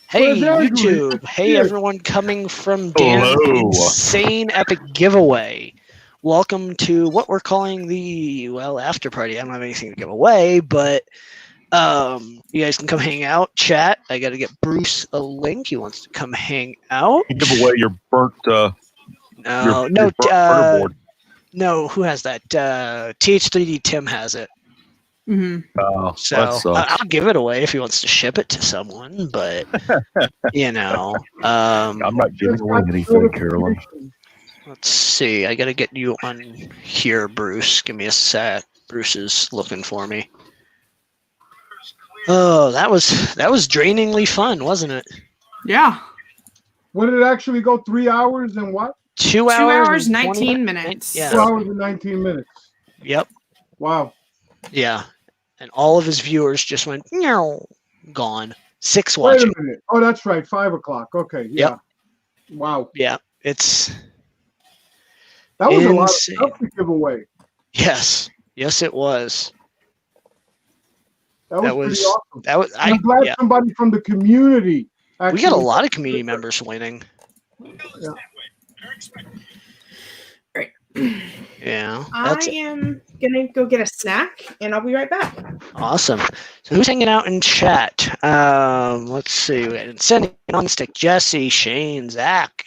Hey, YouTube. Hey, everyone coming from Dan's insane epic giveaway. Welcome to what we're calling the, after party. I don't have anything to give away, but you guys can come hang out, chat. I got to get Bruce a link. He wants to come hang out. You give away your burnt No, who has that? TH3D Tim has it. Oh, so I'll give it away if he wants to ship it to someone, but I'm not giving away anything, Carolyn. Let's see. I gotta get you on here, Bruce. Give me a sec. Bruce is looking for me. Oh, that was drainingly fun, wasn't it? Yeah. What did it actually go? 3 hours and what? 2 hours. 2 hours, 19 minutes. Yeah. 2 hours and 19 minutes. Yep. Wow. Yeah. And all of his viewers just went, gone. 6 watching. Wait a minute. Oh, that's right. 5 o'clock. Okay. Yeah. Yep. Wow. Yeah. That was insane. A lot of stuff to give away. Yes. Yes, it was. That was pretty awesome. I'm glad somebody from the community. We got a lot of community members winning. Yeah. Right. Yeah. I am gonna go get a snack, and I'll be right back. Awesome. So who's hanging out in chat? Let's see. We got Sending on Stick, Jesse, Shane, Zach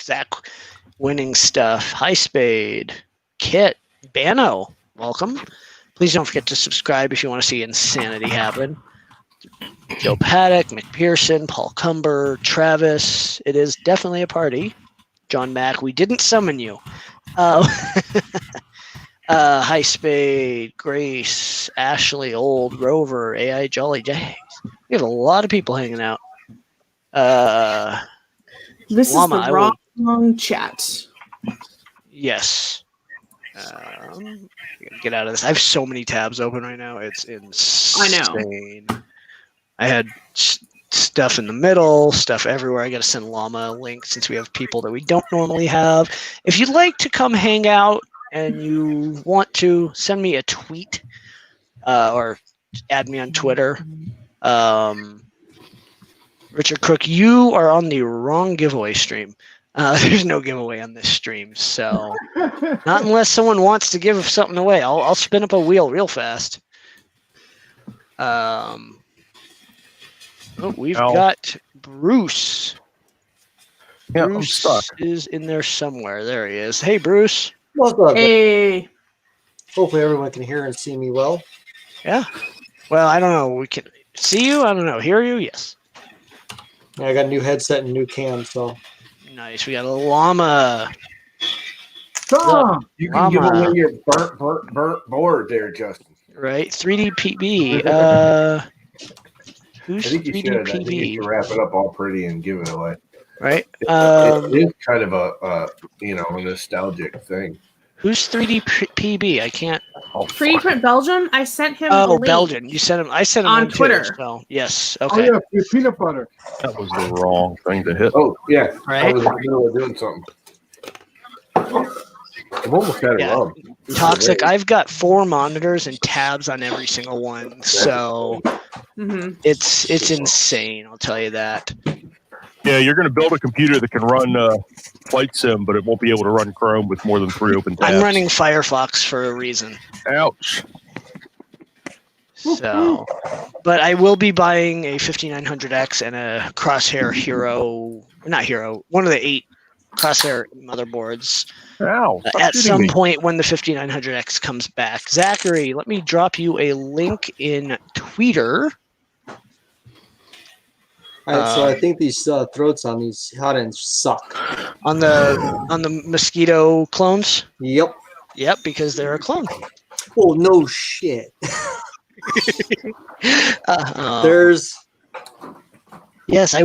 winning stuff. High Spade, Kit, Bano. Welcome. Please don't forget to subscribe if you want to see insanity happen. Joe Paddock, McPherson, Paul Cumber, Travis. It is definitely a party. John Mack, we didn't summon you. High Spade, Grace, Ashley, Old, Rover, AI Jolly. Jeez. We have a lot of people hanging out. This Llama, is the wrong chat. Yes. Get out of this. I have so many tabs open right now. It's insane. I know. I had stuff in the middle, stuff everywhere. I got to send Llama a link since we have people that we don't normally have. If you'd like to come hang out and you want to, send me a tweet or add me on Twitter. Richard Crook, you are on the wrong giveaway stream. There's no giveaway on this stream, so not unless someone wants to give something away. I'll spin up a wheel real fast. We've got Bruce. Yeah, Bruce I'm stuck. is in there somewhere. There he is. Hey, Bruce. What's up? Hey. Hopefully everyone can hear and see me well. Yeah. Well, I don't know. We can see you. I don't know. Hear you? Yes. Yeah, I got a new headset and new cam, so. Nice. We got a llama. Tom! You can give away your burnt board there, Justin. Right. 3D PB. Who's I think you 3D should. I think you PB? should wrap it up all pretty and give it away. Right. It is kind of a nostalgic thing. Who's 3D PB? I can't. Oh, Preprint Belgium. I sent him. a link. Belgian. You sent him. I sent him On too, Twitter. so yes. Oh, Okay. yeah. Your peanut butter. That was the wrong thing to hit. Oh, yeah. Right. I was in the middle of doing something. I'm almost out of Yeah. love. Toxic. I've got 4 monitors and tabs on every single one, so it's insane. I'll tell you that. Yeah, you're going to build a computer that can run Flight Sim, but it won't be able to run Chrome with more than 3 open tabs. I'm running Firefox for a reason. Ouch. So, but I will be buying a 5900X and a Crosshair one of the 8 Crosshair motherboards Ow. at some point when the 5900X comes back. Zachary, let me drop you a link in Twitter. All right, so I think these throats on these hot ends suck. On the mosquito clones. Yep. Yep, because they're a clone. Oh, no shit. There's. Yes,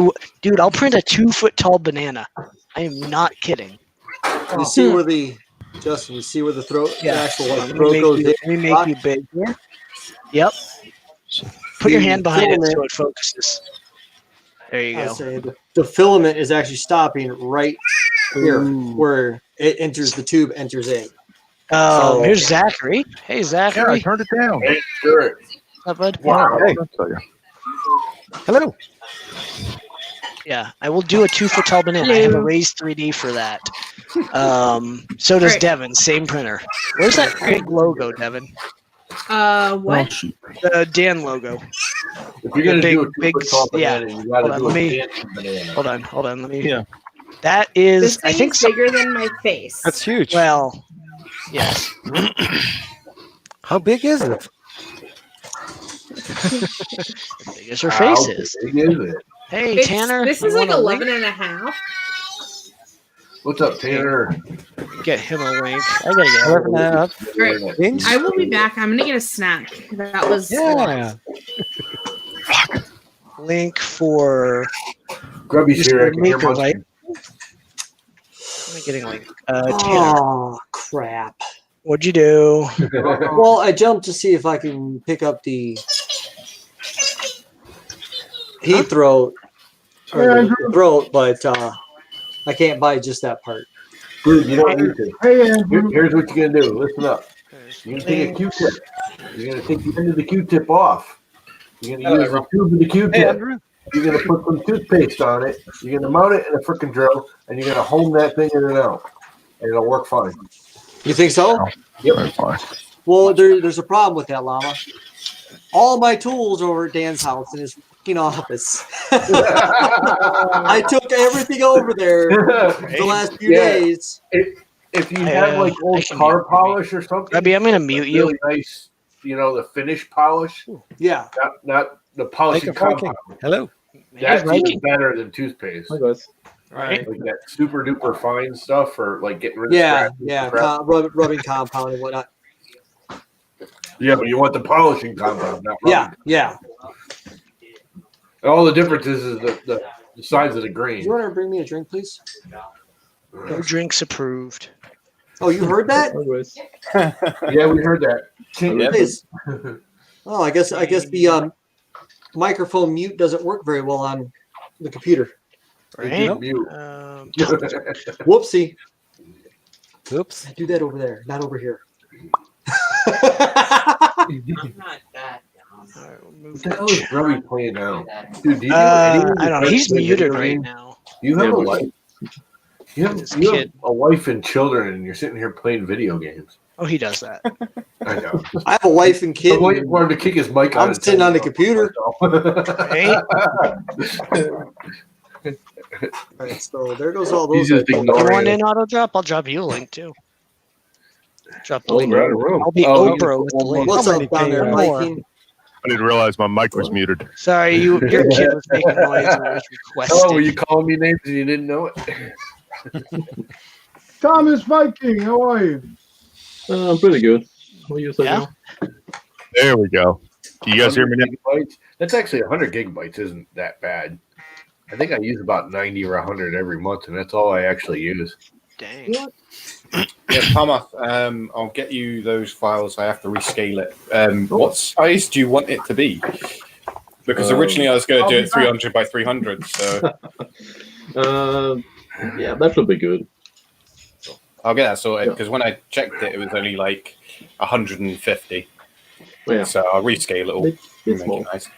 dude. I'll print a 2-foot tall banana. I am not kidding. You see where the Justin? You see where the throat? Yeah. The actual throat goes in. Let me make you big here. Yep. Put your hand behind it so it focuses. There you go. Say the filament is actually stopping right here, where it enters the tube, enters in. Oh, here's Zachary. Hey, Yeah, I Zachary. turned it down. Hey, sure. What's up, bud? Wow. Hey. I'll tell you. Hello. Yeah, I will do a 2 for Tall Banana. I have a raised 3D for that. So does Right. Devin. Same printer. Where's that big logo, Devin? What? The Dan logo. If you're gonna do a big, 2 foot tall yeah. banana, you gotta Hold on, do let a me- dancing banana. Hold on. Let me. Yeah. That is. This thing I think is so. bigger than my face. That's huge. Well, yes. How big is it? As big as her How face is. big is it? Hey, It's- Tanner. This you is like want a 11 link? and a half. What's up, Tanner? Get him a link. I gotta get him. 11 and a half Right. inch? I will be back. I'm gonna get a snack. That was Yeah. Link for. Grubby's here. I can hear Maker, munching. right? Am I getting a link? Tanner, Oh crap! what'd you do? Well, I jumped to see if I can pick up the heat throat or the throat, but I can't buy just that part. Dude, you don't need to. Hey, Andrew. Here's what you're gonna do. Listen up. You're gonna take a Q-tip. You're gonna take the end of the Q-tip off. You're gonna use the tube of the Q-tip. You're gonna put some toothpaste on it. You're gonna mount it in a frickin' drill, and you're gonna home that thing in and out, and it'll work fine. You think so? Yep. Well, there's a problem with that, Llama. All my tools are over at Dan's house in his fucking office. I took everything over there the last few Yeah. days. If you have like I old can car mute polish or something, Grubby, I'm gonna mute you. really nice, the finish polish, Yeah. not the polishing compound. Hello. That's even Viking, better than toothpaste. Hi, guys. right? Like that super duper fine stuff for like getting rid of Yeah, scratches yeah, and crap. rubbing compound and whatnot. Yeah, but you want the polishing compound, not rubbing. Yeah, yeah. And all the difference is the size of the Do grain. you want to bring me a drink, please? No drinks approved. Oh, you heard that? Hi, guys. Yeah, we heard that. Please. Oh, I guess the microphone mute doesn't work very well on the computer. Right? Mute. Whoopsie. Oops. Do that over there, not over here. All right, we'll move What the hell is that. Grubby playing now? Dude, do you know any of your I don't know. friends He's play muted video right games? now. Do you have Yeah, a but- wife? You This have kid. a wife and children, and you're sitting here playing video games. Oh, he does that. I know. I have a wife and kid. I'm waiting for him to kick his mic on. I'm and sitting tell on the me computer. Right? All right, so there goes all He's those. just You ignoring want it. in auto drop? I'll drop you a link too. Drop the Oh, link. we're out of room. I'll be Oh, Oprah with the link. What's up down there, More. Viking? I didn't realize my mic was muted. Sorry, your kid was making noise and was requesting. Oh, were you calling me names and you didn't know it? Thomas Viking, how are you? I'm pretty good. What are you saying? Yeah? There we go. Can you guys hear me now? Gigabytes? That's actually 100 gigabytes. Isn't that bad? I think I use about 90 or 100 every month, and that's all I actually use. Dang. Yeah, Thomas, I'll get you those files. I have to rescale it. What size do you want it to be? Because originally I was going to do it 300 by 300. So Yeah, that should be good. I'll get that sorted. Because when I checked it, it was only like 150. Yeah. So I'll rescale it all. It's Make small. it nice.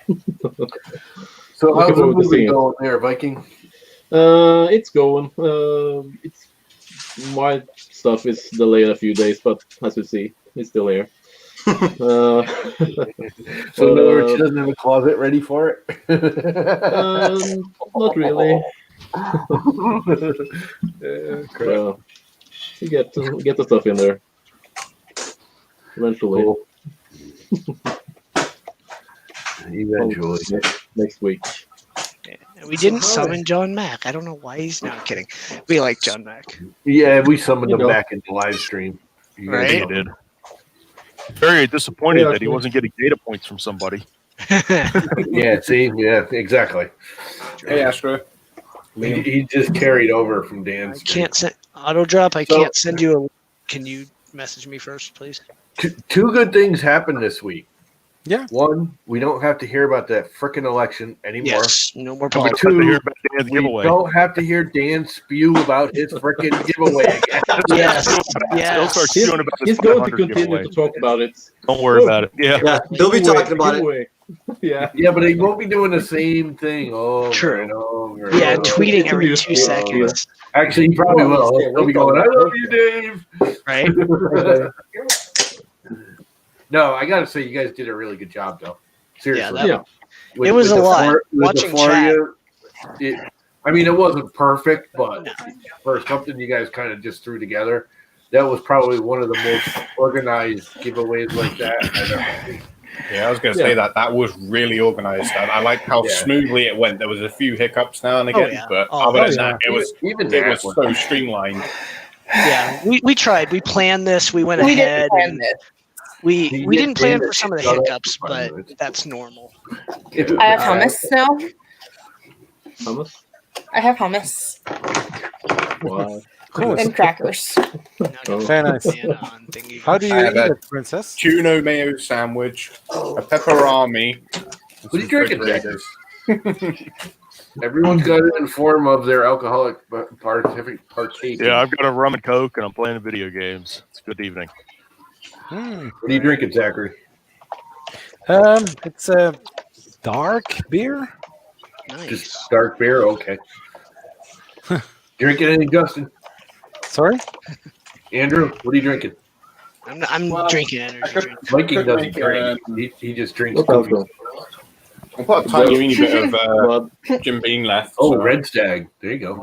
So how's Looking the forward to movie seeing it. going there, Viking? It's going. It's my stuff is delayed a few days, but as you see, it's still here. So in other words, she doesn't have a closet ready for it? Not really. Crap. So you get the stuff in there eventually. Cool. Eventually. Next week. We didn't summon John Mack. I don't know why he's not kidding. We like John Mack. Yeah, we summoned him You know. back in the live stream. You guys Right? know. He did. Very disappointed Yeah, that he wasn't getting data points from somebody. Yeah, see? Yeah, exactly. Hey, Astro. He just carried over from I Dan's. can't send auto drop. I So- can't send you a. Can you message me first, please? Two good things happened this week. Yeah. One, we don't have to hear about that frickin' election anymore. Yes. No more Number politics. Have to hear two, about Dan's we giveaway. don't have to hear Dan spew about his frickin' giveaway again. Yes. He'll Yes. start spewing about this He's going to 500 continue giveaway. to talk about it. Don't worry about it. Yeah. Yeah, they'll be talking about it. Giveaway. Yeah. Yeah, but he won't be doing the same thing over True. and over. Yeah, and over. tweeting It's a every new 2 skill. seconds. Actually, he probably Well, will. he's He'll be going, I love you, Dave. Right? No, I got to say, you guys did a really good job, though. Seriously. that- Yeah. With- It was with a the lot. with the Watching Faria, I mean, it wasn't perfect, but No. for something you guys kind of just threw together, that was probably one of the most organized giveaways like that I've ever seen. Yeah, I was going to say that was really organized. I like how smoothly it went. There was a few hiccups now and again, but other than that, it was so streamlined. Yeah, we tried. We planned this. We went ahead. Plan this. We didn't plan for some of the hiccups, but that's normal. I have hummus now. Hummus? I have hummus Wow. Cool. and crackers. Very nice. How do you I eat have a it, Princess? tuna mayo sandwich, a pepperami. What are you drinking, Jack? Everyone's got to inform of their alcoholic partaking. Yeah, I've got a rum and coke, and I'm playing video games. It's a good evening. What are you drinking, Zachary? It's a dark beer. Nice. Just dark beer? Okay. Drinking anything, Justin? Sorry? Andrew, what are you drinking? I'm drinking energy drink. Mikey doesn't drink. He just drinks Okay. coffee. I've got a tiny weeny bit of Jim Beam left. Oh, so Red Stag. There you go.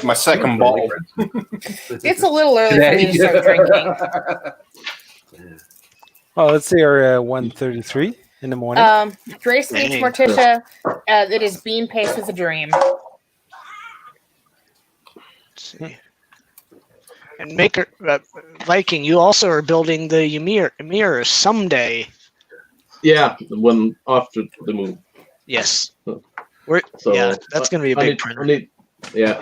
my second bottle. It's a little early for me to start drinking. Oh, let's see, our 1:33 in the morning. Grace meets Dang. Morticia. It is bean paste with a dream. Let's see. And Maker Viking, you also are building the Ymir someday. Yeah, when after the move. Yes. So Yeah, that's going to be a big printer. Yeah,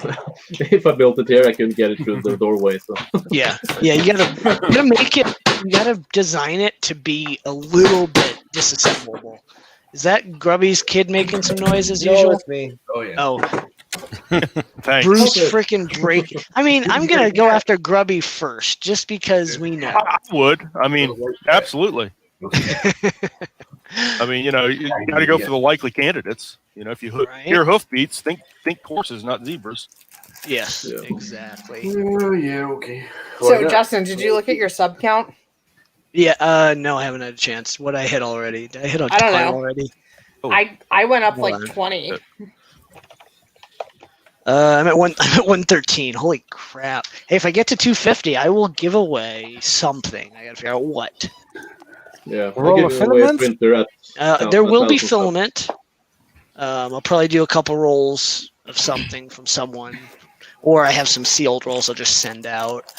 if I built it here, I couldn't get it through the doorway. So Yeah, you gotta make it. You gotta design it to be a little bit disassemblable. Is that Grubby's kid making some noise as usual? it's me. Oh, yeah. Oh, Thanks. Bruce freaking break. I mean, I'm gonna go after Grubby first, just because we know. I would. I mean, absolutely. I mean, you got to go for the likely candidates. If you Right. hear hoofbeats, think horses, not zebras. Yes, Yeah. exactly. Oh, yeah, okay. So, Justin, did you look at your sub count? Yeah. No, I haven't had a chance. What I hit already? Did I hit a I don't ton know. already? Oh. I went up Hold like on. 20. I'm at 113. Holy crap! Hey, if I get to 250, I will give away something. I gotta figure out what. yeah, Roll I of give away a filaments? printer at There will be 1,000 filament. I'll probably do a couple rolls of something from someone, or I have some sealed rolls I'll just send out.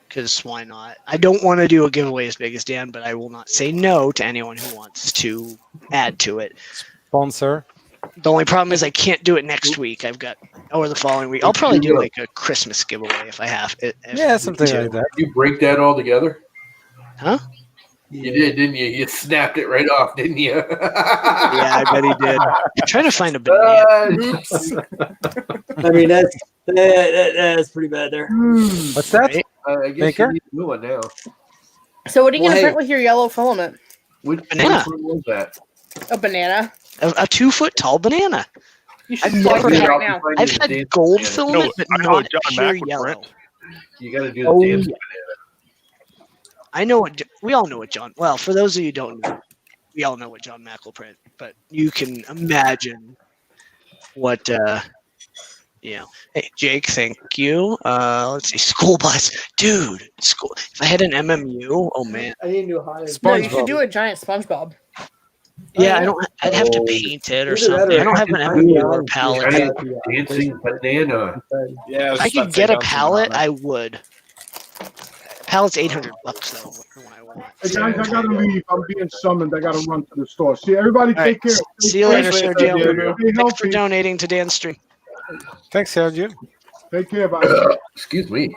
Because why not? I don't want to do a giveaway as big as Dan, but I will not say no to anyone who wants to add to it. Sponsor. The only problem is I can't do it next week. Or the following week. I'll probably do like a Christmas giveaway if I have it. Yeah, something like that. You break that all together? Huh? You did, didn't you? You snapped it right off, didn't you? Yeah, I bet he did. I'm trying to find a banana. I mean, that's pretty bad there. What's that? Right? I guess Maker? you need a new one now. So, what are you Well, going to hey. print with your yellow filament? Which Banana. one was that? A banana? A 2-foot tall banana. You should I've plug never it had- right now. I've had gold filament, but I know what not John pure Mack would yellow. print. You got to do the Oh, dance. yeah. I know what we all know what John. Well, for those of you who don't know, we all know what John Mack will print, but you can imagine what. Hey, Jake, thank you. Let's see, school bus, dude. School. If I had an MMU, oh man. I need to do a high. No, you should do a giant SpongeBob. Yeah, I don't. I'd have to paint it or something. I don't have an MMU or palette. Dancing banana. Yeah, If I could get a palette, I would. Pallet's $800 though. When I want. Hey guys, I gotta leave. I'm being summoned. I gotta run to the store. See everybody. All Take right. care. See you later, Stay Sergio. healthy. Thanks for donating to Dan's stream. Thanks, Sergio. Take care, bye. Excuse me.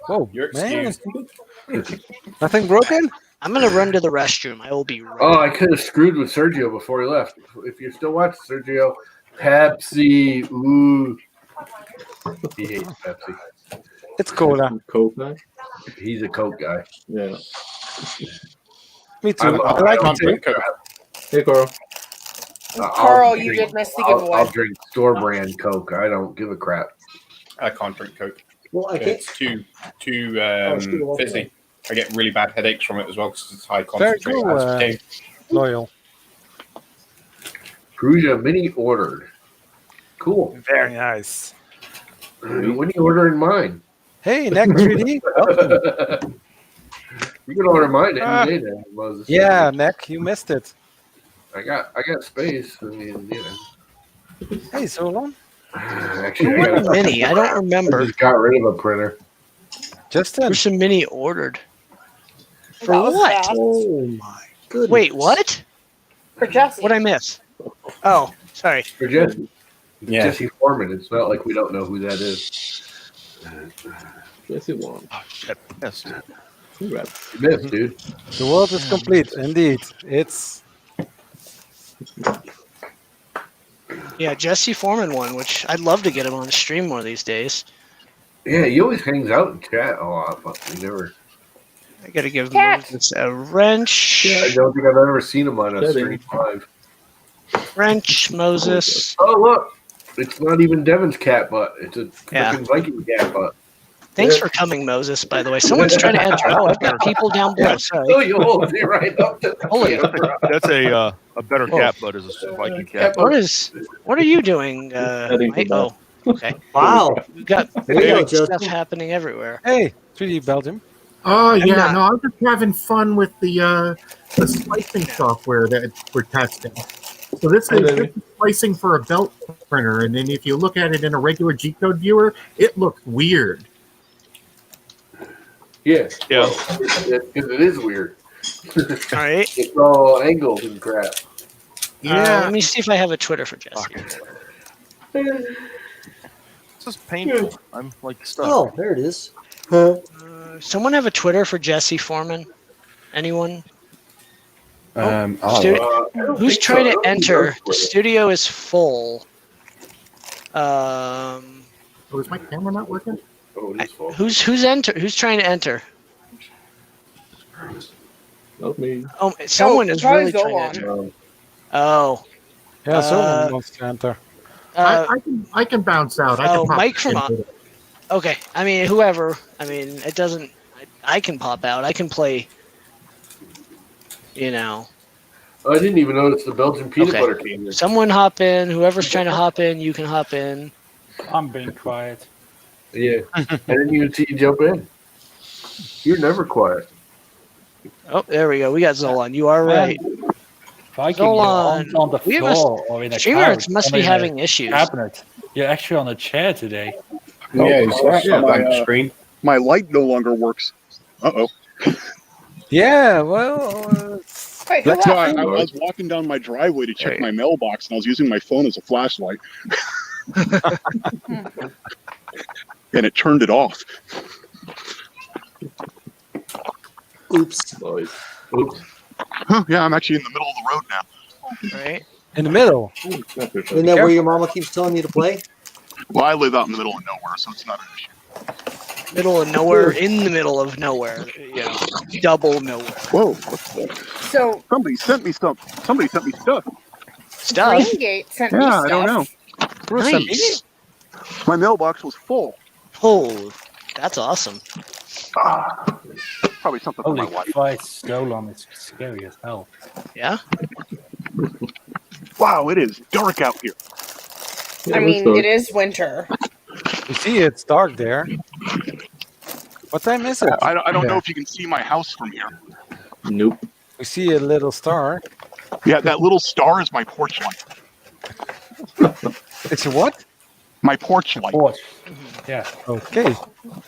Whoa, You're man. excused. Nothing broken? I'm gonna run to the restroom. I will be right. Oh, I could have screwed with Sergio before he left. If you're still watching, Sergio, Pepsi. Ooh. He hates Pepsi. It's cola. Coke now. He's a Coke guy. Yeah. Me too. I I like it can't too. drink Coke. Hey, Carl. Carl, you did miss the I'll giveaway. drink store brand Coke. I don't give a crap. I can't drink Coke. Well, I can't. It's too fizzy. I get really bad headaches from it as well because it's high Very concentrate. cool, aspartame. Loyal. Pruja mini ordered. Cool. Very nice. When are you ordering mine? Hey, Neck 3D. Welcome. You can order mine any day now, Moses. Yeah, Neck, you missed it. I got space. I mean, you know. Hey, Solon. Actually, Who ordered mini? I don't I remember. just got rid of a printer. Justin. There's some mini ordered. For That was what? fast. Oh my goodness. Wait, what? For Jesse. What'd I miss? Oh, sorry. For Jesse. Yeah. Jesse Foreman. It's not like we don't know who that is. Jesse won. Oh, shit. Yes. Congrats. You missed, dude. The world is complete. Indeed. It's Yeah, Jesse Foreman won, which I'd love to get him on the stream more these days. Yeah, he always hangs out in chat a lot, but we never. I gotta give Cat. Moses a wrench. I don't think I've ever seen him on a Yeah, stream live. Wrench, Moses. Oh, look. It's not even Devin's cat butt. It's a Yeah. freaking Viking cat butt. Thanks for coming, Moses, by the way. Someone's trying to enter. Oh, I've got people down below. Oh, Sorry. you hold it right up to the Holy. camera. That's a better cat butt as a Viking cat. What are you doing? Heading Mike? for Oh, okay. Wow. We've got There you go, weird stuff Justin. happening everywhere. hey, 3D Belgium. Oh I'm yeah, not- no, I'm just having fun with the splicing software that we're testing. So this is splicing for a belt printer, and then if you look at it in a regular G-code viewer, it looks weird. Yeah. Yeah. Because it is weird. All right. It's all angles and crap. Let me see if I have a Twitter for Jesse. This is painful. I'm like stuck. Oh, there it is. Someone have a Twitter for Jesse Foreman? Anyone? Stu- I don't Who's think so. trying I to don't enter? know. The studio is full. Oh, is my camera not working? Oh, it is full. Who's trying to enter? Not me. Oh, someone is probably really go trying to on. enter. Oh, Yeah, Solon wants to enter. I can bounce out. I can pop Mike back from into it. okay. I mean, whoever. I mean, it doesn't. I can pop out. I can play. You know, I didn't even notice the Belgian peanut Okay. butter came in. someone hop in. Whoever's trying to hop in, you can hop in. I'm being quiet. Yeah. I didn't even see you jump in. You're never quiet. Oh, there we go. We got Zolan. You are right. Viking, Go you're on. on the We have a floor or in a Streamers couch, must or be in a having issues. cabinet. You're actually on a chair today. Yeah, he's got yeah, a blank screen. My light no longer works. Uh-oh. Yeah, well, Wait, who That's why left? I was walking down my driveway to check my mailbox, and I was using my phone as a flashlight. And it turned it off. Oops. Nice. Oops. Huh, yeah, I'm actually in the middle of the road now. Right. in the middle. Isn't that where your mama keeps telling you to play? Well, I live out in the middle of nowhere, so it's not an issue. Middle of nowhere, in the middle of nowhere. You know, double nowhere. Whoa, what's that? So Somebody sent me stuff. Somebody sent me stuff. Stuff. Greengate sent me Yeah, stuff. I don't know. Nice. My mailbox was full. Oh, that's awesome. Probably something for Holy my wife. Christ, Stolan is scary as hell. Yeah. Wow, it is dark out here. I mean, it is winter. You see, it's dark there. What time is it? I don't know if you can see my house from here. Nope. We see a little star. Yeah, that little star is my porch light. It's a what? My porch light. Porch. Yeah. Okay.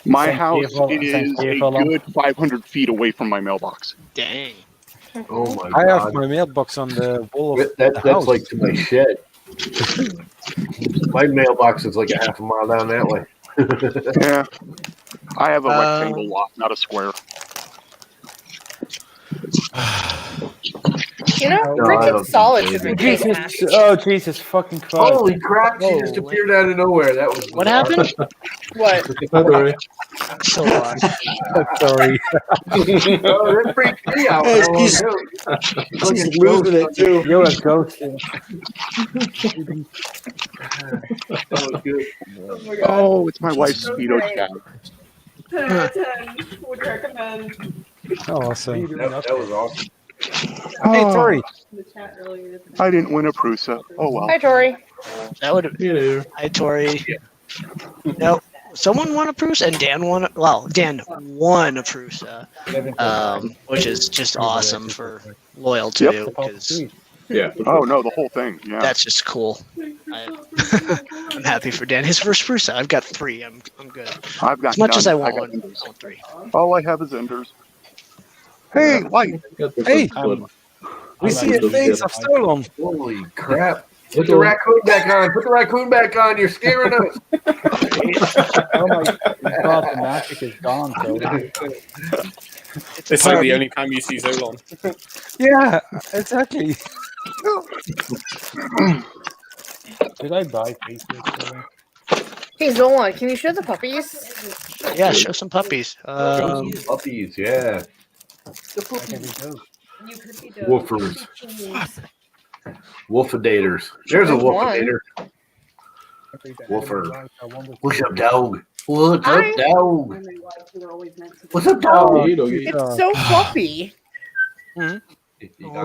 My Thank house you for- is thank you a for long- good 500 feet away from my mailbox. Dang. Oh my I have god. my mailbox on the wall of That, the that's house. like to my shed. My mailbox is like a half a mile down that way. Yeah. I have a rectangle lot, not a square. You know, No, I Richard don't Solid think should so. make Jesus! a match. Oh Jesus! Fucking Christ! Holy crap! She just appeared out of nowhere. That was What happened? What? Sorry. So lost. Sorry. Oh, that freaked me out. Hey, How long he's- ago? He's losing it too. You're a ghost. That was good. Oh my god. Oh, it's my wife's Speedo Great. chat. 10 out of 10. Would recommend. Awesome. That was awesome. Hey, Tori. In the chat earlier. I didn't win a Prusa. Oh well. Hi, Tori. That would. You know. Hi, Tori. No, someone won a Prusa, and Dan won. Well, Dan won a Prusa, which is just awesome for loyal to Yep. because Yeah. Oh no, the whole thing. Yeah. that's just cool. I'm happy for Dan. His first Prusa. I've got 3. I'm good. I've got As much as I none. want got one, I Enders. want 3. All I have is Enders. Hey, Light. Hey, we see your face. I've stolen them. Holy crap. Put the raccoon back on. Put the raccoon back on. You're scaring us. Oh my God! The magic is gone. So. It's like the only time you see Zolon. Yeah, exactly. Did I buy Facebook? Hey, Zola, can you show the puppies? Yeah, show some puppies. Puppies, yeah. Woofers. Wolfadators. There's a There's one. wolfadator. Woofer. What's up, dog? What's up, Hi. dog? What's up, dog? It's so fluffy. Oh,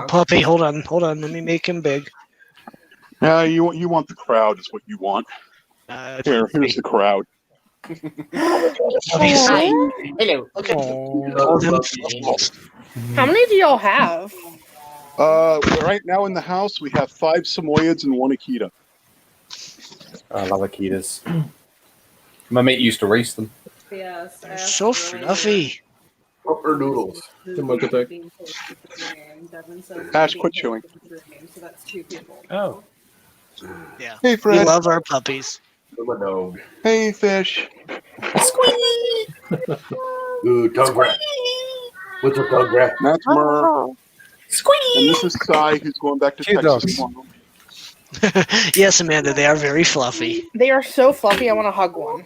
puppy, hold on. Let me make him big. You want the crowd is what you want. Here's the crowd. Puppy's hello. Look at all them fluffballs. How many do y'all have? Right now in the house we have 5 Samoyeds and 1 Akita. I love Akitas. My mate used to race them. Yes. They're so fluffy. Upper noodles. Ash, quit chewing. So that's 2 people. Oh. Yeah. Hey, We Fred. love our puppies. I'm a dog. Hey, fish. Ooh, tongue rat. What's up, tongue rat? That's Murr. And this is Sai, who's going back to Cute Texas dogs. tomorrow. Yes, Amanda, they are very fluffy. They are so fluffy. I want to hug one.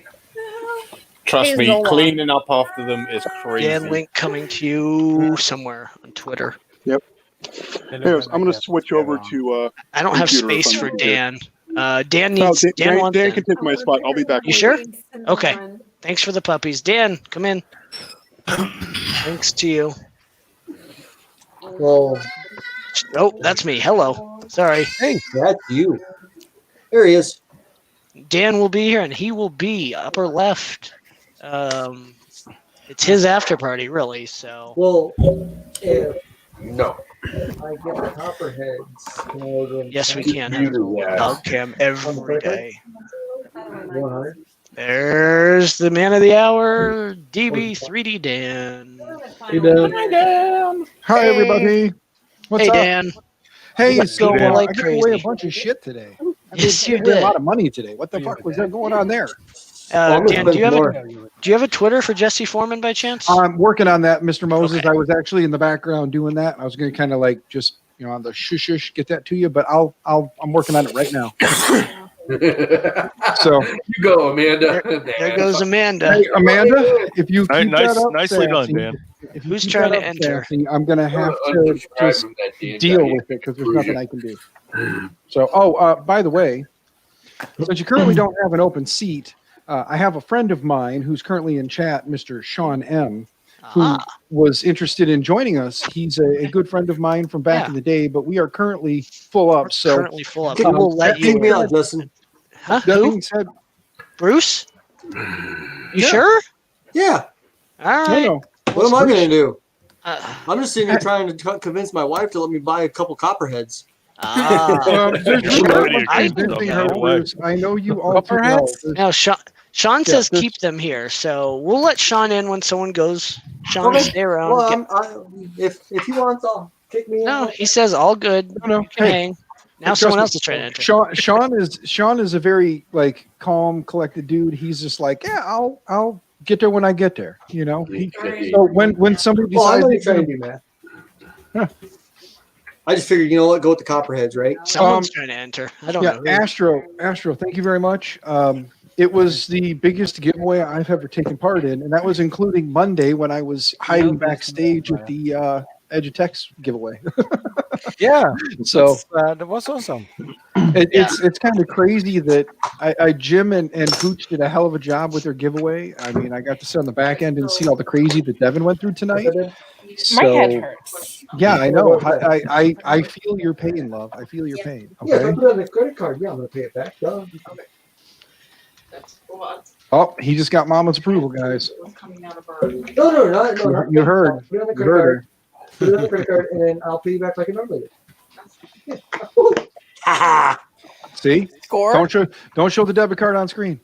Trust Hey, me, Zola. cleaning up after them is crazy. Dan link coming to you somewhere on Twitter. Yep. Anyways, I'm going to switch over to. I don't have computer space if I'm for not here. Dan. Dan No, needs. Dan wants. Dan in. can take my spot. I'll be back. You later. sure? Okay. Thanks for the puppies. Dan, come in. Thanks to you. Well, Oh, that's me. Hello. Sorry. Hey, that's you. There he is. Dan will be here, and he will be upper left. It's his after party, really. So. Well, if No. I get the copperheads, Yes, we can. Hug him every day. 100. There's the man of the hour, DB3D Dan. Hey, Dan. Hi, Dan. Hi, everybody. What's Hey, up? Dan. Hey, Like so people like I gave away a crazy. bunch of shit today. I Yes, gave you away did. a lot of money today. What the fuck was that going on there? Dan, do you have a Twitter for Jesse Foreman by chance? I'm working on that, Mr. Moses. Okay. I was actually in the background doing that. I was going to kind of like just on the shush get that to you, but I'm working on it right now. So you go, Amanda. There goes Amanda. Hey, Amanda, if you keep nice, that up nicely sassy, done, Dan. if you Who's keep trying that to up enter? sassy, I'm going to have to just deal with it because there's nothing I can do. So, by the way, since you currently don't have an open seat, I have a friend of mine who's currently in chat, Mr. Sean M., who was interested in joining us. He's a good friend of mine from back in the day, but we are currently full up. So currently full up. Who will let you? me out, Justin. Huh? That Who? being said, Bruce? You sure? Yeah. All right. no. What am I going to do? Uh, I'm just sitting here trying to convince my wife to let me buy a couple copperheads. There's Sure. really one I convincing her, know. Bruce. I know you all too well. There's- now, Sean says there's- keep them here, so we'll let Sean in when someone goes. Sean, Okay. stay around. Well, if he wants, I'll kick me No, out. he says all good. No, You can hey. hang. Now Trust someone me. else is trying to enter. Sean is a very like calm, collected dude. He's just like, yeah, I'll get there when I get there. So when somebody Well, I decides, know you're trying to do math. I just figured, you know what, go with the copperheads, right? Someone's trying to enter. I don't know. Astro, thank you very much. It was the biggest giveaway I've ever taken part in, and that was including Monday when I was hiding backstage at the Edutatex giveaway. Yeah, so that was awesome. It's kind of crazy that Jim and Pooch did a hell of a job with their giveaway. I mean, I got to sit on the back end and see all the crazy that Devin went through tonight. My head hurts. Yeah, I know. I feel your pain, love. I feel your pain. Okay? Yeah, if I put it on the credit card, yeah, I'm going to pay it back. Duh. Oh, he just got Mama's approval, guys. No, You heard. Put it on the You credit heard card. her. Put it on the credit card, and then I'll pay you back like a normally. See? Score. Don't show the debit card on screen.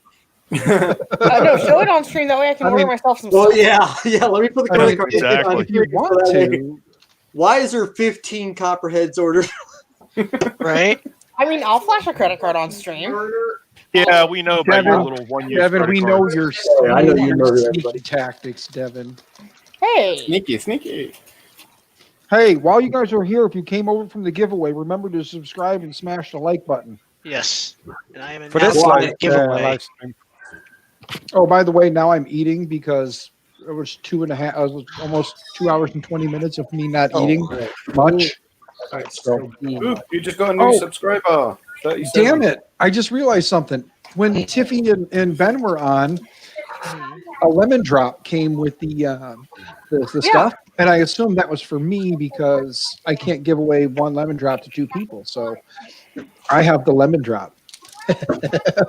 No, show it on screen. That way I can order myself some Well, stuff. yeah. Let me put the credit card. Exactly. If you want to. Why is there 15 copperheads ordered? Right? I mean, I'll flash a credit card on stream. Yeah, we know about your little one-year Devin, credit we card. know your I know you murder sneaky everybody. tactics, Devin. Hey. Sneaky. Hey, while you guys are here, if you came over from the giveaway, remember to subscribe and smash the like button. Yes. And I am For this announcing the giveaway. live stream. Oh, by the way, now I'm eating because it was 2.5. I was almost 2 hours and 20 minutes of me not eating much. So, Ooh, you just got a new subscriber. 37. damn it! I just realized something. When Tiffy and Ben were on, a lemon drop came with the stuff, and I assumed that was for me because I can't give away one lemon drop to two people. So I have the lemon drop.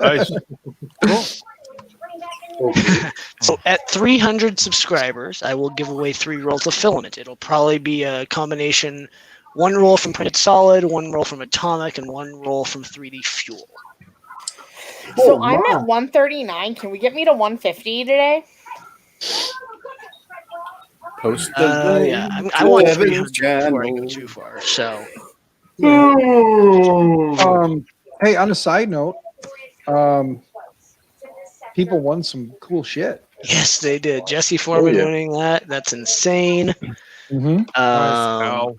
Nice. So at 300 subscribers, I will give away 3 rolls of filament. It'll probably be a combination, 1 roll from Printed Solid, 1 roll from Atomic, and 1 roll from 3D Fuel. So I'm at 139. Can we get me to 150 today? Post Yeah, I want 300 before I go too far. So, Hey, on a side note, people won some cool shit. yes, they did. Jesse Foreman winning that. That's insane. I'll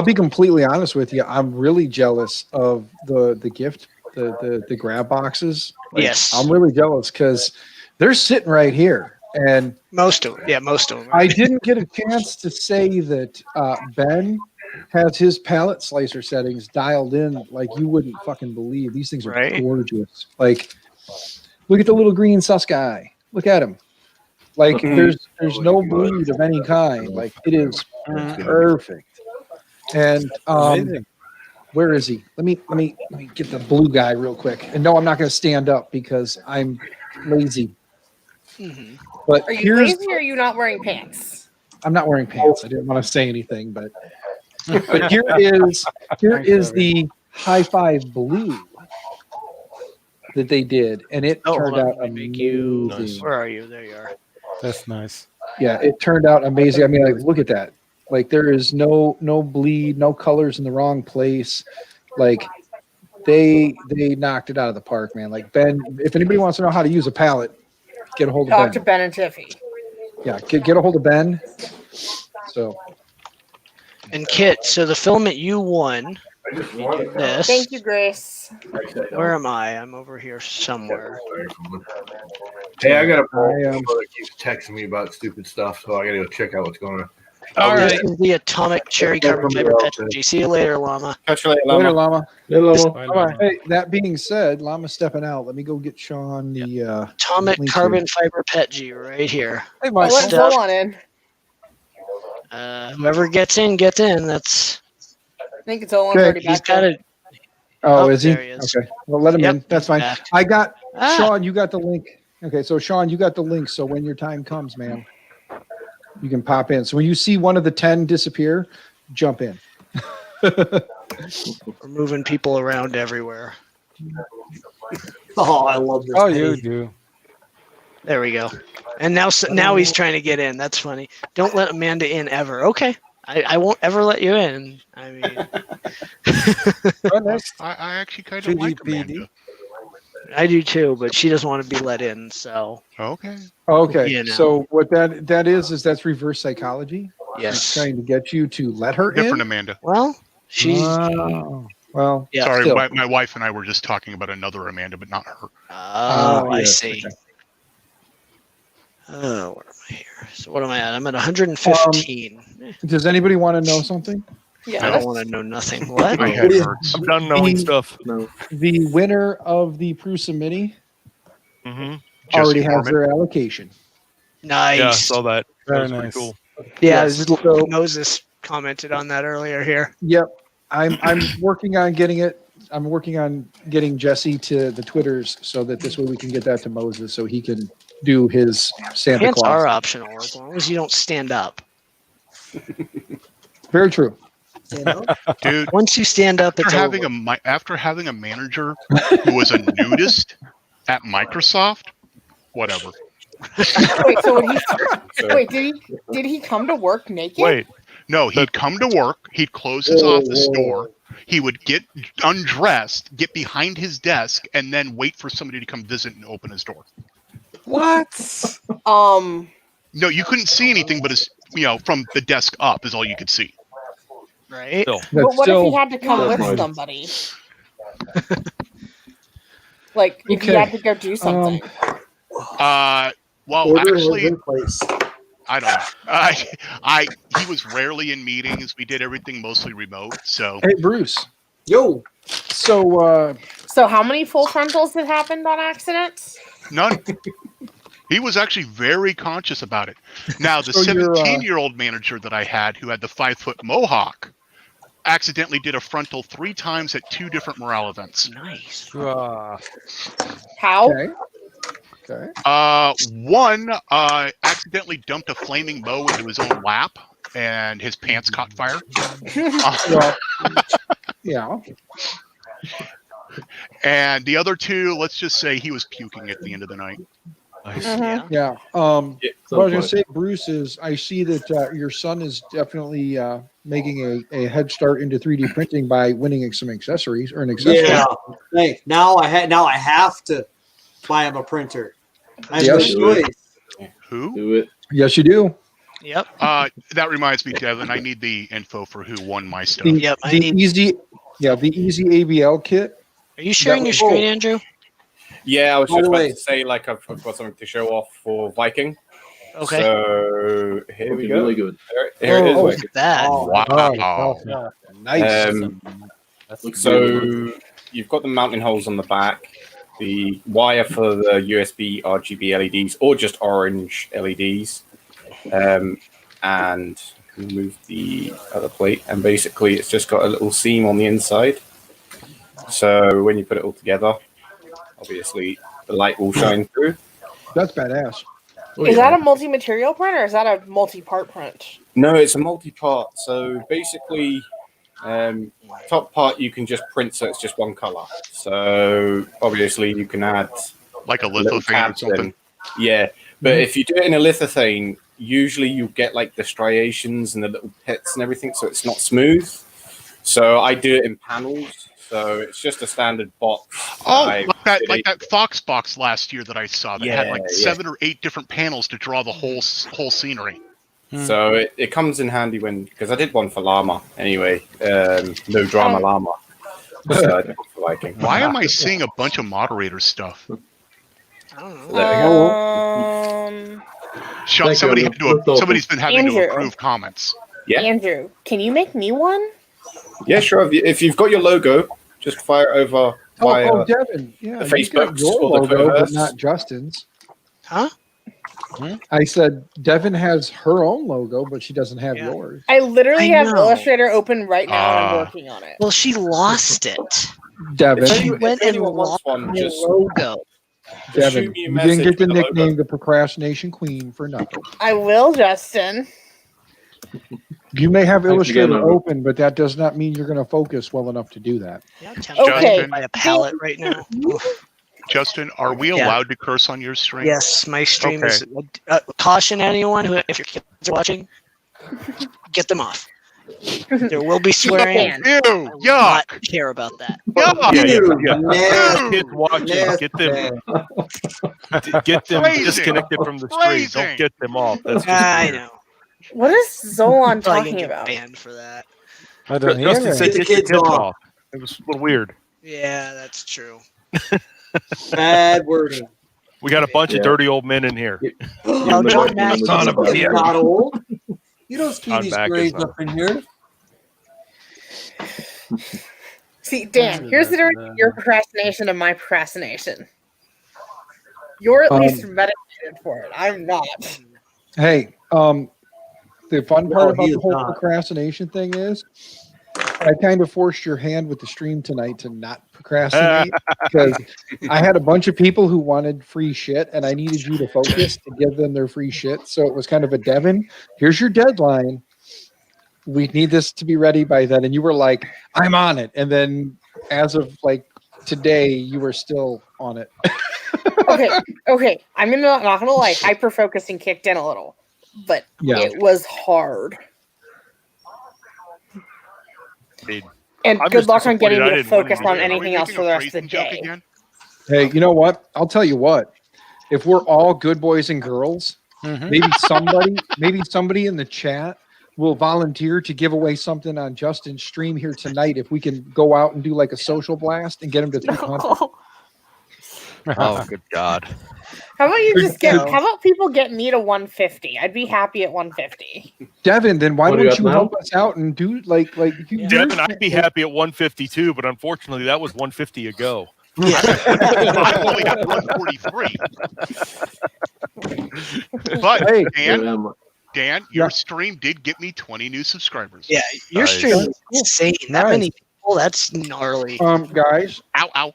be completely honest with you. I'm really jealous of the gift, the grab boxes. Yes. I'm really jealous because they're sitting right here. And most of them. I didn't get a chance to say that Ben has his palette slicer settings dialed in like you wouldn't fucking believe. These things are gorgeous. Like, look at the little green sus guy. Look at him. Like, there's no bleed of any kind. Like, it is perfect. And where is he? Let me get the blue guy real quick. And no, I'm not going to stand up because I'm lazy. Mm-hmm. But Are you lazy or are you not wearing pants? I'm not wearing pants. I didn't want to say anything, but here is the high five blue that they did, and it turned out amazing. Where are you? There you are. That's nice. Yeah, it turned out amazing. I mean, like, look at that. Like, there is no bleed, no colors in the wrong place. Like, they knocked it out of the park, man. Like, Ben, if anybody wants to know how to use a palette, get a hold of Ben. Talk to Ben and Tiffy. Yeah, get a hold of Ben. So. And Kit, so the filament you won. This. Thank you, Grace. Where am I? I'm over here somewhere. Hey, I got a brother that keeps texting me about stupid stuff, so I gotta go check out what's going on. All right. This is the Atomic Cherry Carbon Fiber Petri. See you later, Llama. Catch you later, Later, Llama. Llama. All right. Hey, that being said, Llama's stepping out. Let me go get Sean the Atomic Carbon Fiber PETG right here. Hey, Mike. Let's go on in. Whoever gets in, gets in. That's. I think it's all already back. He's got it. Oh, is he? There he is. Okay. Well, let him in. That's fine. Back. I got Sean. You got the link. Okay, so Sean, you got the link. So when your time comes, man, you can pop in. So when you see one of the 10 disappear, jump in. We're moving people around everywhere. Oh, I love this. Oh, you do. There we go. And now he's trying to get in. That's funny. Don't let Amanda in ever. Okay. I won't ever let you in. I mean, I actually kind of like Amanda. I do too, but she doesn't want to be let in. So okay. Okay. You know. So what that is that's reverse psychology. Yes. Trying to get you to let her Different in. Amanda. Well, she's well. Yeah, Sorry, still. my wife and I were just talking about another Amanda, but not her. Oh, I yes, see. Oh, where am I here? So what am I at? I'm at 115. Does anybody want to know something? I don't want to know nothing. What? My head hurts. I'm done knowing stuff. No. The winner of the Prusa Mini Mm-hmm. already has their allocation. Nice. Yeah, I saw that. Very That was nice. pretty cool. Yeah, Yes, so- Moses commented on that earlier here. Yep. I'm working on getting it. I'm working on getting Jesse to the Twitters so that this way we can get that to Moses so he can do his Santa Pants Claus. are optional as long as you don't stand up. Very true. Dude, once you stand up, it's after having a manager who was a nudist at Microsoft, whatever. Wait, so did he come to work naked? Wait. No, he'd come to work, he'd close his office door, he would get undressed, get behind his desk, and then wait for somebody to come visit and open his door. What? No, you couldn't see anything but his, from the desk up is all you could see. Right? But what if he had to come with somebody? Like, if he had to go do something. Well, Order actually, was in place. I don't know. He was rarely in meetings. We did everything mostly remote. So Hey, Bruce. Yo. So how many full frontals had happened on accident? none. He was actually very conscious about it. Now, the So you're, 17-year-old manager that I had who had the 5-foot mohawk accidentally did a frontal 3 times at 2 different morale events. Nice. How? Okay. One accidentally dumped a flaming bow into his own lap, and his pants caught fire. Well, yeah. And the other 2, let's just say he was puking at the end of the night. Yeah. What I was going to say, Bruce, is I see that your son is definitely making a head start into 3D printing by winning some accessories or an accessory. Yeah. Hey, now I have to buy him a printer. I have Yes. no choice. Who? Do it. Yes, you do. Yep. That reminds me, Devin, I need the info for who won my stuff. The, easy ABL kit. Are you sharing your screen, Andrew? Yeah, I was By just the about way- to say, like, I've got something to show off for Viking. Okay. So here we go. Really good. Here it is. Oh, Viking. look at that. Wow. Nice. So you've got the mounting holes on the back, the wire for the USB RGB LEDs or just orange LEDs, and move the other plate. And basically, it's just got a little seam on the inside. So when you put it all together, obviously the light will shine through. That's badass. Is that a multi-material print or is that a multi-part print? No, it's a multi-part. So basically, top part you can just print so it's just one color. So obviously you can add Like a little lithophane or tabs something. in. Yeah, but if you do it in a lithophane, usually you get like the striations and the little pits and everything, so it's not smooth. So I do it in panels. So it's just a standard box. Oh, I like that Fox box last year that I saw that had like Yeah, 7 or 8 different panels to draw the whole scenery. So it comes in handy when, because I did one for Llama anyway, no drama Llama. So I did one for Viking. Why am I seeing a bunch of moderator stuff? Sean, somebody's been having to Andrew. approve comments. Yeah. Andrew, can you make me one? Yeah, sure. If you've got your logo, just fire it over via Devin. Yeah, the you got Facebook your or the logo, but Twitterverse. not Justin's. Huh? I said Devin has her own logo, but she doesn't have yours. I literally I have know. Illustrator open right now and I'm working on it. Well, she lost it. Devin. She went and anyone wants lost one, the just- logo. Devin, shoot me a you message didn't get the with the logo. nickname the Procrastination Queen for nothing. I will, Justin. You may have Thanks again, Illustrator Andrew. open, but that does not mean you're going to focus well enough to do that. Yeah, I'm tempted Okay. to buy a palette right now. Justin, are we Yeah. allowed to curse on your stream? Yes, my stream Okay. is. Caution anyone who, if your kids are watching, get them off. There will be swearing. can. I Ew, will yuck. not care about that. Yuck. Kids watching, get them Phrasing. disconnected from the stream. Phrasing. Don't get them off. That's I know. What is Zolan Probably gonna talking get about? banned for that. I don't hear Justin it. said Get the get your kids kids off. off. It was a little weird. Yeah, that's true. Bad wording. We got a bunch of dirty old men in here. Oh, John Mack. Son of a You're not old. You don't see John these Mack grades is up in here. See, Dan, here's the difference between your procrastination and my procrastination. You're at least meditated for it. I'm not. Hey, the fun No, part about he the is whole not. procrastination thing is I kind of forced your hand with the stream tonight to not procrastinate because I had a bunch of people who wanted free shit and I needed you to focus to give them their free shit. So it was kind of a Devin, here's your deadline. We need this to be ready by then. And you were like, I'm on it. And then as of like today, you were still on it. Okay. I'm not gonna lie. Hyper focusing kicked in a little, but Yeah. it was hard. Dude, And I'm good just luck on getting disappointed I me to didn't win focus any on of it. anything else for the rest of the day. Hey, you know what? I'll tell you what. If we're all good boys and girls, maybe somebody in the chat will volunteer to give away something on Justin's stream here tonight if we can go out and do like a social blast and get him to 300. Oh, good God. How about you just get? No. How about people get me to 150? I'd be happy at 150. Devin, then why What do don't you you got now? help us out and do like you Devin, I'd be happy at 152, but unfortunately, that was 150 ago. I only got 143. But Hey. Dan, your stream did get me 20 new subscribers. Yeah, your stream is insane. That many people, that's gnarly. Guys. Ow.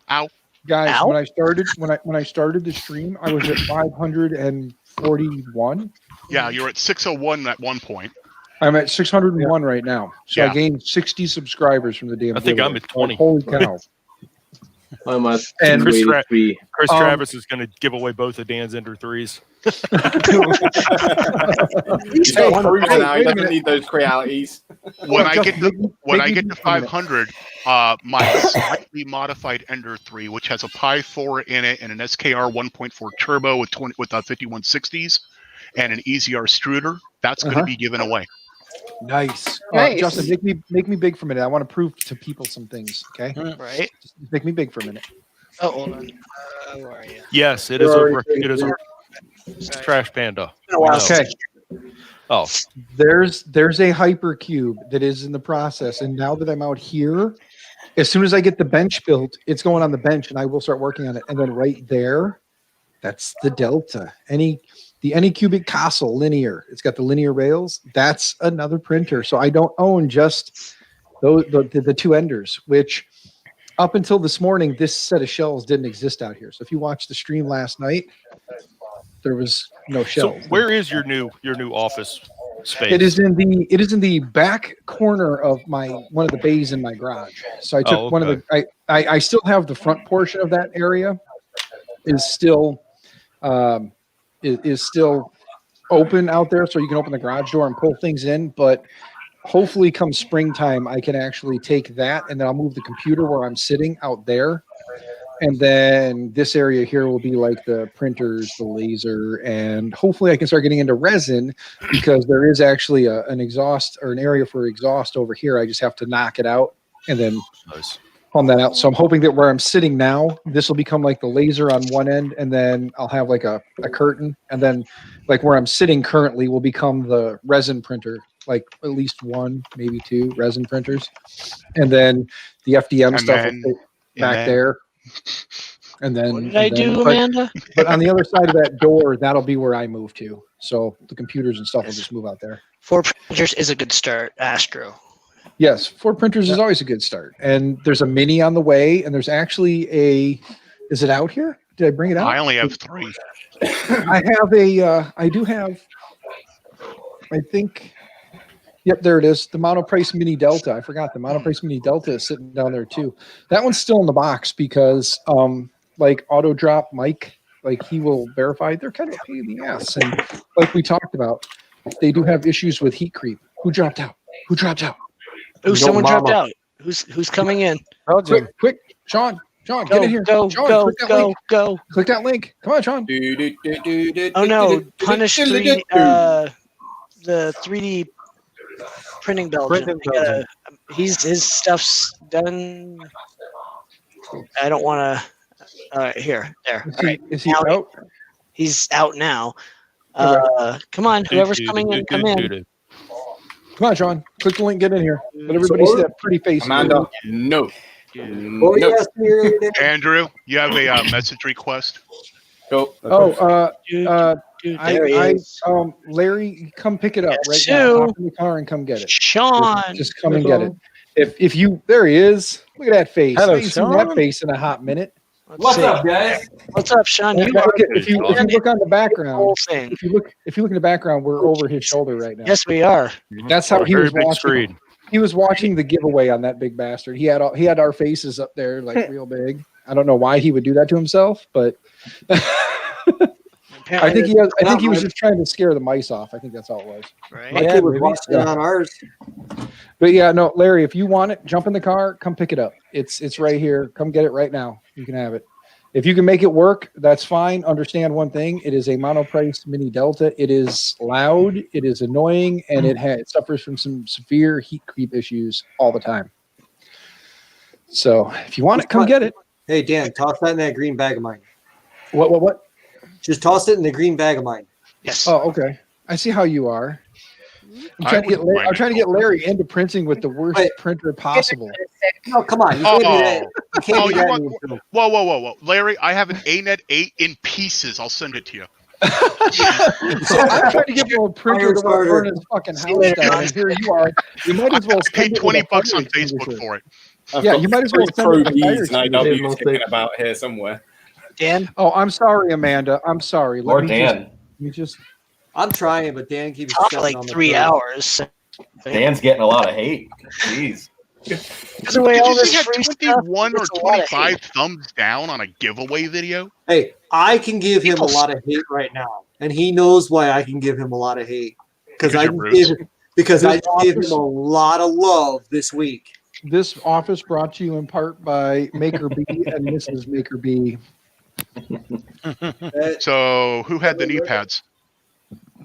Guys, Ow? when I started the stream, I was at 541. Yeah, you're at 601 at one point. I'm at 601 right now. So I Yeah. gained 60 subscribers from the damn I think I'm giveaway. at 20. Holy cow. I'm at And Chris, 283. Chris Travis is going to give away both of Dan's Ender 3s. He's got cruising now. He doesn't need those realities. When I get to 500, my slightly modified Ender 3, which has a Pi 4 in it and an SKR 1.4 turbo with 5160s and an EZR Struder, that's going to be given away. Nice. Nice. Justin, make me big for a minute. I want to prove to people some things. Okay. Right. Just make me big for a minute. Oh, hold on. Where are you? Yes, it is over. It is over. It's Trash Panda. Okay. Oh, There's a hypercube that is in the process, and now that I'm out here, as soon as I get the bench built, it's going on the bench, and I will start working on it. And then right there, that's the Delta. The Anycubic Castle linear. It's got the linear rails. That's another printer. So I don't own just the two Enders, which up until this morning, this set of shells didn't exist out here. So if you watched the stream last night, there was no so shells. where is your new office space? It is in the back corner of one of the bays in my garage. So I took one of the I still have the front portion of that area is still open out there, so you can open the garage door and pull things in. But hopefully, come springtime, I can actually take that and then I'll move the computer where I'm sitting out there. And then this area here will be like the printers, the laser, and hopefully I can start getting into resin because there is actually an exhaust or an area for exhaust over here. I just have to knock it out and then plumb that out. So I'm hoping that where I'm sitting now, this will become like the laser on one end, and then I'll have like a curtain, and then like where I'm sitting currently will become the resin printer, like at least one, maybe two resin printers, and then the FDM And stuff then- will fit back there. And then What did I do, but- Amanda? But on the other side of that door, that'll be where I move to. So the computers and stuff will just move out there. 4 printers is a good start, Astro. Yes, 4 printers is always a good start. And there's a mini on the way, and there's actually is it out here? Did I bring it out? I only have 3. I do have, I think, yep, there it is. The Monoprice Mini Delta. I forgot the Monoprice Mini Delta is sitting down there too. That one's still in the box because like Auto Drop Mike, like he will verify they're kind of a pain in the ass. And like we talked about, they do have issues with heat creep. Who dropped out? Oh, someone dropped out. Who's coming in? Quick, Sean, get Go, in here. go, Sean, go, click that go, link. go. Click that link. Come on, Sean. Oh no, Punish 3. the 3D printing Belgian. Printing His stuff's done. I don't want to. Here, there. All right. Is he Now out? He's out now. Come on, whoever's coming in, come in. Come on, Sean. Click the link, get in here. Let everybody see that pretty face. Amanda, no. What were you asking me earlier, Dan? Andrew, you have a message request. Go. Larry, come pick it up right Yes, now. you. Hop in the car and come get it. Sean. Just come and get it. If you, there he is. Look at that face. Hello, I ain't seen that Sean. face in a hot minute. What's up, guys? What's up, Sean? You If you look on the background, whole thing. if you look in the background, we're over his shoulder right now. Yes, we are. That's how he Very was big watching. screen. He was watching the giveaway on that big bastard. He had our faces up there like real big. I don't know why he would do that to himself, but I think he was just trying to scare the mice off. I think that's all it was. Right. My kid was watching it on ours. But yeah, no, Larry, if you want it, jump in the car, come pick it up. It's right here. Come get it right now. You can have it. If you can make it work, that's fine. Understand one thing: it is a monoprice Mini Delta. It is loud, it is annoying, and it suffers from some severe heat creep issues all the time. So if you want it, come get it. Hey Dan, toss that in that green bag of mine. What? Just toss it in the green bag of mine. Yes. Oh, okay. I see how you are. I'm trying to get Larry into printing with the worst printer possible. No, come on. You can't do that. You can't do that. Whoa. Larry, I have an ANET 8 in pieces. I'll send it to you. So I'm trying to get him a printer to burn his fucking house down. And here you are. You might as well Pay spend $20 on Facebook for it. Yeah, you might as well spend it with the fire and IW kicking about here somewhere. Dan? Oh, I'm sorry, Amanda. I'm sorry. Or Dan. I'm trying, but Dan keeps Talk stepping like on my 3 toes. hours. Dan's getting a lot of hate. Jeez. The way all Did you this see free had stuff 21 or gets a lot of 25 hate. thumbs down on a giveaway video? Hey, I can give him a lot of hate right now, and he knows why I can give him a lot of hate because I gave him a lot of love this week. This office brought to you in part by Maker B and Mrs. Maker B. So, who had the knee pads?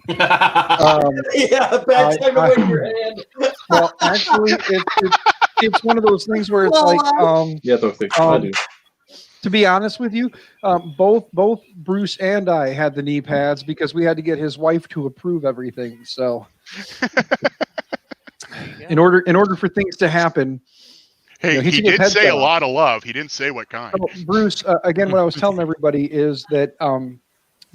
Yeah, bad time to wave your hand. Well, actually, it's one of those things where it's like, Yeah, Toxic. I do. to be honest with you, both Bruce and I had the knee pads because we had to get his wife to approve everything. So, in order for things to happen, Hey, he he took his did say a headset off. lot of love. He didn't say what kind. So, Bruce, again, what I was telling everybody is that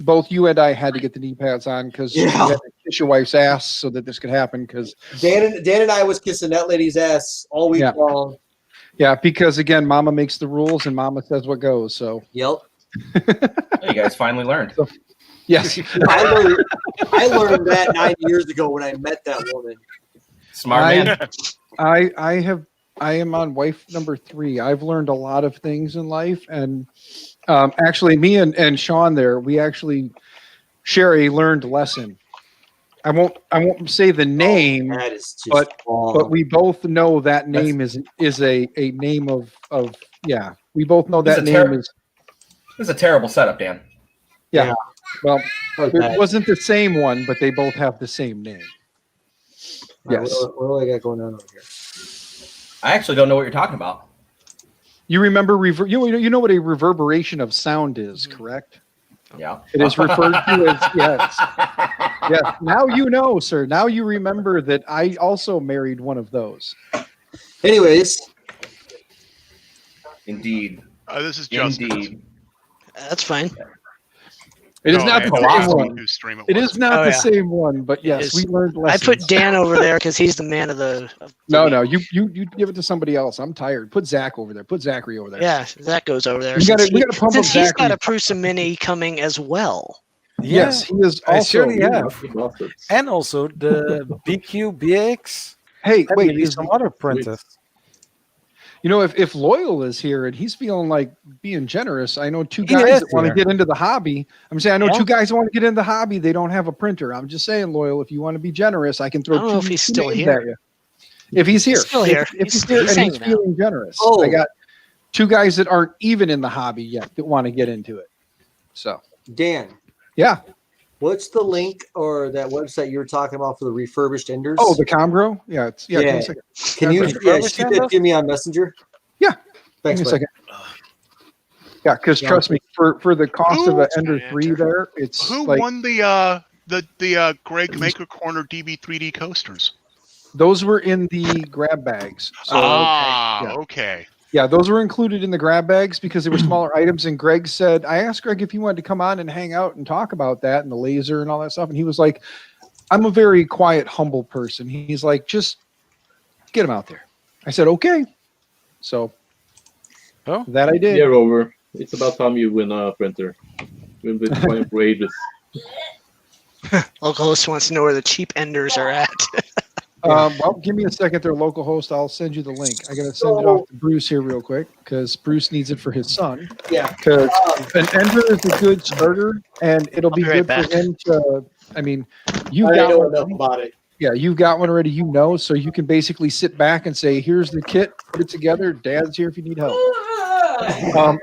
both you and I had to get the knee pads on because you had to kiss your wife's ass so that this could happen. Because Dan and I was kissing that lady's ass all week long. Yeah, because again, Mama makes the rules and Mama says what goes. So Yep. You guys finally learned. Yes, I learned that 9 years ago when I met that woman. Smart man. I am on wife number 3. I've learned a lot of things in life, and actually, me and Sean there, we actually share a learned lesson. I won't say the name, That is just but we both know that name is a name of yeah. We both know that name is. This is a terrible setup, Dan. Yeah. Well, Okay. it wasn't the same one, but they both have the same name. Yes. What do I got going on over here? I actually don't know what you're talking about. You remember you know what a reverberation of sound is, correct? Yeah. It is referred to as yes. Yes. Now you know, sir. Now you remember that I also married one of those. Anyways. Indeed. This is Justin. Indeed. That's fine. It is not the same one. Whose stream It is not the yeah. same one, but yes, we learned I lessons. put Dan over there because he's the man of the. No, you give it to somebody else. I'm tired. Put Zach over there. Put Zachary over there. Yeah, Zach goes over there. We gotta pump up Since he's got Zachary. a Prusa Mini coming as well. Yes, he is I also. surely have. And also the BQ BX. Hey, and wait, maybe is some other printers. You know, if Loyal is here and he's feeling like being generous, I know two He guys is that want to here. get into the hobby. I'm saying I know Yeah. two guys that want to get into the hobby. They don't have a printer. I'm just saying, Loyal, if you want to be generous, I can throw I don't know two if he's two still names here. at you. If he's here, He's still here. If he's He's here and he's hanging out. feeling generous, Oh. I got two guys that aren't even in the hobby yet that want to get into it. So Dan, yeah, What's the link or that website you were talking about for the refurbished Enders? Oh, the Comgrow? Yeah, it's Give me a second. Can you shoot that to me on Messenger? Yeah. Thanks, Give me a buddy. second. Yeah, because trust me, for the cost of an Ender 3 there, it's Who like won the Greg Maker Corner DB3D coasters? those were in the grab bags. So, okay. Yeah, those were included in the grab bags because they were smaller items. And Greg said, I asked Greg if he wanted to come on and hang out and talk about that and the laser and all that stuff. And he was like, I'm a very quiet, humble person. He's like, just get him out there. I said, okay. So that I did. Yeah, Rover. It's about time you win a printer. We've been playing for ages. Local host wants to know where the cheap Enders are at. Well, give me a second there, local host. I'll send you the link. I got to send it off to Bruce here real quick because Bruce needs it for his son. Yeah. Because an Ender is a good starter, and it'll be good for him to. I mean, you've got know one enough about it. Yeah, you've got one already. So you can basically sit back and say, "Here's the kit. Put it together. Dad's here if you need help."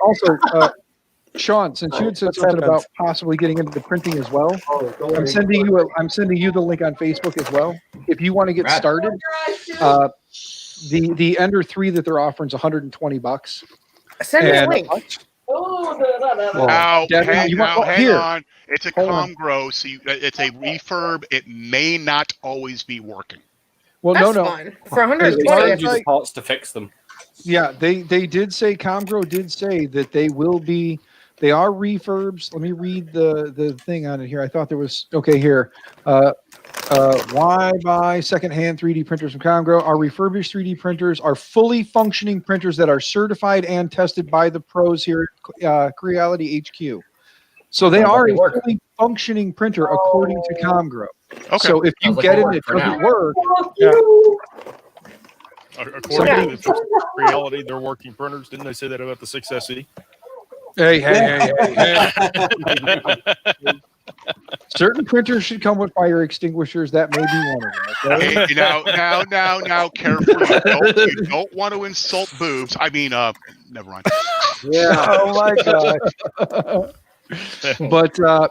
Also, Sean, since you had said something about possibly getting into the printing as well, I'm sending you the link on Facebook as well. If you want to get started, the Ender 3 that they're offering is $120. Send me a link. Hang on. It's a Comgrow, so it's a refurb. It may not always be working. Well, That's no. fine. For 120, it's like, parts to fix them. Yeah, they did say, Comgrow did say that they will be, they are refurbs. Let me read the thing on it here. I thought there was, okay, here. Why buy secondhand 3D printers from Comgrow? Our refurbished 3D printers are fully functioning printers that are certified and tested by the pros here at Creality HQ. So they are a fully functioning printer according to Comgrow. Okay. So if you get it, it doesn't work. According to Reality, they're working printers. Didn't they say that about the 6SE? Hey. Certain printers should come with fire extinguishers. That may be one of them. Okay? Hey, now, careful. You don't want to insult boobs. I mean, never mind. Yeah. Oh my gosh.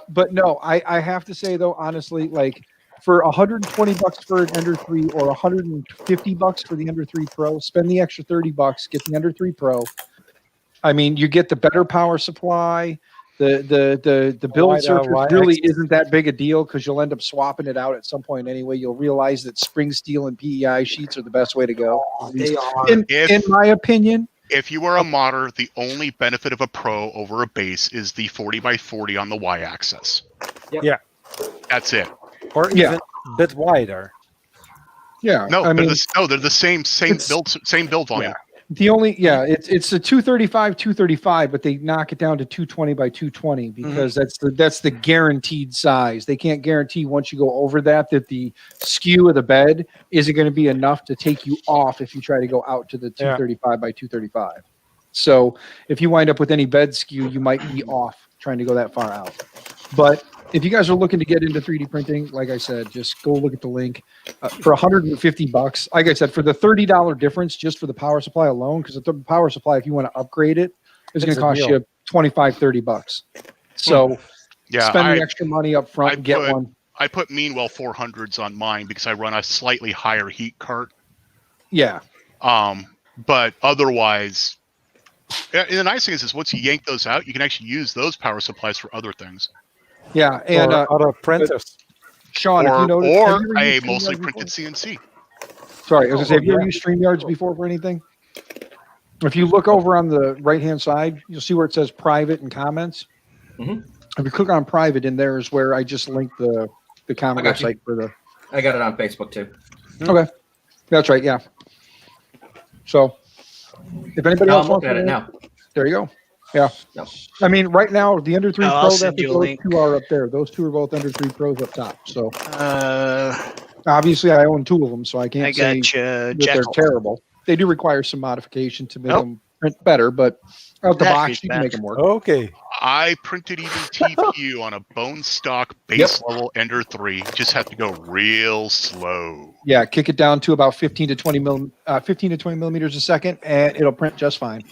But no, I have to say though, honestly, like for $120 for an Ender 3 or $150 for the Ender 3 Pro, spend the extra $30, get the Ender 3 Pro. I mean, you get the better power supply. The build surface really isn't that big a deal because you'll end up swapping it out at some point anyway. You'll realize that spring steel and PEI sheets are the best way to go. They are. In my opinion. If you are a modder, the only benefit of a Pro over a base is the 40x40 on the Y-axis. Yep. Yeah. That's it. Or even a bit wider. Yeah. No, they're the same build volume. Yeah. The only it's a 235, but they knock it down to 220 by 220 because that's the guaranteed size. They can't guarantee once you go over that the skew of the bed isn't going to be enough to take you off if you try to go out to the 235 by 235. So if you wind up with any bed skew, you might be off trying to go that far out. But if you guys are looking to get into 3D printing, like I said, just go look at the link for $150. Like I said, for the $30 difference, just for the power supply alone, because the power supply, if you want to upgrade it, is going to cost you $25-30. So spend the extra money up front and get one. I put Meanwell 400s on mine because I run a slightly higher heat cart. Yeah. But otherwise, and the nice thing is once you yank those out, you can actually use those power supplies for other things. Yeah, and other printers. Sean, or, if you noticed, or a mostly printed CNC. Sorry, I was going to say, have you ever used StreamYards before for anything? If you look over on the right-hand side, you'll see where it says private and comments. If you click on private, in there is where I just linked the comment website for the. I got it on Facebook too. Okay, that's right. Yeah. So, if anybody else wants at it now, there you go. Yeah. No. I mean, right now, the Ender 3 Pro, I'll send you a those link. two are up there. Those two are both Ender 3 Pros up top. So, obviously, I own two of them, so I can't say that they're terrible. They do require some modification to make them print better, but out the box, you can make them work. Okay. I printed even TPU on a bone stock base level Ender 3. Just have to go real slow. Yeah, kick it down to about 15 to 20 millimeters a second, and it'll print just fine.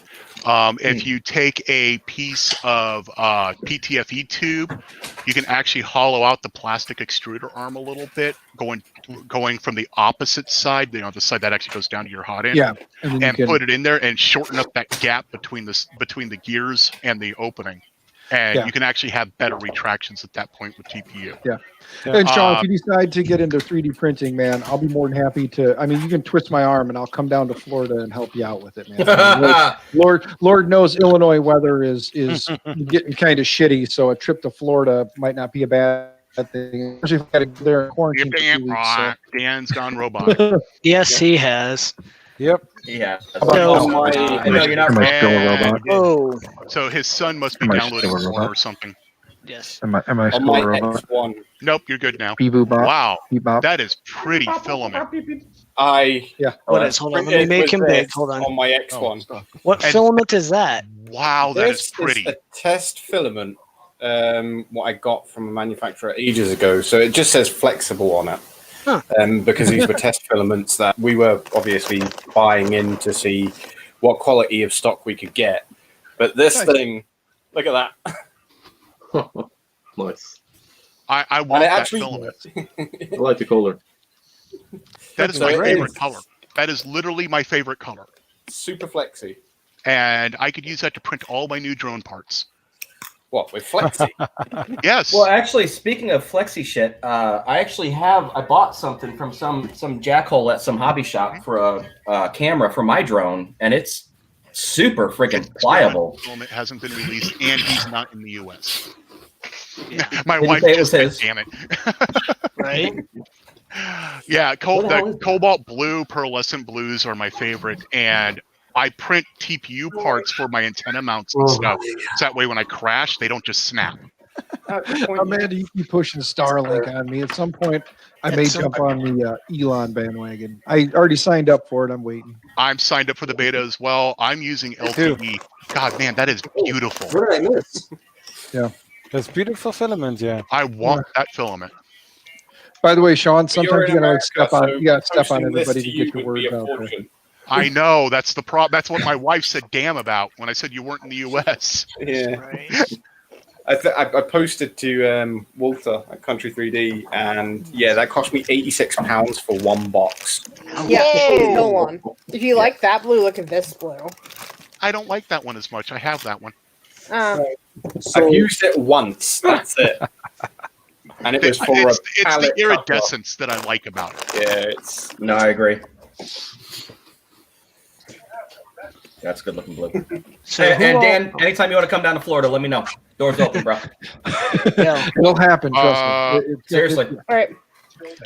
If you take a piece of PTFE tube, you can actually hollow out the plastic extruder arm a little bit, going from the opposite side, the side that actually goes down to your hot end. Yeah, and put it in there and shorten up that gap between the gears and the opening. And you can actually have better retractions at that point with TPU. Yeah. And Sean, if you decide to get into 3D printing, man, I'll be more than happy to. I mean, you can twist my arm and I'll come down to Florida and help you out with it, man. I mean, Lord knows Illinois weather is getting kind of shitty, so a trip to Florida might not be a bad thing. Especially if I got to go there in quarantine. Dan's gone robotic. Yes, he has. Yep. Yeah. I know you're not still a robot? Oh. So his son must be Am I downloading still a porn robot? or something. Yes. Am I On still my a robot? X1, Nope, you're good now. Beep boop bop. Wow, Beep bop. that is pretty filament. What is? Hold on, let me make him big. Hold on. On my X1. What filament is that? Wow, that is This pretty. is a test filament. What I got from a manufacturer ages ago. So it just says flexible on it. Huh. Because these were test filaments that we were obviously buying in to see what quality of stock we could get. But this thing, look at that. Nice. I want that filament. I like the color. That is my favorite color. That is literally my favorite color. Super flexy. And I could use that to print all my new drone parts. What, with flexi? Yes. Well, actually, speaking of flexi shit, I bought something from some jackhole at some hobby shop for a camera for my drone, and it's super freaking pliable. It hasn't been released, and he's not in the U.S. My Did you wife say it just was said, his? damn it. Right? Yeah, What the hell is- cobalt blue, pearlescent blues are my favorite, and I print TPU parts for my antenna mounts and stuff. So that way when I crash, they don't just snap. Amanda, you keep pushing Starlink on me. At some point, I may jump on the Elon bandwagon. I already signed up for it. I'm waiting. I'm signed up for the beta as well. I'm using LTE. God, man, that is beautiful. What did I miss? Yeah. That's beautiful filament, yeah. I want that filament. By the way, Sean, sometimes you gotta America, step on so you gotta step on posting this everybody to to you get your would be words a out there. fortune. I know, that's the problem. That's what my wife said damn about when I said you weren't in the US. Yeah. Right. I posted to Walter at Country 3D, and yeah, that cost me £86 for one box. Yeah, go on. If you like that blue, look at this blue. I don't like that one as much. I have that one. I've used it once. That's it. And it was for it's a pallet the iridescence that I like about it. Yeah, it's No, I agree. That's good looking blue. So and who all- Dan, anytime you want to come down to Florida, let me know. Doors open, bro. Yeah. It'll happen. Trust me. Seriously. All right.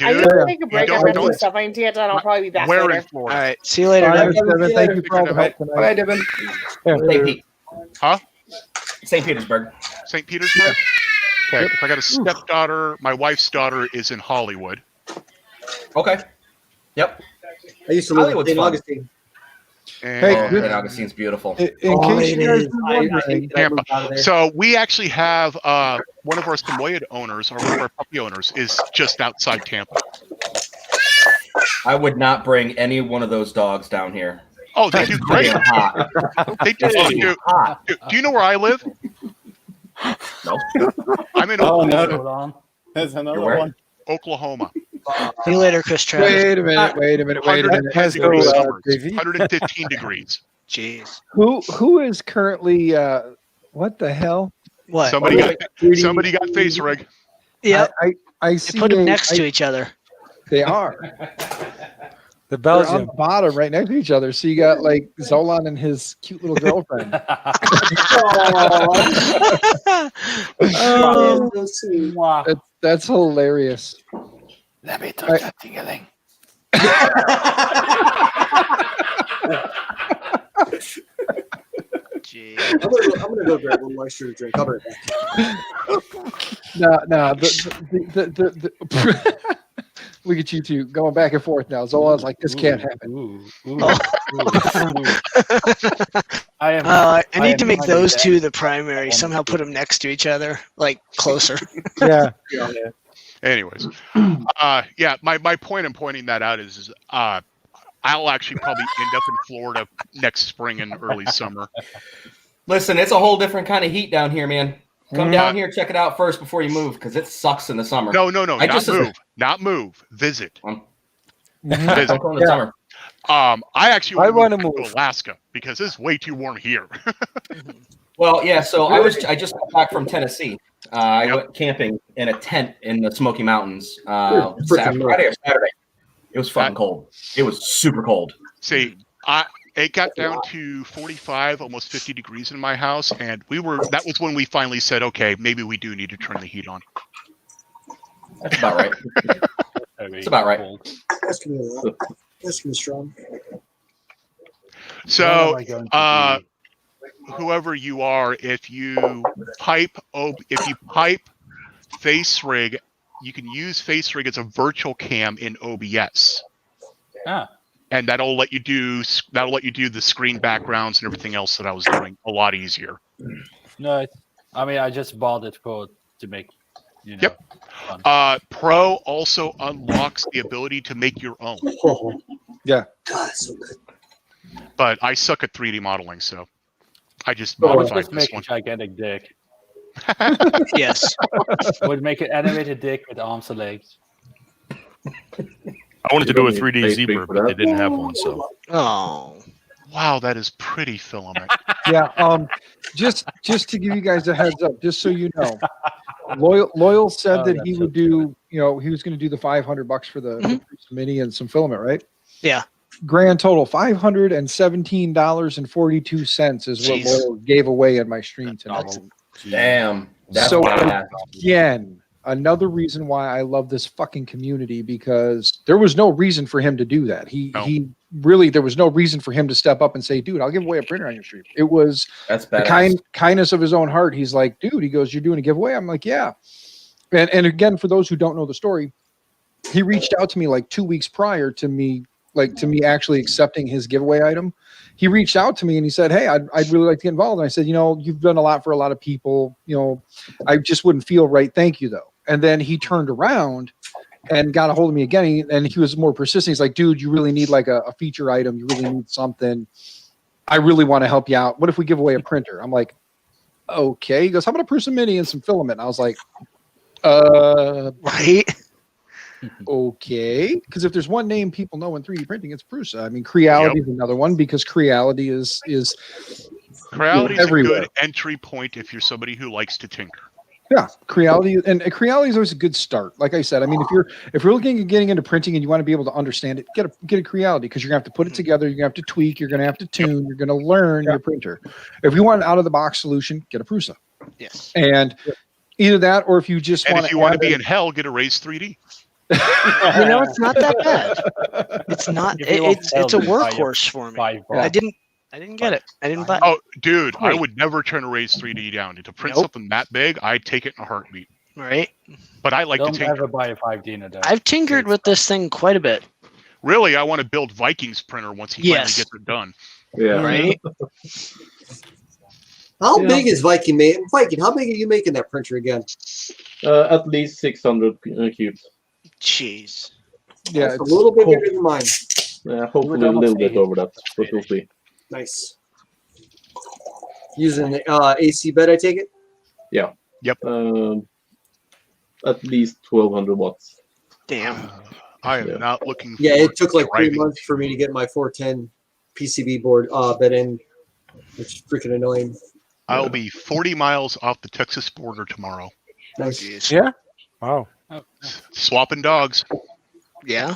I need Dude, to take a break. don't- I got don't- some stuff I need to get done. I'll probably be back Where in later. Florida? All right. See you later. Bye, Devin. Devin. Thank you for all the help tonight. Bye, Devin. St. Pete. Huh? St. Petersburg. St. Petersburg? Okay. I got a stepdaughter. My wife's daughter is in Hollywood. Okay. Yep. I used to live in Hollywood's St. fun. Augustine. And Oh, St. Augustine's beautiful. In case you guys are wondering, Tampa. So we actually have one of our Samoyed owners, or one of our puppy owners, is just outside Tampa. I would not bring any one of those dogs down here. Oh, they do great. It's hot. They do. Hot. Do you know where I live? No. I'm in Oh, no. Hold on. There's another You're where? one. Oklahoma. See you later, Chris Travis. wait a minute. 110 degrees go, summers. Davey. 115 degrees. Jeez. Who is currently what the hell? What? Somebody got face rig. Yep. I They see put them a- next I- to each other. They are. The They're on Belgian. the bottom, right next to each other. So you got like Zolan and his cute little girlfriend. Oh, That's hilarious. Let me touch that tingling. gee. I'm gonna go grab one moisture to drink. I'll be right back. No, Look at you two going back and forth now. Zola's like, this can't happen. I need to make those two the primary. Somehow put them next to each other, like closer. Yeah. Anyways, yeah. My point in pointing that out is I'll actually probably end up in Florida next spring and early summer. Listen, it's a whole different kind of heat down here, man. Come down here, check it out first before you move, because it sucks in the summer. No, not move. Visit. Visit. I'm going in the summer. I actually want to move to Alaska because it's way too warm here. Well, yeah. So I just got back from Tennessee. I went camping in a tent in the Smoky Mountains Friday or Saturday. It was fucking cold. It was super cold. See, it got down to 45, almost 50 degrees in my house, and that was when we finally said, okay, maybe we do need to turn the heat on. That's about right. That's about right. That's gonna be strong. So, whoever you are, if you pipe face rig, you can use face rig as a virtual cam in OBS. And that'll let you do the screen backgrounds and everything else that I was doing a lot easier. No, I mean I just bought it to make Yep. Pro also unlocks the ability to make your own. Yeah. God, so good. But I suck at 3D modeling, so I just I would modified just this make one. a gigantic dick. Yes. Would make an animated dick with arms and legs. I wanted to do a 3D zebra, but they didn't have one, so. Oh. Wow, that is pretty filament. Yeah. Just to give you guys a heads up, just so you know, Loyal said that he would do, he was going to do the $500 for the mini and some filament, right? Yeah. Grand total $517.42 is what Loyal gave away in my stream tonight. Damn. That's so bad. Again, another reason why I love this fucking community, because there was no reason for him to do that. He really, there was no reason for him to step up and say, dude, I'll give away a printer on your stream. It was the kindness of his own heart. He's like, dude, he goes, you're doing a giveaway? I'm like, yeah. And again, for those who don't know the story, he reached out to me like 2 weeks prior to me actually accepting his giveaway item. He reached out to me and he said, hey, I'd really like to get involved. And I said, you've done a lot for a lot of people. I just wouldn't feel right. Thank you, though. And then he turned around and got a hold of me again. And he was more persistent. He's like, dude, you really need like a feature item. You really need something. I really want to help you out. What if we give away a printer? I'm like, okay. He goes, how about a Prusa Mini and some filament? And I was like, right. Okay, because if there's one name people know in 3D printing, it's Prusa. I mean, Creality is another one, because Creality is Creality is everywhere. a good entry point if you're somebody who likes to tinker. Yeah, Creality, and Creality is always a good start. Like I said, I mean, if you're looking at getting into printing and you want to be able to understand it, get a Creality, because you're gonna have to put it together, you're gonna have to tweak, you're gonna have to tune, you're gonna learn your printer. If you want an out of the box solution, get a Prusa. Yes, and either that, or if you just if you want to be in hell, get a Raise 3D. It's not that bad. It's not. It's a workhorse for me. I didn't get it. I didn't buy. Oh, dude, I would never turn a Raise 3D down. To print something that big, I'd take it in a heartbeat. Right. But I like to Don't tinker. ever buy a 5D in a day. I've tinkered with this thing quite a bit. Really, I want to build Vikings printer once he finally gets it done. Yeah. Right. How big is Viking? Viking, how big are you making that printer again? At least 600 cubes. Jeez. Yeah, it's a little bit bigger than mine. Yeah, hopefully a little bit over that, but we'll see. Nice. Using the AC bed, I take it? Yeah. Yep. At least 1200 watts. Damn. I am not looking. Yeah, it took like 3 driving. months for me to get my 410 PCB board bed in, which is freaking annoying. I'll be 40 miles off the Texas border tomorrow. Nice. Yeah. Wow. Swapping dogs. Yeah.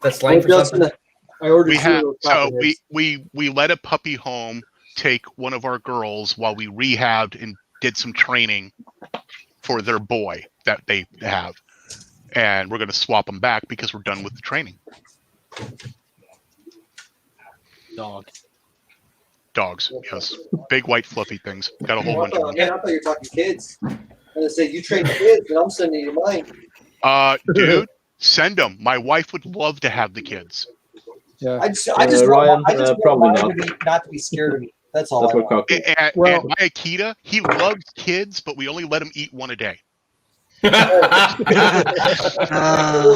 That's slang for something. I ordered We have so heads. we let a puppy home take one of our girls while we rehabbed and did some training for their boy that they have, and we're going to swap them back because we're done with the training. Dogs, yes, big white fluffy things. Got a whole bunch of them. Man, I thought you were talking kids. And I said, you train kids, and I'm sending you mine. Dude, send them. My wife would love to have the kids. Yeah. I just want probably mine not to be scared of me. That's all. I want. And my Akita, he loves kids, but we only let him eat one a day. Well,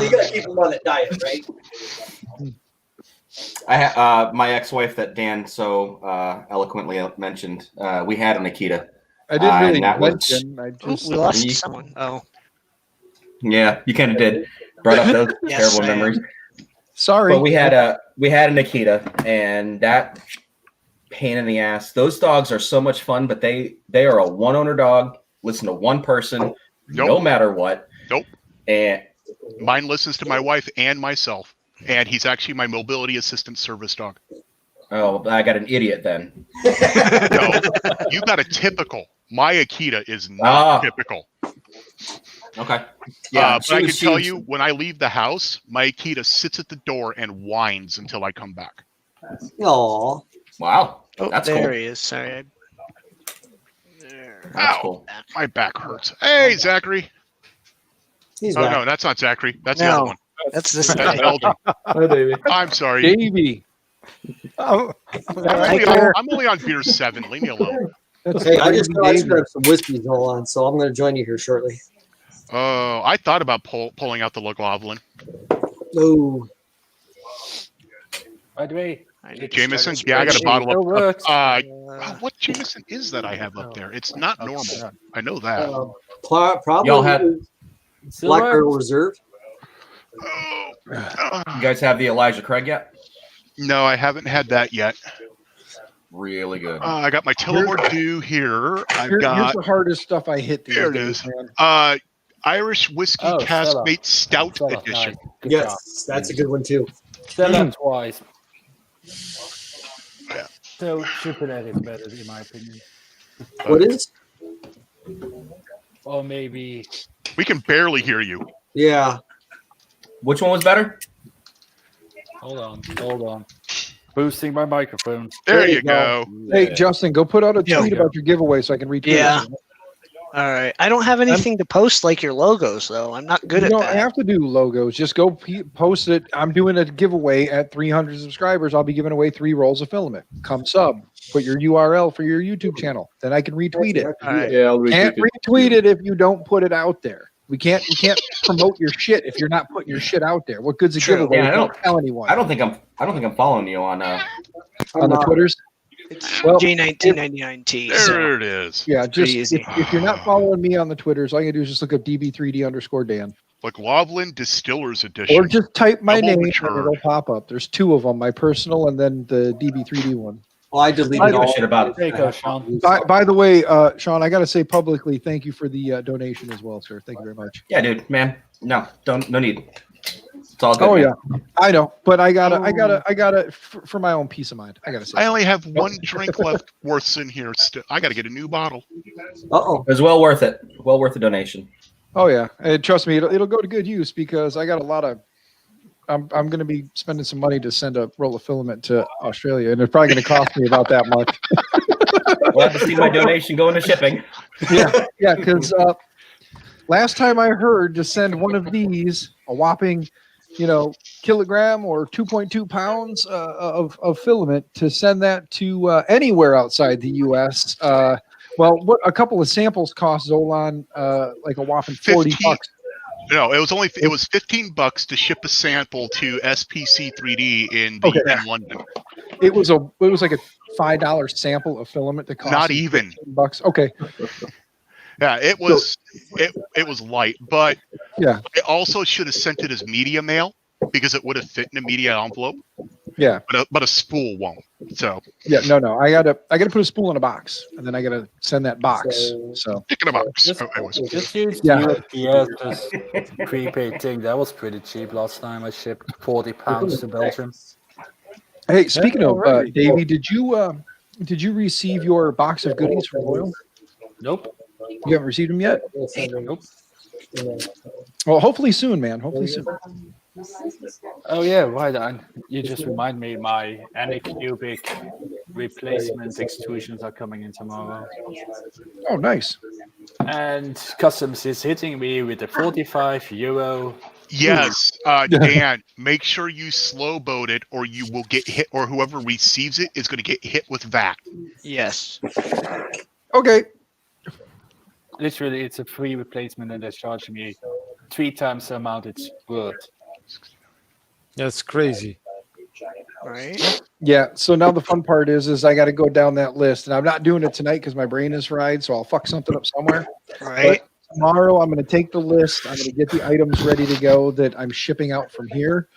you gotta keep them on that diet, right? My ex-wife that Dan so eloquently mentioned. We had an Akita. I didn't really that mention. We lost someone. Oh. Yeah, you kind of did. Brought up those Yes, terrible I am. memories. Sorry. But we had an Akita, and that pain in the ass. Those dogs are so much fun, but they are a one-owner dog. Listen to one person, no matter what. Nope. And mine listens to my wife and myself, and he's actually my mobility assistant service dog. Oh, I got an idiot then. No, you got a typical. My Akita is not typical. Okay. Yeah, but I can tell you, when I leave the house, my Akita sits at the door and whines until I come back. Aw. Wow. Oh, That's there cool. he is. Sorry. That's Ow, cool. my back hurts. Hey, Zachary. He's oh, back. no, that's not Zachary. That's the other one. That's this That's guy. Eldon. Hi, Davey. I'm sorry. Davey. I'm only on beer 7. Leave me alone. Hey, I just grabbed some whiskey on, so I'm going to join you here shortly. Oh, I thought about pulling out the Loglin. Oh. By the way, Jameson? Yeah, I got a bottle Still of. works. What Jameson is that I have up there? It's not normal. I know that. Probably Y'all had Black Barrel Reserve. You guys have the Elijah Craig yet? No, I haven't had that yet. Really good. I got my Tullamore Dew here. Here's the hardest stuff I hit. There it is. Irish Whiskey Caskmate Stout Edition. Yes, that's a good one too. Sell that twice. Yeah. So triple that is better in my opinion. What is? Or maybe we can barely hear you. Yeah. Which one was better? Hold on. Boosting my microphone. There you go. Hey, Justin, go put out a tweet go. about your giveaway so I can retweet Yeah. it. All right. I don't have anything to post like your logos, though. I'm not good You at don't that. have to do logos. Just go post it. I'm doing a giveaway at 300 subscribers. I'll be giving away 3 rolls of filament. Come sub. Put your URL for your YouTube channel. Then I can retweet it. All right. Yeah, I'll Can't retweet it. retweet it if you don't put it out there. We can't promote your shit if you're not putting your shit out there. What good's a True. giveaway? Yeah, I Don't don't- tell anyone I don't think I'm following you on on the Twitters. Well, J1999T. So. There it is. yeah, just easy. if you're not following me on the Twitters, all you do is just look up DB3D_Dan. Loglin Distillers Edition. Or just type my Double name mature. and it'll pop up. There's 2 of them, my personal and then the DB3D one. Oh, I deleted I give a all. shit about There you go, Sean. By the way, Sean, I got to say publicly, thank you for the donation as well, sir. Thank you very much. Yeah, dude, man. No need. It's all good. Oh man. yeah, I know, but I gotta for my own peace of mind. I gotta say. I only have 1 drink left worth in here. Still, I got to get a new bottle. Uh-oh. It was well worth it. Well worth the donation. Oh yeah, and trust me, it'll go to good use because I got a lot of. I'm going to be spending some money to send a roll of filament to Australia, and it's probably going to cost me about that much. We'll have to see my donation going to shipping. Yeah, because last time I heard to send one of these, a whopping, kilogram or 2.2 pounds of filament, to send that to anywhere outside the U.S. Well, what a couple of samples cost Zolan like a whopping $40. No, it was $15 to ship a sample to SPC3D in London. It was like a $5 sample of filament that cost Not even $15. Okay. Yeah, it was light, but yeah, I also should have sent it as media mail because it would have fit in a media envelope. Yeah, but a spool won't. So yeah, no, I gotta put a spool in a box, and then I gotta send that box. So stick in a box. Just use Yeah. USPS prepaid thing. That was pretty cheap last time. I shipped 40 pounds to Belgium. Hey, speaking of Davey, did you receive your box of goodies from Loyal? Nope. You haven't received them yet? Nope. Well, hopefully soon, man. Hopefully soon. Oh yeah, right. You just remind me. My Anycubic replacement extrusions are coming in tomorrow. Oh, nice. And Customs is hitting me with a €45. Yes, Dan, make sure you slow boat it or you will get hit, or whoever receives it is going to get hit with VAT. Yes. Okay. Literally, it's a free replacement, and they're charging me 3 times the amount it's worth. That's crazy. Right. Yeah. So now the fun part is I got to go down that list, and I'm not doing it tonight because my brain is fried. So I'll fuck something up somewhere. Right. But tomorrow, I'm going to take the list. I'm going to get the items ready to go that I'm shipping out from here,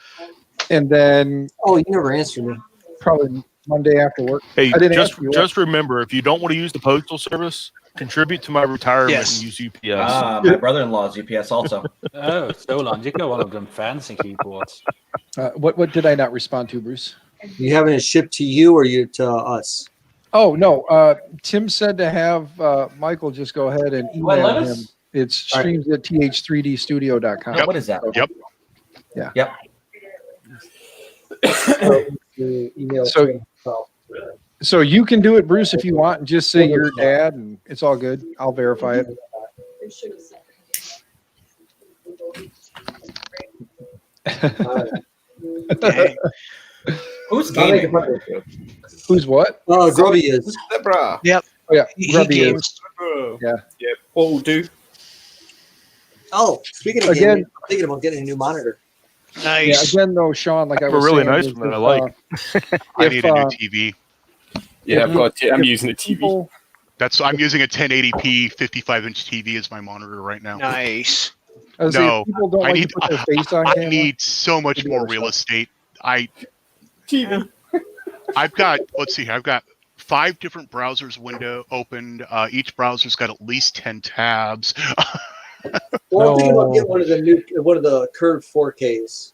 and then. Oh, you never answered me. Probably Monday after work. Hey, I didn't ask you just remember, if you don't want to use the postal service, contribute to my retirement Yes. and use UPS. My brother-in-law's UPS also. Oh, Stolan, you got one of them fancy keyboards. What did I not respond to, Bruce? You having it shipped to you or you to us? Oh no, Tim said to have Michael just go ahead and email him. It's streams at th3dstudio.com. Yep. What is that? Yep. Yeah. Yep. So you can do it, Bruce, if you want, and just say your dad, and it's all good. I'll verify it. Who's gaming? Who's what? Oh, Grubby is. Zebra. Yep. Oh yeah, He Grubby games. is. Yeah. Yeah. What will do? Oh, speaking of Again- gaming, I'm thinking about getting a new monitor. Nice. Yeah, again though, Sean, like I was really saying, nice is one that if, I like. I if, need a new TV. Yeah, I'm using a TV. people- I'm using a 1080p 55-inch TV as my monitor right now. Nice. I was saying, No, if people don't I like need to put their face on I camera. need so much more real estate. TV. I've got, let's see here, I've got 5 different browsers window opened. Each browser's got at least 10 tabs. Well, I'm thinking about getting one of the curved 4Ks.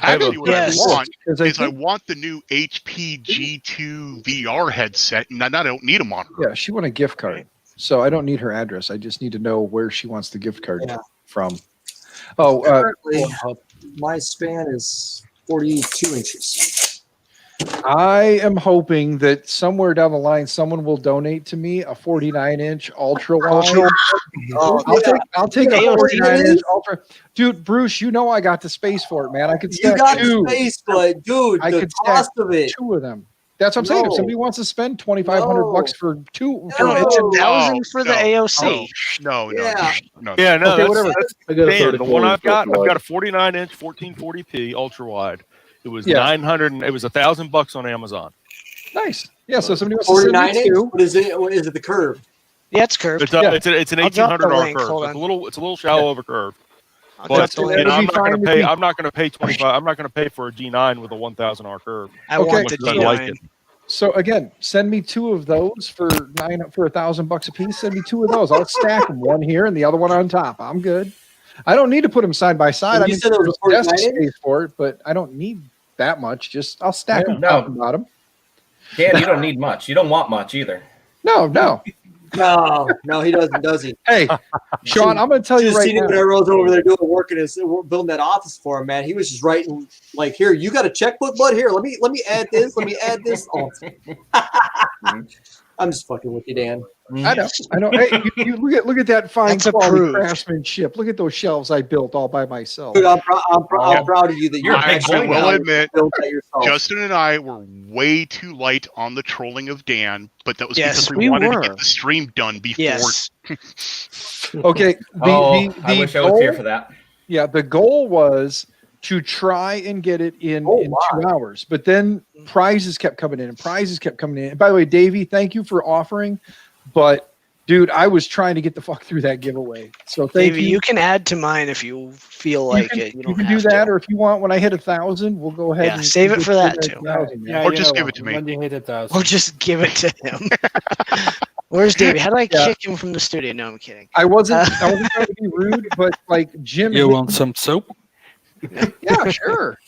Actually, what Yes. I want Because I is I think- want the new HP G2 VR headset, and I don't need a monitor. Yeah, she won a gift card, so I don't need her address. I just need to know where she wants the gift card from. Oh, Currently, my span is 42 inches. I am hoping that somewhere down the line, someone will donate to me a 49-inch ultra wide. Oh, I'll take a Yeah, 49-inch ultra. Dude, Bruce, you know I got the space for it, man. I could You stack got two. the space, but dude, I the could cost stack of it. 2 of them. That's what I'm saying. If No. somebody wants to spend $2,500 for 2, No, it's No. $1,000 for the AOC. No. Yeah. No. Yeah, no, Okay, that's, whatever. that's I got a Dan, the 34 one I've inch got ultra-wide. a 49-inch 1440p ultra wide. It was Yeah. 900. It was $1,000 on Amazon. nice. Yeah, so if somebody wants to send 49 me inch? 2. What is it? What is it? The curve? Yeah, it's curved. It's Yeah. it's an I'll drop the $1,800 link, curve. hold It's a on. little shallow of a curve. I'll But drop the link. and I'm It'll be not going fine to with pay. me. I'm not going to pay 25. I'm not going to pay for a G9 with a 1,000R curve. I Okay, want the I G9. like it. So again, send me 2 of those for $1,000 a piece. Send me 2 of those. I'll stack them, one here and the other one on top. I'm good. I don't need to put them side by side. And I you mean, said it was a there's desk 49 space for it, but I don't need that much. Just I'll stack them No. top and bottom. Dan, you don't need much. You don't want much either. No. No, he doesn't, does he? Hey, Sean, I'm going to tell you Just right seen him when I now. was over there doing work and building that office for him, man. He was just writing like, "Here, you got a checkbook, bud? Here, let me add this. Let me add this." Oh. I'm just fucking with you, Dan. I know. Hey, you look at that fine That's quality approved. craftsmanship. Look at those shelves I built all by myself. Dude, I'm proud of you that You're a you big actually boy I now. will admit, built that yourself. Justin and I were way too light on the trolling of Dan, but that was Yes, because we we wanted to were. get the stream done before. Yes. Okay. I the wish I was here goal- for that. Yeah, the goal was to try and get it in 2 hours, but then prizes kept coming in and prizes kept coming in. And by the way, Davey, thank you for offering, but dude, I was trying to get the fuck through that giveaway. So thank Davey, you. you can add to mine if you feel like it. You You don't can do have that, to. or if you want, when I hit 1,000, we'll go ahead Yeah, and save it get for you that too. 1,000, man. Yeah, Or you just know give what, it to me. When you hit 1,000. Or just give it to him. Where's Davey? How do I Yeah. kick him from the studio? No, I'm kidding. I wasn't trying to be rude, but like Jim. You want some soap? Yeah, sure.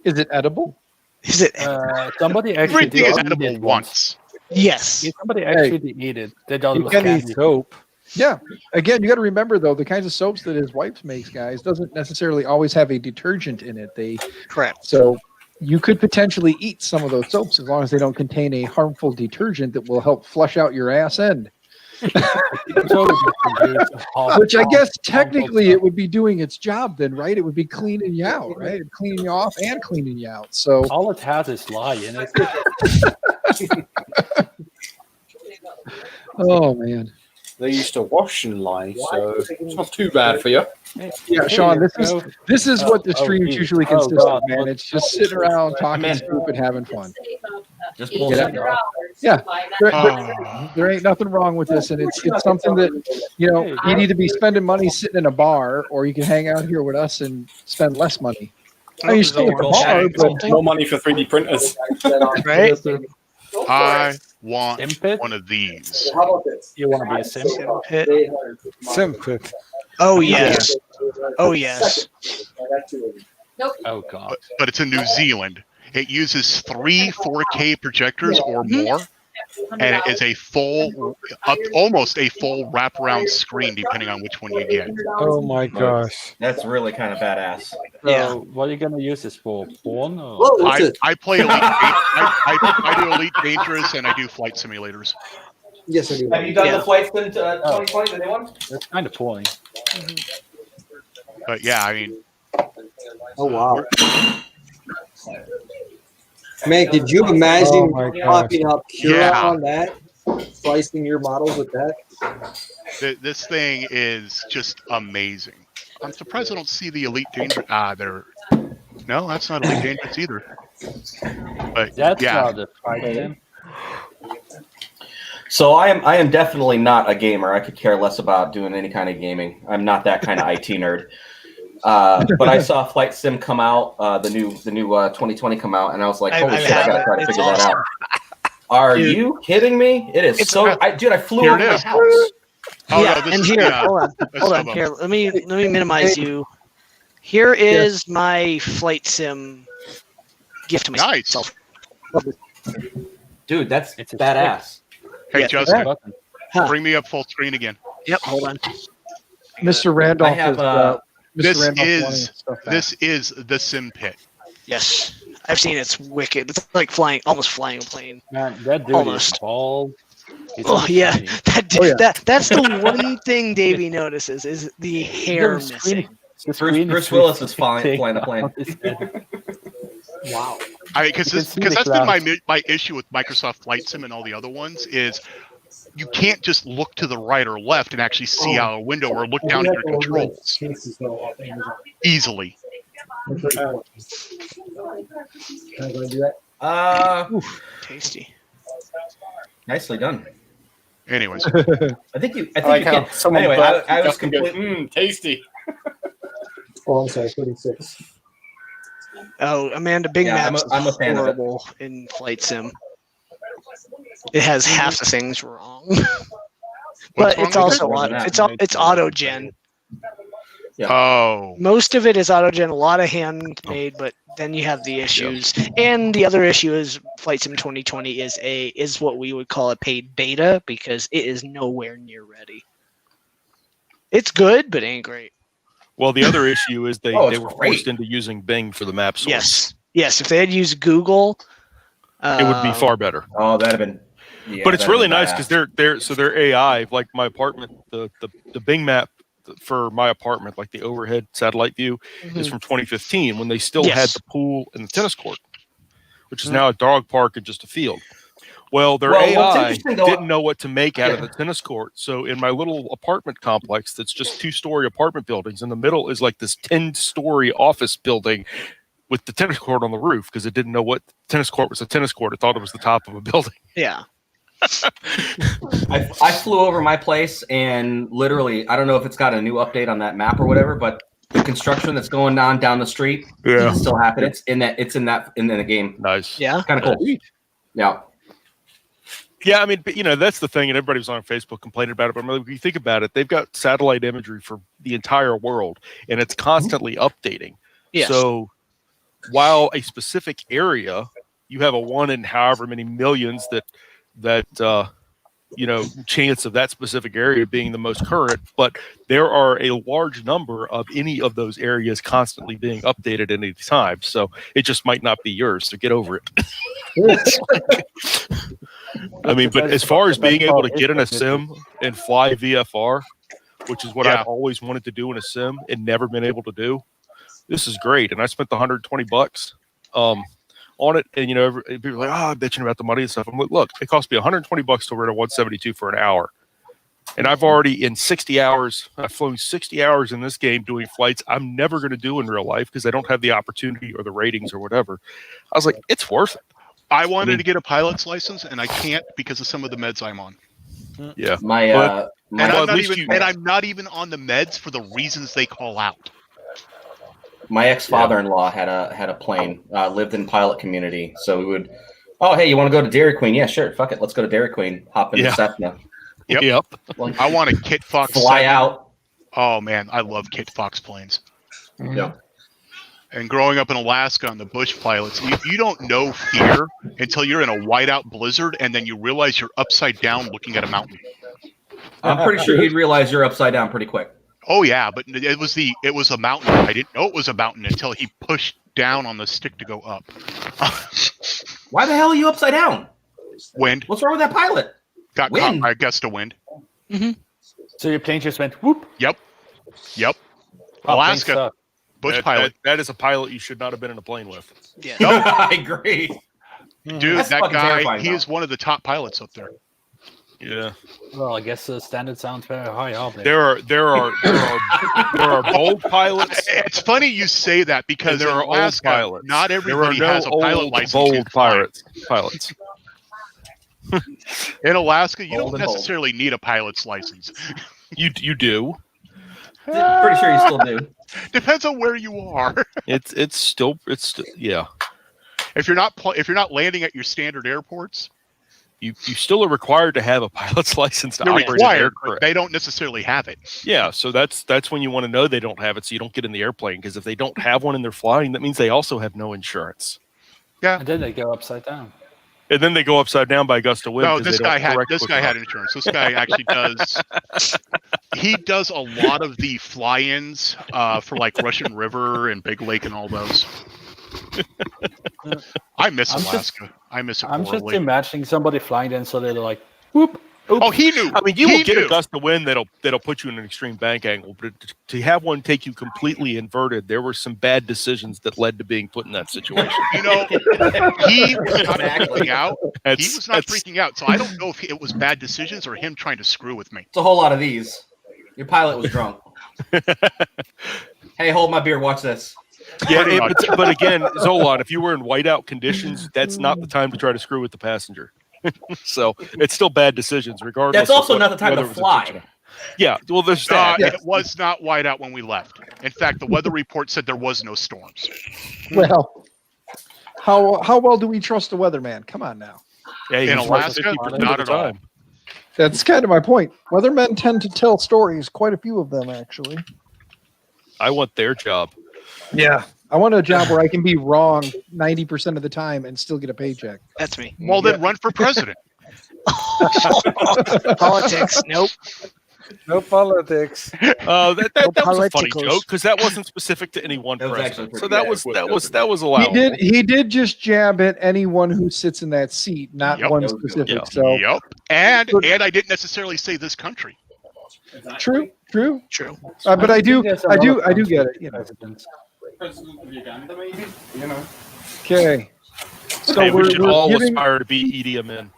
Is it edible? Is it? Somebody actually Everything did is eat edible it once. Yes. Yeah, somebody actually did eat it. They thought it You was can eat candy. soap. Yeah. Again, you got to remember though, the kinds of soaps that his wife makes, guys, doesn't necessarily always have a detergent in it. Correct. So you could potentially eat some of those soaps as long as they don't contain a harmful detergent that will help flush out your ass end. Which I guess technically it would be doing its job then, right? It would be cleaning you out, right? Cleaning you off and cleaning you out. So all it has is lie in it. oh man. They used to wash and lie, so it's not too bad for you. Yeah, Sean, this is what the streams usually consist of, man. It's just sitting around talking stupid, having fun. Just bullshit. Yeah, there ain't nothing wrong with this, and it's something that you'd either be spending money sitting in a bar, or you can hang out here with us and spend less money. I mean, you stay at the bar, but More money for 3D printers. Right? I want one of these. How about this? You want to be a sim pit? Sim pit. Oh yes. Oh yes. Oh god. But it's in New Zealand. It uses 3 4K projectors or more, and it is a full, almost a full wraparound screen, depending on which one you get. Oh my gosh. That's really kind of badass. So what are you gonna use this for? Porn? Or? I play Elite. I do Elite Dangerous, and I do flight simulators. Yes, I do. Have you done the Flight Sim 2020, the new one? That's kind of boring. But yeah, I mean. Oh wow. Man, could you imagine popping up Cura on that? Slicing your models with that? This thing is just amazing. I'm surprised I don't see the Elite Dangerous. No, that's not Elite Dangerous either. But that's yeah. not the Flight Sim. So I am definitely not a gamer. I could care less about doing any kind of gaming. I'm not that kind of IT nerd. But I saw Flight Sim come out, the new 2020 come out, and I was like, holy shit, I gotta try to figure that out. Are you kidding me? It is dude, I flew over my house. Oh, no, and here, hold on. Here, let me minimize you. Here is my Flight Sim gift to myself. Dude, that's badass. Hey, Justin, bring me up full screen again. Yep, hold on. Mr. Randolph This is the Sim Pit. Yes, I've seen it's wicked. It's like almost flying a plane. Man, that dude is bald. Oh yeah, that's the one thing Davey notices is the hair missing. Bruce Willis is flying a plane. Wow. Because that's been my issue with Microsoft Flight Sim and all the other ones is you can't just look to the right or left and actually see out a window or look down at your controls easily. Tasty. Nicely done. Anyways, I think you can. Anyway, I was completely tasty. Oh, I'm sorry, 36. Oh, Amanda, Big Maps I'm a is fan horrible in Flight Sim. It has half the things wrong, but it's also it's auto-gen. Yeah. Oh. Most of it is auto-gen, a lot of handmade, but then you have the issues. And the other issue is Flight Sim 2020 is what we would call a paid beta because it is nowhere near ready. It's good, but it ain't great. Well, the other issue is they were great. forced into using Bing for the map source. Yes. If they had used Google, it would be far better. Oh, that'd have been. Yeah, but it's really nice because their AI, like my apartment, the Bing map for my apartment, like the overhead satellite view, is from 2015 when they still had the pool and the tennis court, which is now a dog park and just a field. Well, their AI didn't know what to make out of the tennis court. So in my little apartment complex that's just 2-story apartment buildings, in the middle is like this 10-story office building with the tennis court on the roof because it didn't know what tennis court was a tennis court. It thought it was the top of a building. Yeah. I flew over my place and literally, I don't know if it's got a new update on that map or whatever, but the construction that's going on down the street is still happening. It's in the game. Nice. Yeah. Kind of cool. Yeah. Yeah, I mean, but, that's the thing, and everybody was on Facebook complaining about it. But if you think about it, they've got satellite imagery for the entire world, and it's constantly updating. Yes. So while a specific area, you have a 1 in however many millions that chance of that specific area being the most current, but there are a large number of any of those areas constantly being updated at any time. So it just might not be yours. So get over it. I mean, but as far as being able to get in a sim and fly VFR, which is what I've always wanted to do in a sim and never been able to do, this is great. And I spent the $120 on it. And, you know, people are like, I'm bitching about the money and stuff. I'm like, look, it cost me $120 to rent a 172 for an hour. And I've already, in 60 hours, I've flown 60 hours in this game doing flights I'm never going to do in real life because I don't have the opportunity or the ratings or whatever. I was like, it's worth it. I wanted to get a pilot's license, and I can't because of some of the meds I'm on. Yeah. I'm not even on the meds for the reasons they call out. My ex-father-in-law had a plane, lived in pilot community, so we would, hey, you want to go to Dairy Queen? Yeah, sure. Fuck it. Let's go to Dairy Queen. Hop in the Cessna. Yep. I want a Kit Fox. Fly out. Oh, man. I love Kit Fox planes. Yep. And growing up in Alaska on the bush pilots, you don't know fear until you're in a whiteout blizzard, and then you realize you're upside down looking at a mountain. I'm pretty sure you'd realize you're upside down pretty quick. Oh yeah, but it was a mountain. I didn't know it was a mountain until he pushed down on the stick to go up. Why the hell are you upside down? Wind. What's wrong with that pilot? Got caught by a gust of wind. Mm-hmm. So your plane just went whoop. Yep. Alaska. Bush pilot. That is a pilot you should not have been in a plane with. Yeah. I agree. Dude, That's that fucking guy, terrifying, he though. is one of the top pilots up there. Yeah. Well, I guess the standard sounds very high, aren't they? There are bold pilots. It's funny you say that because there in are Alaska, old pilots. not everybody has a pilot license. Bold pilots. In Alaska, you Bold don't and bold. necessarily need a pilot's license. You do. Pretty sure you still do. Depends on where you are. It's still yeah. If you're not landing at your standard airports, you still are required to have a pilot's license to they're operate an required, aircraft. but they don't necessarily have it. Yeah, so that's when you want to know they don't have it, so you don't get in the airplane. Because if they don't have one and they're flying, that means they also have no insurance. Yeah, and then they go upside down. And then they go upside down by a gust of wind. No, 'cause this they don't guy had correct insurance. This guy actually does. He does a lot of the fly-ins for like Russian River and Big Lake and all those. I miss Alaska. I miss it I'm just horribly. imagining somebody flying in, so they're like, whoop. Oh, he knew. I mean, you He will get knew. a gust of wind that'll put you in an extreme bank angle, but to have one take you completely inverted, there were some bad decisions that led to being put in that situation. You know, he was not freaking out. He was not freaking out. So I don't know if it was bad decisions or him trying to screw with me. It's a whole lot of these. Your pilot was drunk. Hey, hold my beer. Watch this. Yeah, but again, Zolan, if you were in whiteout conditions, that's not the time to try to screw with the passenger. So it's still bad decisions, regardless. That's also of not the time to whether it was fly. intentional. Yeah, well, there's that. It was not whiteout when we left. In fact, the weather report said there was no storms. Well, how well do we trust the weatherman? Come on now. Yeah, In Alaska, not at all. That's kind of my point. Weathermen tend to tell stories, quite a few of them, actually. I want their job. Yeah. I want a job where I can be wrong 90% of the time and still get a paycheck. That's me. Well, then run for president. Politics. Nope. No politics. That was a funny politicals. joke because that wasn't specific to any one That was president. actually So pretty that was allowed. He did just jab at anyone who sits in that seat, not Yep. one specific. Yeah. So Yep. And I didn't necessarily say this country. true. think But I do there's a lot of get it. You know. presidents. President of Uganda, maybe? You know. Okay. So Hey, we should all giving, aspire to be Idi Amin.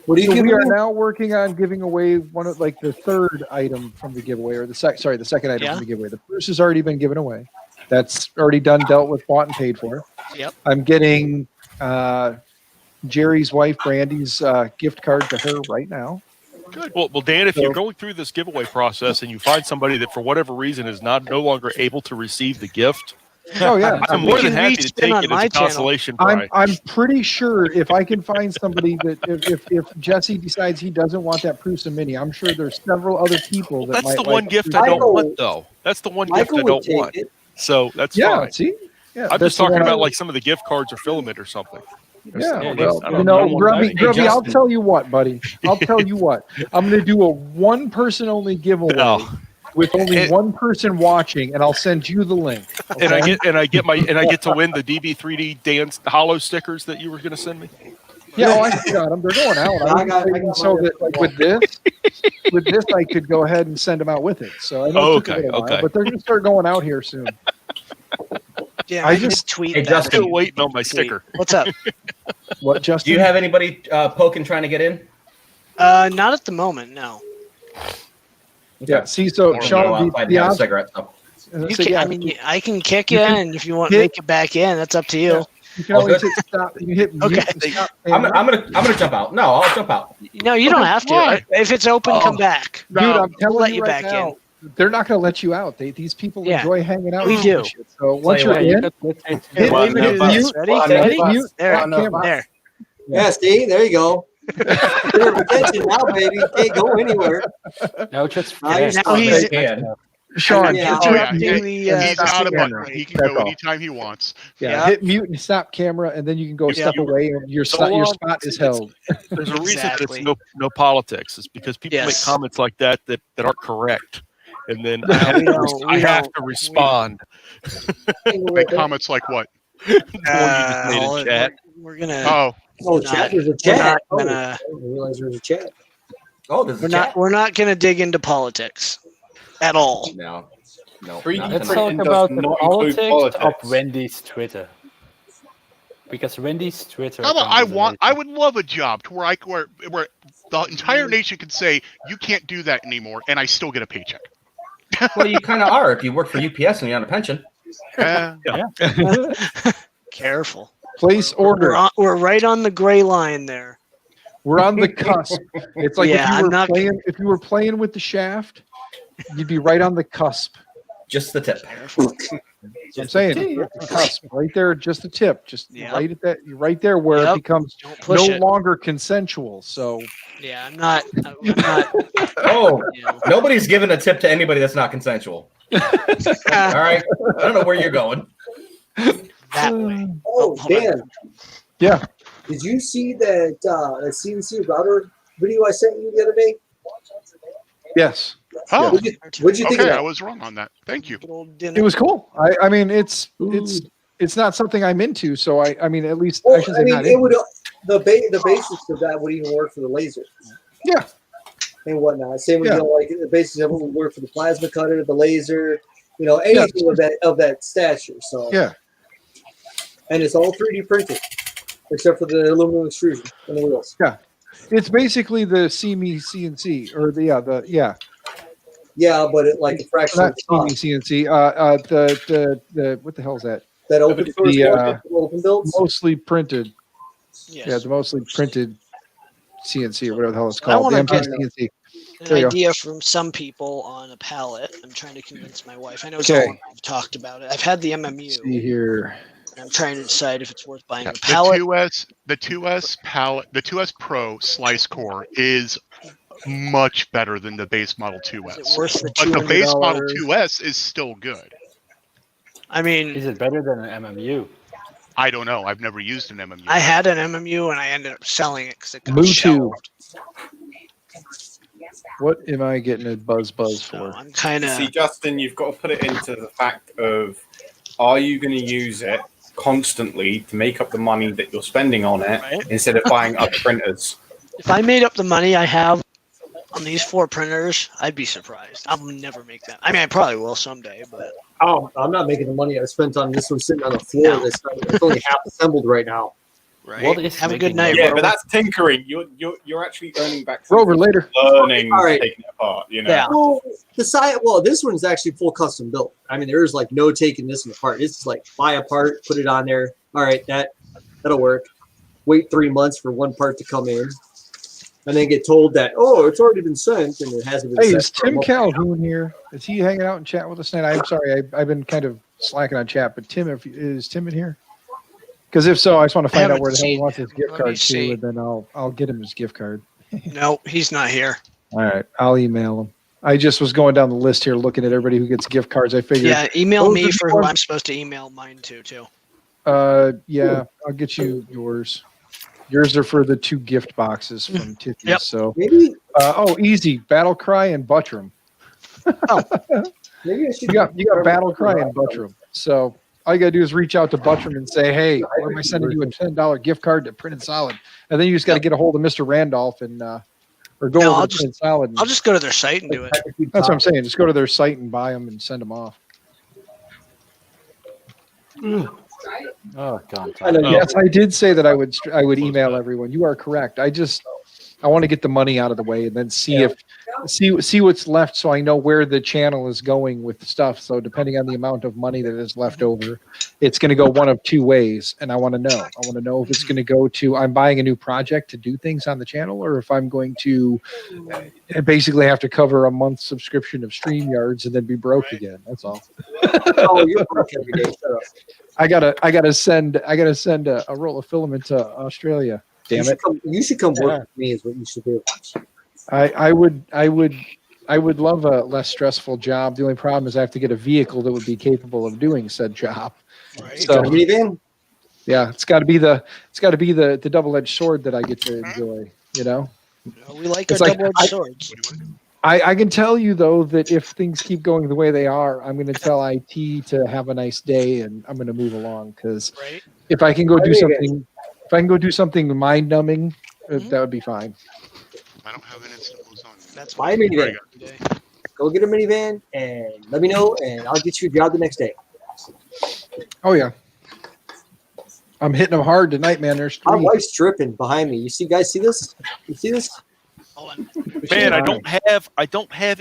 What do you so give we are me? now working on giving away one of the third item from the giveaway, or the second item Yeah. from the giveaway. The first has already been given away. That's already done, dealt with, bought, and paid for. Yep. I'm getting Jerry's wife Brandy's gift card to her right now. Good. Well, Dan, if you're going through this giveaway process and you find somebody that for whatever reason is no longer able to receive the gift, Oh yeah, I'm We more than can happy to respin take on it as my a channel. consolation prize. I'm pretty sure if I can find somebody that if Jesse decides he doesn't want that Prusa Mini, I'm sure there's several other people that That's might the like one the gift Prusa I don't Michael- want, though. That's the one Michael gift I would don't want. take it. So that's Yeah, fine. see, yeah, I'm that's just the talking one about I- like some of the gift cards or filament or something. Yeah, Yeah, well, I you don't know, know. Grubby, Hey, I'll Justin. tell you what, buddy. I'll tell you what. I'm going to do a one-person only giveaway No. with only It- one person watching, and I'll send you the link. And I okay? get to win the DB3D dance hollow stickers that you were going to send me. Yeah, I got them. They're going out. I got so that like with this, I could go ahead and send them out with it. So I know it took a little while, but they're going to start going out here soon. Yeah, I just tweet. Hey, Justin, still waiting on my sticker. What's up? What, Justin? Do you have anybody poking trying to get in? Not at the moment, no. Yeah. See, so Sean, the cigarette. You can, I mean, I can kick you, and if you want to make it back in, that's up to you. Yeah. You can always hit stop. You can hit mute and stop. I'm gonna jump out. No, I'll jump out. No, you don't have to. If it's open, come back. Dude, I'm telling let you you right back now, in. they're not going to let you out. These people enjoy hanging out. We with do. shit. So once you're in, hit mute. Ready? Mute. There. Yeah, see, there you go. You're in retention now, baby. You can't go anywhere. No, just now he's Sean, he's out of it. He can go anytime he wants. Yeah, hit mute and stop camera, and then you can go step away, and your spot is held. There's a reason it's no politics. It's because people make comments like that aren't correct, and then I have to respond. Make comments like what? We're gonna. Chat. There's a chat. I didn't realize there's a chat. Oh, there's a chat. We're not gonna dig into politics at all. No. Let's talk about the politics of Wendy's Twitter. Because Wendy's Twitter. How about I would love a job to where where the entire nation could say you can't do that anymore, and I still get a paycheck. Well, you kind of are if you work for UPS and you're on a pension. Careful. Place order. We're right on the gray line there. We're on the cusp. It's like if you were playing with the shaft, you'd be right on the cusp. Just the tip. I'm saying the cusp, right there, just the tip, right at that, right there where it becomes no longer consensual. So yeah, I'm not. Oh, nobody's giving a tip to anybody that's not consensual. All right, I don't know where you're going. That way. Oh, Dan. Yeah. Did you see that CNC router video I sent you the other day? Yes. Oh, what'd you think of that? I was wrong on that. Thank you. It was cool. I mean, it's not something I'm into, so I mean, at least well, I should say not it would the basics of that would even work for the laser. Yeah. And whatnot. Same with like the basics of it would work for the plasma cutter, the laser, anything of that stature. So yeah. And it's all 3D printed, except for the aluminum extrusion and the wheels. Yeah. It's basically the CNC or Yeah, but it like a fraction not of the cost. CNC. The what the hell is that? That open source open builds? Mostly printed. Yes. Yeah, the mostly printed CNC or whatever the hell it's I called. want to The get MPCNC. an idea from some people on a palette. I'm trying to convince my wife. I know I've talked about it. I've had the MMU. Let's see here. I'm trying to decide if it's worth buying a palette. The 2S palette, the 2S Pro slice core is much better than the base model 2S. Is it worth the but the base model $200? 2S is still good. I mean, is it better than an MMU? I don't know. I've never used an MMU. I had an MMU and I ended up selling it because it got Mutu. shelved. What am I getting a buzz for? I'm kind of see, Justin. You've got to put it into the fact of: are you going to use it constantly to make up the money that you're spending on it instead of buying other printers? If I made up the money I have on these 4 printers, I'd be surprised. I'll never make that. I mean, I probably will someday, but I'm not making the money I spent on this one sitting on the floor. It's only half assembled right now. Right. Have a good night. Yeah, Rover. but that's tinkering. You're actually earning back. Rover later. Learning, All right. taking it apart. You know. Yeah. Well, this one's actually full custom built. I mean, there's like no taking this one apart. It's just like buy a part, put it on there. All right, that'll work. Wait 3 months for one part to come in, and then get told that it's already been sent and it hasn't been Hey, sent. is Tim Calhoun here? Is he hanging out and chatting with us tonight? I'm sorry, I've been kind of slacking on chat, but is Tim in here? Because if so, I just want to find out where the hell he wants his gift card to, and then I'll get him his gift card. No, he's not here. All right, I'll email him. I just was going down the list here, looking at everybody who gets gift cards. I figured. Yeah, email me for who I'm supposed to email mine to too. Yeah, I'll get you yours. Yours are for the 2 gift boxes from Tiffany. Yep. So maybe. Easy. Battle Cry and Buttram. Maybe I should. You got Battle Cry and Buttram. So all you gotta do is reach out to Buttram and say, "Hey, where am I sending you a $10 gift card to Printed Solid?" And then you just got to get a hold of Mr. Randolph and or go over to Printed Solid. I'll just go to their site and do it. That's what I'm saying. Just go to their site and buy them and send them off. Oh, God. Yes, I did say that I would email everyone. You are correct. I want to get the money out of the way and then see what's left, so I know where the channel is going with stuff. So depending on the amount of money that is left over, it's going to go one of two ways, and I want to know. I want to know if it's going to go to I'm buying a new project to do things on the channel, or if I'm going to basically have to cover a month's subscription of StreamYards and then be broke again. That's all. Oh, you're broke every day. Shut up. I gotta send a roll of filament to Australia. Damn it! You should come work with me. Is what you should do. I would love a less stressful job. The only problem is I have to get a vehicle that would be capable of doing said job. Right. So, minivan? Yeah, it's got to be the double-edged sword that I get to enjoy. You know, we like our double-edged swords. I can tell you though that if things keep going the way they are, I'm going to tell IT to have a nice day and I'm going to move along, because if I can go do something mind-numbing, that would be fine. I don't have an instant lasagna. That's buy a minivan. Go get a minivan and let me know, and I'll get you a job the next day. Oh yeah, I'm hitting them hard tonight, man. There's My 3. wife's tripping behind me. You guys see this? You see this? Man, I don't have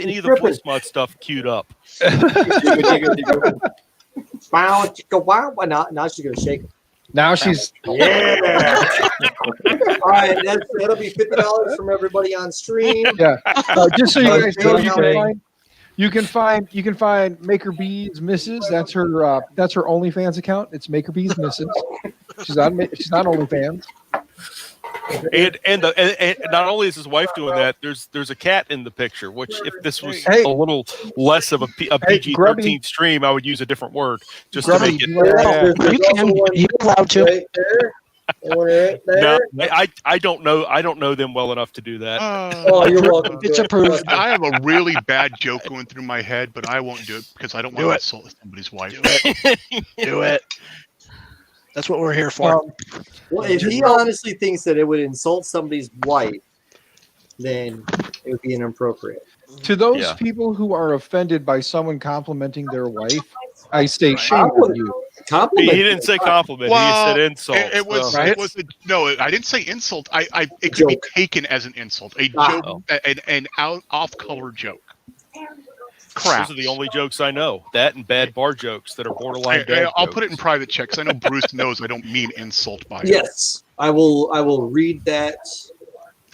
any of the voice mod stuff queued up. Wow, now she's gonna shake it. Now she's yeah. All right, that'll be $50 from everybody on stream. Yeah, just so you guys know, you can find Maker Bees Mrs. That's her OnlyFans account. It's Maker Bees Mrs. She's on OnlyFans. And not only is his wife doing that, there's a cat in the picture. Which, if this was a little less of a PG-13 stream, I would use a different word just to make it. You allowed to. Right there. Right there. No, I don't know them well enough to do that. Oh, you're welcome. It's approved. I have a really bad joke going through my head, but I won't do it because I don't want to insult somebody's wife. Do it. That's what we're here for. Well, if he honestly thinks that it would insult somebody's wife, then it would be inappropriate. To those people who are offended by someone complimenting their wife, I say shame on you. He didn't say compliment. He said insult. It was I didn't say insult. It could be taken as an insult, a joke, an off-color joke. Crap. Those are the only jokes I know. That and bad bar jokes that are borderline. I'll put it in private check because I know Bruce knows I don't mean insult by it. Yes, I will read that.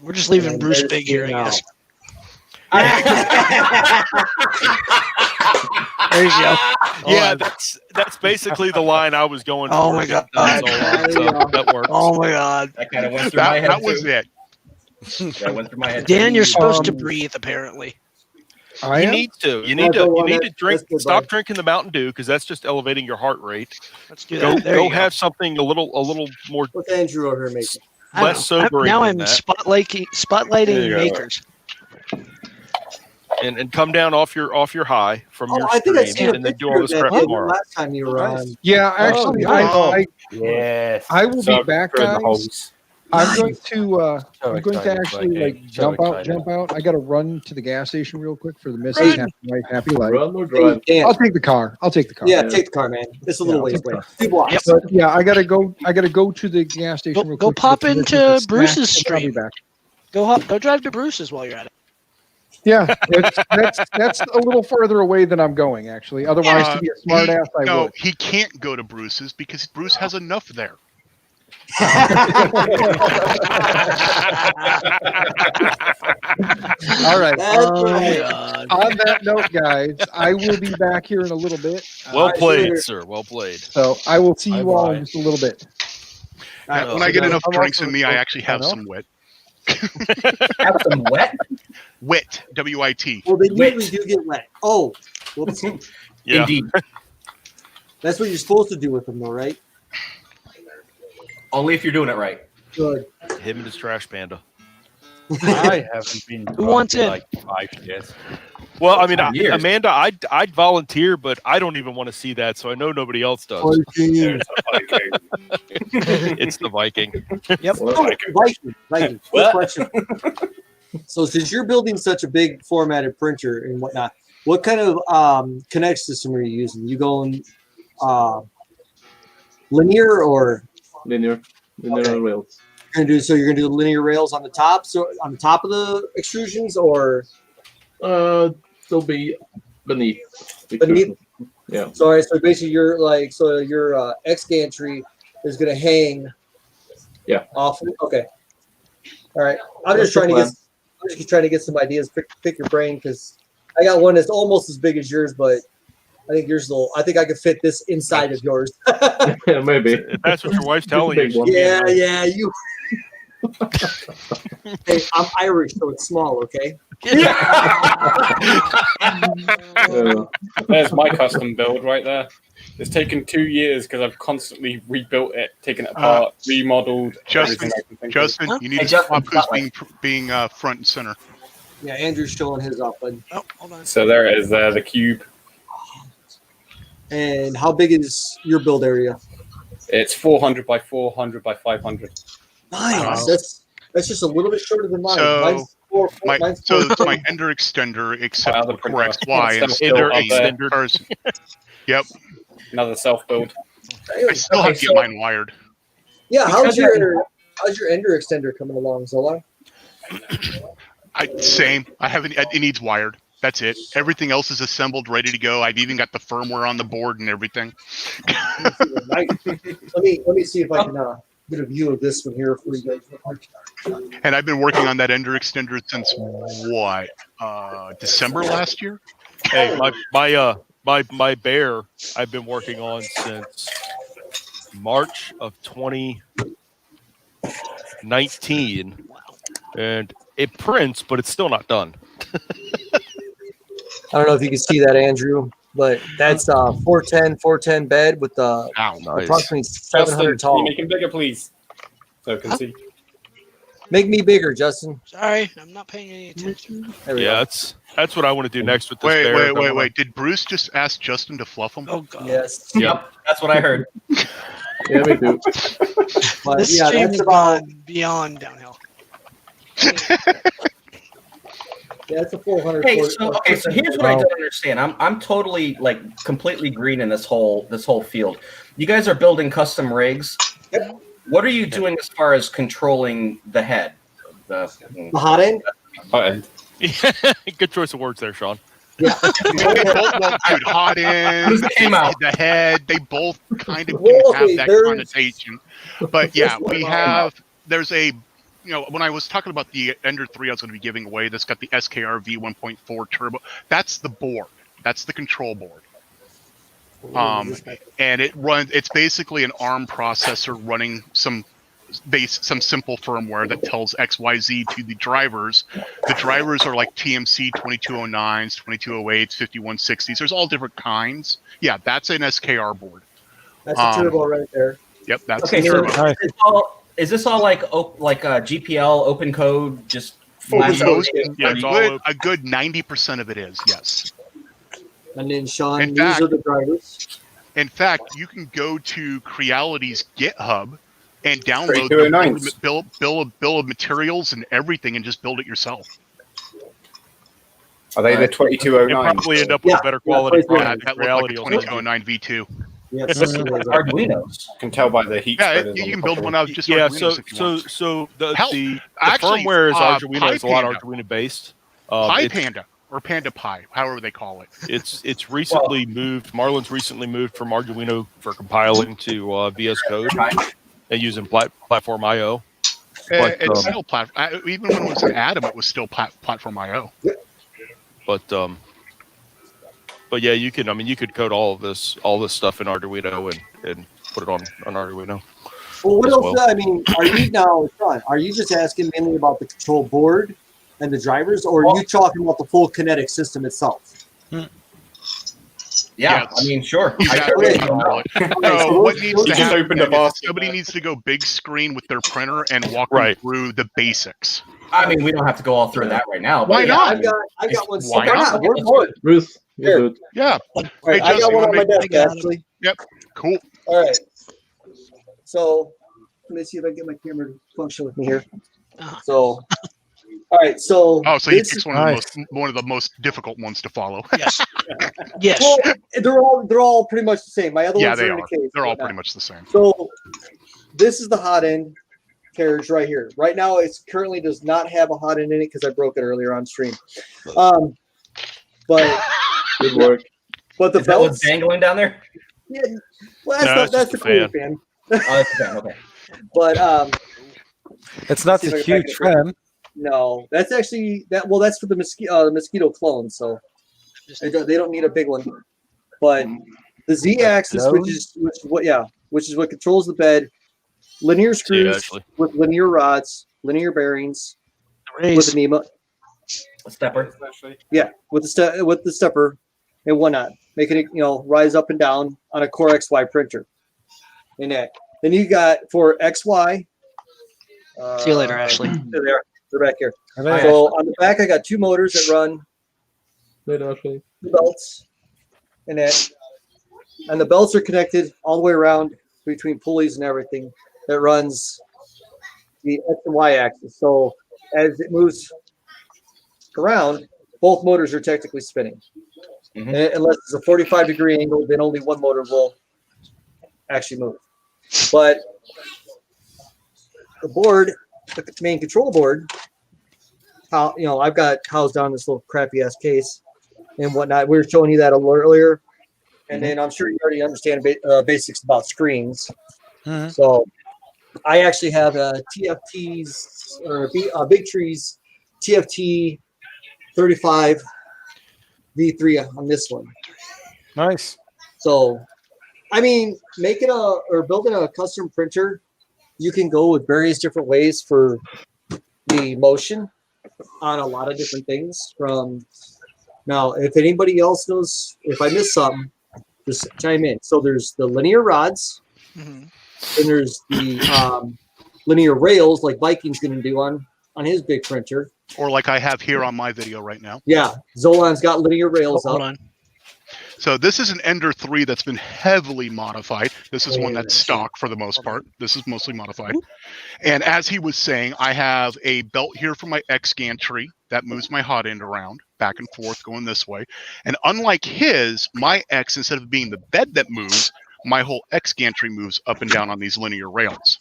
We're just leaving Bruce big here, I guess. There you go. Yeah, that's basically the line I was going for. Oh my god. So that works. Oh my god. That kind of went through my head. That was it. That went through my head. Dan, you're supposed to breathe, apparently. You need to. You need to drink. Stop drinking the Mountain Dew because that's just elevating your heart rate. Let's do that. Go have something a little more. What's Andrew over here making? Less sobering. Now I'm than that. spotlighting makers. And come down off your high from your I think I stream, and then do all this crap tomorrow. Last time you were on. Yeah, actually, I will be So back, good guys. host. I'm going to excited, actually like, jump excited. out. I got to run to the gas station real quick for the Mrs. Happy Wife, Happy Life. Run or drive? I'll take the car. Yeah, take the car, man. It's a little ways away. 2 blocks. But yeah, I gotta go to the gas station real quick. Go pop to into Bruce's I'll be stream. back. Go drive to Bruce's while you're at it. Yeah, that's a little further away than I'm going, actually. Otherwise, to be a smart ass, I No, would. he can't go to Bruce's because Bruce has enough there. All right. On that note, guys, I will be back here in a little bit. Well played, sir. Well played. So I will see you all in just a little bit. When I get enough drinks in me, I actually have some wit. Have some wet? Wit. W-I-T. Well, they usually do get wet. Oh, whoops. Yeah. Indeed. That's what you're supposed to do with them, though, right? Only if you're doing it right. Good. Him and his trash panda. I haven't been Who wants drunk it? in like 5 years. Well, I mean, Amanda, I'd volunteer, but I don't even want to see that, so I know nobody else does. It's the Viking. Yep. Viking. Quick question. So, since you're building such a big formatted printer and whatnot, what kind of connect system are you using? You going linear or linear rails? You're gonna do linear rails on the top, so on the top of the extrusions, or they'll be beneath. Yeah. So, all right, so basically, your X gantry is gonna hang. Yeah. Off. Okay. All right. I'm just trying to get some ideas. Pick your brain, because I got one that's almost as big as yours, but I think yours I think I could fit this inside of yours. Yeah, maybe. If that's what your wife's telling you. Yeah, you. Hey, I'm Irish, so it's small, okay? There's my custom build right there. It's taken 2 years because I've constantly rebuilt it, taken it apart, remodeled. Justin, you need to stop who's being front and center. Yeah, Andrew's showing his off, bud. Oh, hold on. So there it is, there, the cube. And how big is your build area? It's 400 by 400 by 500. Nice. That's just a little bit shorter than mine. So, mine's it's my Ender extender, except for XY and Ender extender. Yep. Another self build. I still have to get mine wired. Yeah, how's your Ender extender coming along, Zola? Same. I haven't. It needs wired. That's it. Everything else is assembled, ready to go. I've even got the firmware on the board and everything. Let me see if I can get a view of this one here for you guys. And I've been working on that Ender extender since what? December last year. Hey, my bear I've been working on since March of 2019, and it prints, but it's still not done. I don't know if you can see that, Andrew, but that's 410 bed with approximately 700 tall. Can you make him bigger, please? So I can see. Make me bigger, Justin. Sorry, I'm not paying any attention. Yeah, that's what I want to do next with this bear. Wait. Did Bruce just ask Justin to fluff him? Oh, God. Yes. Yep, that's what I heard. Yeah, me too. But This yeah, stream that's is about beyond downhill. Yeah, it's a 400. Hey, so here's what I don't understand. I'm totally completely green in this whole field. You guys are building custom rigs. Yep. What are you doing as far as controlling the head? The hot end? Hot end. Good choice of words there, Sean. Yeah. Dude, hot end, the head, they both kind of have that connotation. But yeah, there's a, when I was talking about the Ender 3 I was going to be giving away, that's got the SKR V1.4 turbo. That's the board. That's the control board. And it's basically an ARM processor running some simple firmware that tells XYZ to the drivers. The drivers are like TMC 2209s, 2208s, 5160s. There's all different kinds. Yeah, that's an SKR board. That's a turbo right there. Yep, that's okay. the turbo. Is this all like GPL open code? Just flash out? A good 90% of it is, yes. And then Sean, these are the drivers. In fact, you can go to Creality's GitHub and download the bill of materials and everything and just build it yourself. Are they the 2209? You'll probably end up with a better quality product. That looks like a 2209 V2. Yeah, Arduinos. You can tell by the heat. Yeah, you can build one out just Arduinos if you want. So the firmware is Arduino. It's a lot Arduino based. Pi Panda or Panda Pi, however they call it. It's recently moved. Marlon's recently moved from Arduino for compiling to VS Code and using Platform IO. It's still platform. Even when it was an Atom, it was still Platform IO. But yeah, you could code all this stuff in Arduino and put it on Arduino. Well, what else? I mean, are you just asking mainly about the control board and the drivers, or are you talking about the full kinetic system itself? Yeah, I mean, sure. What needs to happen is somebody needs to go big screen with their printer and walk them through the basics. I mean, we don't have to go all through that right now. Why but not? I've got one. Why Why not? not? We're Bruce, Here. Yeah. Right, I got one on my desk, actually. Yep. Cool. All right. So let me see if I can get my camera to function with me here. So, all right. So, so you picked one of the most difficult ones to follow. Yes. Yes. Well, they're all pretty much the same. My other ones they are in are. the case. They're all pretty much the same. So, this is the hot end carriage right here. Right now, it currently does not have a hot end in it because I broke it earlier on stream. But good work. But the Is that what's dangling down there? Yeah. Well, that's the cooling fan. Oh, that's the fan. Okay. But it's not see if a I can huge back it up. fan. No, that's actually that. Well, that's for the mosquito clone. So they don't need a big one. But the Z-axis, which is what controls the bed, linear screws with linear rods, linear bearings, with the NEMA, a stepper. Yeah, with the stepper and whatnot, making it rise up and down on a Core XY printer. And that. Then you got for XY. See you later, Ashley. They're back here. Hi, So on the back, I got two motors that run Ashley. the belts, and the belts are connected all the way around between pulleys and everything. That runs the X and Y axis. So as it moves around, both motors are technically spinning. Mm-hmm. And unless it's a 45-degree angle, then only one motor will actually move. But the board, the main control board, I've got housed down in this little crappy ass case and whatnot. We were showing you that a little earlier, and then I'm sure you already understand basics about screens. So I actually have a TFT's or Big Tree's TFT 35 V3 on this one. Nice. So, I mean, building a custom printer, you can go with various different ways for the motion on a lot of different things. Now, if anybody else knows, if I missed something, just chime in. So there's the linear rods, and there's the linear rails like Viking's going to do on his big printer. Or like I have here on my video right now. Yeah, Zolan's got linear rails up. Hold on. So this is an Ender 3 that's been heavily modified. This is one that's stock for the most part. This is mostly modified. And as he was saying, I have a belt here for my X gantry that moves my hot end around, back and forth, going this way. And unlike his, my X, instead of being the bed that moves, my whole X gantry moves up and down on these linear rails.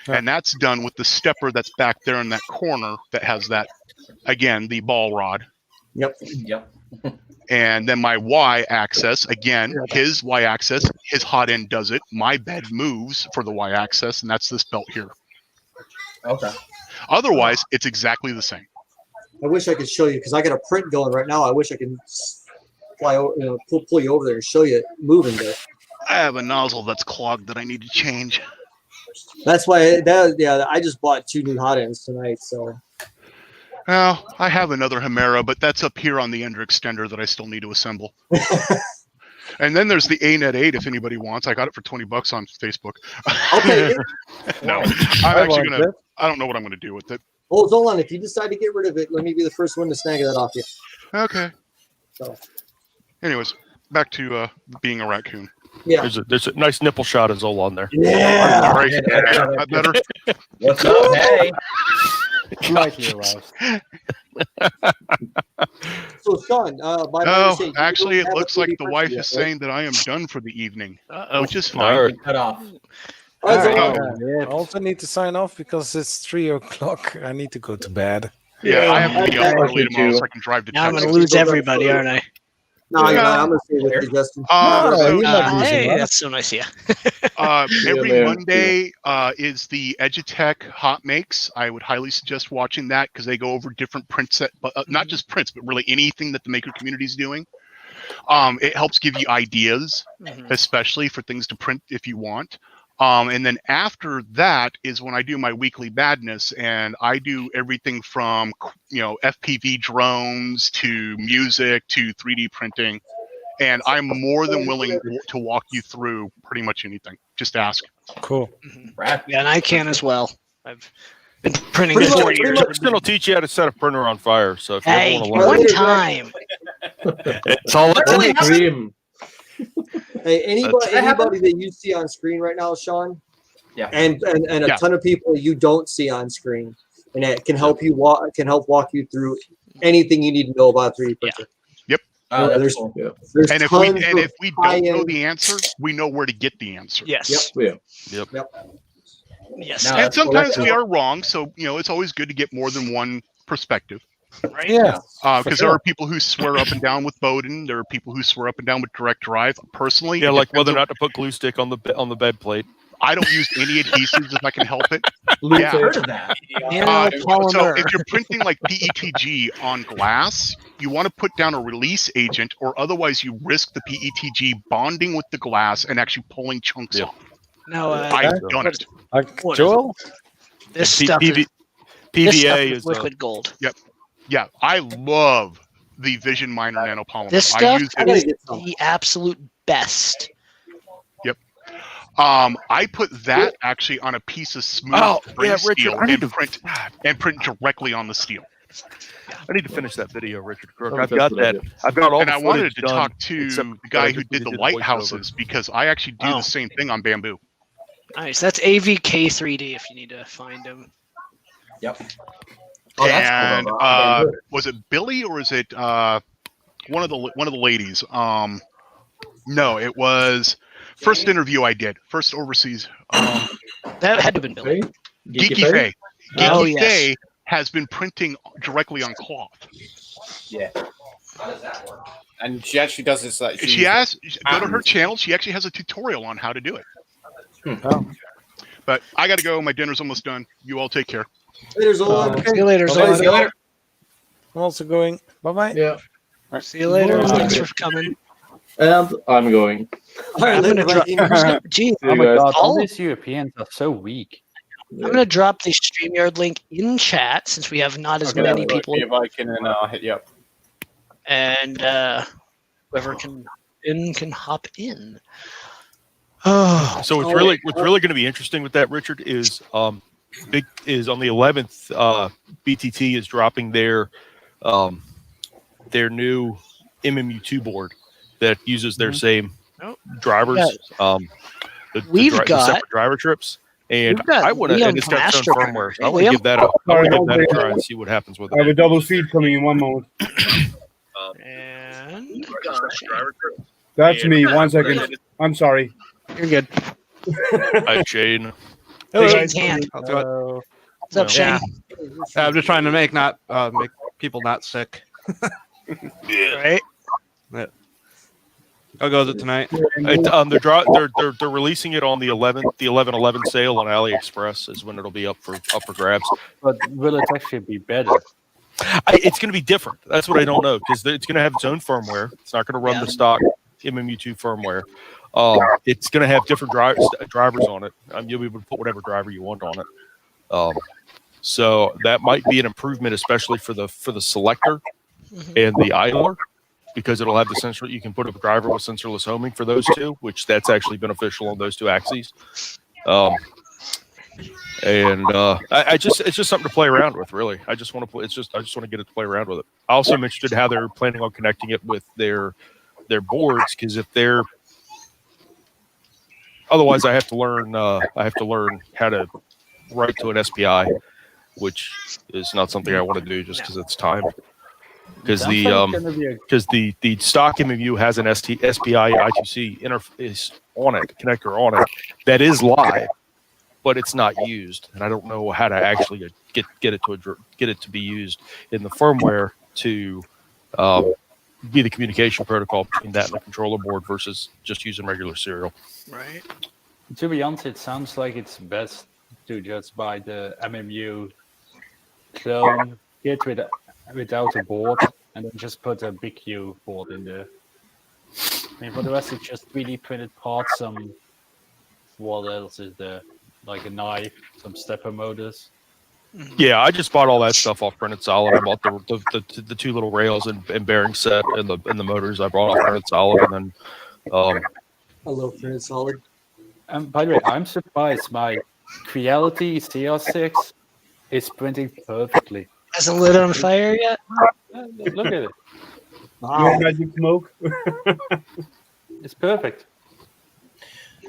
And that's done with the stepper that's back there in that corner that has that, again, the ball rod. Yep. And then my Y-axis, again, his Y-axis, his hot end does it. My bed moves for the Y-axis, and that's this belt here. Okay. Otherwise, it's exactly the same. I wish I could show you because I got a print going right now. I wish I could fly over, pull you over there and show you it moving there. I have a nozzle that's clogged that I need to change. That's why I just bought 2 new hot ends tonight. So. Well, I have another Hemera, but that's up here on the Ender extender that I still need to assemble. And then there's the ANET 8 if anybody wants. I got it for $20 on Facebook. Okay. No, I'm actually gonna. I don't know what I'm gonna do with it. Oh, Zolan, if you decide to get rid of it, let me be the first one to snag that off you. Okay. So. Anyways, back to being a raccoon. Yeah. There's a nice nipple shot of Zolan there. Yeah. All right. That better. What's up? Hey. Slightly aroused. So, Sean, actually, it looks like the wife is saying that I am done for the evening, which is fine. Cut off. I also need to sign off because it's 3 o'clock. I need to go to bed. Yeah, I have to be up early tomorrow so I can drive to Now I'm Texas. going to lose everybody, aren't I? No, you're not. I'm going to stay with you, Justin. Hey, that's so nice of you. Every Monday is the Edutech Hot Makes. I would highly suggest watching that because they go over different prints, not just prints, but really anything that the maker community is doing. It helps give you ideas, especially for things to print if you want. And then after that is when I do my weekly madness, and I do everything from FPV drones to music to 3D printing, and I'm more than willing to walk you through pretty much anything. Just ask. Cool. Yeah, and I can as well. Been printing Pretty this much, for pretty years. much. Richard's going to teach you how to set a printer on fire. So if you Hey, ever want to learn, one time. it's all it Really takes. Dream. Hey, anybody that you see on screen right now, Sean, Yeah. and a Yeah. ton of people you don't see on screen, and it can help you walk you through anything you need to know about 3D printer. Yep. That's there's cool. Yeah. there's And if tons we of don't know high-end- the answer, we know where to get the answer. Yes. Yeah. Yep. Yes. Now, And that's- sometimes well, we are wrong, so it's always good to get more than one perspective. Right. Yeah. Because there are people who swear up and down with Bowden. There are people who swear up and down with direct drive. Personally, Yeah, it like depends whether or on- not to put glue stick on the bed plate. I don't use any adhesives if I can help it. I've heard of that. So if you're printing like PETG on glass, you want to put down a release agent, or otherwise you risk the PETG bonding with the glass and actually pulling chunks off. No, I've done it. What is Joel? This P- stuff PV is this stuff PVA is is liquid gold. Yep. Yeah, I love the Vision Miner nanopolymer. This I stuff use is it. the absolute best. Yep. I put that actually on a piece of smooth frame Richard, steel I need to and print directly on the steel. I need to finish that video, Richard Crook. Oh, I've that's got a that. good idea. I've got all And the I wanted footage to done, talk to except the for guy I who just did the did lighthouses because I actually do Oh. the same thing on bamboo. Nice. That's AVK3D if you need to find him. Yep. Oh, that's And cool. Bamboo. was it Billy or is it one of the ladies? No, it was first interview I did, first overseas. That had to have been Billy. Geeky Faye. Oh, Geeky yes. Faye has been printing directly on cloth. Yeah. How does that work? And she actually does this. Like, She has go to her channel. She actually has a tutorial on how to do it. Oh. But I got to go. My dinner's almost done. You all take care. Later, Zola. See you later, Okay, Zola. see you later. I'm also going. Bye bye. Yeah. See you later. Bye. Thanks for coming. And I'm going. All right, I'm later, gonna Viking. Geez, See you guys. All these Europeans are so weak. I'm gonna drop the StreamYard link in chat since we have not as many people, If I can, and I'll hit you up. and whoever can hop in. Oh, So what's really going to be interesting with that, Richard, is on the 11th, BTT is dropping their new MMU2 board that uses their same drivers. We've the got- separate driver trips, and we've got I want to, Liam and it's got its from own Astronaut. firmware. So Hey, I want to Liam. give that a, I want to give that a try and see what happens with I have it. a double feed coming in 1 moment. And That's me. 1 second. I'm sorry. you're good. Hi, Shane. Hello. Shane's hand. I'll do it. What's up, Shane? Yeah, I'm just trying to make people not sick. Right. Yeah. How goes it tonight? They're releasing it on the 11th, the 11/11 sale on AliExpress is when it'll be up for grabs. But will it actually be better? It's going to be different. That's what I don't know because it's going to have its own firmware. It's not going to run the stock MMU2 firmware. It's going to have different drivers on it. You'll be able to put whatever driver you want on it. So that might be an improvement, especially for the selector and the idler, because it'll have the sensor. You can put a driver with sensorless homing for those two, which that's actually beneficial on those two axes. It's just something to play around with, really. I just want to I just want to get it to play around with it. I also am interested in how they're planning on connecting it with their boards, because if they're otherwise, I have to learn how to write to an SPI, which is not something I want to do just because it's time. Because the stock MMU has an SPI I2C interface on it, connector on it, that is live, but it's not used, and I don't know how to actually get it to be used in the firmware to be the communication protocol between that and the controller board versus just using regular serial. Right. To be honest, it sounds like it's best to just buy the MMU clone kit without a board and then just put a big Q board in there. I mean, for the rest, it's just 3D printed parts. What else is there? Like a knife, some stepper motors. Yeah, I just bought all that stuff off Printed Solid. I bought the two little rails and bearing set and the motors. I bought off Printed Solid, and then I love Printed Solid. By the way, I'm surprised my Creality CR6 It's printing perfectly. Hasn't lit on fire yet? Look at it. Wow. Magic smoke. It's perfect.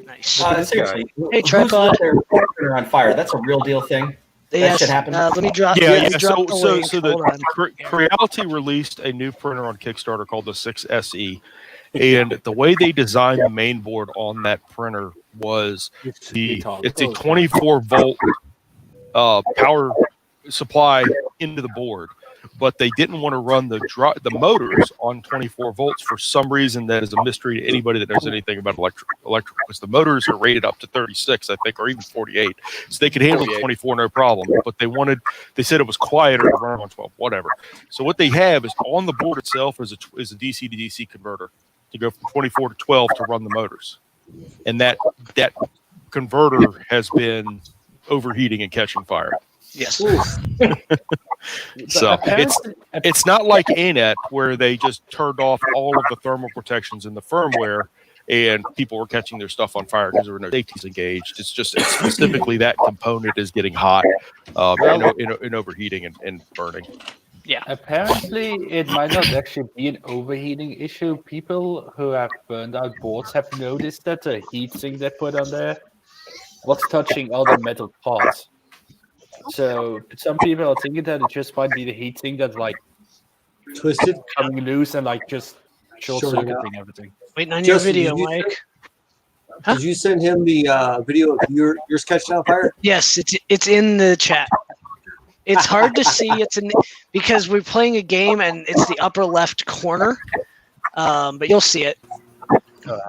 Nice. Seriously, Hey, who's tripod. lit their printer on fire? That's a real deal thing. That Yes, shit happened. let me drop. Yeah, let me yeah. drop the link. So Hold on. the Creality released a new printer on Kickstarter called the 6SE, and the way they designed the main board on that printer was it's a 24 volt power supply into the board, but they didn't want to run the motors on 24 volts for some reason. That is a mystery to anybody that knows anything about electrical, because the motors are rated up to 36, I think, or even 48, so they could handle 24 no problem. But they said it was quieter to run on 12, whatever. So what they have is on the board itself is a DC to DC converter to go from 24 to 12 to run the motors, and that converter has been overheating and catching fire. Yes. So it's not like ANET where they just turned off all of the thermal protections in the firmware and people were catching their stuff on fire because there were no safeties engaged. It's specifically that component is getting hot and overheating and burning. Yeah. Apparently, it might not actually be an overheating issue. People who have burned out boards have noticed that the heatsink they put on there was touching all the metal parts. So some people are thinking that it just might be the heatsink that's like twisted, coming loose, and like just short circuiting everything. Waiting on your video, Mike. Did you send him the video of yours catching on fire? Yes, it's in the chat. It's hard to see. Because we're playing a game and it's the upper left corner, but you'll see it.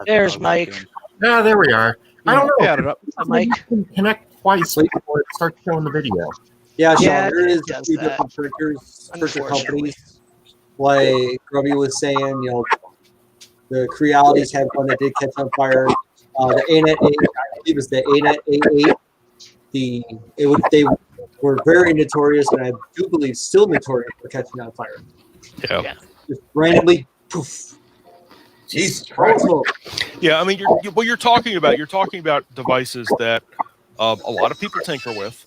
There's Mike. Yeah, there we are. I don't know. Add it up. Mike. You can connect twice before it starts showing the video. Yeah, Sean, Yeah, there is it does two that. different printer companies. Like Grubby was saying, the Crealities had one that did catch on fire. The ANET 8, I believe it was the ANET A8. They were very notorious, and I do believe still notorious for catching on fire. Yeah. Just randomly, poof. Jesus Christ. Yeah, I mean, you're talking about devices that a lot of people tinker with.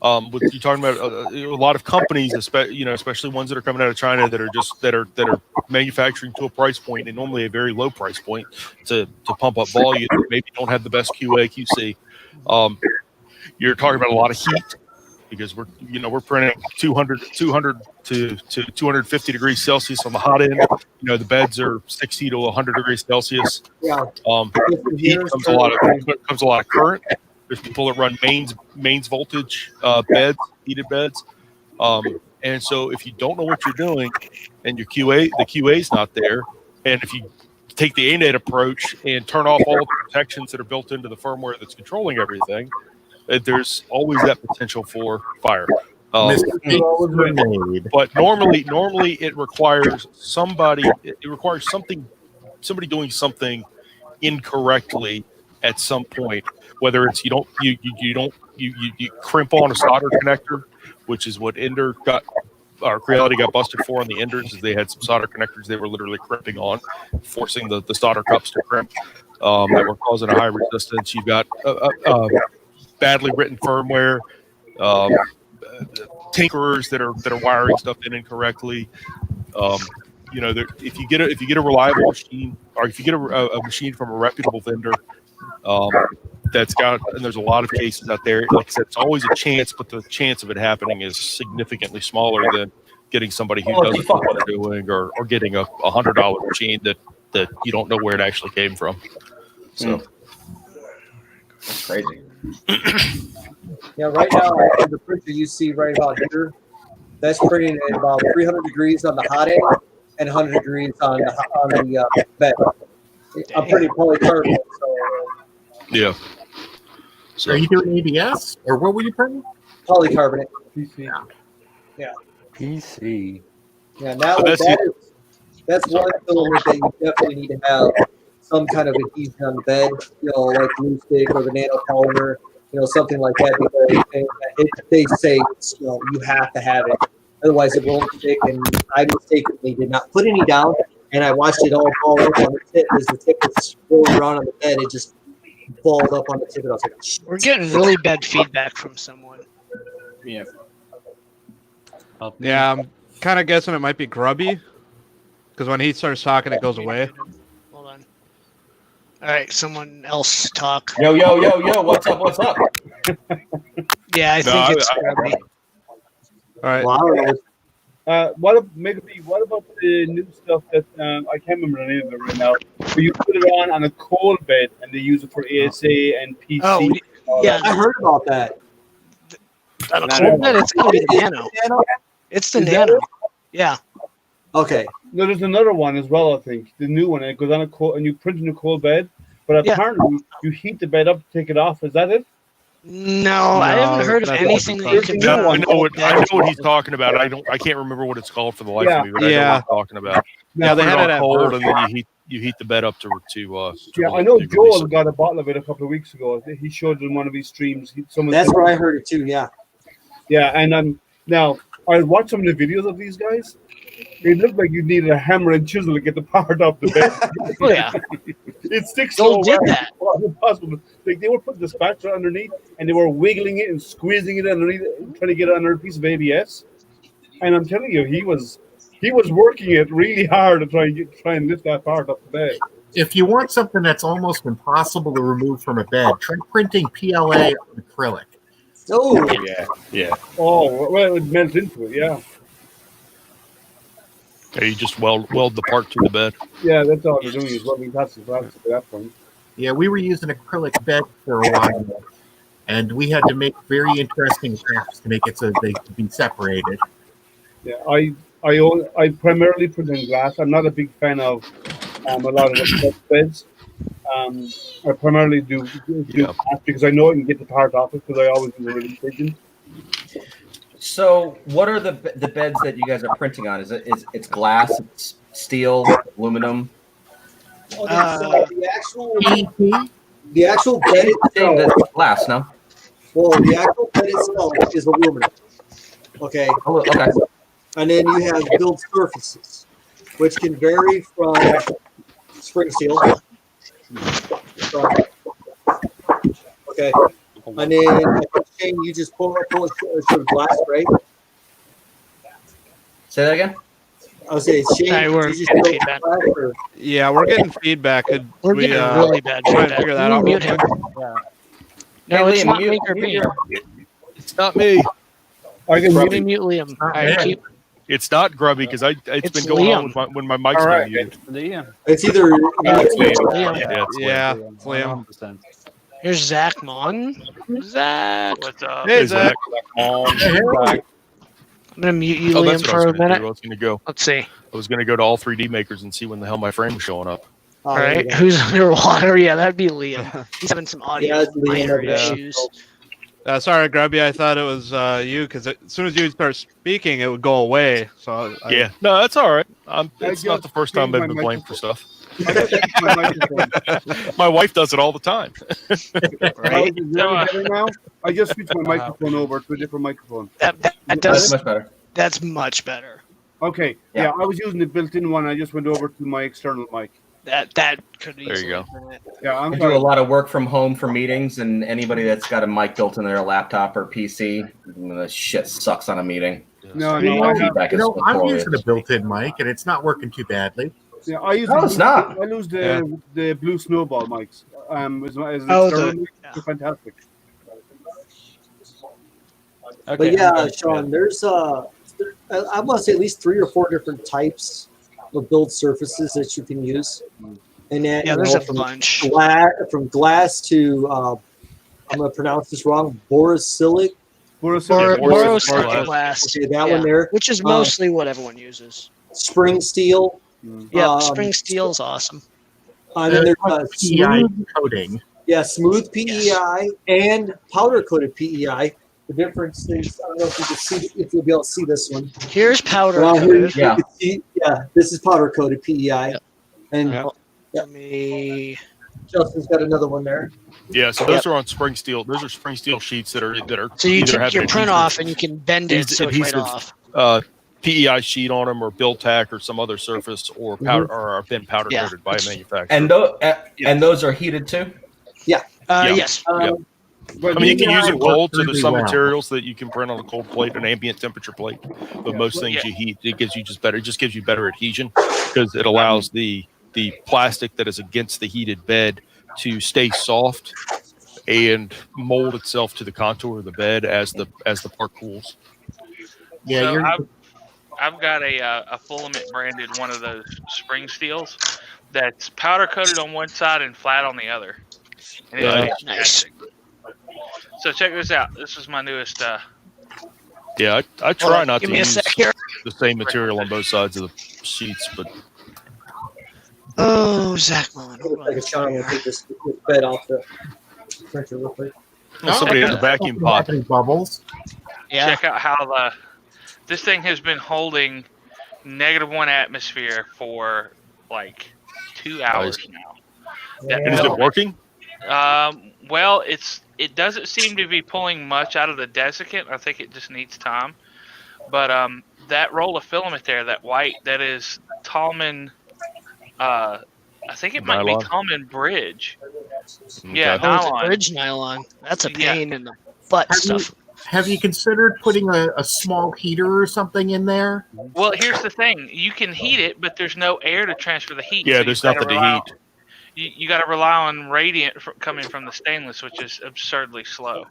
You're talking about a lot of companies, especially ones that are coming out of China that are manufacturing to a price point, and normally a very low price point to pump up volume. Maybe don't have the best QA QC. You're talking about a lot of heat because we're printing 200 to 250 degrees Celsius on the hot end. The beds are 60 to 100 degrees Celsius. Yeah. Heat comes a lot of current. There's people that run mains voltage beds, heated beds. And so if you don't know what you're doing and the QA's not there, and if you take the ANET approach and turn off all the protections that are built into the firmware that's controlling everything, there's always that potential for fire. But normally it requires somebody doing something incorrectly at some point, whether it's you crimp on a solder connector, which is what Ender got, or Creality got busted for on the Enders, is they had some solder connectors they were literally crimping on, forcing the solder cups to crimp, that were causing a high resistance. You've got badly written firmware, tinkerers that are wiring stuff in incorrectly. If you get a reliable machine, or if you get a machine from a reputable vendor, and there's a lot of cases out there. Like I said, it's always a chance, but the chance of it happening is significantly smaller than getting somebody who doesn't know what they're doing, or getting a $100 machine that you don't know where it actually came from. So that's crazy. Yeah, right now the printer you see right about here, that's printing at about 300 degrees on the hot end and 100 degrees on the bed. I'm pretty polycarbonate, so. Yeah. So are you doing ABS, or what were you printing? Polycarbonate. Yeah. PC. Yeah, now that's one filament that you definitely need to have some kind of adhesion on the bed, like glue stick or the nanopolymer, something like that, because they say you have to have it, otherwise it won't stick. And I mistakenly did not put any down, and I watched it all fall up on the tip as the tip was rolling around on the bed. It just balled up on the tip, and I was like, we're getting really bad feedback from someone. Yeah. Yeah, I'm kind of guessing it might be Grubby, because when he starts talking, it goes away. Hold on. All right, someone else talk. Yo, what's up? What's up? Yeah, I think it's Grubby. All right. Well, I don't know. What about the new stuff that I can't remember the name of it right now? Where you put it on a cold bed and they use it for ASA and PC. Oh, yeah, I heard about that. On a cold bed, it's gonna be the Nano. It's the Is that Nano. it? Yeah. Okay. No, there's another one as well. I think the new one. It goes on a cold, and you print in a cold bed. But apparently, you heat the bed up to take it off. Is that it? No, I haven't heard of anything that you can do. I know what he's talking about. I can't remember what it's called for the life of me, but I know what he's talking about. Yeah, they had it at cold, work. and then you heat the bed up to Yeah, I know Joel got a bottle of it a couple of weeks ago. He showed it in one of his streams. That's where I heard it too. Yeah. Yeah, and now I watched some of the videos of these guys. It looked like you needed a hammer and chisel to get the part off the bed. Oh yeah. It sticks Joel so did well. that. It's impossible. Like they were putting the spatula underneath and they were wiggling it and squeezing it underneath, trying to get it under a piece of ABS. And I'm telling you, he was working it really hard to try and lift that part off the bed. If you want something that's almost impossible to remove from a bed, try printing PLA on acrylic. Oh, yeah. Oh, well, it melts into it, yeah. Yeah, you just weld the part to the bed. Yeah, that's all you're doing is welding plastic at that point. Yeah, we were using acrylic bed for a while, and we had to make very interesting crafts to make it so they could be separated. Yeah, I primarily print in glass. I'm not a big fan of a lot of the beds. I primarily do glass because I know I can get the part off it because I always do the release agent. So, what are the beds that you guys are printing on? It's glass, it's steel, aluminum? The actual bed Saying itself. that's glass, no? Well, the actual bed itself is aluminum. Okay. Oh, okay. And then you have built surfaces, which can vary from spring steel. Okay. And then Shane, you just pull sort of glass, right? Say that again? I was saying, Shane, we're you just getting built feedback. glass, or- Yeah, we're getting feedback. Could We're we, getting really bad try and feedback. figure that out real Mute him. quick? No, Hey, it's Liam, not mute- Maker mute B. your- It's not me. I can Let me mute Liam. All right, keep. It's not Grubby because it's It's been going Liam. on when my mic's All right. been muted. Liam. It's either It's Liam. Liam. Yeah, it's Liam. Yeah, it's Liam. 100%. Here's Zach Mon. Zach. What's up? Hey, Zach. I'm gonna mute you, Oh, Liam, that's what I for was a gonna do. minute. I was gonna go. Let's see. I was gonna go to all 3D makers and see when the hell my frame was showing up. All right, who's underwater? Yeah, that'd be Liam. He's having some audio minor issues. Sorry, Grubby. I thought it was you because as soon as you start speaking, it would go away. So Yeah, no, that's all right. It's just not the first time changed I've my been blamed for microphone. stuff. I just fixed my microphone. My wife does it all the time. Right? Is it better now? I just switched my microphone over to a different microphone. That That's does. much better. That's much better. Okay. Yeah, I was using the built-in one. I just went over to my external mic. That could There easily. you go. been it. Yeah, I'm I do sorry. a lot of work from home for meetings, and anybody that's got a mic built in their laptop or PC, the shit sucks on a meeting. No, You no, know, I have, Feedback is I'm notorious. using a built-in mic, and it's not working too badly. yeah, I use. No, it's not. I use the blue snowball mics. As an Oh, external the- mic. They're fantastic. But Okay, yeah, I'm good. Sean, there's I want to say at least 3 or 4 different types of build surfaces that you can use, and that Yeah, you there's know, a bunch. from glass to I'm gonna pronounce this wrong, borosilicate. Borosilicate glass. Okay, that Yeah, one there, which is mostly what everyone uses. spring steel. Yeah, spring steel's awesome. And then there's PEI smooth, coating. yeah, smooth PEI and powder coated PEI. The difference is, I don't know if you can see, if you'll be able to see this one. Here's powder Around here, coated. you Yeah. can see, this is powder coated PEI. Yep. And Let me. Justin's got another one there. Yeah, so those are on spring steel. Those are spring steel sheets that are So you either take have your an print adhesive- off and you can bend it so it's right adhesive, off. PEI sheet on them, or Build-Tac, or some other surface, or powder, or been powder coated by a manufacturer. And those are heated too. Yeah. Yeah. Yes. Yeah. I mean, you can use it cold, so there's really some well. materials that you can print on a cold plate, an ambient temperature plate. But most things you heat, it gives you just better. It just gives you better adhesion because it allows the plastic that is against the heated bed to stay soft and mold itself to the contour of the bed as the part cools. Yeah, So I've got a filament branded one of those spring steels that's powder coated on one side and flat on the other. And it's fantastic. So check this out. This is my newest. Yeah, I try not to give me a use sec here. the same material on both sides of the sheets, but Oh, Zach Mullen. Take a shot. I'm gonna take this bed off the printer real quick. somebody has a vacuum pot. Bubbles. Yeah. Check out how this thing has been holding -1 atmosphere for like 2 hours now. And is it working? Well, it doesn't seem to be pulling much out of the desiccant. I think it just needs time. But that roll of filament there, that white, that is Tallman. I think it might Nylon? be Tallman Bridge. Okay. Yeah, Oh, it's a nylon. bridge nylon. That's a pain in the butt stuff. Have you considered putting a small heater or something in there? Well, here's the thing: you can heat it, but there's no air to transfer the heat. Yeah, so there's you gotta nothing to rely heat. You got to rely on radiant coming from the stainless, which is absurdly slow.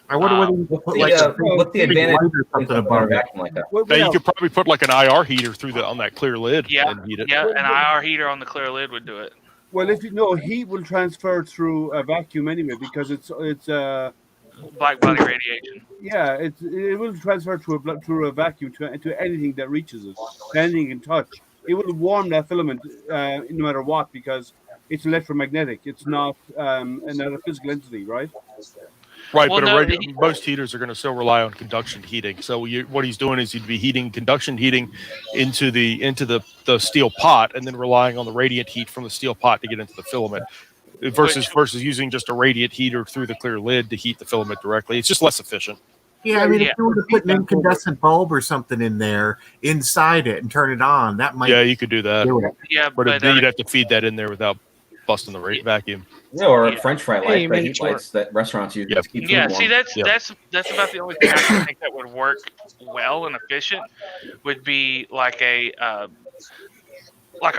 I wonder whether you could put like what's the big advantage light or something above it. vacuum like that? Now, you could probably put like an IR heater through on that clear lid Yeah, and heat it. yeah, an IR heater on the clear lid would do it. Well, if you know, heat will transfer through a vacuum anyway because it's Black body radiation. yeah, it will transfer through a vacuum to anything that reaches it, anything it can touch. It will warm that filament no matter what because it's electromagnetic. It's not another physical entity, right? Right, Well, but no, most heaters are going to still rely on conduction heating. So what he's doing is he'd be heating conduction heating into the steel pot, and then relying on the radiant heat from the steel pot to get into the filament, versus using just a radiant heater through the clear lid to heat the filament directly. It's just less efficient. Yeah, I mean, if you were to put an incandescent bulb or something in there inside it and turn it on, that might. Yeah, you could do that. Do it. Yeah, but then you'd have to feed that in there without busting the vacuum. Yeah, or French fry Hey, lights, make heat sure. lights that restaurants use. to keep food Yeah, warm. see, that's about the only thing I can think that would work well and efficient would be like a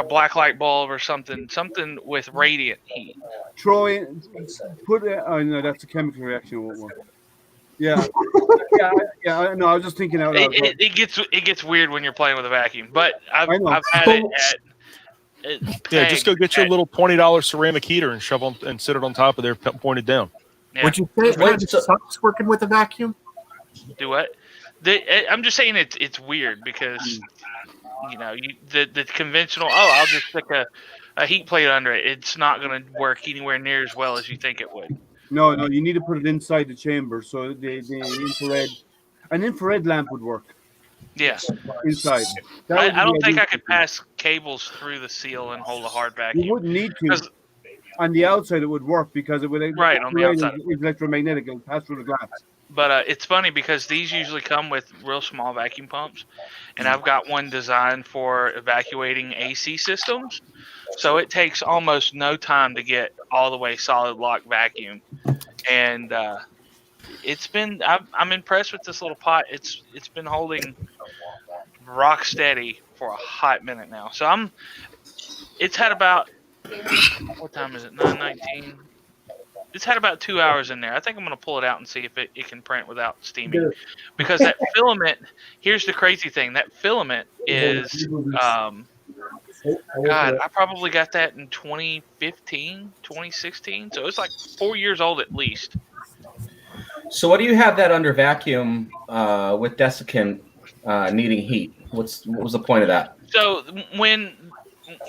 black light bulb or something with radiant heat. Throw in, put it. Oh no, that's a chemical reaction. It won't work. Yeah, yeah. No, I was just thinking out loud. It gets weird when you're playing with a vacuum, but I've had it at. Yeah, just go get your little $20 ceramic heater and shove on and sit it on top of there, pointed down. Yeah. Would you say it kind of sucks working with a vacuum? Do what? I'm just saying it's weird because the conventional. Oh, I'll just stick a heat plate under it. It's not going to work anywhere near as well as you think it would. No, you need to put it inside the chamber. So an infrared lamp would work. Yeah. Inside. I don't think I could pass cables through the seal and hold a hard vacuum. You wouldn't need to. On the outside, it would work because it would. Right, on the outside. It's electromagnetic. It'll pass through the glass. But it's funny because these usually come with real small vacuum pumps, and I've got one designed for evacuating AC systems. So it takes almost no time to get all the way solid lock vacuum, and I'm impressed with this little pot. It's been holding rock steady for a hot minute now. So it's had about, what time is it? 9:19. It's had about 2 hours in there. I think I'm going to pull it out and see if it can print without steaming. Because that filament, here's the crazy thing. That filament is, God, I probably got that in 2015, 2016. So it's like 4 years old at least. So what do you have that under vacuum with desiccant needing heat? What was the point of that? So when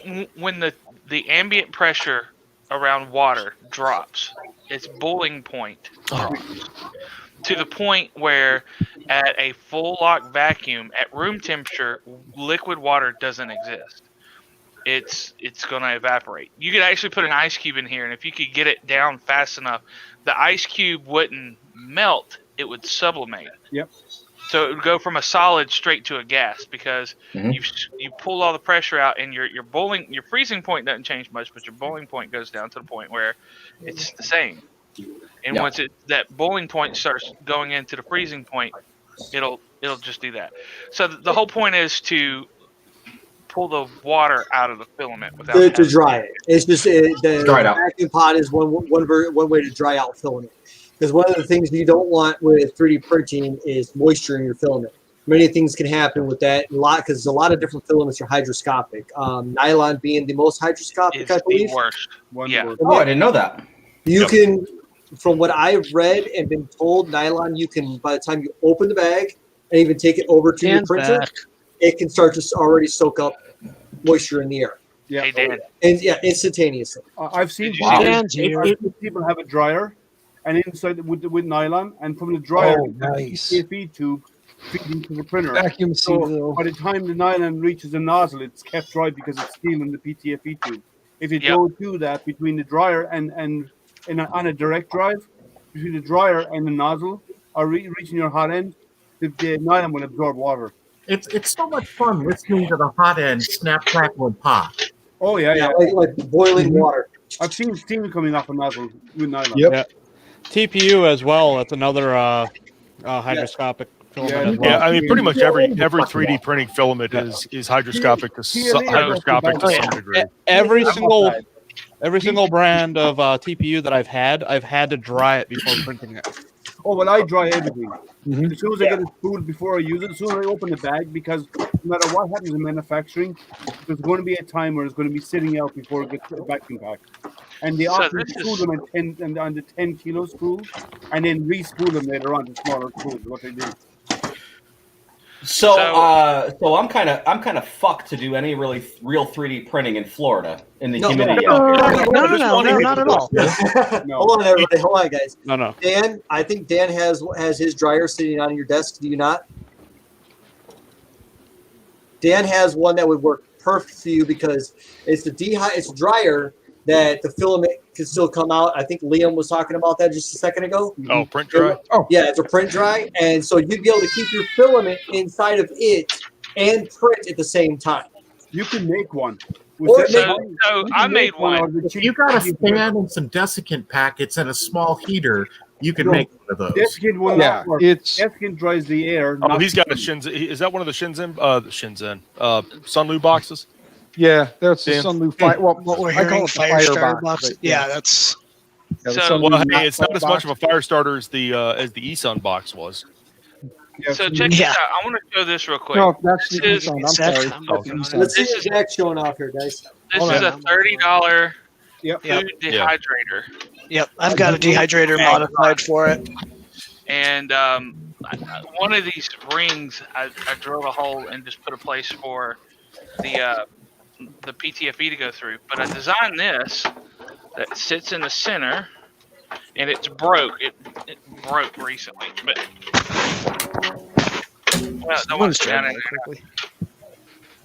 the ambient pressure around water drops, its boiling point drops to the point where at a full lock vacuum at room temperature, liquid water doesn't exist. It's going to evaporate. You could actually put an ice cube in here, and if you could get it down fast enough, the ice cube wouldn't melt, it would sublimate. Yep. So it would go from a solid straight to a gas because you pull all the pressure out, and your freezing point doesn't change much, but your boiling point goes down to the point where it's the same. And once that boiling point starts going into the freezing point, it'll just do that. So the whole point is to pull the water out of the filament without to dry it. It's just the Dry it out. vacuum pot is one way to dry out filament. Because one of the things you don't want with 3D printing is moisture in your filament. Many things can happen with that. Because a lot of different filaments are hydroscopic. Nylon being the most hydroscopic, I believe. The worst. Yeah. Oh, I didn't know that. You can, from what I've read and been told, nylon, you can, by the time you open the bag and even take it over to your printer, it can start to already soak up moisture in the air. Yeah. Hey, Dan. And I've instantaneously. seen Wow. people have a dryer, and inside with nylon, and from the dryer, nice. PTFE tube feeding to the printer. Vacuum So seal. by the time the nylon reaches the nozzle, it's kept dry because it's still in the PTFE tube. If you go through that between the dryer and on a direct drive, between the dryer and the nozzle, or reaching your hot end, the nylon will absorb water. It's so much fun listening to the hot end snap, crackle, and pop. Oh yeah. Like boiling water. I've seen steam coming off a nozzle with nylon. Yeah. TPU as well. That's another hydroscopic filament as well. Yeah, I mean, pretty much every 3D printing filament is hydroscopic to some degree. Every single brand of TPU that I've had to dry it before printing it. Oh, well, I dry everything. As soon as I get it spooled before I use it, as soon as I open the bag, because no matter what happens in manufacturing, there's going to be a time where it's going to be sitting out before it gets vacuum packed. And they often spool them on the 10 kilo spools, and then re-spool them later on to smaller spools. What they do. So I'm kind of fucked to do any real 3D printing in Florida in the humidity. No, not at all. Hold on, everybody. Hold on, guys. No. Dan, I think Dan has his dryer sitting on your desk. Do you not? Dan has one that would work perfect for you because it's it's a dryer that the filament can still come out. I think Liam was talking about that just a second ago. Oh, print dry? Yeah, it's a print dry. And so you'd be able to keep your filament inside of it and print at the same time. You can make one. So I made one. If you got a stand and some desiccant packets and a small heater, you can make one of those. Desiccant will not work. Desiccant dries the air. Oh, he's got a Shenzhen. Is that one of the Shenzhen? Sunlu boxes? Yeah, that's the Sunlu fire. Well, What we're I call hearing, it the fire starter box. box. but Yeah, that's. Yeah, the So- Sunlu Well, hey, not it's not fire as much of box. a fire starter as the eSun box was. So check this out. I want to show this real quick. No, that's the This is- Eson. I'm sorry. Let's see This is- Zach showing off here, guys. This is a $30 Yep. food dehydrator. Yep, I've got a dehydrator modified for it. And one of these rings, I drilled a hole and just put a place for the PTFE to go through. But I designed this that sits in the center, and it's broke. It broke recently, but don't want to down in there.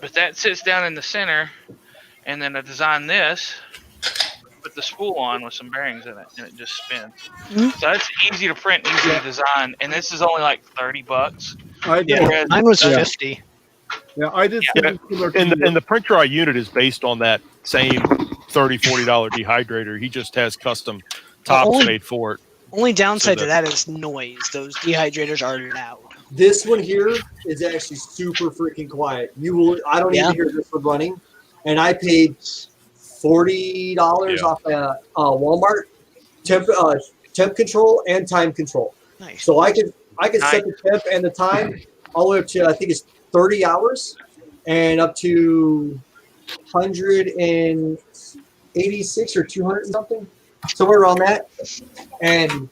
But that sits down in the center, and then I designed this. Put the spool on with some bearings in it, and it just spins. So it's easy to print, easy to design, and this is only like $30. Mine was 50. Yeah, I did. And the print dry unit is based on that same $30-$40 dehydrator. He just has custom tops only- made for it. Only downside to that is noise. Those dehydrators are loud. This one here is actually super freaking quiet. I don't even hear this one running. And I paid $40 off Walmart temp control and time control. Nice. So I can set the temp and the time all the way up to, I think it's 30 hours and up to 186 or 200 and something, somewhere around that. And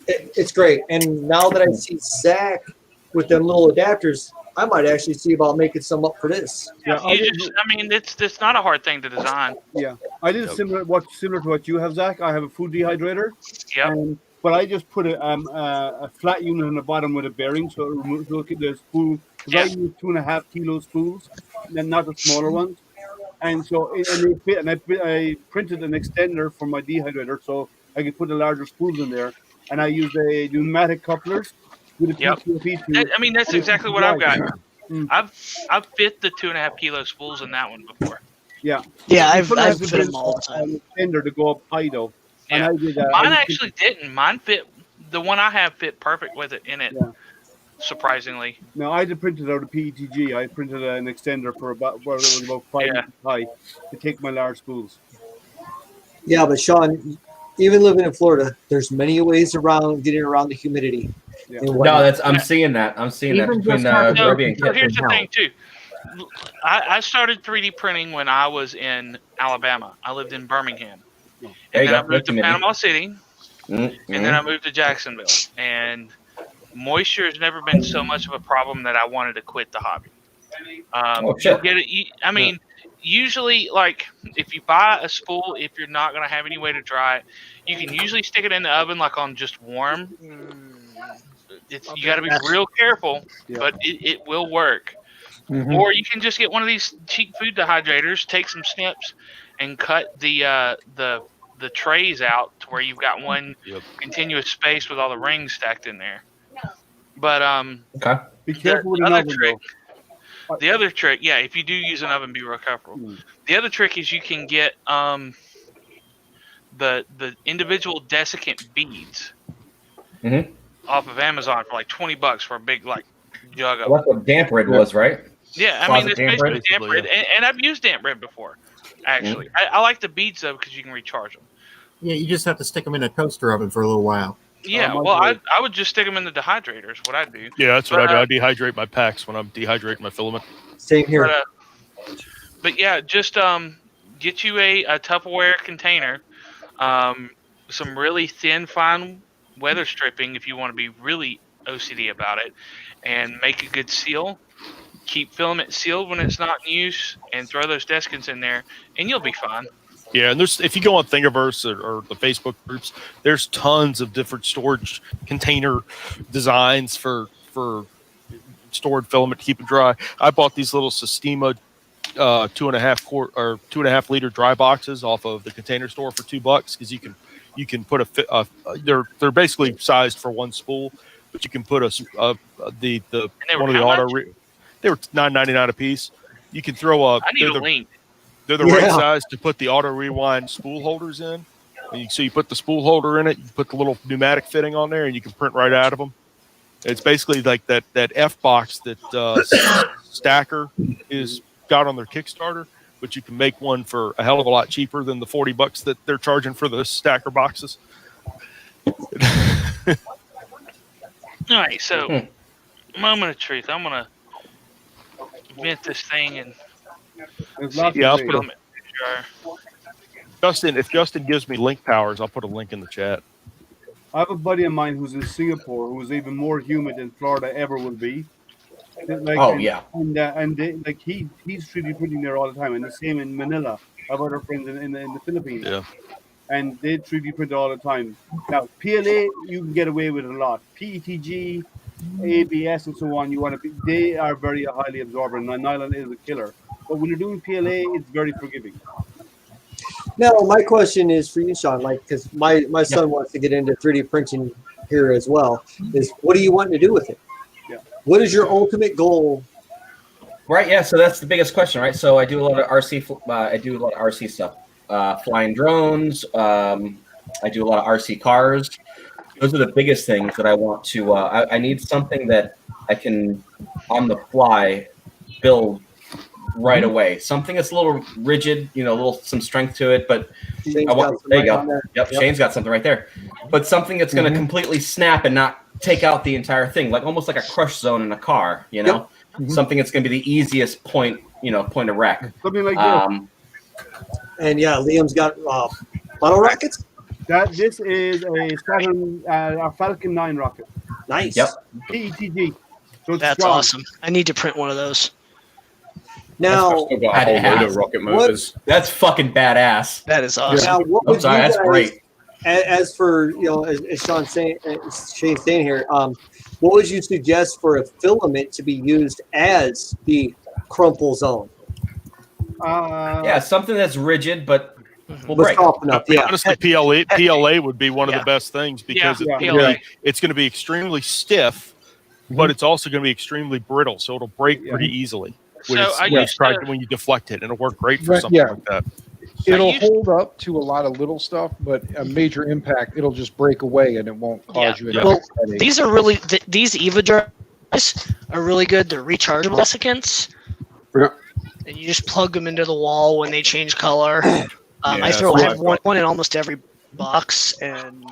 it's great. And now that I see Zach with them little adapters, I might actually see about making some up for this. It's not a hard thing to design. Yeah, I did similar to what you have, Zach. I have a food dehydrator. Yeah. But I just put a flat unit on the bottom with a bearing, so it removes the spool. Because I use 2.5 kilo spools, and not the smaller ones. And so they fit, and I printed an extender for my dehydrator, so I could put the larger spools in there. And I use a pneumatic couplers with a PTFE tube. That's exactly what I've got. I've fit the 2.5 kilo spools in that one before. Yeah. Yeah, I've put fit them all the time. Extender to go up high though. And Yeah. I did that. Mine actually didn't. Mine fit. The one I have fit perfect with it in it. Yeah. Surprisingly. No, I had printed out a PETG. I printed an extender for about 5 inches high to take my large spools. Yeah, but Sean, even living in Florida, there's many ways around getting around the humidity. Yeah. and No, whatnot. that's I'm seeing that. I'm seeing that Even between just having Derby and So Kip. here's the thing too. I started 3D printing when I was in Alabama. I lived in Birmingham, There and you then I go. moved to Good committee. Panama City, Mm-hmm. and then I moved to Jacksonville. And moisture has never been so much of a problem that I wanted to quit the hobby. Oh, You'll shit. get it. I mean, usually, like if you buy a spool, if you're not gonna have any way to dry it, you can usually stick it in the oven like on just warm. You got to be real careful, but it will work. Mhm. Or you can just get one of these cheap food dehydrators, take some snips, and cut the trays out to where you've got one continuous space with all the rings stacked in there. But Okay. Be careful with an other oven, trick. The other trick, yeah, if you do use an oven, be real careful. The other trick is you can get the individual desiccant beads Mm-hmm. off of Amazon for like $20 for a big like jug of Well, that's what damp red was, right? Yeah, I Closet mean, it's damp basically bread? damp bread, and I've used damp bread before, actually. I like the beads, though, because you can recharge them. Yeah, you just have to stick them in a toaster oven for a little while. Yeah, well, I would just stick them in the dehydrators, what I do. Yeah, that's what I do. I dehydrate my packs when I'm dehydrating my filament. Same here. But yeah, just get you a Tupperware container, some really thin, fine weather stripping if you want to be really OCD about it, and make a good seal. Keep filament sealed when it's not in use, and throw those desiccants in there, and you'll be fine. Yeah, and if you go on Thingiverse or the Facebook groups, there's tons of different storage container designs for stored filament to keep it dry. I bought these little Sistema 2.5 liter dry boxes off of the Container Store for $2 because you can put they're basically sized for one spool, but you can put one of the auto. They were $9.99 a piece. You can throw I need a link. They're the right size to put the auto rewind spool holders in. And so you put the spool holder in it, you put the little pneumatic fitting on there, and you can print right out of them. It's basically like that F box that Stacker is got on their Kickstarter, but you can make one for a hell of a lot cheaper than the $40 that they're charging for the Stacker boxes. All right, so moment of truth. I'm gonna vent this thing and I'll put Justin. If Justin gives me link powers, I'll put a link in the chat. I have a buddy of mine who's in Singapore who is even more humid than Florida ever will be. Like, and he's 3D printing there all the time, and the same in Manila. I have other friends in the Philippines. Yeah. And they 3D print all the time. Now PLA you can get away with a lot. PETG, ABS, and so on. They are very highly absorbent. And nylon is a killer. But when you're doing PLA, it's very forgiving. Now, my question is for you, Sean, because my son wants to get into 3D printing here as well, is what do you want to do with it? Yeah. What is your ultimate goal? Right, yeah, so that's the biggest question, right? So I do a lot of RC stuff. Flying drones, I do a lot of RC cars. Those are the biggest things that I want to I need something that I can on the fly build right away. Something that's a little rigid, some strength to it, but there you go. Yep, Shane's got something right there. But something that's going to completely snap and not take out the entire thing, like almost like a crush zone in a car, Something that's going to be the easiest point of wreck. Something like this. And yeah, Liam's got bottle rockets. This is a Saturn, a Falcon 9 rocket. Nice. Yep. PETG. So it's That's strong. awesome. I need to print one of those. Now, I've still got a whole load of rocket motors. That's fucking badass. That is awesome. Now, what would sorry, you that's guys, great. As for as Shane's saying here, what would you suggest for a filament to be used as the crumple zone? Yeah, something that's rigid but will But break. soft enough, yeah. Honestly, PLA would be one of the best things because PLA. it's going to be extremely stiff, but it's also going to be extremely brittle, so it'll break pretty easily when, So when you deflect it, and it'll work great for something like that. It'll hold up to a lot of little stuff, but a major impact, it'll just break away and it won't cause you any Well, headache. these are really these EVA drives are really good. They're rechargeable desiccants, and you just plug them into the wall when they change color. I have one in almost every box, and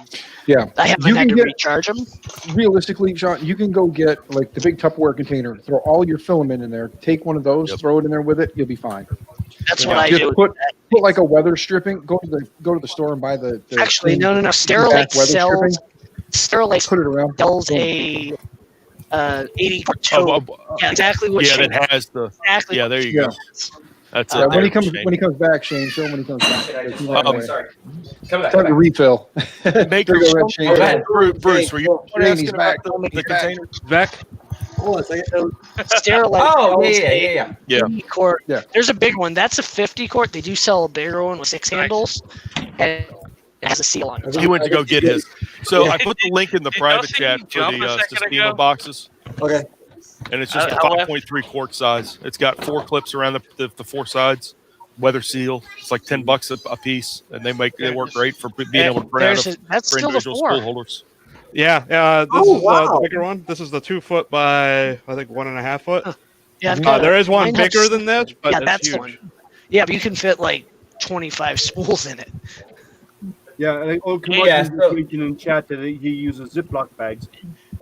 Yeah, I haven't had to recharge them. Realistically, Sean, you can go get like the big Tupperware container, throw all your filament in there, take one of those, throw it in there with it, you'll be fine. That's what I Just do. Put like a weather stripping. Go to the store and buy the Actually, no. Sterilite sells. Sterilite Put it around. Sells a 80 tote. Yeah, exactly what. Yeah, Shane that has the. Exactly. Yeah, there you go. That's Yeah, it. when he Shane. comes back, Shane, show him when he comes back. Sorry. Come back. Have a refill. Make There you go, Shane. Bruce, were you Shane, he's back. the container? Back. Hold on a second. Sterilite. Oh, sells yeah. Yeah. 80 quart. Yeah. There's a big one. That's a 50 quart. They do sell a bigger one with 6 handles, and it has a seal on it. He went to go get his. So I put the link in the private chat for jump a the second Sistema ago? boxes. Okay. And it's just a I left. 5.3 quart size. It's got 4 clips around the 4 sides. Weather seal. It's like $10 a piece, and they work great for being able to print out That's for still the individual 4. school holders. Yeah, this is the bigger one. This is the 2 foot by I think 1.5 foot. Yeah, I've got there is one mine bigger has- than this, but yeah, that's that's huge. one. Yeah, but you can fit like 25 spools in it. Yeah, and Yeah, so- thinking in chat that he uses Ziploc bags.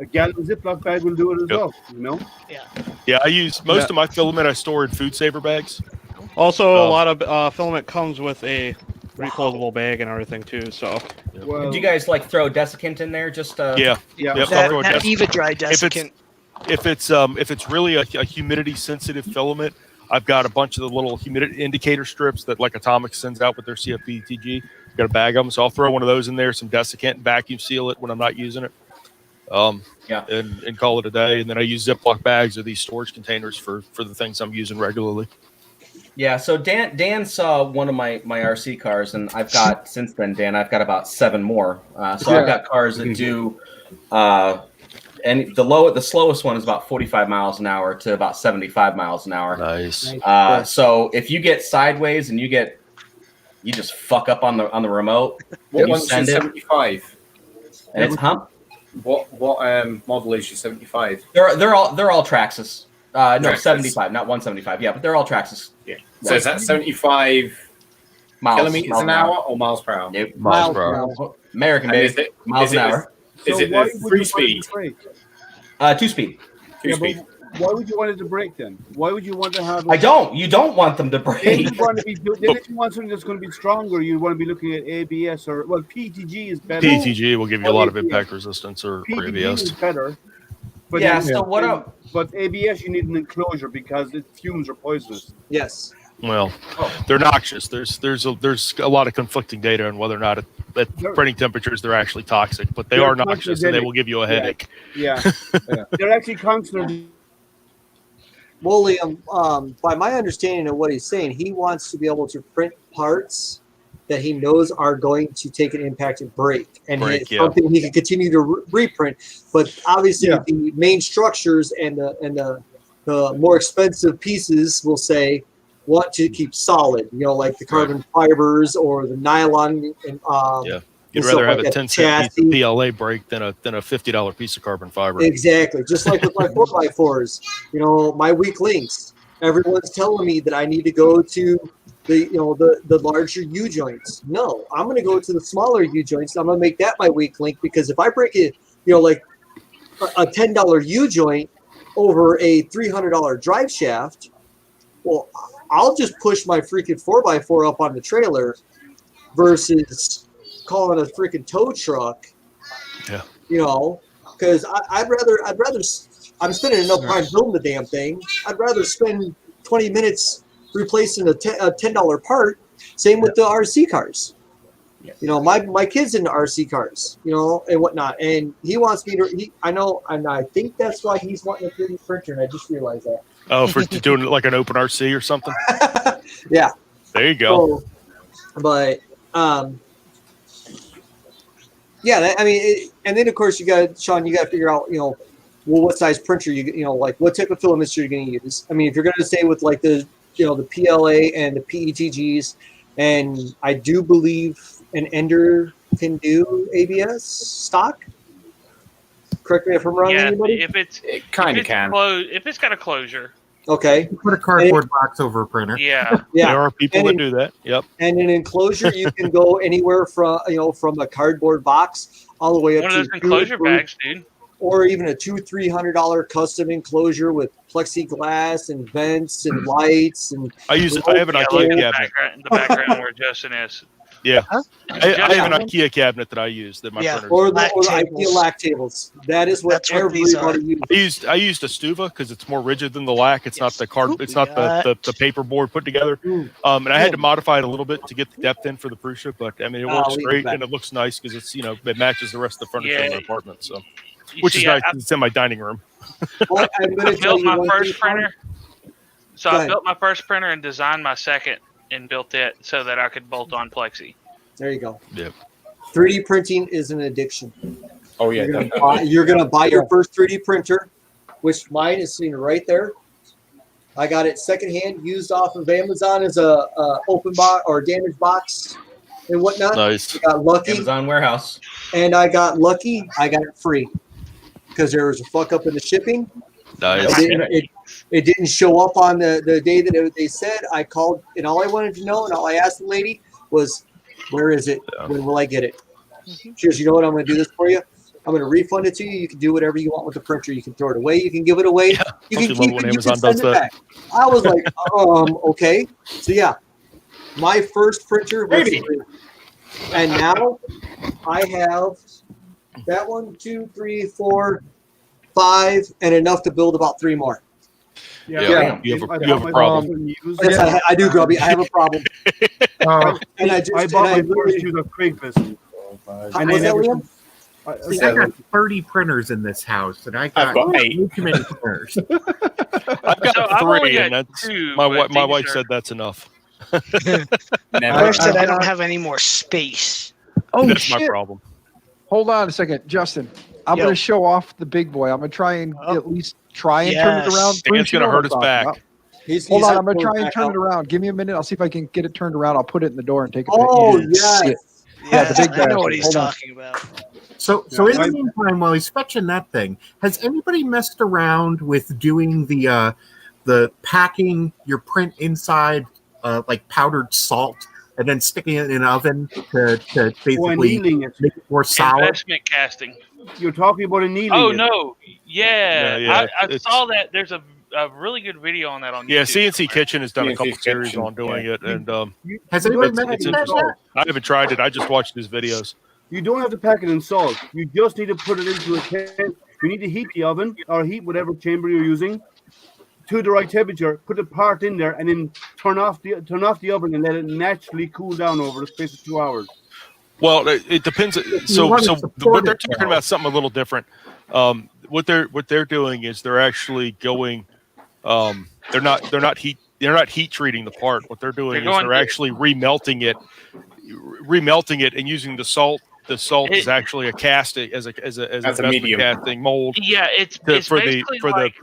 A gallon Ziploc bag will do it as well. You know. Yeah, I use most of my filament. I store in food saver bags. Also, a lot of filament comes with a reclosable bag and everything too. So, Did you guys like throw desiccant in there? Just Yeah. Yeah. Yep, That, I'll throw a that desiccant. EVA dry desiccant. If it's really a humidity sensitive filament, I've got a bunch of the little humidity indicator strips that like Atomic sends out with their CFP-TG. Got a bag of them, so I'll throw one of those in there, some desiccant, and vacuum seal it when I'm not using it. And call it a day. And then I use Ziploc bags or these storage containers for the things I'm using regularly. Yeah, so Dan saw one of my RC cars, and I've got since then, Dan, I've got about 7 more. I've got cars that do, and the slowest one is about 45 miles an hour to about 75 miles an hour. Nice. So if you get sideways and you just fuck up on the remote, What you one's your send it, 75? and it's hump. What model is your 75? They're all Traxxas. No, Traxxas. 75, not 175. Yeah, but they're all Traxxas. Yeah. So is that 75 kilometers an hour or miles per hour? Nope. Miles per hour. American And made miles an hour. Is it why the would 3 you speed? want it to break? 2-speed. Yeah, 2 speed. but why would you want it to break then? Why would you want to have? I don't. You don't want them to Then break. you want to be. Then if you want something that's going to be stronger, you want to be looking at ABS or PTG is better. PTG will give you a lot of ABS. impact resistance or PTG ABS. is better. But Yeah, then- so what up? But ABS, you need an enclosure because the fumes are poisonous. Yes. Well, they're noxious. There's a lot of conflicting data on whether or not at printing temperatures they're actually toxic, but they They're are noxious and they carcinogenic. will give you a headache. Yeah, they're actually constantly. Well, Liam, by my understanding of what he's saying, he wants to be able to print parts that he knows are going to take an impact and break, and it's something he can continue to reprint. But obviously, the main structures and the more expensive pieces will say want to keep solid. You know, like the carbon fibers or the nylon. And, You'd and rather stuff have like a that. 10-cent piece of PLA break than a $50 piece of carbon fiber. Exactly. Just like with my 4x4s, you know, my weak links. Everyone's telling me that I need to go to the larger U joints. No, I'm going to go to the smaller U joints. I'm going to make that my weak link, because if I break it, like a $10 U joint over a $300 drive shaft, well, I'll just push my freaking 4x4 up on the trailer versus calling a freaking tow truck. Yeah. Because I'd rather I'm spending enough time building the damn thing. I'd rather spend 20 minutes replacing a $10 part. Same with the RC cars. My kid's into RC cars, and whatnot, and he wants me to. I know, and I think that's why he's wanting a 3D printer. And I just realized that. Oh, for doing like an open RC or something. Yeah. There you go. So, but yeah, and then of course you got Sean. You got to figure out, what size printer like what type of filaments you're going to use. I mean, if you're going to stay with like the the PLA and the PETGs, and I do believe an Ender can do ABS stock. Correct me if I'm wrong, Yeah, anybody? if it's kind of if it's can. if it's got a closure. Okay. Put a cardboard box over a printer. Yeah. Yeah. There are people And that in- do that. Yep. And in enclosure, you can go anywhere from a cardboard box all the way up One of to those enclosure bags, dude. or even a $200-300 custom enclosure with plexiglass and vents and lights and. I have an Yeah, IKEA look at cabinet. the background where Justin is. Yeah. I have an Justin. IKEA cabinet that I use that my printer. Or the IKEA lac tables. That is what everybody uses. I used a Stuva because it's more rigid than the lac. It's not the card. It's not the paper board put together. And I had to modify it a little bit to get the depth in for the Prusa, but I mean it works great and it looks nice because it's it matches the rest of the furniture in the apartment. So, which is nice. It's in my dining room. Well, I'm going I to tell built you my one first thing. printer. So Go I ahead. built my first printer and designed my second and built it so that I could bolt on plexi. There you go. Yep. 3D printing is an addiction. Oh yeah. You're gonna buy your first 3D printer, which mine is sitting right there. I got it secondhand, used off of Amazon as a open box or damaged box and whatnot. Nice. I got lucky. Amazon warehouse. And I got lucky. I got it free because there was a fuck up in the shipping. Nice. It didn't show up on the day that they said. I called, and all I wanted to know, and all I asked the lady was, "Where is it? When will I get it?" She goes, "You know what? I'm going to do this for you. I'm going to refund it to you. You can do whatever you want with the printer. You can throw it away. You can give it away. You can keep it. You can send it back." I was like, okay. So yeah, my first printer was free. And now I have that 1, 2, 3, 4, 5, and enough to build about 3 more. Yeah. You have a problem. Yes, I do, Grubby. I have a problem. And I bought my first two of Craigslist. And then Liam? See, I got 30 printers in this house, and I've got way too many printers. I've got 3, and that's my wife said that's enough. My wife said I don't have any more space. Oh, that's shit. my problem. Hold on a second, Justin. I'm going to show off the big boy. I'm going to try and at least try and turn it around. Dan's going to hurt his back. Hold on, I'm going to try and turn it around. Give me a minute. I'll see if I can get it turned around. I'll put it in the door and take a picture. Yes. Yeah, the big I know bastard. what he's Hold on. talking about. So in the meantime, while he's fetching that thing, has anybody messed around with doing the packing your print inside like powdered salt and then sticking it in an oven to basically make it more solid? Investment casting. You're talking about annealing. Oh it. no! Yeah, Yeah, I saw that. There's a really good video on that on Yeah, YouTube. CNC Kitchen has done a CNC couple series Kitchen, on doing it, and has anybody it's mentioned interesting. that? I haven't tried it. I just watched his videos. You don't have to pack it in salt. You just need to put it into a can. You need to heat the oven or heat whatever chamber you're using to the right temperature. Put the part in there and then turn off the oven and let it naturally cool down over the space of 2 hours. Well, it depends. So what they're talking about something a little different. What they're doing is they're actually going. They're not heat treating the part. What they're doing is they're actually remelting it and using the salt. The salt is actually a casting as a medium casting mold. Yeah, it's to basically like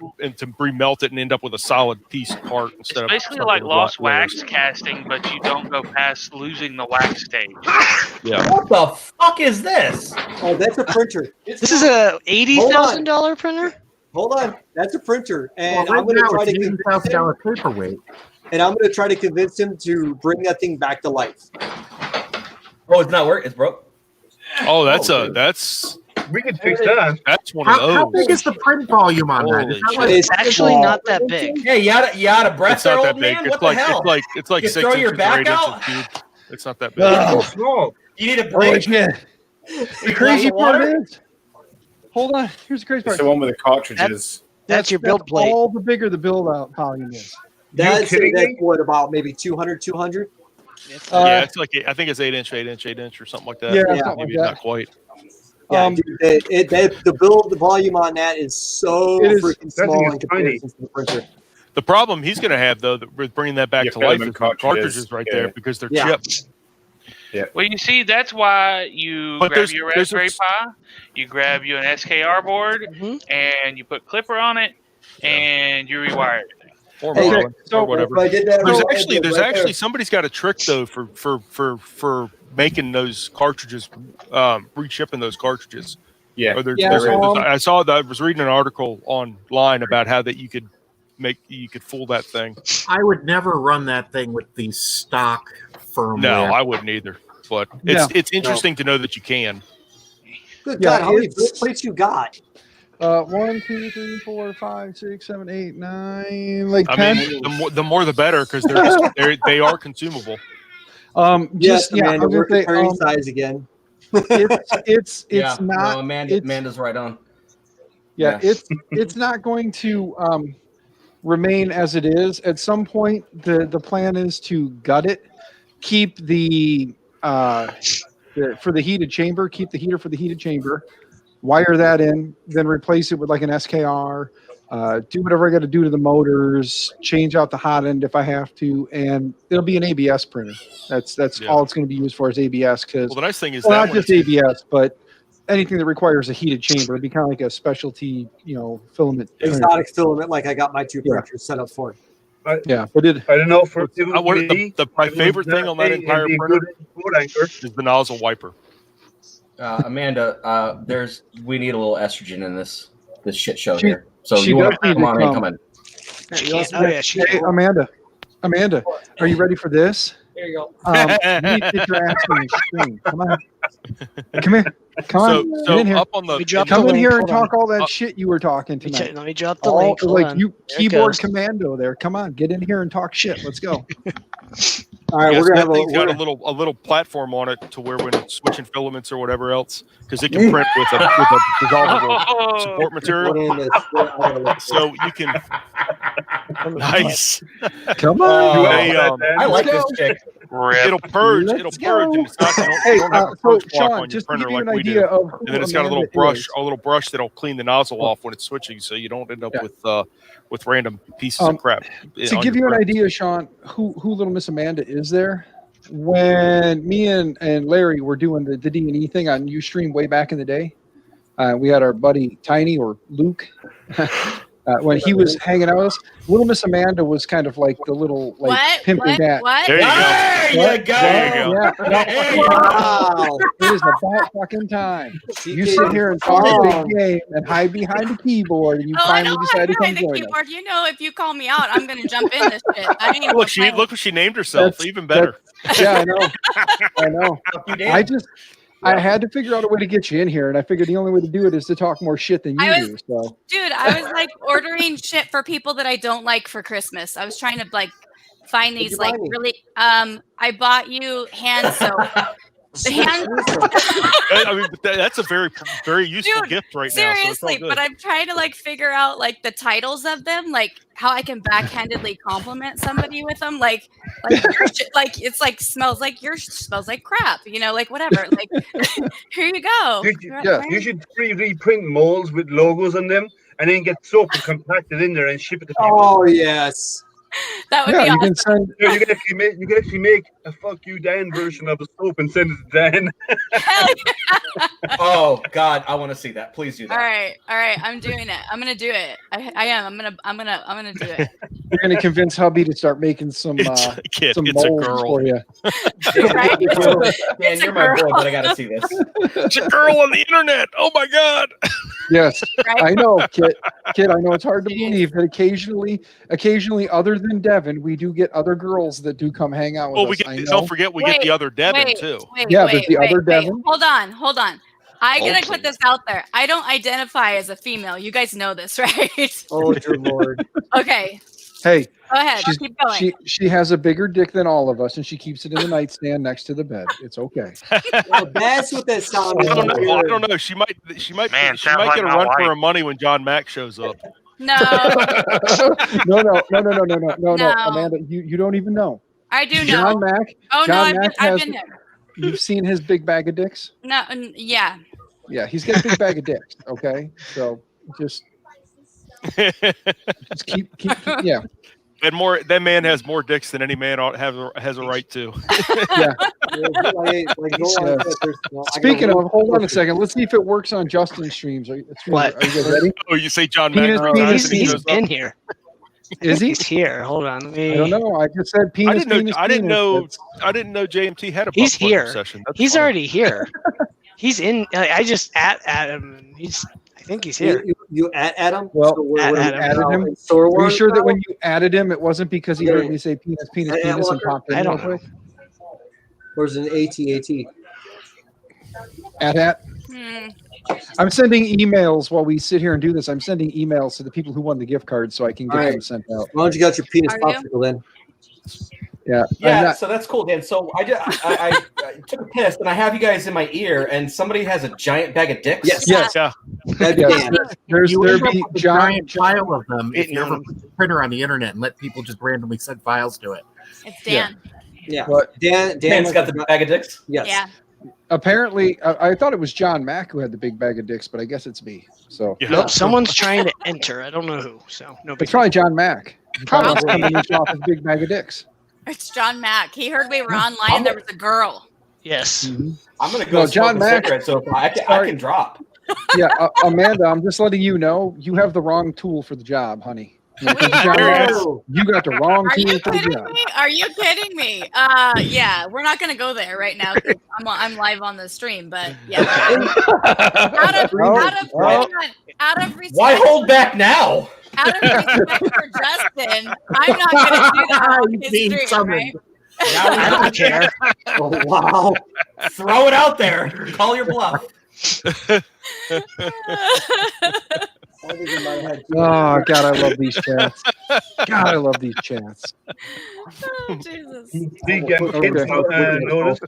remelt it and end up with a solid piece part instead of basically like lost wax casting, but you don't go past losing the wax stage. Yeah. What the fuck is this? Oh, that's a printer. This is a $80,000 printer. Hold on, that's a printer, and Well, I'm going to right now try to it's convince him. $80,000 paperweight. And I'm going to try to convince him to bring that thing back to life. Oh, it's not working. It's broke. Oh, that's we can fix that. That's one of those. How big is the print volume on that? Is that like- It's actually not that big. Hey, you out of breath It's there, not old that big. man? It's What like the hell? it's like You 6 throw inches your or back 8 out? inches cubed. It's not that big. You need a Oh, break. yeah. The crazy part is, hold on. Here's the crazy part. It's the one with the cartridges. That's your build plate. All the bigger the build out volume is. That's what, about maybe 200, 200? Yeah, it's like I think it's 8 inch or something like that. Yeah, Maybe something like not quite. Yeah, dude, the volume on that is so freaking small in comparison to the printer. The problem he's going to have though with bringing that back to life is the cartridges right there because they're chipped. Yeah. Well, you see, that's why you But grab there's- your there's Raspberry Pi, you grab you an SKR board, and you put clipper on it, and you rewire it. or Hey, Marlin or whatever. if I did that There's roll, actually I'd be there's right actually there. somebody's got a trick though for making those cartridges, reshipping those cartridges. Yeah, Or Yeah, I saw that. I was reading an article online about how that you could fool that thing. I would never run that thing with the stock firmware. No, I wouldn't either. But it's interesting to know that you can. Good Yeah, God, how many it's- plates you got? 1, 2, 3, 4, 5, 6, 7, 8, 9, like 10. I mean, the more the better because they are consumable. Yes, yeah, Amanda, I was we're gonna say, comparing size again. it's Yeah, not. no, Amanda's right on. Yeah, Yeah. it's not going to remain as it is. At some point, the plan is to gut it, keep the for the heated chamber, keep the heater for the heated chamber, wire that in, then replace it with like an SKR. Do whatever I got to do to the motors, change out the hot end if I have to, and it'll be an ABS printer. That's all it's going to be used for is ABS. Because the nice thing is not just ABS, but anything that requires a heated chamber. It'd be kind of like a specialty, filament. Exotic filament, like I got my two printers set up for. Yeah, but I don't know. My favorite thing on that entire printer is the nozzle wiper. Amanda, we need a little estrogen in this shit show She- here. So she you want does to need come to on come. in? Hey, Amanda, are you ready for this? There you go. You need to get your ass on the screen. Come on. Come here. Come on. So Get in here. up on the Come in here and talk all that shit you were talking tonight. Let me drop the link. Hold Like on. you There it keyboard goes. commando there. Come on, get in here and talk shit. Let's go. All right, Yes, we're gonna that have thing's got a little platform on it to where when it's switching filaments or whatever else, because it can print with a dissolvable support material. So you can. Nice. Come on. I like this chick. It'll purge. Let's It'll purge, and it's not. You Hey, don't have a so purge block Sean, on your just to printer give you like an we idea do. of who And then it's got a little Amanda brush that'll clean the nozzle off when it's switching, so you don't end up with random pieces of crap. To give you an idea, Sean, who Little Miss Amanda is there? When me and Larry were doing the D&E thing on Ustream way back in the day, we had our buddy Tiny or Luke. When he was hanging out with us, Little Miss Amanda was kind of like the little pimping cat. There you go. There you go. There you go. Yeah. Wow. It is about fucking time. You sit here and talk a big game and hide behind the keyboard, and you I finally don't decide to hide come behind the join us. keyboard. You know, if you call me out, I'm going to jump in this shit. I ain't Look what she named herself. Even better. Yeah, I know. I had to figure out a way to get you in here, and I figured the only way to do it is to talk more shit than you do. So, Dude, I was like ordering shit for people that I don't like for Christmas. I was trying to find these really. I bought you hand soap. The hand. I mean, that's a very, very useful gift right now. Seriously, so it's all good. but I'm trying to figure out the titles of them, how I can backhandedly compliment somebody with them, your shit, it's smells like yours smells like crap, whatever. Here you go. You should 3D print molds with logos on them, and then get soap and compact it in there and ship it to people. Oh yes. That would be awesome. You can actually make a "fuck you, Dan" version of a soap and send it to Dan. Oh God, I want to see that. Please do that. All right, I'm doing it. I'm gonna do it. I am. I'm gonna do it. you're going to convince hubby to start making some Kid, some it's a molds girl. for you. Right? Dan, you're my boy, but I gotta see this. It's a girl on the internet. Oh my God. Yes, Right? I know, Kit. I know it's hard to believe that occasionally, other than Devin, we do get other girls that do come hang out with Well, us. I know. don't forget we get the other Devin too. But the other Devin. Hold on. I gotta Okay. put this out there. I don't identify as a female. You guys know this, right? Oh dear Lord. Okay. Hey, Go ahead. Keep going. she has a bigger dick than all of us, and she keeps it in the nightstand next to the bed. It's okay. Well, that's what that sound is. I don't know. She might Man, get sounds like a my run for wife. her money when John Mack shows up. No, No, No. Amanda, you don't even know. I do know. John Mack. Oh no, John Mack I've has. been there. You've seen his big bag of dicks. No, yeah. Yeah, he's got a big bag of dicks. Okay, so just keep yeah. And that man has more dicks than any man has a right to. Yeah. Yeah. Speaking of, hold on a second. Let's see if it works on Justin's streams. Are you guys ready? Oh, you say John Penis, Mack? penis, He's been here. Is he? He's here. Hold on. Let me... I don't know. I just said penis. I didn't know That's- JMT had a He's butt plug here. session. That's He's funny. already here. He's in. I just at him. And I think he's here. You at him? Well, So we're- at we're Adam. added now him. in Star Are you Wars sure that now? when you added him, it wasn't because he Yeah, heard yeah. me say penis, penis, At penis, and Walker? popped in I real don't know. quick? Or is it an AT-AT? At. I'm sending emails while we sit here and do this. I'm sending emails to the people who won the gift cards so I can get All right. them sent out. Why don't you got your penis Are you? popsicle then? Yeah. I'm Yeah, not- so that's cool, Dan. So I took a piss, and I have you guys in my ear, and somebody has a giant bag of dicks. Yes. Yes. Yeah. That'd be Yes. Dan. There's You there end up be with a John. giant pile of them if Hitting you on ever them. put the printer on the internet and let people just randomly send files to it. It's Dan. Yeah. What? Dan's got the bag of dicks. Yes. Yeah. Apparently, I thought it was John Mack who had the big bag of dicks, but I guess it's me. So Yeah. Nope. Someone's trying to enter. I don't know who. So no big it's probably John Mack. He Probably. wants somebody to show off his big bag of dicks. It's John Mack. He heard we were online and there was a girl. Yes. I'm gonna go No, smoke John a Mack- cigarette, so I can drop. Yeah, Amanda, I'm just letting you know you have the wrong tool for the job, honey. When it comes to John Mack, you got the wrong Are tool you for the kidding job. me? Are you kidding me? Yeah, we're not gonna go there right now. 'Cause I'm live on the stream, but yeah. Out of respect, Why hold back now? out of respect for Justin, I'm not gonna do that on his stream, right? I don't care. Oh, wow. Throw it out there. Call your bluff. Oh God, I love these chats. God, I love these chats. Oh, Jesus. Notice.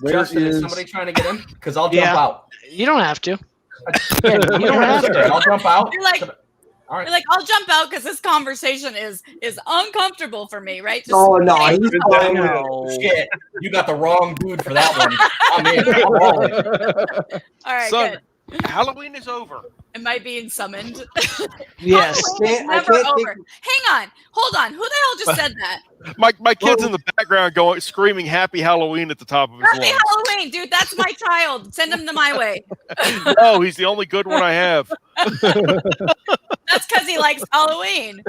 Where Justin, is is- somebody trying to get in? Because I'll jump Yeah. out. You don't have to. Yeah, you don't have to. I'll jump out. You're like, All right. you're like, I'll jump out because this conversation is uncomfortable for me, right? Just Oh, no. hey, He's fine. No. Shit, you got the wrong dude for that one. I'm in. I'm all in. all right, Son, good. Halloween is over. Am I being summoned? Yes. Halloween is I never can't over. think- Hang on, hold on. Who the hell just said that? My kid's in the background going screaming "Happy Halloween" at the top of his Happy lungs. Halloween, dude. That's my child. Send him to my way. Oh, he's the only good one I have. That's because he likes Halloween.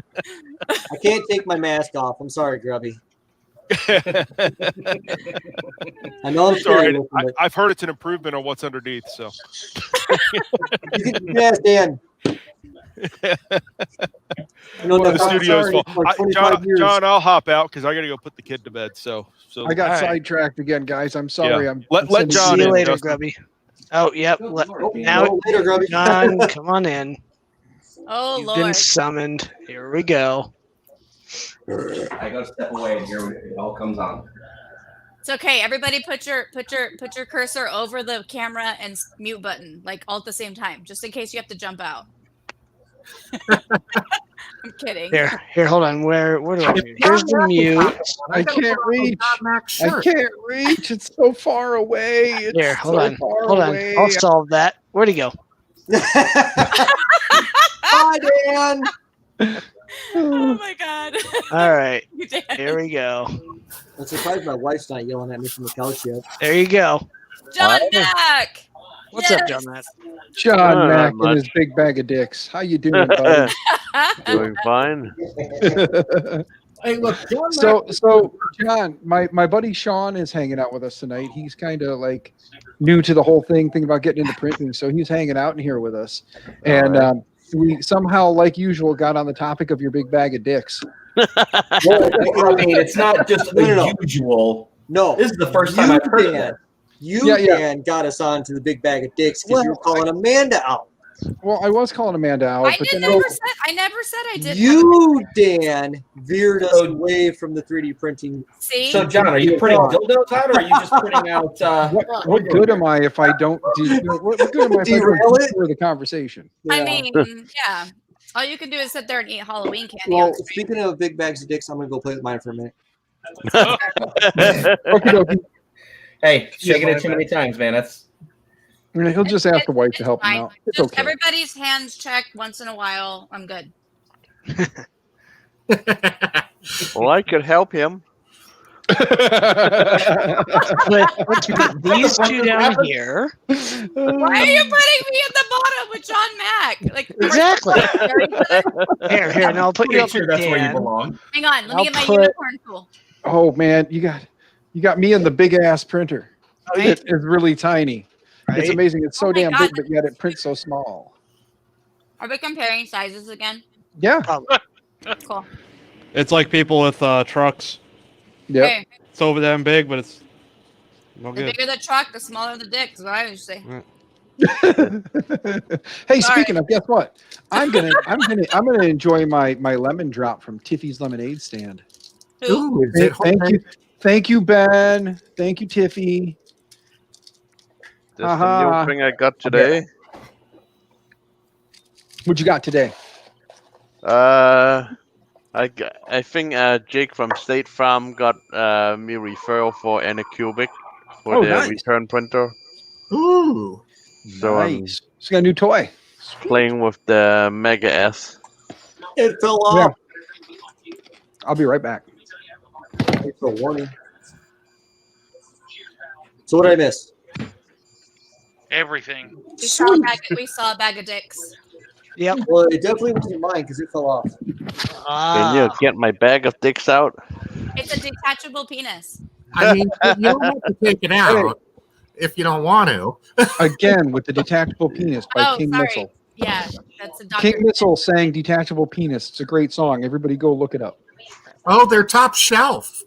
I can't take my mask off. I'm sorry, Grubby. I know I'm Sorry, scary, but I've heard it's an improvement on what's underneath. So you can ask Dan. I know the that's studio's full. for 25 years. John, I'll hop out because I got to go put the kid to bed. So I got All right. sidetracked again, guys. I'm sorry. Yeah. I'm Let sending- John See you in, later, Justin. Grubby. Oh, yep. Now, Later, Grubby. John, come on in. Oh You've been Lord. summoned. Here we go. I gotta step away, and here it all comes on. It's okay. Everybody, put your cursor over the camera and mute button, like all at the same time, just in case you have to jump out. I'm kidding. Here, hold on. Where do I mute? Here's the mute. I can't reach. I can't reach. It's so far away. It's Here, hold so on. far Hold on. away. I'll solve that. Where'd he go? Hi, Dan. Oh my God. All right. You did. Here we go. I'm surprised my wife's not yelling at me from the couch yet. There you go. John Mack. What's up, John Mack? John Mack not and his big bag of dicks. How you doing, buddy? Doing fine. Hey, look, John So John, my buddy Sean is hanging out with us tonight. He's kind of like new to the whole thing, thinking about getting into printing. So he's hanging out in here with us, and we somehow, like usual, got on the topic of your big bag of dicks. Well, I mean, it's not just No. usual. No. This is the first time I've heard of it. Dan got us on to the big bag of dicks because you were calling Amanda out. Well, I was calling Amanda out, I but then never said I did. You, Dan, veered us away from the 3D printing. See? So, John, are you printing dildos out, or are you just printing out? what good am I if I don't? What good am I if I don't detour the conversation? I mean, yeah. All you can do is sit there and eat Halloween candy. Well, on stream. speaking of big bags of dicks, I'm gonna go play with mine for a minute. Hey, shaking it too many times, man. That's. I mean, he'll just ask the wife to help him Fine. out. It's Just okay. everybody's hands checked once in a while. I'm good. Well, I could help him. But once you put these two down here, Why are you putting me at the bottom with John Mack? Like exactly. Here, and I'll put you up Pretty for sure that's where you Dan. belong. Hang on, let me I'll get my put- unicorn tool. Oh man, you got me in the big ass printer. Right. It is really tiny. It's Right? amazing. It's so Oh my damn God, big, but yet it prints so small. Are we comparing sizes again? Yeah. Cool. It's like people with trucks. Yep. Hey, It's over damn big, but it's no the good. bigger the truck, the smaller the dick. Is what I used to say. Hey, Sorry. speaking of, guess what? I'm gonna enjoy my lemon drop from Tiffy's lemonade stand. Ooh, is it Thank you, Ben. Thank you, Tiffy. That's the new thing I got today. What you got today? I think Jake from State Farm got me referral for Anycubic for the nice. return printer. Ooh, So nice. She got a new toy. I'm playing with the Mega S. It fell off. I'll be right back. Thanks for a warning. So what did I miss? Everything. We saw a bag of dicks. Yep. Well, it definitely wasn't mine because it fell off. Can you get my bag of dicks out? It's a detachable penis. I mean, you don't have to take it out if you don't want to. Again, with the detachable penis by Oh, King sorry. Missile. Yeah, that's a King doctor. Missile sang "Detachable Penis." It's a great song. Everybody, go look it up. Oh, they're top shelf.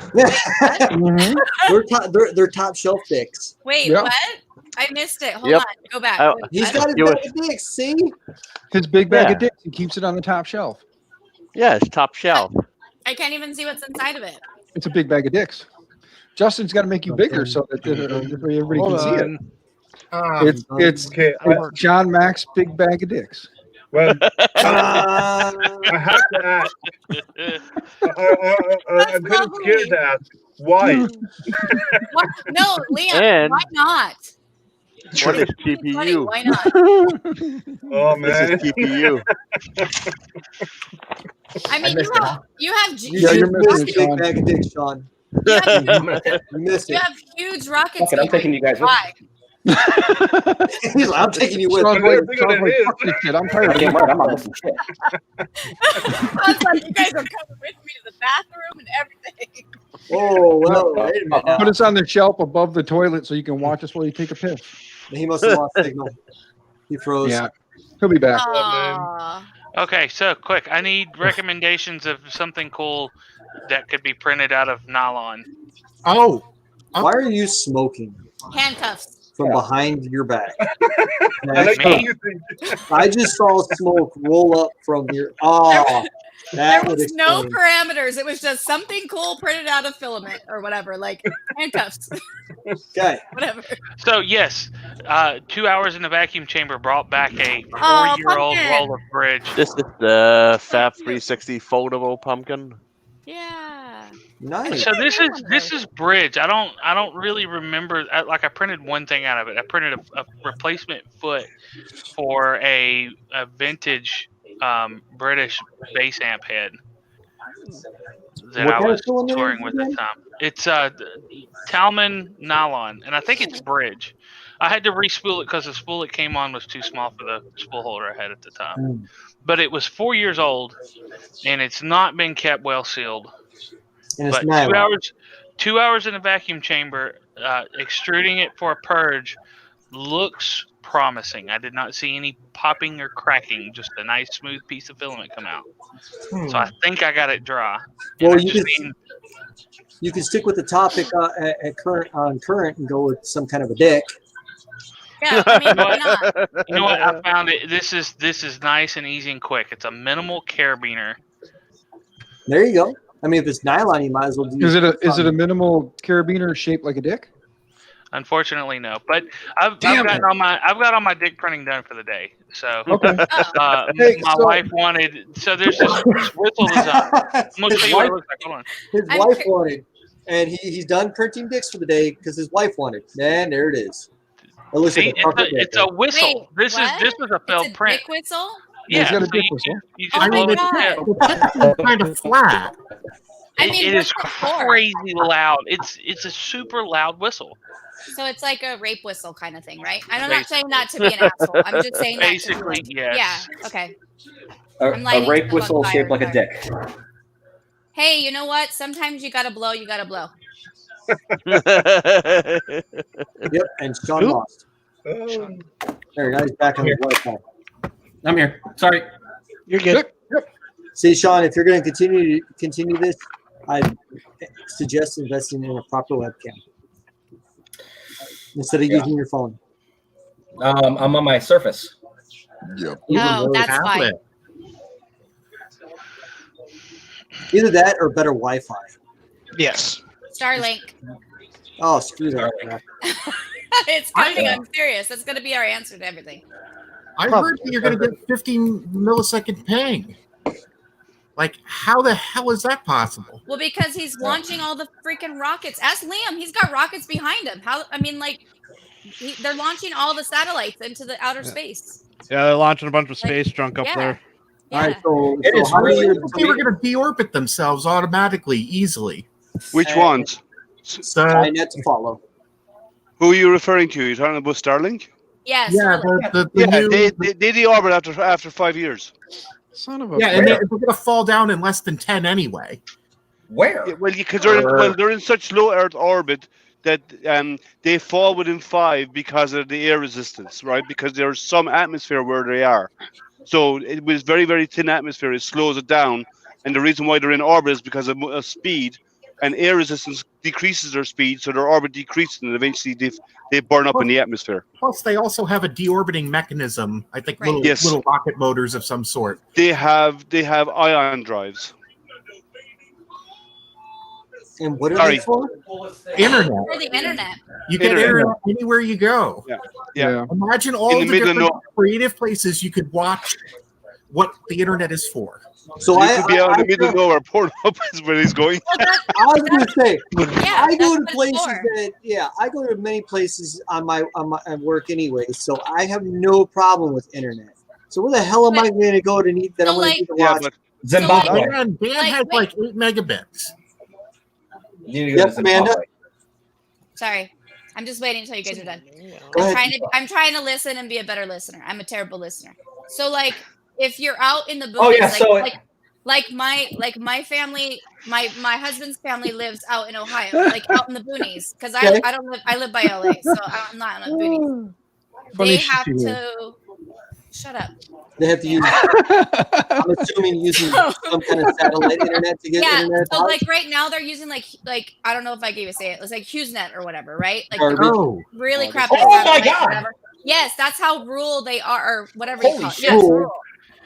Mm-hmm. They're top shelf dicks. Wait, Yeah. what? I missed it. Hold Yep. on. Go back. Oh, Wait, He's what? got his You bag was- of dicks. See? His big bag Yeah. of dicks. He keeps it on the top shelf. Yeah, it's top shelf. I can't even see what's inside of it. It's a big bag of dicks. Justin's got to make you bigger so that this way everybody Hold can see it. on. It's Okay, John Mack's big bag of dicks. well, I have to ask. I'm kind of scared to ask. Why? What? No, Liam, And- why not? What is Funny, TPU? why not? Oh This man. is TPU. I mean, you have Yeah, you're missing it, big Sean. bag of dicks, Sean. You missed you it. have huge rockets. Fuck it, I'm taking you guys with Why? He's like, I'm taking you with Sean's me. like, fuck this shit. I'm tired of Damn it. right, I'm not missing shit. Sounds like you guys are coming with me to the bathroom and everything. Oh, well, wait a minute. Put us on the shelf above the toilet so you can watch us while you take a piss. He must have lost signal. He froze. Yeah, he'll be back. Aw. Okay, so quick. I need recommendations of something cool that could be printed out of nylon. Oh, Why are you smoking Handcuffs. from behind your back? I like how Me. you think. I just saw smoke roll up from your. Oh, There that would was no explain. parameters. It was just something cool printed out of filament or whatever, like handcuffs, Okay. whatever. So yes, 2 hours in the vacuum chamber brought back a Oh, 4-year-old pumpkin. roll of bridge. This is the Fab 360 foldable pumpkin. Yeah. Nice. So this is bridge. I don't really remember. I printed one thing out of it. I printed a replacement foot for a vintage British bass amp head that What I kind of was cylinder touring is with it at the time. It's Talman nylon, and I think it's bridge. I had to re-spool it because the spool it came on was too small for the spool holder I had at the time. But it was 4 years old, and it's not been kept well sealed. And it's But nylon. 2 hours in a vacuum chamber, extruding it for a purge looks promising. I did not see any popping or cracking, just a nice smooth piece of filament come out. So I think I got it dry. Well, And I you just could need- you can stick with the topic at current and go with some kind of a dick. Yeah, I mean, why not? you know what? I found it. This is nice and easy and quick. It's a minimal carabiner. There you go. I mean, if it's nylon, you might as well do. Is it a minimal carabiner shaped like a dick? Unfortunately, no. But I've Damn got it. all my dick printing done for the day. So Okay. my wife wanted. So there's this whistle design. I'm gonna show you what it looks like. Hold on. His wife wanted, and he's done printing dicks for the day because his wife wanted. And there it is. It looks See, like a puppet dick. it's a whistle. Wait, this what? is a failed It's a print. dick whistle? Yeah, he's got a so dick you- whistle. you Oh just my blow it God. in. it's kind of flat. I mean, it is what's it for? crazy loud. It's a super loud whistle. So it's like a rape whistle kind of thing, right? And I'm not saying that to be an asshole. I'm just saying that to Basically, like, yes. yeah, okay. A, I'm lighting a rape stuff on whistle fire, shaped like a sorry. dick. Hey, you know what? Sometimes you gotta blow. You gotta blow. Yep, and Sean lost. There, now he's back on the Wi-Fi. I'm here. Sorry. You're good. See, Sean, if you're going to continue this, I suggest investing in a proper webcam instead of using your phone. I'm on my Surface. Yep. Oh, that's why. Either that or better Wi-Fi. Yes. Starlink. Oh, screw that. It's coming. I'm serious. That's gonna be our answer to everything. I heard that you're going to get 15 millisecond ping. Like, how the hell is that possible? Well, because he's launching all the freaking rockets. Ask Liam. He's got rockets behind him. How? I mean, like, they're launching all the satellites into the outer space. Yeah, they're launching a bunch of space junk up yeah. there. All right, so How do you think they were going to deorbit themselves automatically, easily? Which ones? Try not to follow. Who are you referring to? You're talking about Starlink? Yeah, Yeah, they deorbit after 5 years. Son of a Yeah, and they're going to fall down in less than 10 anyway. Where? Yeah, well, because they're in such low Earth orbit that they fall within 5 because of the air resistance, right? Because there's some atmosphere where they are. So it was very, very thin atmosphere. It slows it down, and the reason why they're in orbit is because of speed, and air resistance decreases their speed, so their orbit decreases, and eventually they burn up in the atmosphere. Plus, they also have a deorbiting mechanism. I think little rocket motors of some sort. They have ion drives. And what are they for? Internet. For the internet. You get internet anywhere you go. Yeah. Imagine all the different creative places you could watch what the internet is for. So you could be out in the middle of nowhere, Pornhub is where he's going. I was going to say, I go to that's places for. I go to many places on my work anyway, so I have no problem with internet. So where the hell am I going to go to need that? I'm going to need to watch Zimbabwe. Dan has like 8 megabits. Yes, Amanda. Sorry, I'm just waiting until you guys are done. Go ahead. I'm trying to listen and be a better listener. I'm a terrible listener. So like, if you're out in the boonies, like my family, my husband's family lives out in Ohio, like out in the boonies, because I live by LA, so I'm not in the boonies. They have to shut up. They have to use. I'm assuming using some kind of satellite internet to get internet. So like right now they're using like I don't know if I gave you say it. It's like HughesNet or whatever, right? Like really crappy. Oh my God. Whatever. Yes, that's how rural they are, or whatever you call it. shit. Yes, rural.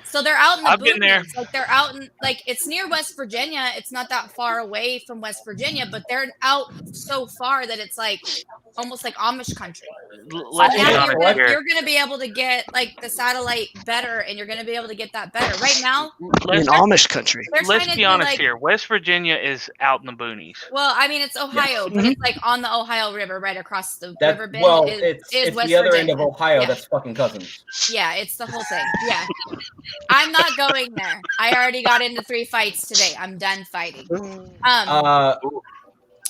So they're out in the I've been there. boonies. Like they're out in it's near West Virginia. It's not that far away from West Virginia, but they're out so far that it's like almost like Amish country. Let's be Now honest here. you're gonna be able to get like the satellite better, and you're gonna be able to get that better. Right now, In Amish country. they're Let's trying to be do, honest like- here. West Virginia is out in the boonies. Well, I mean, it's Ohio, but it's like on the Ohio River, right across the That, river bend. well, is it's West the other Virginia. end of Ohio. Yeah. That's fucking cousins. Yeah, it's the whole thing. Yeah. I'm not going there. I already got into 3 fights today. I'm done fighting.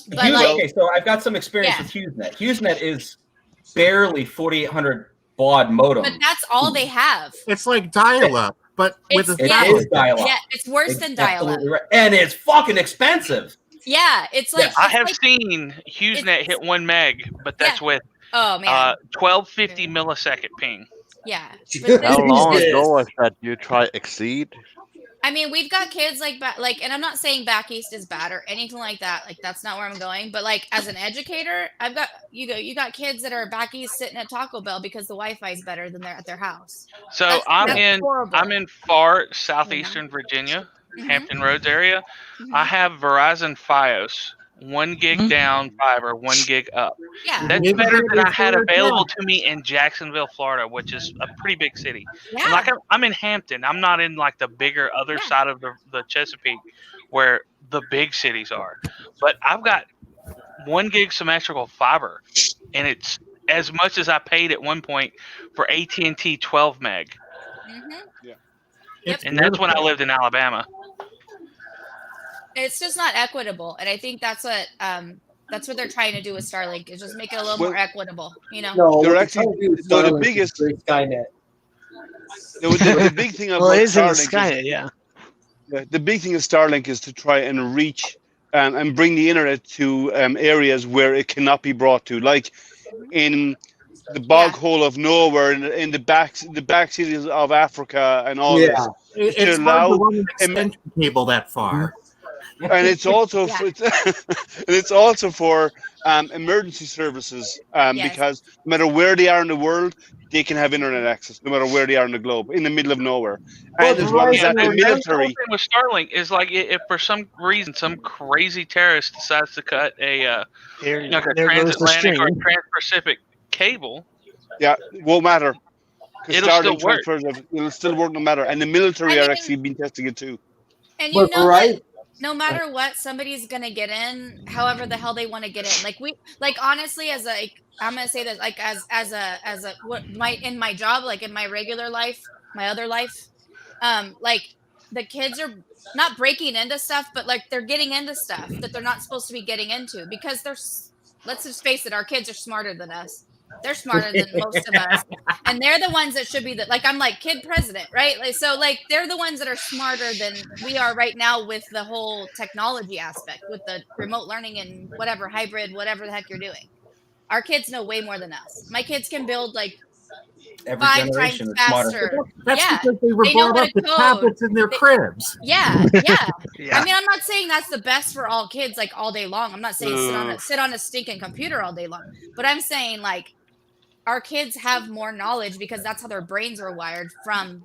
But like, Okay, so I've got some experience with HughesNet. HughesNet is barely 4,800 baud modem. but that's all they have. It's like dial-up, but with a It satellite. is dial-up. Yeah, it's worse than dial-up. Absolutely right. And it's fucking expensive. Yeah, it's like I it's have like- seen HughesNet hit 1 meg, but that's with Oh man. 1250 millisecond ping. Yeah. How long ago was that you tried Exceed? I mean, we've got kids like, and I'm not saying back east is bad or anything like that. Like, that's not where I'm going. But like, as an educator, you got kids that are back east sitting at Taco Bell because the Wi-Fi is better than they're at their house. So That's horrible. I'm in far southeastern Virginia, Hampton Roads area. I have Verizon FiOS, 1 gig down fiber, 1 gig up. Yeah. That's better than I had available to me in Jacksonville, Florida, which is a pretty big city. And like I'm in Hampton. I'm not in like the bigger other side of the Chesapeake where the big cities are. But I've got 1 gig symmetrical fiber, and it's as much as I paid at one point for AT&T 12 meg. Mm-hmm. And that's when I lived in Alabama. it's just not equitable, and I think that's what they're trying to do with Starlink is just make it a little more equitable. You know, No, they're what actually Starlink the biggest is Skynet. The big thing about Well, it is in the Starlink Skynet, yeah. The big thing of Starlink is to try and reach and bring the internet to areas where it cannot be brought to, like in the bog hole of nowhere, in the back cities of Africa, and all Yeah. this. It's hard to run an extension cable that far. And it's also for emergency services because no matter where they are in the world, they can have internet access. No matter where they are in the globe, in the middle of nowhere. And as well as that, the The whole military. thing with Starlink is like if for some reason some crazy terrorist decides to cut a there like a goes the transatlantic or stream. trans-Pacific cable, Yeah, it won't matter. Because It'll still Starlink work. transfers, it'll still work no matter. And the military are actually been testing it too. and you know what? No matter what, somebody's gonna get in, however the hell they want to get in. Like honestly, I'm gonna say this, like as a in my job, like in my regular life, my other life, like the kids are not breaking into stuff, but like they're getting into stuff that they're not supposed to be getting into because let's just face it, our kids are smarter than us. They're smarter than most of us, and they're the ones that should be I'm like kid president, right? Like they're the ones that are smarter than we are right now with the whole technology aspect, with the remote learning and whatever hybrid, whatever the heck you're doing. Our kids know way more than us. My kids can build like Every 5 times generation is smarter. faster. That's Yeah, because they were know brought how up to with code. tablets in their cribs. Yeah. Yeah. I mean, I'm not saying that's the best for all kids, like all day long. I'm not saying sit on a stinking computer all day long. But I'm saying like our kids have more knowledge because that's how their brains are wired from.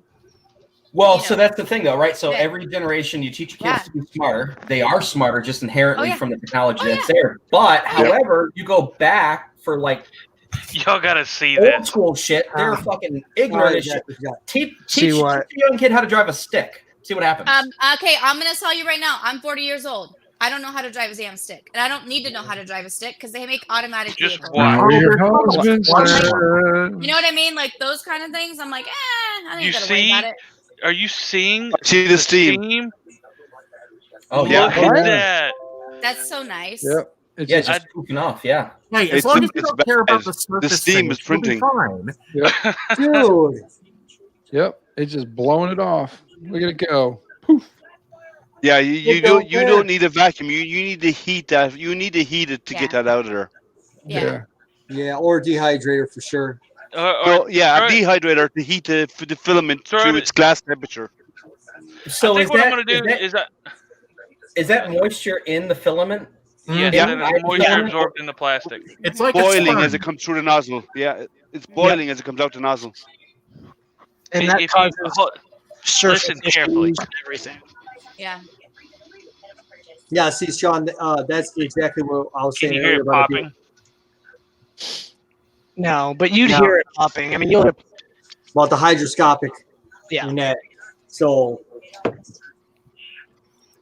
Well, so that's the thing, though, right? So Yeah. every generation, you teach kids to be smarter. They are smarter just inherently from the technology that's yeah. there. But, however, you go back for like y'all gotta see old this. school shit. They're fucking ignorant as shit. Teach a young kid how to drive a stick. See what happens. Okay, I'm gonna tell you right now. I'm 40 years old. I don't know how to drive a damn stick, and I don't need to know how to drive a stick because they make automatic vehicles. Oh, Your husband said. You know what I mean? Like those kind of things. I'm like, I don't You gotta worry see? about it. Are you seeing? See the steam. Oh, Look yeah. at that. That's so nice. Yep. Yeah, it's just cooking off. Yeah. Hey, as long as you don't care about the surface, The steam is you'll be printing. fine. Yep. Dude. Yep. It's just blowing it off. Look at it go. Yeah, you don't need a vacuum. You need to heat that. You need to heat it to get that out of there. Yeah. Yeah, or a dehydrator for sure. Well, yeah, a dehydrator to heat the filament to its glass temperature. So I is think what that, I'm gonna do is that moisture in the filament? Yes, Yeah. and it's moisture absorbed in the plastic. It's like Boiling as it comes through the nozzle. Yeah, it's boiling as it comes out the nozzle. And that If causes you surface listen carefully. issues and everything. Yeah. Yeah, see, Sean, that's exactly what I was Can saying you hear earlier it about popping? No, but you'd No. hear it popping. I mean, you'll. about the hydroscopic Yeah. net. So,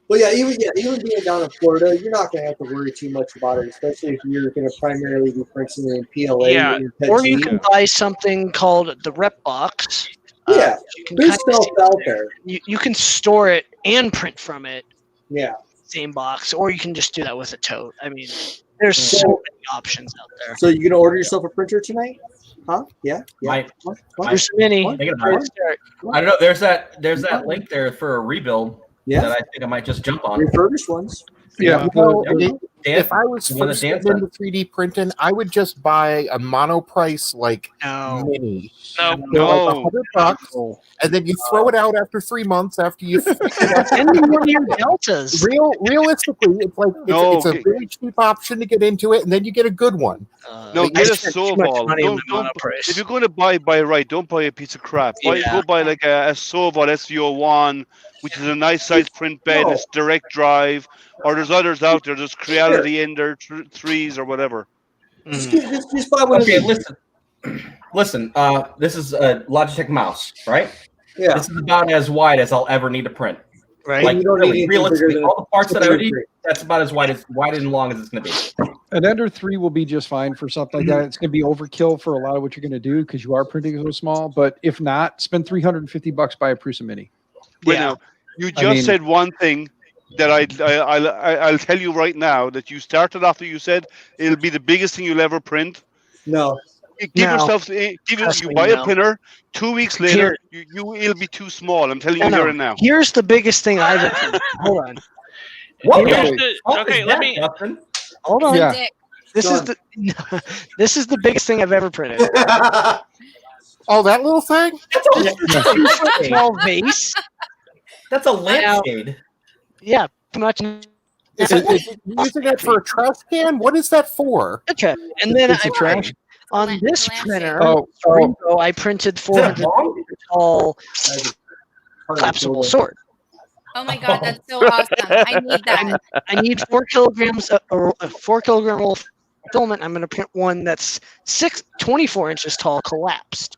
well, yeah, even being down in Florida, you're not going to have to worry too much about it, especially if you're going to primarily be printing in PLA. Yeah, and or you PET-G. can buy something called the rep box. Yeah, you can there's kinda stuff see out there. You can store it and print from it. Yeah. Same box, or you can just do that with a tote. I mean, there's so many options out there. So you going to order yourself a printer tonight? Huh? Yeah. My- There's many. Thinking about it. I don't know. There's that link there for a rebuild Yeah. that I think I might just jump on. Refurbished ones. Yeah. Well, Dan- if I was the one that first Dan getting into 3D printing, I would just buy a mono price mini. No, They're like $100, and then you throw it out after 3 months after you. And one of your deltas. Realistically, it's like it's a really cheap option to get into it, and then you get a good one. No, I get a spent saw too much ball. money on Don't, my mono price. if you're going to buy right, don't buy a piece of crap. Go buy like a saw ball SVO1, which is a nice size print bed. It's direct drive, or there's others out there. There's Creality Ender 3s or whatever. Just buy one Okay, of these. listen. This is a Logitech mouse, right? Yeah. This is about as wide as I'll ever need to print. Right. Like You don't need really, anything realistically, bigger than all the parts that I already, print. that's about as wide and long as it's going to be. An Ender 3 will be just fine for something like that. It's going to be overkill for a lot of what you're going to do because you are printing so small. But if not, spend $350, buy a Prusa Mini. Wait, now, you just said one thing that I'll tell you right now that you started after you said it'll be the biggest thing you'll ever print. No. Give No. yourself, Trust you me, buy no. a printer. 2 weeks later, it'll be too small. I'm telling you here and now. Here's the biggest thing I've ever. Hold on. What? Here's Okay, let me. Hold on. Yeah. This is the this is the biggest thing I've ever printed. Oh, that little thing? That's a small vase. That's a lampshade. Yeah, pretty much. Is it using that for a trash can? What is that for? Okay, and then It's a trash. on this printer. Oh. I printed 400 tall collapsible sword. Oh my god, that's so awesome! I need that. I need 4 kilograms or a 4 kilogram roll of filament. I'm going to print one that's 24 inches tall, collapsed.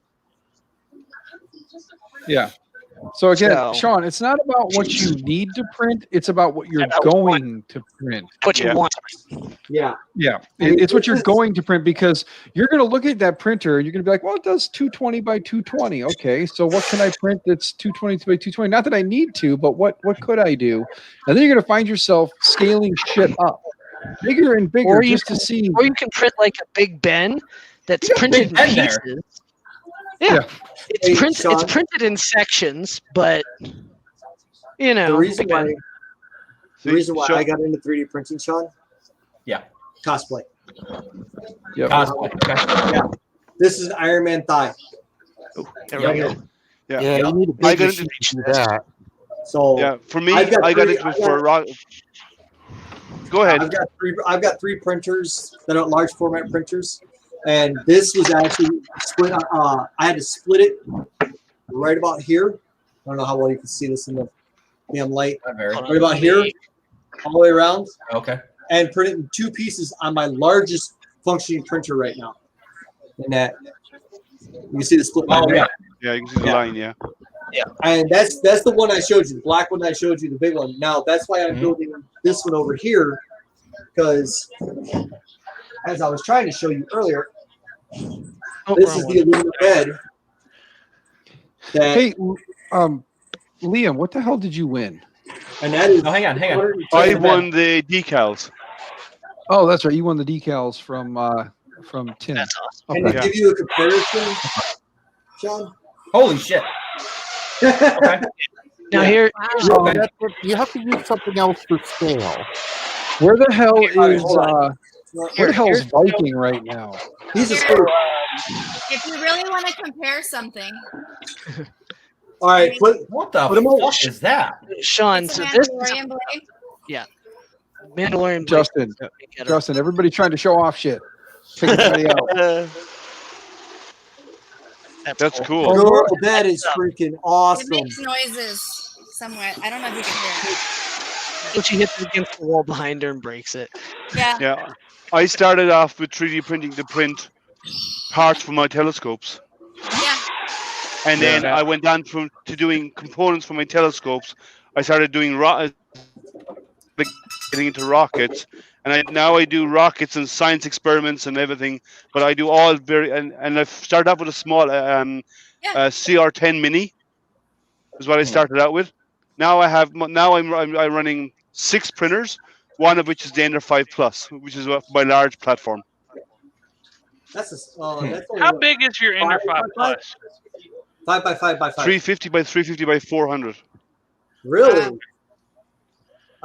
Yeah. So again, So- Sean, it's not about what you need to print; it's about what you're going to print. What you want. Yeah. Yeah, it's what you're going to print because you're going to look at that printer and you're going to be like, well, it does 220 by 220. Okay, so what can I print that's 220 by 220? Not that I need to, but what could I do? And then you're going to find yourself scaling shit up, bigger and bigger, Or you just to see. Or you can print like a Big Ben that's printed in Ben there. pieces. Yeah. It's Hey, printed. It's Sean. printed in sections, but you know, The reason Big why, Ben. I got into 3D printing, Sean. Yeah. Cosplay. Yep. Cosplay. Okay. Yeah. This is an Iron Man thigh. There we go. Yeah. you need a I big got machine into to do that. So yeah. For me, I've got I got three- into it I've got- for rock. Go ahead. I've got three printers that are large format printers, and this was actually split. I had to split it right about here. I don't know how well you can see this in the damn light. Right about here, all the way around. Okay. And print it in 2 pieces on my largest functioning printer right now. And that you can see the split line. there. Yeah, you can see the line. Yeah. Yeah, and that's the one I showed you, the black one I showed you, the big one. Now that's why I'm building this one over here, because as I was trying to show you earlier, this is the aluminum bed. That, Hey, Liam, what the hell did you win? and that is. Oh, hang on. I won the decals. Oh, that's right. You won the decals from Tim. That's And to give you a comparison, Sean. Holy shit. Okay. Now here, That's what, you have to use something else for scale. Where the hell is hold on. where the hell is Viking right now? He's a screw. If you really want to compare something, All right, what the put him on. fuck is that? Sean, it's so a this Mandalorian blade. yeah, Mandalorian. Blade. Justin, everybody trying to show off shit. Pick anybody out. That's cool. Girl, that is freaking It awesome. makes noises somewhat. I don't know if you can hear it. But she hits it against the wall behind her and breaks it. Yeah. Yeah. I started off with 3D printing to print parts for my telescopes. Yeah. And then I went on to doing components for my telescopes. I started doing getting into rockets, and now I do rockets and science experiments and everything. But I do all and I started out with a small CR10 Mini. Is what I started out with. Now I'm running 6 printers, one of which is the Ender 5 Plus, which is my large platform. That's only How big is your Ender 5 Plus? 5 by 5 by 5. 350 by 350 by 400. Really?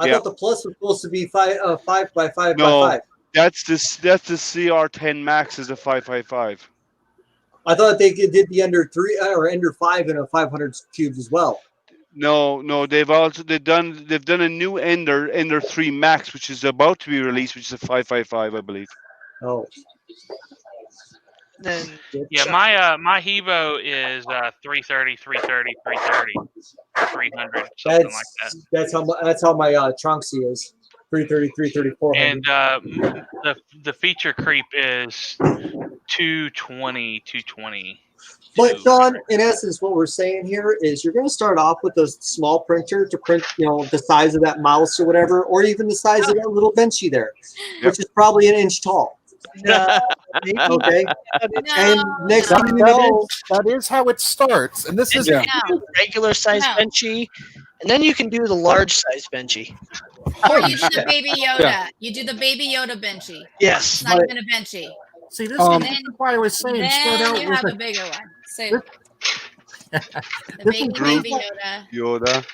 I Yeah. thought the plus was supposed to be 5 by 5 by No, 5. that's the CR10 Max is a 555. I thought they did the Ender 3 or Ender 5 in a 500 cubes as well. No, they've done a new Ender 3 Max, which is about to be released, which is a 555, I believe. Oh. Then Yeah, my Hebo is 330, 330, 330, or 300, something like that. That's how my Tronxy is. 330, 330, 400. And the feature creep is 220, 220. But Sean, in essence, what we're saying here is you're going to start off with a small printer to print, the size of that mouse or whatever, or even the size of that little benchy there, which is probably an inch tall. No. Okay. And next thing you know, that is how it starts. And this is regular size benchy, and then you can do the large size benchy. Or you do the baby Yoda. Yeah. You do the baby Yoda benchy. Yes. It's not even a benchy. See, this And is then, why I was saying start then out you with have a a bigger one. So the This baby is baby Yoda. Yoda.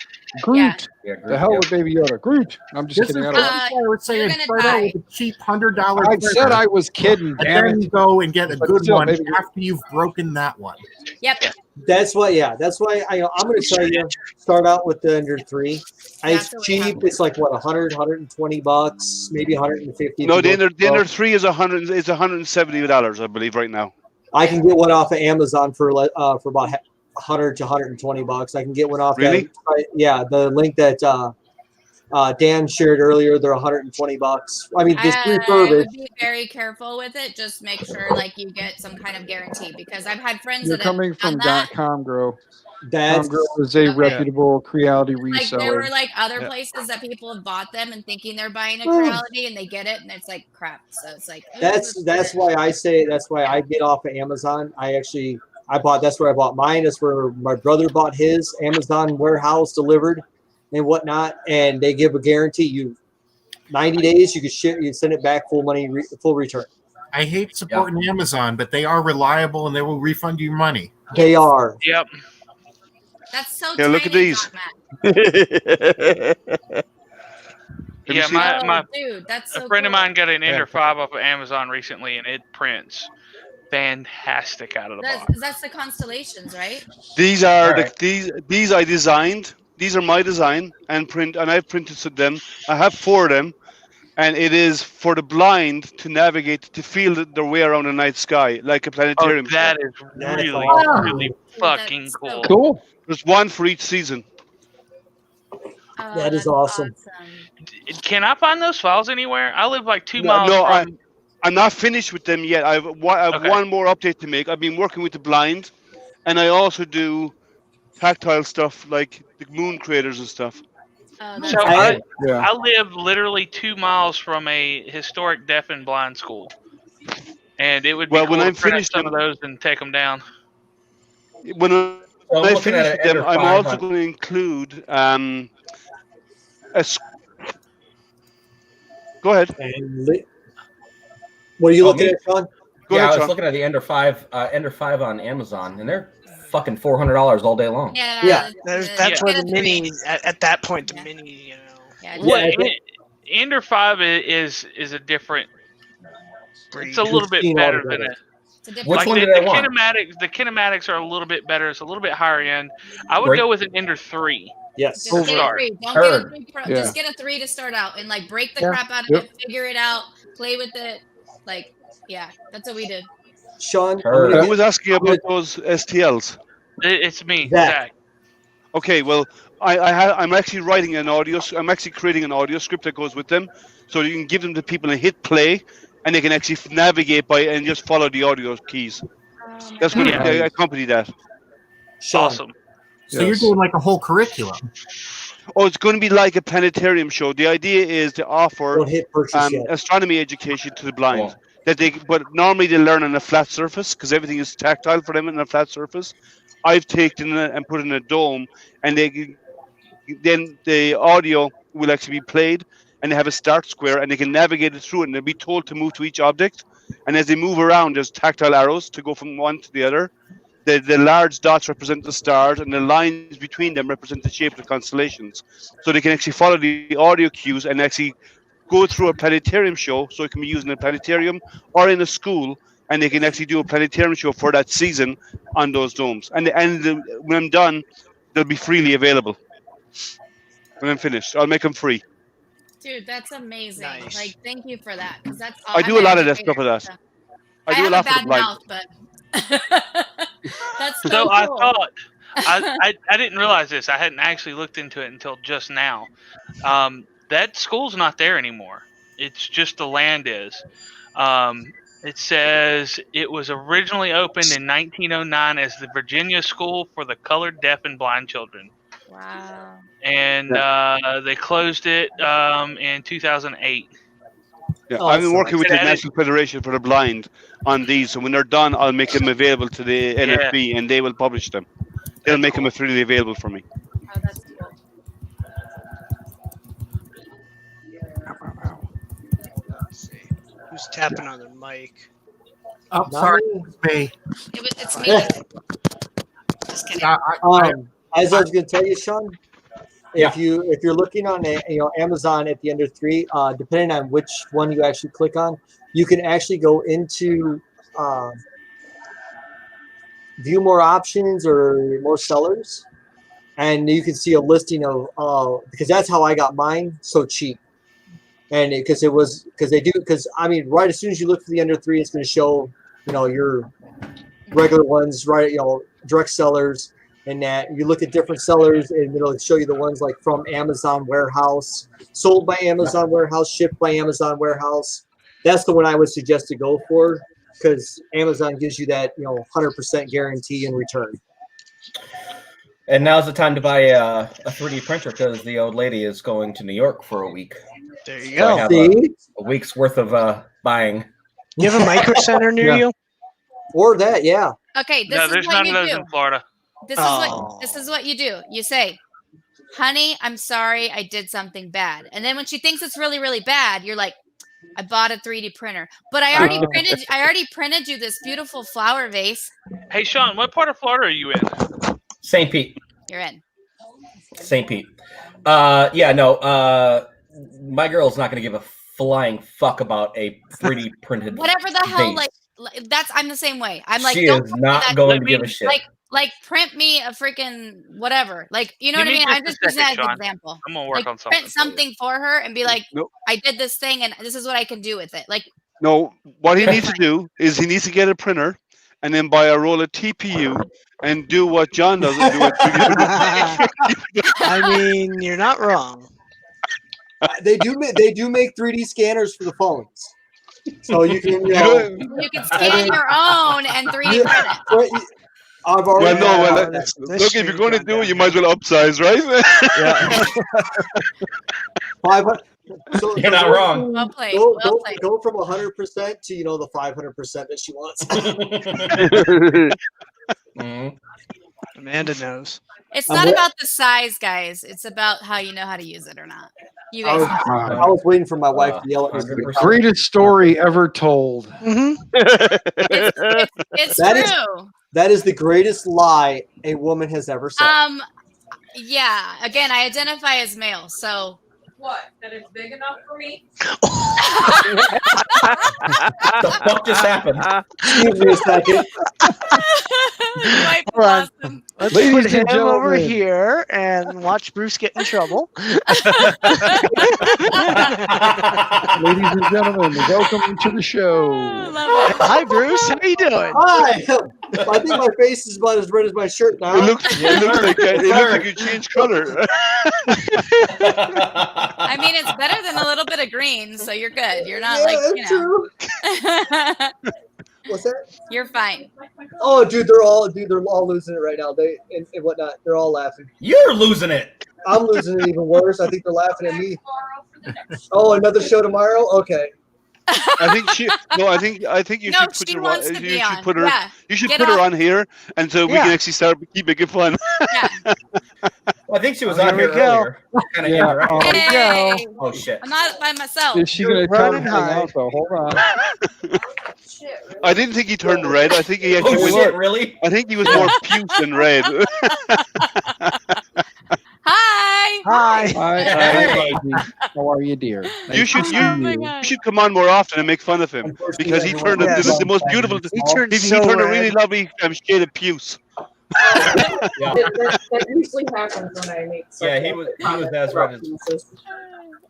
Groot. Yeah, The hell with Baby Yoda. Groot. I'm just This kidding. is I why don't I was saying gonna start out die. with a cheap $100. I said I was kidding, damn and then it. go and get a But good still, one maybe- after you've broken that one. Yep. that's why. Yeah, that's why I'm going to tell you start out with the under 3. It's cheap. It's like what, 100, 120 bucks, maybe 150. No, if you the go under slow. 3 is $170, I believe, right now. I can get one off of Amazon for about 100 to 120 bucks. I can get one off Really? that. Yeah, the link that Dan shared earlier, they're 120 bucks. I mean, this I refurbished. would be very careful with it. Just make sure like you get some kind of guarantee because I've had friends You're that have coming from done that. .comgrow. That's .comgrow is a reputable Creality Like there reseller. were like other places that people have bought them and thinking they're buying a Creality and they get it and it's like crap. So it's like That's why I say that's why I get off of Amazon. That's where I bought mine. That's where my brother bought his. Amazon warehouse delivered and whatnot, and they give a guarantee. You 90 days, you can ship, you send it back full money, full return. I hate supporting Amazon, but they are reliable and they will refund you money. They are. Yep. That's so Yeah, look at these. Yeah, my dude, that's so a friend of cool. mine got an Ender 5 off of Amazon recently, and it prints fantastic out of the box. That's the constellations, right? These are All right. these I designed. These are my design and I've printed them. I have 4 of them, and it is for the blind to navigate to feel their way around the night sky like a planetarium. That is really fucking cool. Cool. There's one for each season. That is awesome. Can I find those files anywhere? I live like 2 No, miles from. I'm not finished with them yet. I have one more update to make. I've been working with the blind, and I also do tactile stuff like the moon craters and stuff. So I live literally 2 miles from a historic deaf and blind school, and it would be Well, cool when to I'm print finished some of those and take them down. When I looking finish at with an them, I'm Ender also 5 going to include Go ahead. What are you looking at, Sean? Go I ahead, was Sean. looking at the Ender 5 on Amazon, and they're fucking $400 all day long. Yeah. That's where the mini at that point the mini, you know. Well, Ender 5 is a different. It's a little bit better than it. Which one did I want? The kinematics are a little bit better. It's a little bit higher end. I would Right. go with an Ender 3. Yes. Just get a 3. Don't get a 3 Pro. Yeah. Just get a 3 to start out and like break the Yeah. crap out of Yep. it, figure it out, play with it. Like, yeah, that's what we did. Sean, Who was asking about those STLs? It's me, Zach. Zach. Okay, well, I'm actually writing an audio. I'm actually creating an audio script that goes with them, so you can give them to people and hit play, and they can actually navigate by and just follow the audio keys. That's going to accompany that. Awesome. So you're doing like a whole curriculum. Oh, it's going to be like a planetarium show. The idea is to offer Don't hit purchase yet. astronomy education to the blind. But normally they learn on a flat surface because everything is tactile for them on a flat surface. I've taken it and put it in a dome, and then the audio will actually be played, and they have a start square, and they can navigate it through it, and they'll be told to move to each object. And as they move around, there's tactile arrows to go from one to the other. The large dots represent the stars, and the lines between them represent the shape of the constellations. So they can actually follow the audio cues and actually go through a planetarium show, so it can be used in a planetarium or in a school, and they can actually do a planetarium show for that season on those domes. And when I'm done, they'll be freely available. When I'm finished, I'll make them free. Dude, that's amazing. Like, thank you for that because that's. I do a lot of that stuff with that. I do a have lot a for the bad blind. mouth, but that's so So cool. I thought I didn't realize this. I hadn't actually looked into it until just now. That school's not there anymore. It's just the land is. It says it was originally opened in 1909 as the Virginia School for the Colored, Deaf, and Blind Children. Wow. And they closed it in 2008. Yeah, Oh, I've been so working with the genetic- National Federation for the Blind on these. So when they're done, I'll make them available to the NFB, and they will publish them. They'll make them freely available for me. Oh, that's cool. Who's tapping on their mic? Oh, sorry, it's me. It's me. Just kidding. As I was going to tell you, Sean, Yeah. if you're looking on Amazon at the Ender 3, depending on which one you actually click on, you can actually go into view more options or more sellers, and you can see a listing of because that's how I got mine so cheap. And because I mean, right as soon as you look for the Ender 3, it's going to show your regular ones, right? Direct sellers. And that you look at different sellers, and it'll show you the ones like from Amazon warehouse, sold by Amazon warehouse, shipped by Amazon warehouse. That's the one I would suggest to go for, because Amazon gives you that 100% guarantee in return. And now's the time to buy a 3D printer because the old lady is going to New York for a week. There you So I go. have See? a week's worth of buying. You have a micro center near you? Or that, yeah. Okay, this No, is there's what none you of those do. in Florida. This is what you do. You say, "Honey, I'm sorry, I did something bad." And then when she thinks it's really, really bad, you're like, "I bought a 3D printer, but I already printed you this beautiful flower vase." Hey, Sean, what part of Florida are you in? St. Pete. You're in. St. Pete. My girl's not going to give a flying fuck about a 3D printed Whatever the hell, vase. like that's. I'm the same way. I'm like, She don't is tell me not that. going to give a shit. Like print me a freaking whatever. Like, you know Give what I me mean? just I'm a just using second, that as an Sean. example. I'm gonna work like, on something print something for her and be like, Nope. I did this thing and this is what I can do with it. Like, No, what he needs to do is he needs to get a printer and then buy a roll of TPU and do what John does and do it. I mean, you're not wrong. They do make 3D scanners for the phones, so you can you can scan your own and 3D print it. I've already. Look, if you're going to do it, you might as well upsize, right? So You're not wrong. Well played. Go from 100% to the 500% that she wants. Amanda knows. It's not about the size, guys. It's about how you know how to use it or not. You I guys. was waiting for my wife to yell at me. The greatest story ever told. It's true. That is the greatest lie a woman has ever said. Yeah. Again, I identify as male, so. What? That is big enough for me? The fuck just happened? Excuse me a second. Hold on. Let's Ladies put and him over gentlemen. here and watch Bruce get in trouble. Ladies and gentlemen, welcome to the show. Hi, Bruce. How you doing? Hi. I think my face is about as red as my shirt now. It looks like you changed color. I mean, it's better than a little bit of green, so you're good. You're not What's that? You're fine. Oh, dude, they're all losing it right now. They and whatnot. They're all laughing. You're losing it. I'm losing it even worse. I think they're laughing at me. Oh, another show tomorrow? Okay. I think you No, should put she her wants on. to You be should on. put her. Yeah. You should Get put her off. on here, and so we can actually start keep making fun. Well, I think she was Oh, on here here we go. earlier. Kind of Hey, Oh shit. I'm not by myself. Is she going to tell him out though? Hold on. I didn't think he turned red. I think he actually. Oh shit! Really? I think he was more puce than red. Hi. Hi. Hi. How are you, dear? You Nice should to see you should come on more often and make fun of him because he turned into the most beautiful. He turned a really lovely shade of puce. That usually happens when I make. Yeah, he was as red as.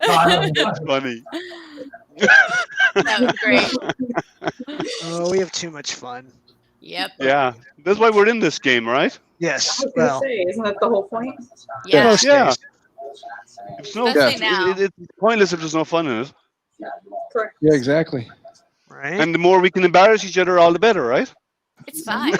That's funny. That was great. Oh, we have too much fun. Yep. Yeah, that's why we're in this game, right? Yes. I was gonna say, isn't that the whole point? Yeah. Yeah. It's no. Especially now. It's pointless if there's no fun in it. Correct. Yeah, exactly. Right. And the more we can embarrass each other, all the better, right? It's fine.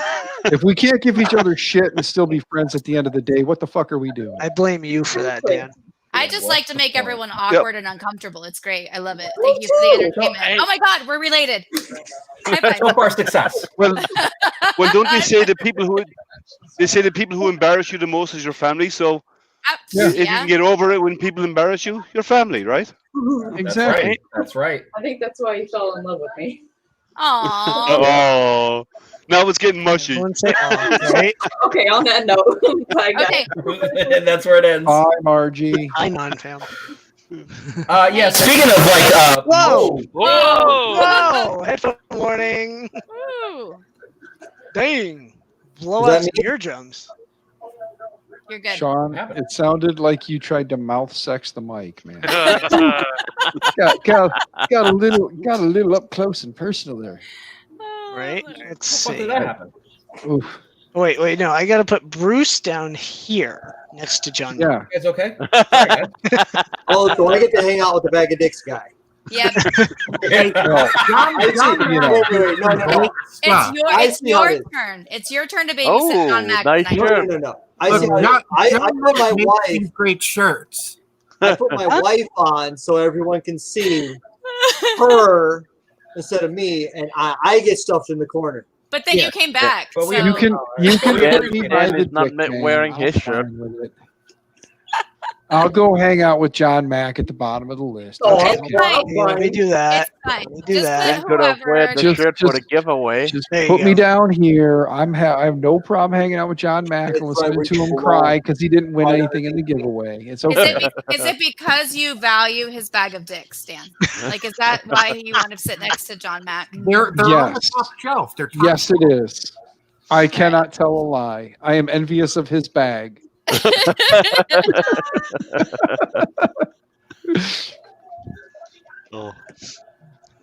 If we can't give each other shit and still be friends at the end of the day, what the fuck are we doing? I blame you for that, Dan. I just like to make everyone awkward and uncomfortable. It's great. I love it. Thank you for the entertainment. Oh my God, we're related. So far, success. Well, don't they say the people who embarrass you the most is your family? So if you can get over it when people embarrass you, your family, right? Exactly. That's right. I think that's why you fell in love with me. Aww. Oh, now it's getting mushy. Okay, on that note. Bye, guys. Okay. And that's where it ends. Hi, Margie. Hi, non-fam. Yeah. Speaking of like, Whoa! Whoa! Whoa! Headphone warning. Woo. Dang. Blow Does that out some mean- eardrums. You're good. Sean, it sounded like you tried to mouth sex the mic, man. got a little up close and personal there. Right? Let's How see. did that happen? Oof. Wait, no. I got to put Bruce down here next to John. Yeah. It's okay. Sorry, guys. Oh, so I get to hang out with the bag of dicks guy. Yeah. Hey, John, you know. Wait, no. It's your turn. It's your turn to babysit John Mac nice tonight. shirt. No. Look, I John put my makes wife. these great shirts. I put my wife on so everyone can see her instead of me, and I get stuffed in the corner. But then you came back. But we- so- You can Dan, put me by Dan the is not dick, man. wearing I'm his shirt. fine with it. I'll go hang out with John Mack at the bottom of the list. Oh, Okay. It's fine. Yeah, let me do that. It's fine. Let me do Just that. put Could have whoever. wear the Just- shirt for the just- giveaway. Just There you put me go. down here. I have no problem hanging out with John Mack and That's right, listening we're to him cool. cry because he didn't win anything in the giveaway. It's okay. Is it because you value his bag of dicks, Dan? Like, is that why you want to sit next to John Mack? They're on the Yes. top shelf. They're top Yes, it is. I cannot tell a lie. I am envious of his bag.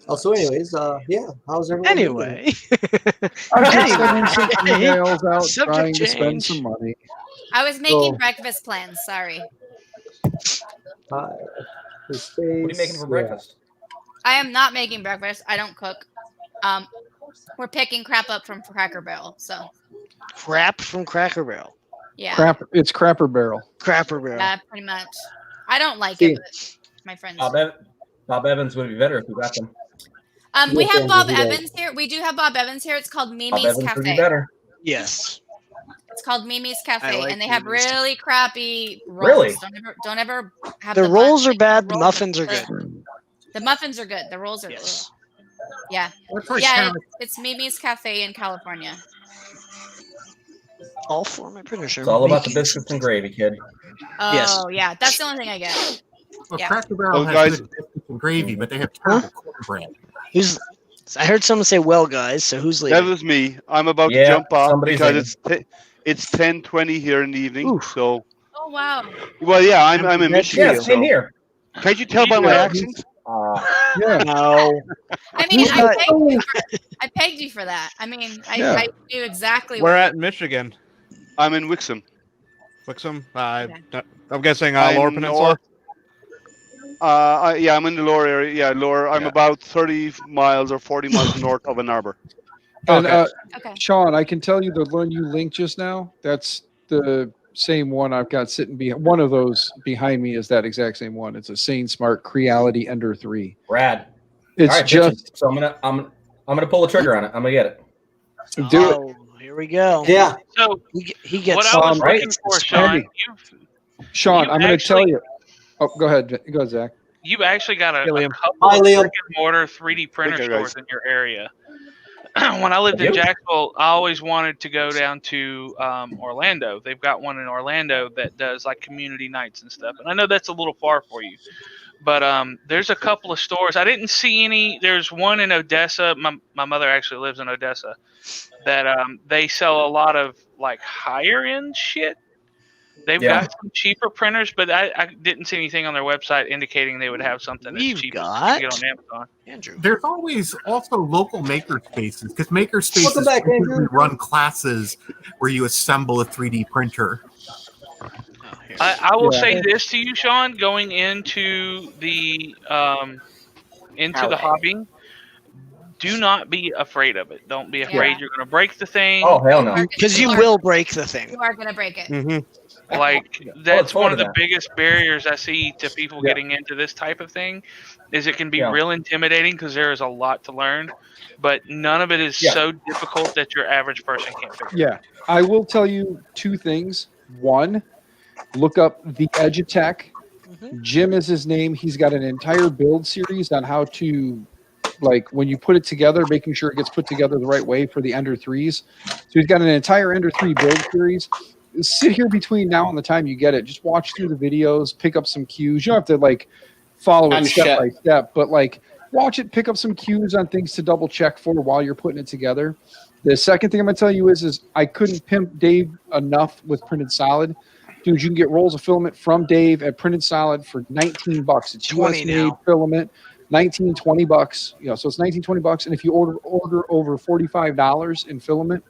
Oh, so anyways, yeah. How's everyone? Anyway. I'm just sending some emails out Subject trying to spend change. some money. I was making Oh. breakfast plans. Sorry. What What are you making for breakfast? I am not making breakfast. I don't cook. We're picking crap up from Cracker Barrel. So Crap from Cracker Barrel. yeah, It's Crapper Barrel. Crapper Barrel. yeah, pretty much. I don't like it, but my friends. Bob Evans would be better if we got them. We Yes, have Bob Andrew, you Evans here. We do have Bob Evans here. It's called Bob Mimi's Evans would be Cafe. better. Yes. It's called Mimi's I Cafe, like and they have Mimi's. really crappy rolls. Really? Don't ever have The the rolls are muffins. bad. The rolls muffins are good. good. The muffins are good. The rolls are Yes. yeah. That's like Yeah, kind of it's Mimi's Cafe in California. All for my printer. It's all about the biscuits and gravy, kid. Oh, Yes. yeah. That's the only thing I get. well, Yeah. Cracker Barrel Oh, has guys. good biscuits and gravy, but they have terrible cornbread. Who's? I heard someone say, "Well, guys." So who's That leaving? was me. I'm about Yeah, to jump off somebody's because it's 10:20 here in the evening. Oof. So, Oh, wow. well, yeah, I'm in Michigan. Yeah, same so- here. Can't you tell by my accent? Yeah. No. I mean, Who's not- I pegged you for that. I mean, Yeah. I knew exactly We're what. at Michigan. I'm in Wixom. Wixom. Okay. I'm guessing I'm Lower Peninsula. Yeah, I'm in the lower area. Yeah, lower. I'm about 30 miles or 40 miles north of Ann Arbor. And Okay. Okay. Sean, I can tell you the one you linked just now. That's the same one I've got sitting behind. One of those behind me is that exact same one. It's a Sane Smart Creality Ender 3. Rad. It's All right, just bitches. So I'm gonna pull the trigger on it. I'm gonna get it. do it. Oh, here we go. Yeah. So He gets. what I was right. looking for, Sean, Sean, you I'm going to tell actually- you. Oh, go ahead. Go ahead, Zach. you've actually got a Liam. couple Hi, of Liam. brick and mortar 3D printer Okay, guys. stores in your area. When I lived in Jacksonville, I always wanted to go down to Orlando. They've got one in Orlando that does like community nights and stuff. And I know that's a little far for you, but there's a couple of stores. I didn't see any. There's one in Odessa. My mother actually lives in Odessa. That they sell a lot of like higher end shit. They've got some cheaper printers, but I didn't see anything on their website indicating they would have something that's cheap as you get on Amazon. Andrew. There's always also local maker spaces because maker spaces Welcome back, frequently Andrew. run classes where you assemble a 3D printer. I will Yeah. say this to you, Sean, going into the hobby, do not be afraid of it. Don't be afraid you're going to break the thing. Oh hell no! Because you will break the thing. You are gonna break it. Like that's one of the biggest barriers I see to people getting into this type of thing, is it can be real intimidating because there is a lot to learn, but none of it is so difficult that your average person can't figure. Yeah, I will tell you two things. One, look up the Edutech. Jim is his name. He's got an entire build series on how to, like, when you put it together, making sure it gets put together the right way for the Ender 3s. So he's got an entire Ender 3 build series. Sit here between now and the time you get it. Just watch through the videos, pick up some cues. You don't have to, like, follow it step by step, but, like, watch it, pick up some cues on things to double check for while you're putting it together. The second thing I'm going to tell you is I couldn't pimp Dave enough with Printed Solid. Dude, you can get rolls of filament from Dave at Printed Solid for $19. It's US made filament, $19, $20. You know, so it's $19, $20. And if you order over $45 in filament,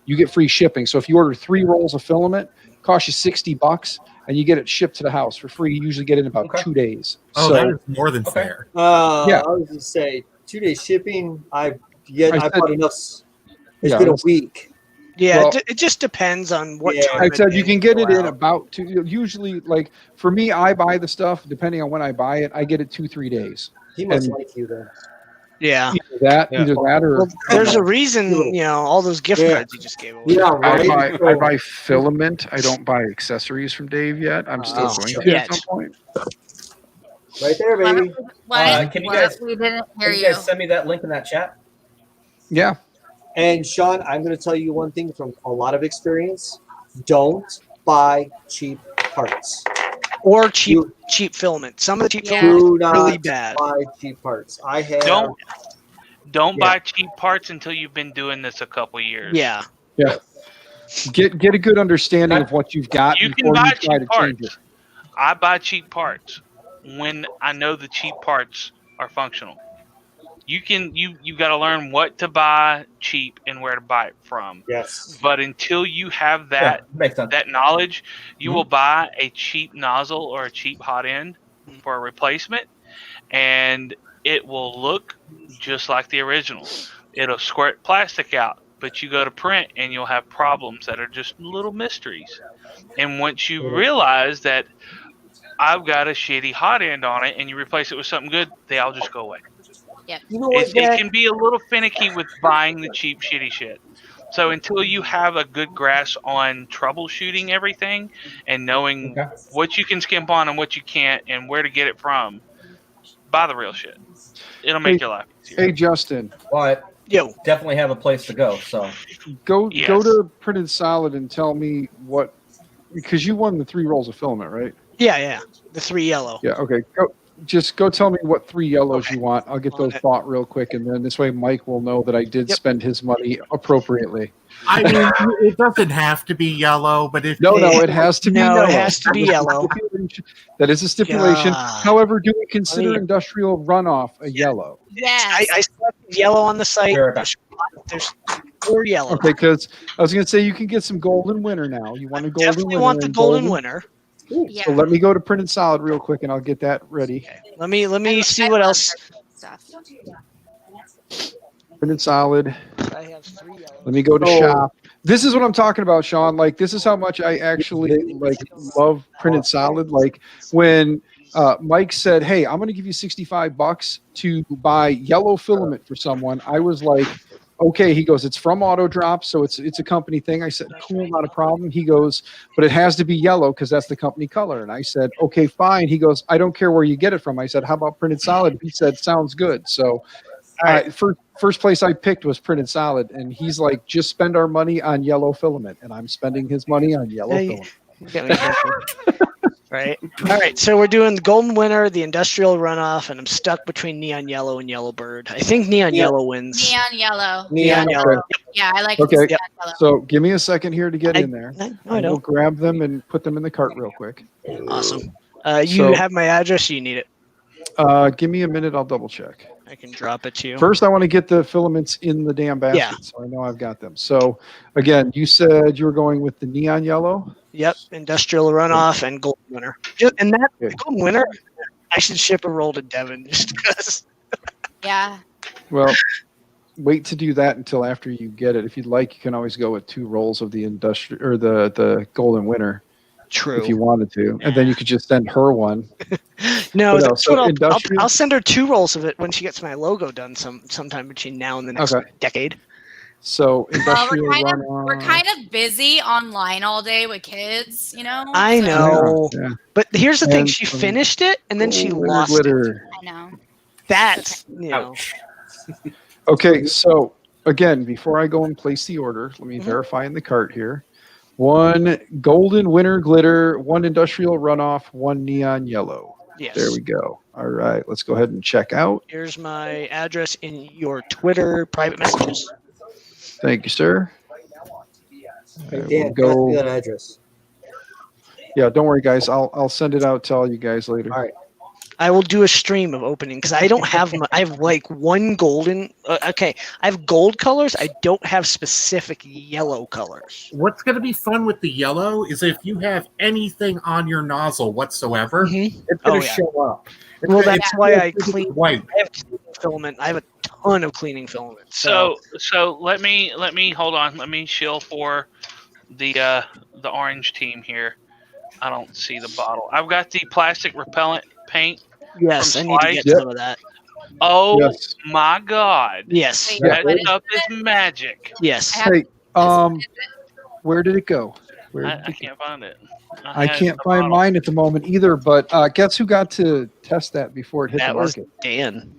you get free shipping. So if you order 3 rolls of filament, it costs you $60, and you get it shipped to the house for free. You usually get it in about 2 days. Oh, so, that is more than fair. Yeah. I was going to say 2 day shipping. I bought enough. It's Yeah, been a week. Yeah, Well, it just depends on what time. I of said day you can get go it in out. about usually, like, for me, I buy the stuff, depending on when I buy it, I get it 2-3 days. He must And like you then. Yeah. Either that or... Well, there's a reason, you know, all those gift cards you just gave away. I buy filament. I don't buy accessories from Dave yet. I'm still going to at some point. Right there, baby. Can you guys? We didn't hear Can you you. guys send me that link in that chat? Yeah. And Sean, I'm going to tell you one thing from a lot of experience: don't buy cheap parts or cheap filament. Some of the cheap Do filament not is really bad. buy cheap parts. I have. Don't buy cheap parts until you've been doing this a couple years. Yeah. Yeah. Get a good understanding of what you've got You before can buy you try cheap to change it. parts. I buy cheap parts when I know the cheap parts are functional. You got to learn what to buy cheap and where to buy it from. Yes. But until you have that knowledge, you will buy a cheap nozzle or a cheap hot end for a replacement, and it will look just like the original. It'll squirt plastic out, but you go to print and you'll have problems that are just little mysteries. And once you realize that I've got a shitty hot end on it and you replace it with something good, they all just go away. Yep. You know what, It can be a little finicky with buying the cheap shitty shit. So until you have a good grasp on troubleshooting everything and knowing what you can skimp on and what you can't and where to get it from, buy the real shit. It'll make your life easier. Hey, Justin. But definitely have a place to go. So Go to Printed Solid and tell me what, because you won the 3 rolls of filament, right? Yeah. The 3 yellow. Yeah. Okay. Just go tell me what 3 yellows you want. I'll get those bought real quick, and then this way Mike will know that I did spend his money appropriately. I mean, it doesn't have to be yellow, but if No, it has to be yellow. it has to be yellow. That is a stipulation. God. However, do we consider industrial runoff a yellow? Yes. I selected yellow on the site. There's 4 yellow. Okay, because I was going to say you can get some golden winter now. You want a golden Definitely winter? want the and golden winner. Yeah. So let me go to Printed Solid real quick, and I'll get that ready. Let me see what else. Stuff. Printed Solid. I have 3 yellow. Let me go to shop. This is what I'm talking about, Sean. Like, this is how much I actually love Printed Solid. Like, when Mike said, "Hey, I'm going to give you $65 to buy yellow filament for someone," I was like, "Okay." He goes, "It's from Auto Drop, so it's a company thing." I said, "Cool, not a problem." He goes, "But it has to be yellow because that's the company color." And I said, "Okay, fine." He goes, "I don't care where you get it from." I said, "How about Printed Solid?" He said, "Sounds good." So, first place I picked was Printed Solid, and he's like, "Just spend our money on yellow filament," and I'm spending his money on yellow filament. Right. All right. So we're doing the golden winter, the industrial runoff, and I'm stuck between neon yellow and yellow bird. I think neon yellow wins. Neon yellow. Neon yellow. Yeah, I like Okay, neon yellow. so give me a second here to get in there. I And know. we'll grab them and put them in the cart real quick. Awesome. You So- have my address. You need it. Give me a minute. I'll double check. I can drop it to you. First, I want to get the filaments in the damn basket, Yeah. so I know I've got them. So, again, you said you were going with the neon yellow. Yep. Industrial runoff and golden winter. And that golden winter, I should ship a roll to Devin just because. Yeah. Well, wait to do that until after you get it. If you'd like, you can always go with 2 rolls of the industrial or the Golden Winter. True. If you wanted to, and then you could just send her one. No, But that's so what industrial- I'll send her 2 rolls of it when she gets my logo done sometime between now and the next decade. So Well, industrial we're kind of busy online all day with kids, you know. I so- know. Yeah. But here's the thing, And she some finished it and then she Golden lost Glitter. it. I know. That's, you know. Okay, so again, before I go and place the order, let me verify in the cart here. 1 Golden Winter Glitter, 1 Industrial Runoff, 1 Neon Yellow. Yes. There we go. All right, let's go ahead and check out. Here's my address in your Twitter private messages. Thank you, sir. Hey, All right, Dan, we'll pass me go. that address. Yeah, don't worry, guys. I'll send it out to all you guys later. All right. I will do a stream of opening because I don't have I have like 1 golden. Okay, I have gold colors. I don't have specific yellow colors. What's going to be fun with the yellow is if you have anything on your nozzle whatsoever, it's going to show up. Well, that's why I clean. White. I have cleaning filament. I have a ton of cleaning filament. So let me hold on. Let me shill for the orange team here. I don't see the bottle. I've got the plastic repellent paint. Yes, I from need to get Slice. some of that. Oh Yes. my God! Yes. That stuff is magic. Yes. Hey, where did it go? Where did I can't find it. I can't find mine at the moment either, but guess who got to test that before it hit That the was market? Dan.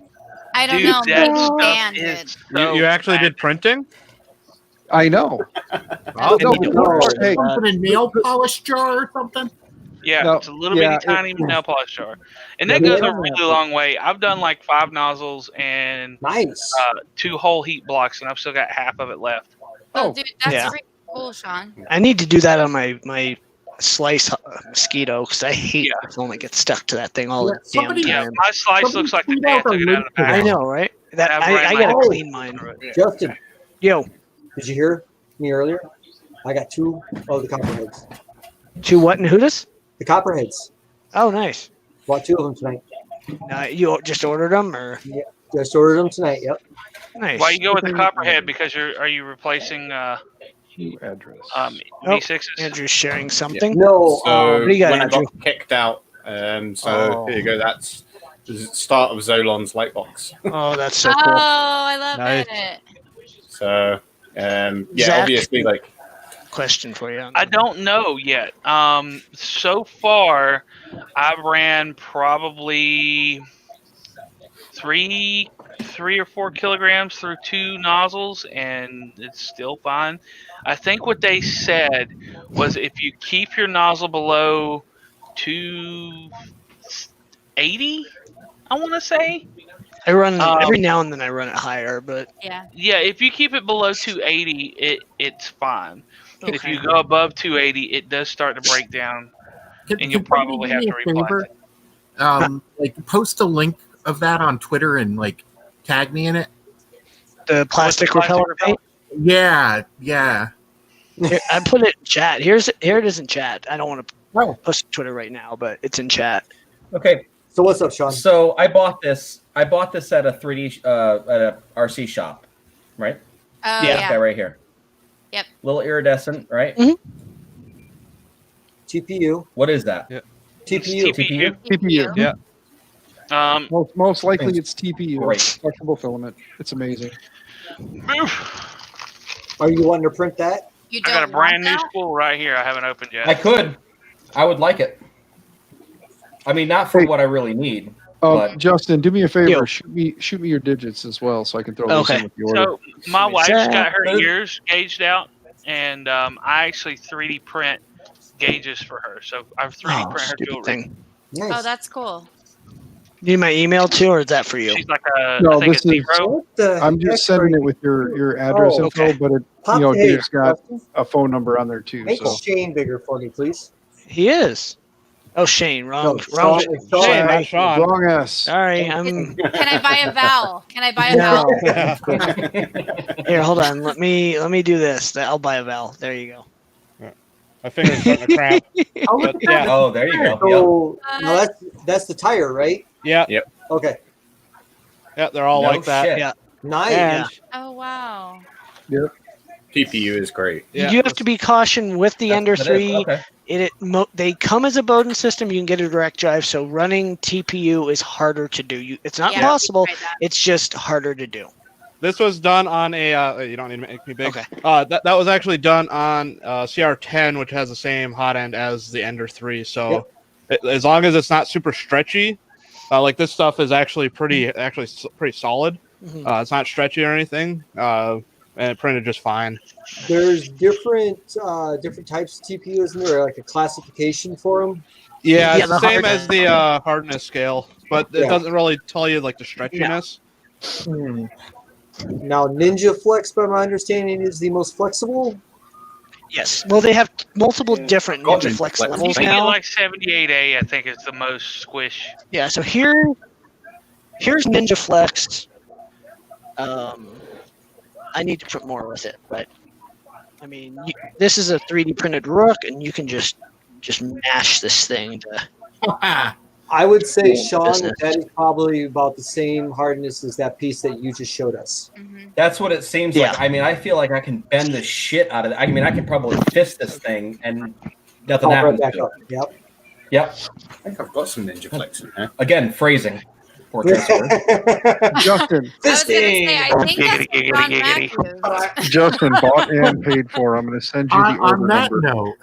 I don't Dude, know. that Maybe stuff Dan is did. You actually did printing? I know. I'll No, need to no, order hey, that. Something in nail polish jar or something? Yeah, No, it's a little yeah, bitty tiny nail polish jar, and Yeah, that goes they a have really that. long way. I've done like 5 nozzles and Nice. 2 whole heat blocks, and I've still got half of it left. Oh, dude, that's yeah. freaking cool, Sean. I need to do that on my slice mosquito because I hate the filament gets stuck to that thing all the damn somebody- Yeah, time. my slice looks like the tweet day I out a took it out of link the to pack. I know, right? That I've I ran gotta my- clean mine. Justin, Yo, did you hear me earlier? I got 2 of the copperheads. 2 what and who this? The copperheads. Oh, nice. Bought 2 of them tonight. You just ordered them, or Yeah, just ordered them tonight. Yep. nice? Why you go with the copperhead? Because are you replacing New address. V6s? Andrew's sharing something. No. So what do you got, when I Andrew? got kicked out, so Oh. here you go. That's the start of Zolon's Lightbox. Oh, that's so Oh, cool. I love Nice. it. So yeah, Zach? obviously, like Question for you. I don't know yet. So far, I ran probably three or 4 kilograms through 2 nozzles, and it's still fine. I think what they said was if you keep your nozzle below 280, I want to say. I run every now and then. I run it higher, but Yeah. Yeah, if you keep it below 280, it's fine. If Okay. you go above 280, it does start to break down, and you'll probably have to replace it. Like post a link of that on Twitter and like tag me in it. the plastic repellent paint. Yeah. Here, I put it in chat. Here it is in chat. I don't want to post it to Twitter right now, but it's in chat. Okay. So what's up, Sean? So I bought this at a 3D at a RC shop, right? Oh, This yeah. guy right here. Yep. Little iridescent, right? TPU. What is that? Yeah. TPU. TPU. Yeah. Most likely it's TPU. Great. Flexible filament. It's amazing. Are you wanting to print that? You I got a brand new spool right here. I haven't opened yet. I could. I would like it. I mean, not for what I really need. But Justin, do me a favor. Shoot me your digits as well, so I can throw those in with the order. So my wife's got her ears gauged out, and I actually 3D print gauges for her. So I've 3D print her jewelry. Oh, that's cool. Need my email too, or is that for you? She's like a. No, I think this it's is. zero. I'm just sending it with your address Oh, info, okay. but it, Pop you know, the hair, Dave's got Justin. a phone number on there too. Make So Shane bigger for me, please. He is. Oh, Shane, wrong. No, wrong. Sean, Shane, not Sean. wrong S. Sorry, I'm. Can I buy a vowel? Can I buy a No. vowel? Here, hold on. Let me do this. I'll buy a vowel. There you go. My finger's starting to cramp. But, yeah. Oh, there you go. So now that's the tire, right? Yeah. Yep. Okay. Yeah, they're all No like that. shit. Yeah. Nice. And Oh wow. Yep. TPU is great. you do have to be caution with the Ender That is, 3. okay. They come as a Bowden system. You can get a direct drive, so running TPU is harder to do. It's not possible. It's just harder to do. This was done on a. You don't need to make me big. Okay. That was actually done on CR10, which has the same hot end as the Ender 3. So as long as it's not super stretchy, like this stuff is actually pretty solid. Mhm. It's not stretchy or anything, and it printed just fine. There's different types of TPU, isn't there? Like a classification for them. Yeah, it's the same as the hardness scale, but it Yeah. doesn't really tell you like the stretchiness. Now, Ninja Flex, by my understanding, is the most flexible. Yes. Well, they have multiple different Ninja Flex You levels can get now. like 78A, I think is the most squish. Yeah. So here's Ninja Flex. I need to put more with it, but I mean, this is a 3D printed Rook, and you can just mash this thing to. I would say, Cool Sean, business. that is probably about the same hardness as that piece that you just showed us. That's what it seems like. I mean, I feel like I can bend the shit out of it. I mean, I can probably fist this thing and nothing I'll happens. back to it. up. Yep. Yep. I think I've got some Ninja Flex in here. Again, phrasing. Poor transfer. Justin. I was gonna say, I think that's what John Mack used. Justin bought and paid for. I'm going to send you the order On that number. note,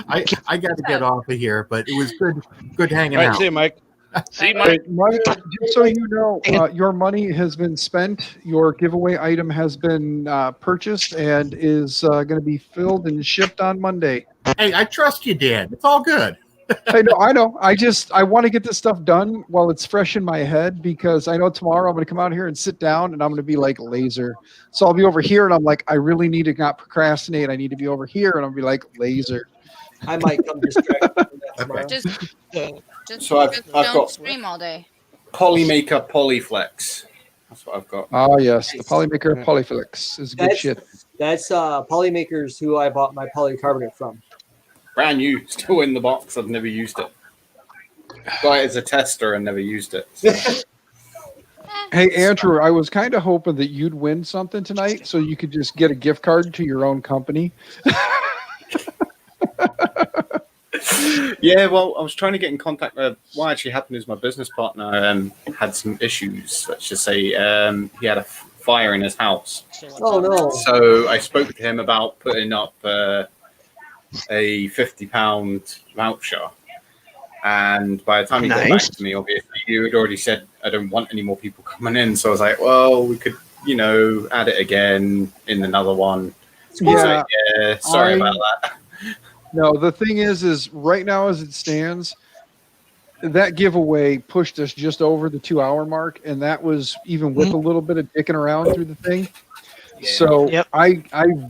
I got to get off of here, but it was good hanging All right, out. see you, Mike. See, Hey, Mike, just so you know, your money has been spent. Your giveaway item has been purchased and is going to be filled and shipped on Monday. Hey, I trust you, Dan. It's all good. I know. I want to get this stuff done while it's fresh in my head because I know tomorrow I'm going to come out here and sit down and I'm going to be like laser. So I'll be over here and I'm like, I really need to not procrastinate. I need to be over here and I'll be like laser. I might come distract you from that tomorrow. Just So I've don't got stream all day. Polymaker Polyflex. That's what I've got. Oh yes, the Polymaker Polyflex is good shit. That's Polymakers who I bought my polycarbonate from. Brand new, still in the box. I've never used it. Got it as a tester and never used it. So. Hey Andrew, I was kind of hoping that you'd win something tonight so you could just get a gift card to your own company. Yeah, well, I was trying to get in contact with what actually happened is my business partner had some issues. Let's just say he had a fire in his house. Oh no! So I spoke to him about putting up a £50 voucher. And by the time he got back to me, obviously, you had already said, I don't want any more people coming in. So I was like, well, we could, add it again in another one. Yeah, yeah, sorry about that. No, the thing is right now as it stands, that giveaway pushed us just over the 2-hour mark, and that was even with a little bit of dicking around through the thing. So I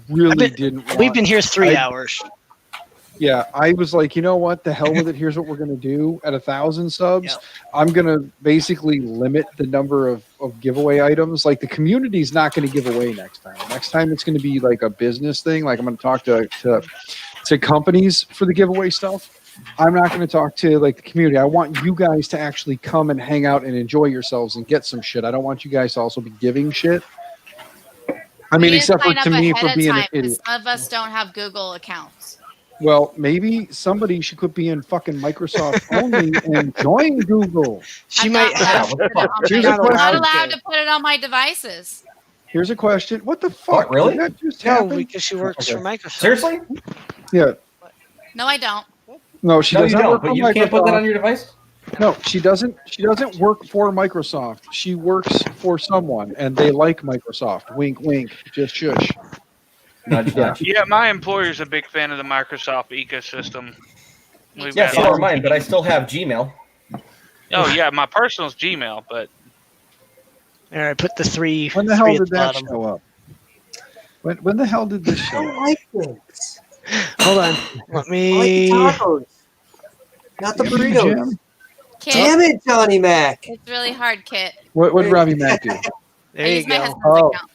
really didn't. We've been here 3 hours. Yeah, I was like, you know what? The hell with it. Here's what we're gonna do. At 1,000 subs, I'm gonna basically limit the number of giveaway items. Like the community's not gonna give away next time. Next time it's gonna be like a business thing. Like I'm gonna talk to companies for the giveaway stuff. I'm not going to talk to like the community. I want you guys to actually come and hang out and enjoy yourselves and get some shit. I don't want you guys to also be giving shit. I mean, except for to me for being an idiot. Some of us don't have Google accounts. Well, maybe somebody should quit being fucking Microsoft only and join Google. She might have. Here's I'm a not question. allowed to put it on my devices. Here's a question. What the fuck? really? Did that just No, happen? because she works for Microsoft. Seriously? Yeah. No, I don't. No, she No, does you not don't, work but for you Microsoft. can't put that on your device? No, she doesn't. She doesn't work for Microsoft. She works for someone, and they like Microsoft. Wink, wink. Just shush. Yeah, my employer's a big fan of the Microsoft ecosystem. We've Yeah, got so lots are of- mine, but I still have Gmail. Oh yeah, my personal's Gmail, but All right, put the three. When the hell three at did the that bottom. show up? When the hell did this show I up? like this. Hold on. Let I like me. the tacos, not the burritos. Jim? Kit, Damn it, Johnny Mac. it's really hard, Kit. What did Robbie Mac do? There I you use my go. husband's Oh. account.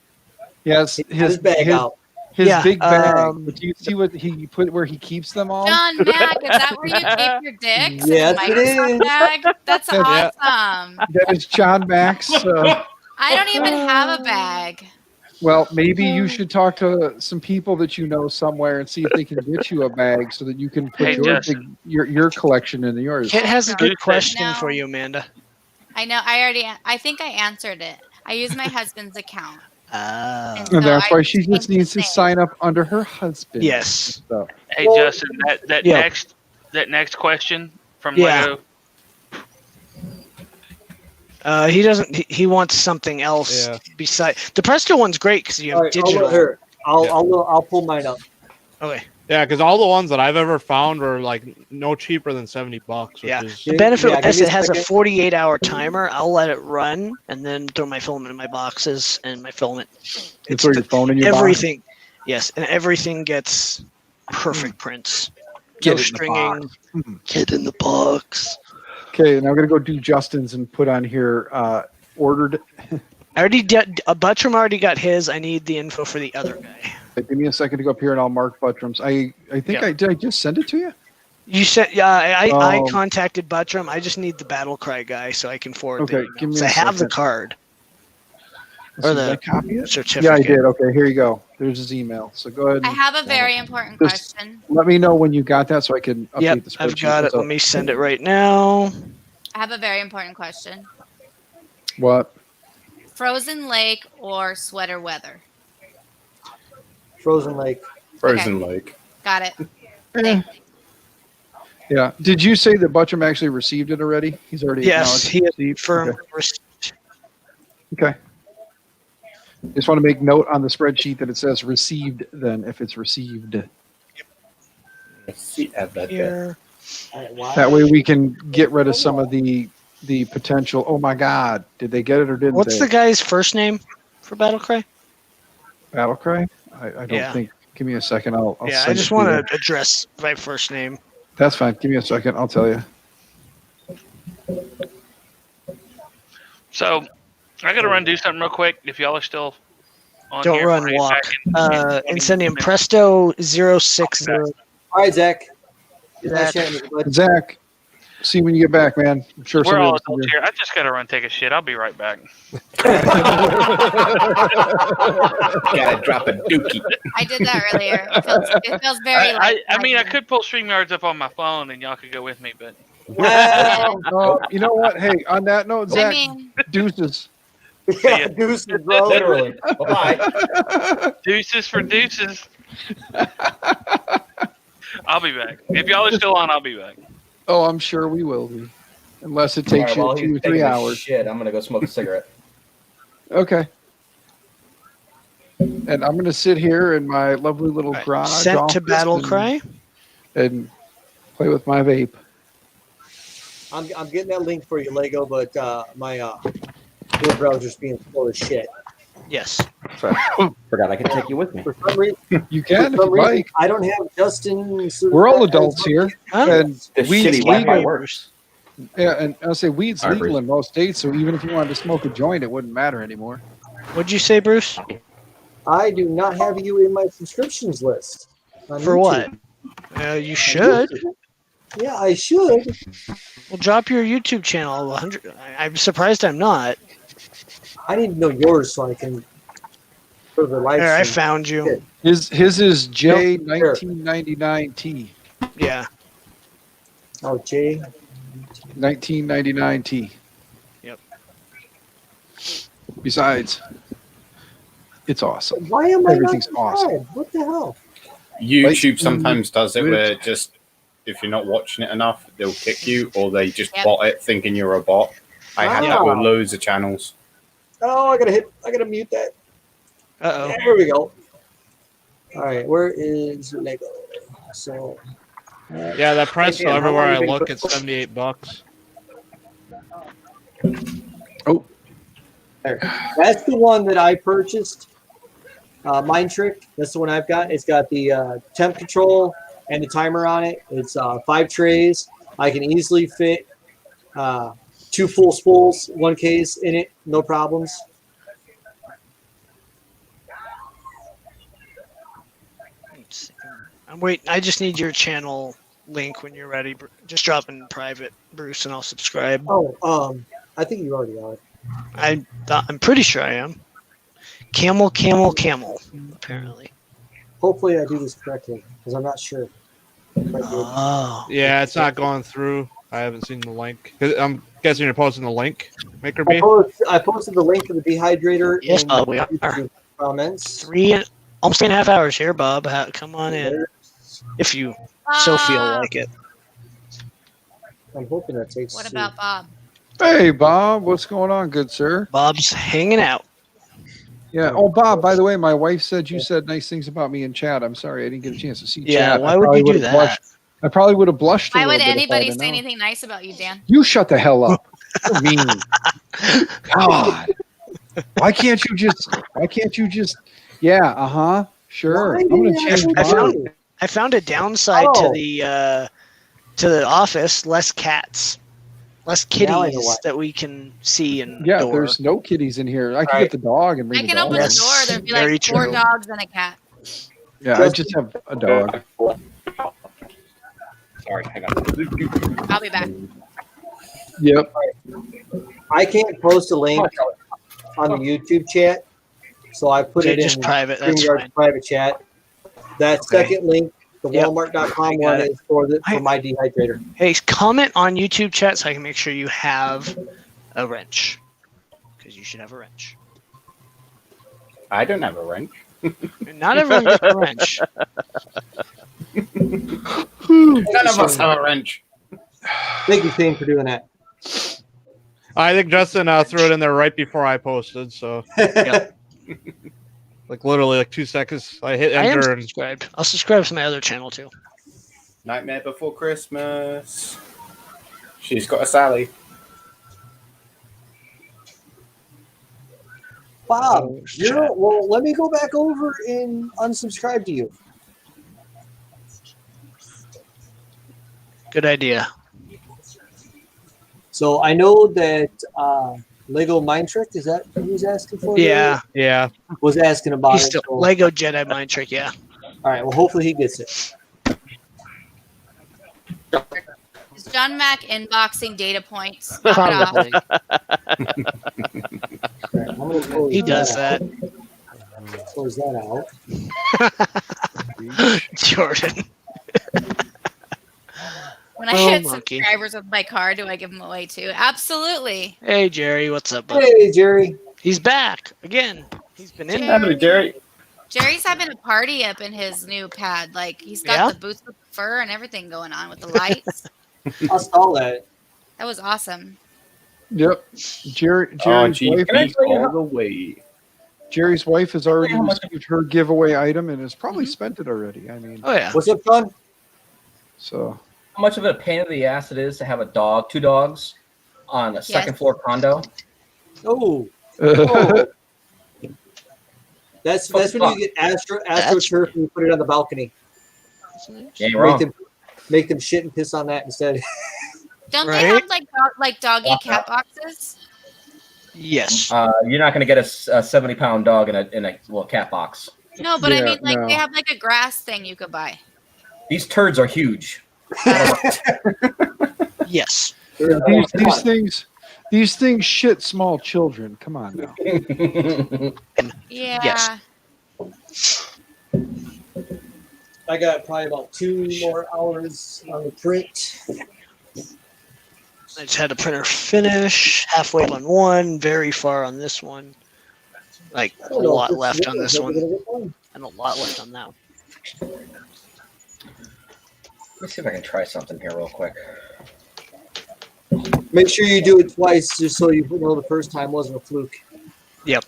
Yes, His bag out. his Yeah, big bag. um, Do you see what he put where he keeps them all? John Mack, is that where you keep your dicks? Yes, in it a Microsoft is. bag? That's Yeah. awesome. That is John Max. I I don't even have a bag. Well, maybe you should talk to some people that you know somewhere and see if they can get you a bag so that you can put Hey, your collection into yours. Kit has a good question for you, Amanda. I know. I think I answered it. I use my husband's account. And that's why she just needs to sign up under her husband. Yes. So. Hey, Justin, that next question from Lego. He doesn't. He wants something else beside the Presto one's great because you have digital. I'll pull mine up. Okay. Yeah, because all the ones that I've ever found were like no cheaper than $70. Which is... The benefit with this, it has a 48-hour timer. I'll let it run and then throw my filament in my boxes and my filament. You throw your phone in your everything. Yes, and everything gets perfect prints. No stringing. Get in the box. Okay, now I'm gonna go do Justin's and put on here ordered. I already did. Buttram already got his. I need the info for the other guy. Give me a second to go up here and I'll mark Buttram's. I think I just send it to you. You said I contacted Buttram. I just need the battle cry guy so I can forward. Okay, give me. I have the card. Or the copy it? certificate. Yeah, I did. Okay, here you go. There's his email. So go ahead. I have a very important Just question. Let me know when you got that so I can update the spreadsheet. I've got it. Let me send it right now. I have a very important question. What? Frozen lake or sweater weather? Frozen lake. Frozen lake. Got it. Yeah. Did you say that Buttram actually received it already? He's already Yes, he has received. confirmed Okay. receipt. Okay. Just want to make note on the spreadsheet that it says received. Then, if it's received, Here. that way we can get rid of some of the potential. Oh my God! Did they get it or didn't What's they? the guy's first name for Battlecry? Battlecry? I don't think. Give me a second. I'll I send just it want you. to address my first name. That's fine. Give me a second. I'll tell you. So, I got to run do something real quick. If y'all are still on Don't here, run, I'll get walk. back in Incendium Presto 060. All right, Zach. Zach, see you when you get back, man. I'm sure We're somebody all else will adults be here. I just got to run take a shit. I'll be right back. Gotta drop a dookie. I did that earlier. It feels very I mean, I could pull StreamYards up on my phone and y'all could go with me, but Oh, you know what? Hey, on that note, Zach, deuces. Yeah, deuces, bro. Literally. Bye-bye. Deuces for deuces. I'll be back. If y'all are still on, I'll be back. Oh, I'm sure we will be. Unless it takes All right, you while 2 or he's 3 taking a hours. Shit, I'm gonna go smoke a cigarette. Okay. And I'm going to sit here in my lovely little garage Sent to office Battlecry. and play with my vape. I'm getting that link for you, Lego, but my web browser's being slow as shit. Yes. Forgot I could take you with me. For some reason, You can, for some if you reason, like. I don't have Justin. We're all adults here. And This weed's shitty Wi-Fi legal. works. Yeah, and I'll say weed's All right, legal Bruce. in most states, so even if you wanted to smoke a joint, it wouldn't matter anymore. What'd you say, Bruce? I do not have you in my subscriptions list. on For YouTube. what? You should. Yeah, I should. Well, drop your YouTube channel. 100. I'm surprised I'm not. I need to know yours so I can put the live There, I stream. found you. His is J1999T. Yeah. Oh, J. 1999T. Yep. Besides, it's awesome. Why am I Everything's not awesome. subscribed? What the hell? YouTube sometimes does it where just if you're not watching it enough, they'll kick you, or they just bot it thinking you're a bot. I had that with loads of channels. Oh, I gotta mute that. Uh-oh. There we go. All right, where is Lego? So. Yeah, that Presto, Hey, Dan, how everywhere long I you been look, cook- it's $78. Oh. There. That's the one that I purchased. Mind Trick. That's the one I've got. It's got the temp control and the timer on it. It's 5 trays. I can easily fit 2 full spools, 1 case in it, no problems. I'm waiting. I just need your channel link when you're ready. Just drop in private, Bruce, and I'll subscribe. Oh, I think you already are. I'm pretty sure I am. Camel. Apparently. Hopefully, I do this correctly because I'm not sure. Oh. Yeah, it's not going through. I haven't seen the link. I'm guessing you're posting the link, Maker B. I posted the link to the dehydrator. Yes, in Bob, we are. Comments. Almost 3.5 hours here, Bob. Come on in, if you so feel like it. I'm hoping that takes. What about Bob? Hey, Bob. What's going on, good sir? Bob's hanging out. Yeah. Oh, Bob, by the way, my wife said you said nice things about me in chat. I'm sorry I didn't get a chance to see Yeah, chat. why would you do that? I probably would have blushed a Why little would bit if anybody I'd have say known. anything nice about you, Dan? You shut the hell up. You're mean. God. Why can't you just yeah, sure. I'm gonna change mine. I found a downside to the office. Less cats, less kitties that we can see and Yeah, door. there's no kitties in here. I can get the dog and bring I the can dog. open the door. There'd be like 4 dogs and a cat. Yeah, I just have a dog. Sorry, hang on. I'll be back. Yep. I can't post a link on the YouTube chat, so I put Okay, it just in private, that's StreamYard's fine. private chat. That second link, the Yep. Walmart.com I got one, it. is for my dehydrator. Hey, comment on YouTube chat so I can make sure you have a wrench, because you should have a wrench. I don't have a wrench. Not everyone gets a wrench. None of us have a wrench. Thank you, Shane, for doing that. I think Justin threw it in there right before I posted, so like literally like 2 seconds. I hit I am enter and subscribed. I'll subscribe to my other channel too. Nightmare Before Christmas. She's got a Sally. Bob, well, let me go back over and unsubscribe to you. Good idea. So I know that Lego Mind Trick, is that who he's asking for? Yeah. Yeah. Was asking about He's it. still so- Lego Jedi Mind Trick. Yeah. All right. Well, hopefully he gets it. Is John Mac inboxing data points? Knock it off. He does that. Close that out. Jordan. When I Oh, hit monkey. subscribers with my card, do I give them away too? Absolutely. Hey Jerry, what's up, bud? Hey Jerry. He's back again. He's been in. Jerry. Jerry's having a party up in his new pad. Like he's got the boots with the fur and everything going on with the lights. I saw that. That was awesome. Yep. Jerry's GP wife. all the way. Jerry's wife has already received her giveaway item and has probably spent it already. I mean, Oh yeah. What's up, John? so How much of a pain in the ass it is to have a dog, 2 dogs, on a second floor condo? Oh. That's when you get AstroTurf and you put it on the balcony. Ain't wrong. Make them shit and piss on that instead. Don't they have like doggy cat boxes? Yes. You're not going to get a 70-pound dog in a little cat box. No, but I Yeah, mean like no. they have like a grass thing you could buy. These turds are huge. Yes. these things shit small children. Come on now. Yeah. Yes. I got probably about 2 more hours on the print. I just had the printer finish, halfway on one, very far on this one. Like a lot left on this one, and a lot left on that one. Let me see if I can try something here real quick. Make sure you do it twice just so you know the first time wasn't a fluke. Yep.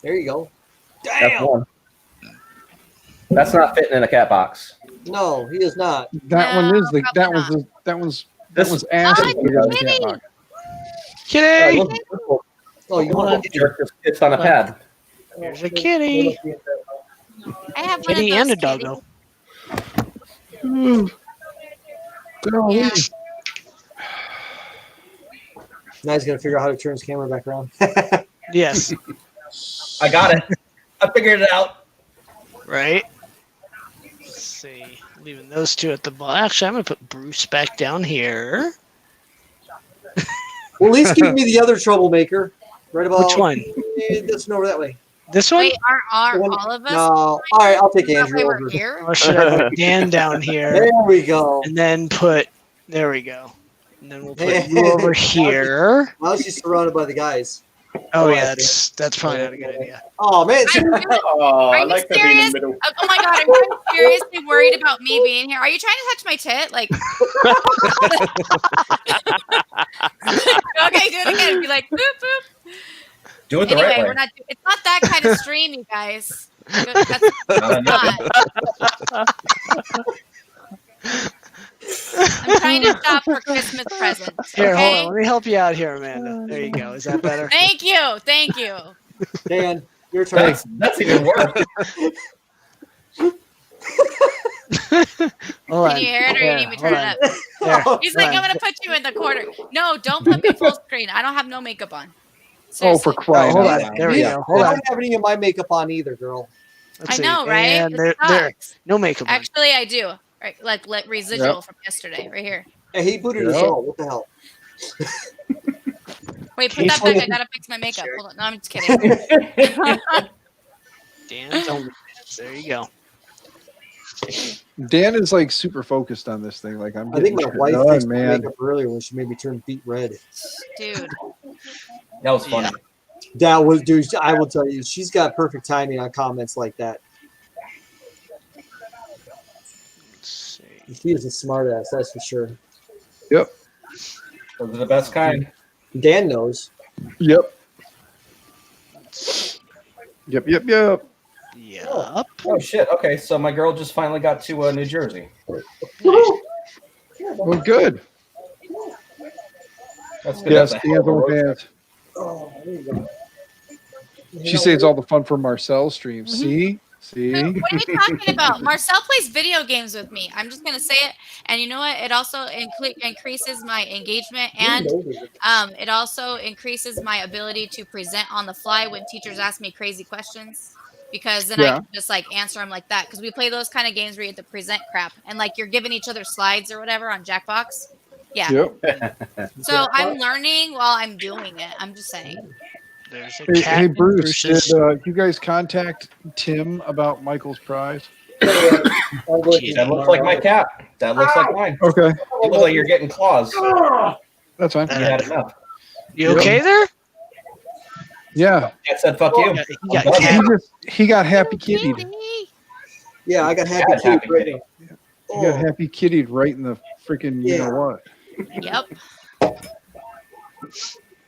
There you go. That's Damn. one. That's not fitting in a cat box. No, he is not. That one is the that was ass. Kitty! Oh, you want to Jerk this it's on a pad. There's a kitty. I have one Kitty of and those a doggo. Yeah. Now he's gonna figure out how to turn his camera back around. Yes. I got it. I figured it out. Right? Let's see. Leaving those two at the bottom. Actually, I'm going to put Bruce back down here. Well, at least give me the other troublemaker. Right about Which one? This one over that way. This one? Wait, are all of us? No. All right, I'll take Andrew We're over. here? Or should I put Dan down here? There we go. And then there we go. And then we'll put you over here. Now she's surrounded by the guys. Oh, yeah, that's probably not a good idea. Oh, man. Are you serious? Oh my god, are you seriously worried about me being here? Are you trying to touch my tit? Like, okay, do it again. Be like, boop boop. Do it the Anyway, right way. we're not. It's not that kind of stream, you guys. That's not. I'm trying to shop for Christmas presents. Here, hold Okay. on. Let me help you out here, Amanda. There you go. Is that better? Thank you. Thank you. Dan, your turn. That's even worse. Hold Can on. you hear it, or you need me to turn it up? There. He's like, Hold I'm on. gonna put you in the corner. No, don't put me full screen. I don't have no makeup on. Oh, for crying hold out on. loud. There we go. I Hold on. don't have any of my makeup on either, girl. Let's I see. know, right? And It there. sucks. No makeup on. Actually, I do. Right, like residual Yep. from yesterday, right here. Hey, he booted us all. What the hell? Wait, put that back. I gotta fix my makeup. Hold on. No, I'm just kidding. Dan, don't. There you go. Dan is like super focused on this thing. Like I'm. I think my getting wife shit done, fixed my man. makeup earlier when she made me turn beet red. Dude. That was funny. That was, dude. I will tell you, she's got perfect timing on comments like that. She is a smart ass, that's for sure. Yep. Those are the best kind. Dan knows. Yep. Yep. Yep. Yep. Yup. Oh shit. Okay, so my girl just finally got to New Jersey. Well, good. That's good. Yes, That's a hell of a road trip. Oh, there you go. She saves all the fun for Marcel's stream. See? See? What are you talking about? Marcel plays video games with me. I'm just gonna say it, and you know what? It also increases my engagement, and it also increases my ability to present on the fly when teachers ask me crazy questions. Because then I can just like answer them like that. Because we play those kind of games where you have to present crap, and like you're giving each other slides or whatever on Jackbox. Yeah. Yep. So I'm learning while I'm doing it. I'm just saying. There's a Hey, cat. hey in Bruce, Bruce's- did you guys contact Tim about Michael's prize? That looks like my cat. That looks like mine. Okay. You look like you're getting claws. That's fine. You had enough. You okay there? Yeah. I said fuck you. He got happy kittied. Yeah, I got happy Yeah, too. happy Brittany. He got happy kittied right in the freaking you know what. Yep.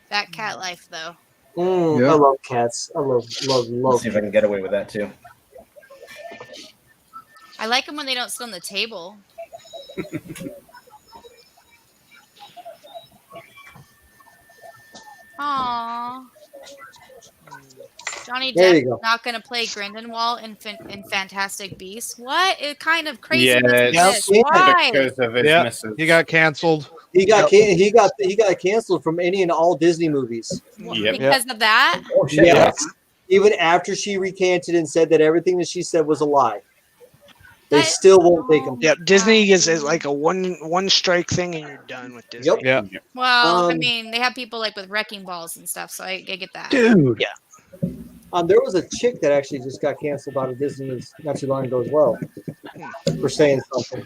That cat life, though. I love cats. I love. Let's see if I can get away with that too. I like them when they don't sit on the table. Aww. Johnny There you Depp's go. not going to play Grindelwald in Fantastic Beasts. What kind of crazy Yeah, is this? it's- Why? Because of his Yep, misses. he got canceled. He got he got canceled from any and all Disney movies. Yep. Because of that? Oh shit. Yes. Even after she recanted and said that everything that she said was a lie, they still won't take him. Yep. Disney is like a one strike thing, and you're done with Disney. Yep. Yeah. Well, I mean, they have people like with wrecking balls and stuff, so I get that. Dude. Yeah. There was a chick that actually just got canceled out of Disney not too long ago as well for saying something.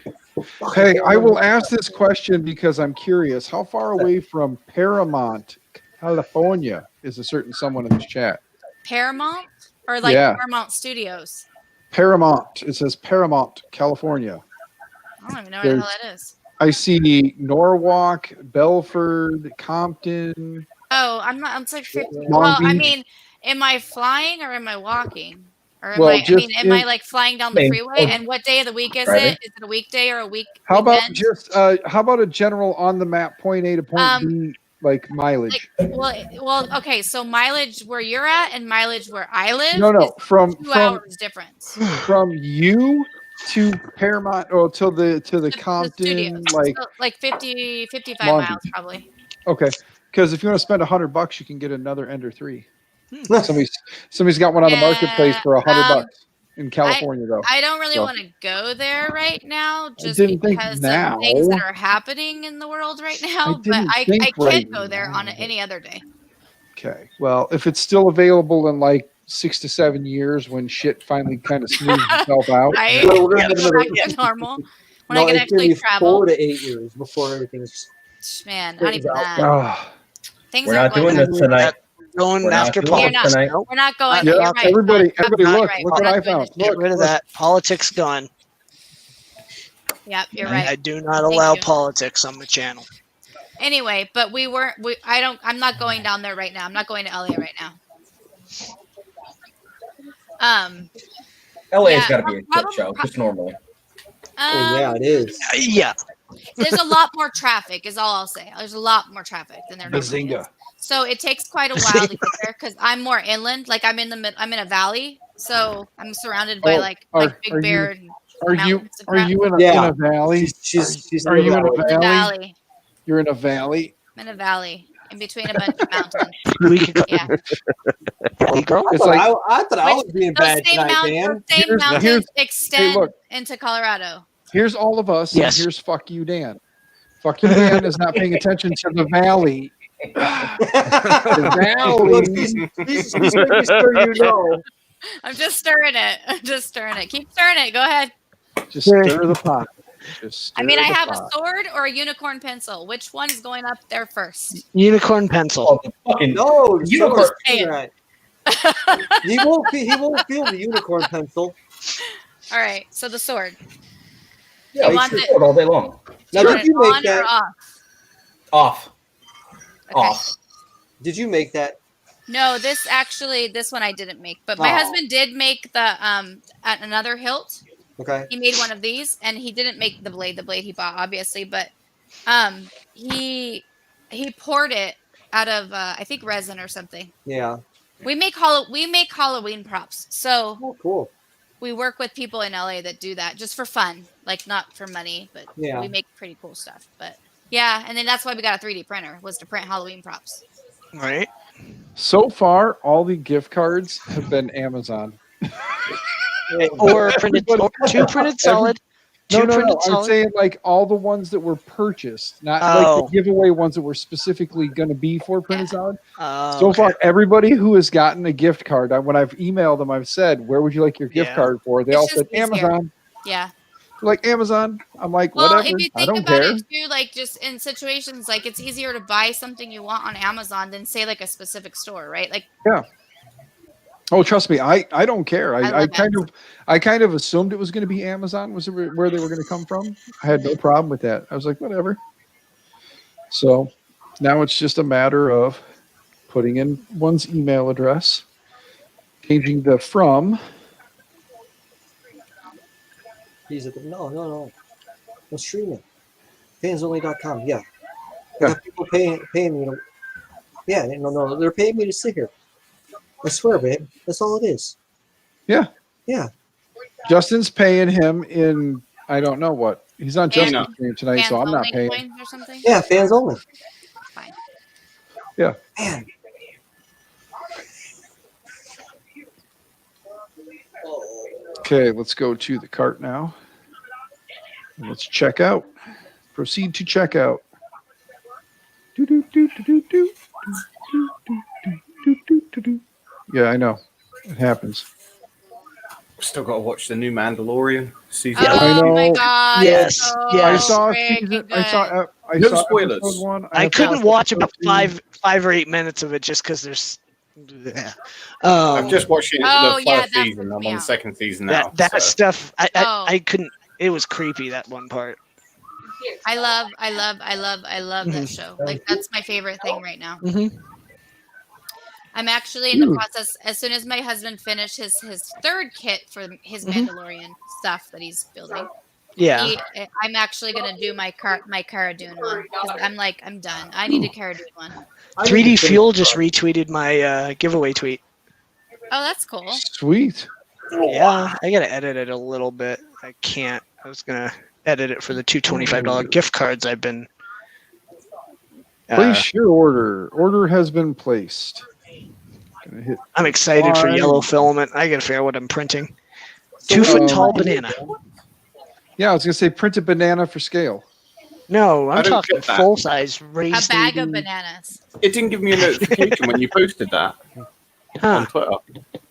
Hey, I will ask this question because I'm curious. How far away from Paramount, California, is a certain someone in this chat? Paramount? Or like Yeah. Paramount Studios? Paramount. It says Paramount, California. I don't even know where the hell that is. I see Norwalk, Belford, Compton. Oh, I'm not. I'm like 50. Long Well, I Beach. mean, am I flying or am I walking? Or am Well, I just mean, am I in- like flying down the Main- freeway? And what day of the week is Friday. it? Is it a weekday or a week? How about weekend? just how about a general on the map point A to point B like mileage? Well, okay. So mileage where you're at and mileage where I live. No, is from 2 hours difference. from you to Paramount or to the Compton Studios. like So, like 50, 55 Long miles Beach. probably. okay. Because if you want to spend $100, you can get another Ender 3. Somebody's got one on the marketplace for $100. in California, though. I don't really So, want to go there right now, just didn't think because now. of things that are happening in the world right now. But didn't I think can right go there on any other day. Okay. Well, if it's still available in like 6 to 7 years when shit finally kind of smooths itself out. Right? Well, we're gonna have Go another- back to normal. When No, I can it's gonna actually be travel. 4 to 8 years before everything's. Man, not even that. Ah. Things We're are not going doing this tonight. Going We're not after doing We're this not. tonight. We're not going. Yeah, You're right. everybody, You're look, right. look We're what I not doing found. this. Get rid of that. Politics gone. Yep, you're right. I do not Thank allow you. politics on the channel. Anyway, but I'm not going down there right now. I'm not going to LA right now. LA's yeah, got to be a shit probably- show, just normally. Oh yeah, it is. Yeah. There's a lot more traffic, is all I'll say. There's a lot more traffic than there normally is. Bazinga. So it takes quite a while to get there because I'm more inland. Like I'm in a valley, so I'm surrounded by like Big Bear. And Are you mountains and are crap. you in a valley? She's Are you in a In a valley? valley. You're in a valley. I'm in a valley in between a bunch of mountains. Yeah. It's like I thought I was being Those bad same, tonight, Dan. same mountains here's- extend hey, look. into Colorado. Here's all of us. Yes. And here's fuck you, Dan. Fuck you, Dan is not paying attention to the valley. The valley. He's making sure you know. I'm just stirring it. I'm just stirring it. Keep stirring it. Go ahead. Just stir the pot. Just I mean, stir I the have pot. a sword or a unicorn pencil. Which one is going up there first? Unicorn pencil. Fucking No, the Unicorn. sword's doing that. He won't feel the unicorn pencil. All right. So the sword. Yeah, You we want should it- record all day long. Now, Turn did it you make on or that? off? Off. Okay. Off. Did you make that? No, this one I didn't make, but my Oh. husband did make the at another hilt. Okay. He made one of these, and he didn't make the blade he bought, obviously, but he poured it out of I think resin or something. Yeah. We make Halloween props, so Oh, cool. we work with people in LA that do that just for fun, like not for money, but Yeah. we make pretty cool stuff. But yeah, and then that's why we got a 3D printer, was to print Halloween props. Right. So far, all the gift cards have been Amazon. Or printed, or two printed solid. No, Two no, printed no. I'm solid. saying like all the ones that were purchased, not Oh. like the giveaway ones that were specifically going to be for printed solid. Oh, So okay. far, everybody who has gotten a gift card, when I've emailed them, I've said, "Where would you like your gift Yeah. card for?" They It's all just said easier. Amazon. Yeah. They're like Amazon. I'm like, Well, whatever. if you I think don't about care. it too, like just in situations like it's easier to buy something you want on Amazon than say like a specific store, right? Like Yeah. Oh, trust me, I don't care. I I love kind of assumed it was going to be Amazon was where they were going to come from. I had no problem with that. I was like, whatever. So now it's just a matter of putting in one's email address, changing the from. He's at the no. I'm streaming. Fansonly.com. Yeah. I got people paying me. Yeah, no. They're paying me to sit here. I swear, babe. That's all it is. Yeah. Yeah. Justin's paying him in I don't know what. He's on Justin's stream tonight, so I'm not Fans paying. only coins or something? Yeah, fans only. Fine. Yeah. Man. Okay, let's go to the cart now. Let's check out. Proceed to checkout. Yeah, I know. It happens. Still got to watch the new Mandalorian season. Oh I know. my god. Yes, so I saw freaking season, good. I No saw spoilers. episode 1. I have to couldn't watch about episode 5 or 8 minutes of it just because there's. Yeah. I'm just watching Oh, the yeah, first that season. freaked I'm me on the out. second season now. That so. stuff, Oh. I couldn't. It was creepy, that one part. I love that show. Like that's my favorite thing right now. Mm-hmm. I'm actually in the process. As soon as my husband finished his third kit for his Mandalorian stuff that he's building, Yeah. I'm actually gonna do my Cara Dune one because I'm done. I need a Cara Dune one. 3D Fuel just retweeted my giveaway tweet. Oh, that's cool. Sweet. Yeah, I gotta edit it a little bit. I can't. I was gonna edit it for the $225 gift cards I've been. Place your order. Order has been placed. Gonna hit I'm excited for one. yellow filament. I gotta figure out what I'm printing. 2-foot tall banana. Yeah, I was gonna say print a banana for scale. No, I I'm don't talking get that. full size raised. A bag of bananas. It didn't give me a notification when you posted that on Twitter.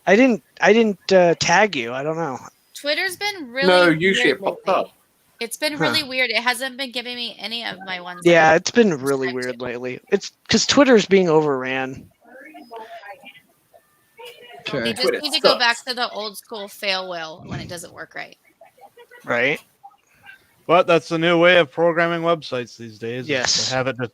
I didn't tag you. I don't know. Twitter's been really No, usually weird it popped lately. up. It's been really weird. It hasn't been giving me any of my ones. Yeah, it's been really weird lately. It's because Twitter's being overran. They just need to go back to the old school fail whale when it doesn't work right. Right. But that's the new way of programming websites these days. Yes. To have it just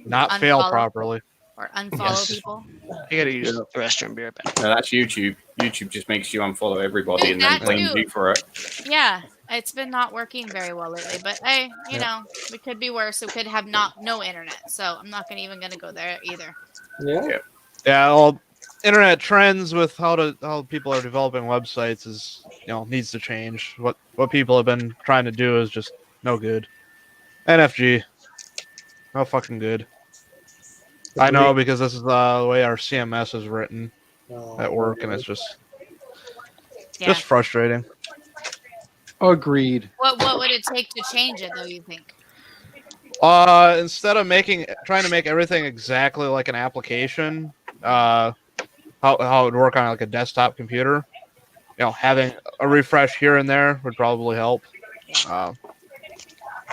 not fail Unfollow. properly. Or unfollow people. I gotta use the restroom. Be right back. No, that's YouTube. YouTube just makes you unfollow everybody Dude, and then that blames too. you for it. Yeah, it's been not working very well lately. But hey, you know, it could be worse. It could have no internet. So I'm not even gonna go there either. Yeah. Yeah, well, internet trends with how people are developing websites is needs to change. What people have been trying to do is just no good. NFG, no fucking good. I know because this is the way our CMS is written at work, and it's just frustrating. Agreed. What would it take to change it, though? You think? Instead of trying to make everything exactly like an application, how it would work on like a desktop computer, having a refresh here and there would probably help.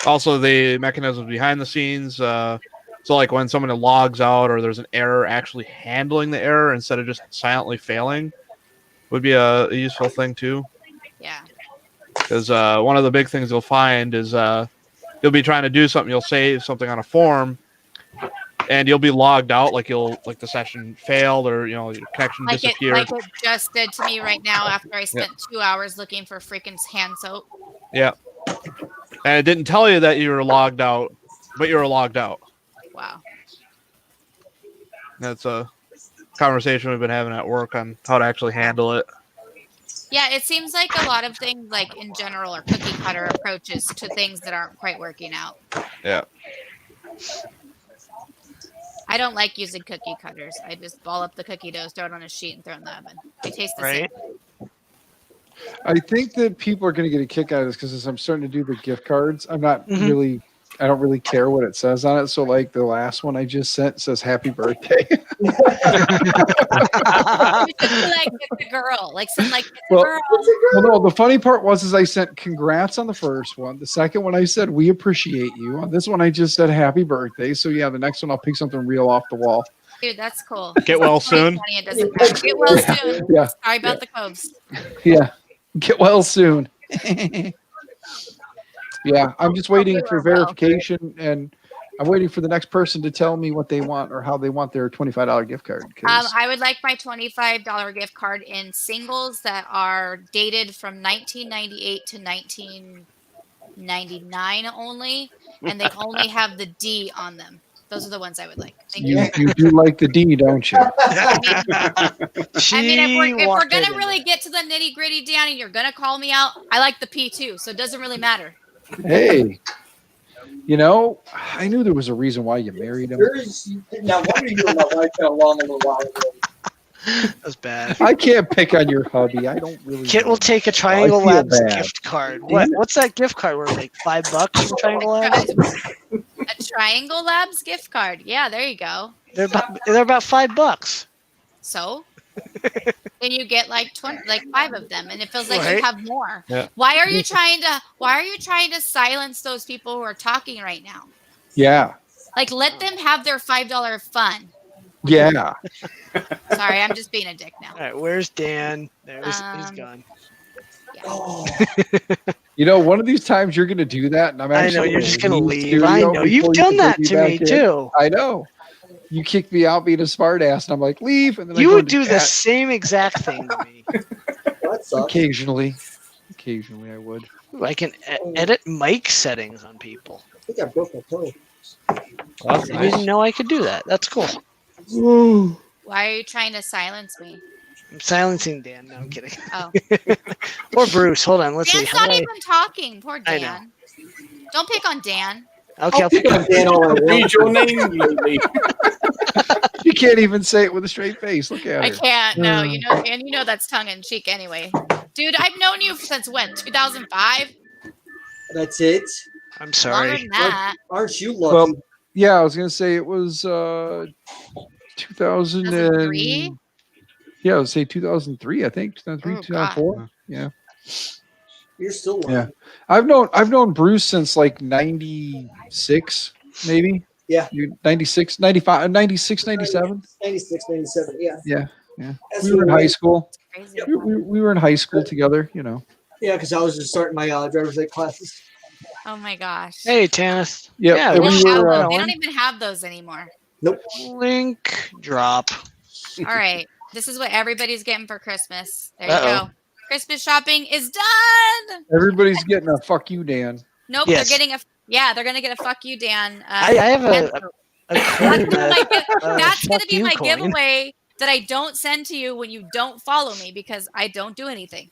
Also, the mechanisms behind the scenes. So like when someone logs out or there's an error, actually handling the error instead of just silently failing would be a useful thing too. Yeah. Because one of the big things you'll find is you'll be trying to do something, you'll save something on a form, and you'll be logged out, like the session failed or your connection disappeared. Like it just did to me right now after I spent 2 hours looking for freaking hand soap. Yeah. And it didn't tell you that you were logged out, but you were logged out. Wow. That's a conversation we've been having at work on how to actually handle it. Yeah, it seems like a lot of things, like in general, are cookie cutter approaches to things that aren't quite working out. Yeah. I don't like using cookie cutters. I just ball up the cookie dough, throw it on a sheet, and throw it in the oven. They taste the same. I think that people are going to get a kick out of this because as I'm starting to do the gift cards, I don't really care what it says on it. So like the last one I just sent says happy birthday. You should be like it's a girl. Like something like it's a girl. Well, no, the funny part was I sent congrats on the first one. The second one I said we appreciate you. On this one I just said happy birthday. So yeah, the next one I'll pick something real off the wall. Dude, that's cool. Get well soon. It doesn't matter. Get well soon. Yeah. Sorry about the coves. Yeah. Get well soon. Yeah, I'm just waiting for verification, and I'm waiting for the next person to tell me what they want or how they want their $25 gift card. I would like my $25 gift card in singles that are dated from 1998 to 1999 only, and they only have the D on them. Those are the ones I would like. Thank you. You do like the D, don't you? I mean, if we're gonna really get to the nitty gritty, Danny, you're gonna call me out. I like the P too, so it doesn't really matter. Hey, I knew there was a reason why you married him. Now, why are you and my wife got along a little while ago? That's bad. I can't pick on your hubby. I don't really. Kit will take a Triangle I feel Labs bad. gift card. What's that gift card worth? Like $5 from Triangle Labs? A Triangle Labs gift card. Yeah, there you go. They're about $5. So then you get like 5 of them, and it feels like Right. you have more. Yeah. Why are you trying to silence those people who are talking right now? Yeah. Like, let them have their $5 fun. Yeah. Sorry, I'm just being a dick now. All right, where's Dan? He's gone. One of these times you're going to do that, and I'm I actually. know you're just gonna leave. studio I know you've before done can that bring to me back in. too. I know. You kicked me out being a smart ass, and I'm like, leave. And then You I go would into do the chat. same exact thing to me. Occasionally I would. I can edit mic settings on people. I think I broke my toe. I didn't know I could do that. That's cool. Why are you trying to silence me? I'm silencing Dan. No, I'm kidding. Oh. Or Bruce. Hold on. Let's see. Dan's How not do I- even talking. Poor I Dan. Don't pick on Dan. Okay, I'll pick on Dan all I want. Read your name, Lily. You can't even say it with a straight face. Look at I her. can't. No, and you know that's tongue in cheek anyway. Dude, I've known you since when? 2005? That's it. I'm Longer sorry. than that. Aren't you lucky? Well, yeah, I was gonna say it was 2000 2003? and yeah, I would say 2003. I think 2003, Oh, 2004. Yeah, You're still lucky. yeah. I've known Bruce since like 96, maybe. Yeah. 96, 95, 96, 97. 96, 97. Yeah. Yeah, yeah. That's We were in what high school. Crazy. We were in high school together, you know. Yeah, because I was just starting my driver's ed classes. Oh my gosh. Hey, Tannis. Yep, Yeah, and They we don't, have were, those. They don't even have those anymore. Nope. Link drop. All right. This is what everybody's getting for Christmas. There you Uh-oh. go. Christmas shopping is done. Everybody's getting a fuck you, Dan. Nope, Yes. they're getting they're gonna get a fuck you, Dan. I have a coin That's gonna be my coin. giveaway that I don't send to you when you don't follow me because I don't do anything.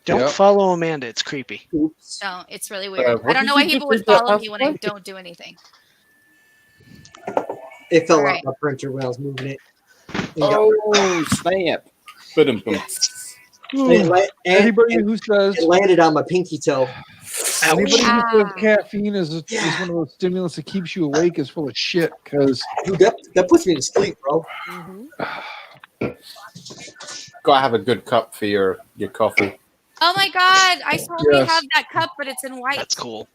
Don't follow Amanda. It's creepy. So it's really weird. what I don't did know why you people do would to follow us me when I twice? don't do anything. It fell Alright. out my printer when I was moving it. Oh, snap. Ba-dum-bum. Anybody who says it landed on my pinky toe. Anybody who says caffeine is one of those stimulants that keeps you awake is full of shit. Because Dude, that puts me to sleep, bro. Gotta have a good cup for your coffee. Oh my god, I totally Yes. have that cup, but it's in white. That's cool.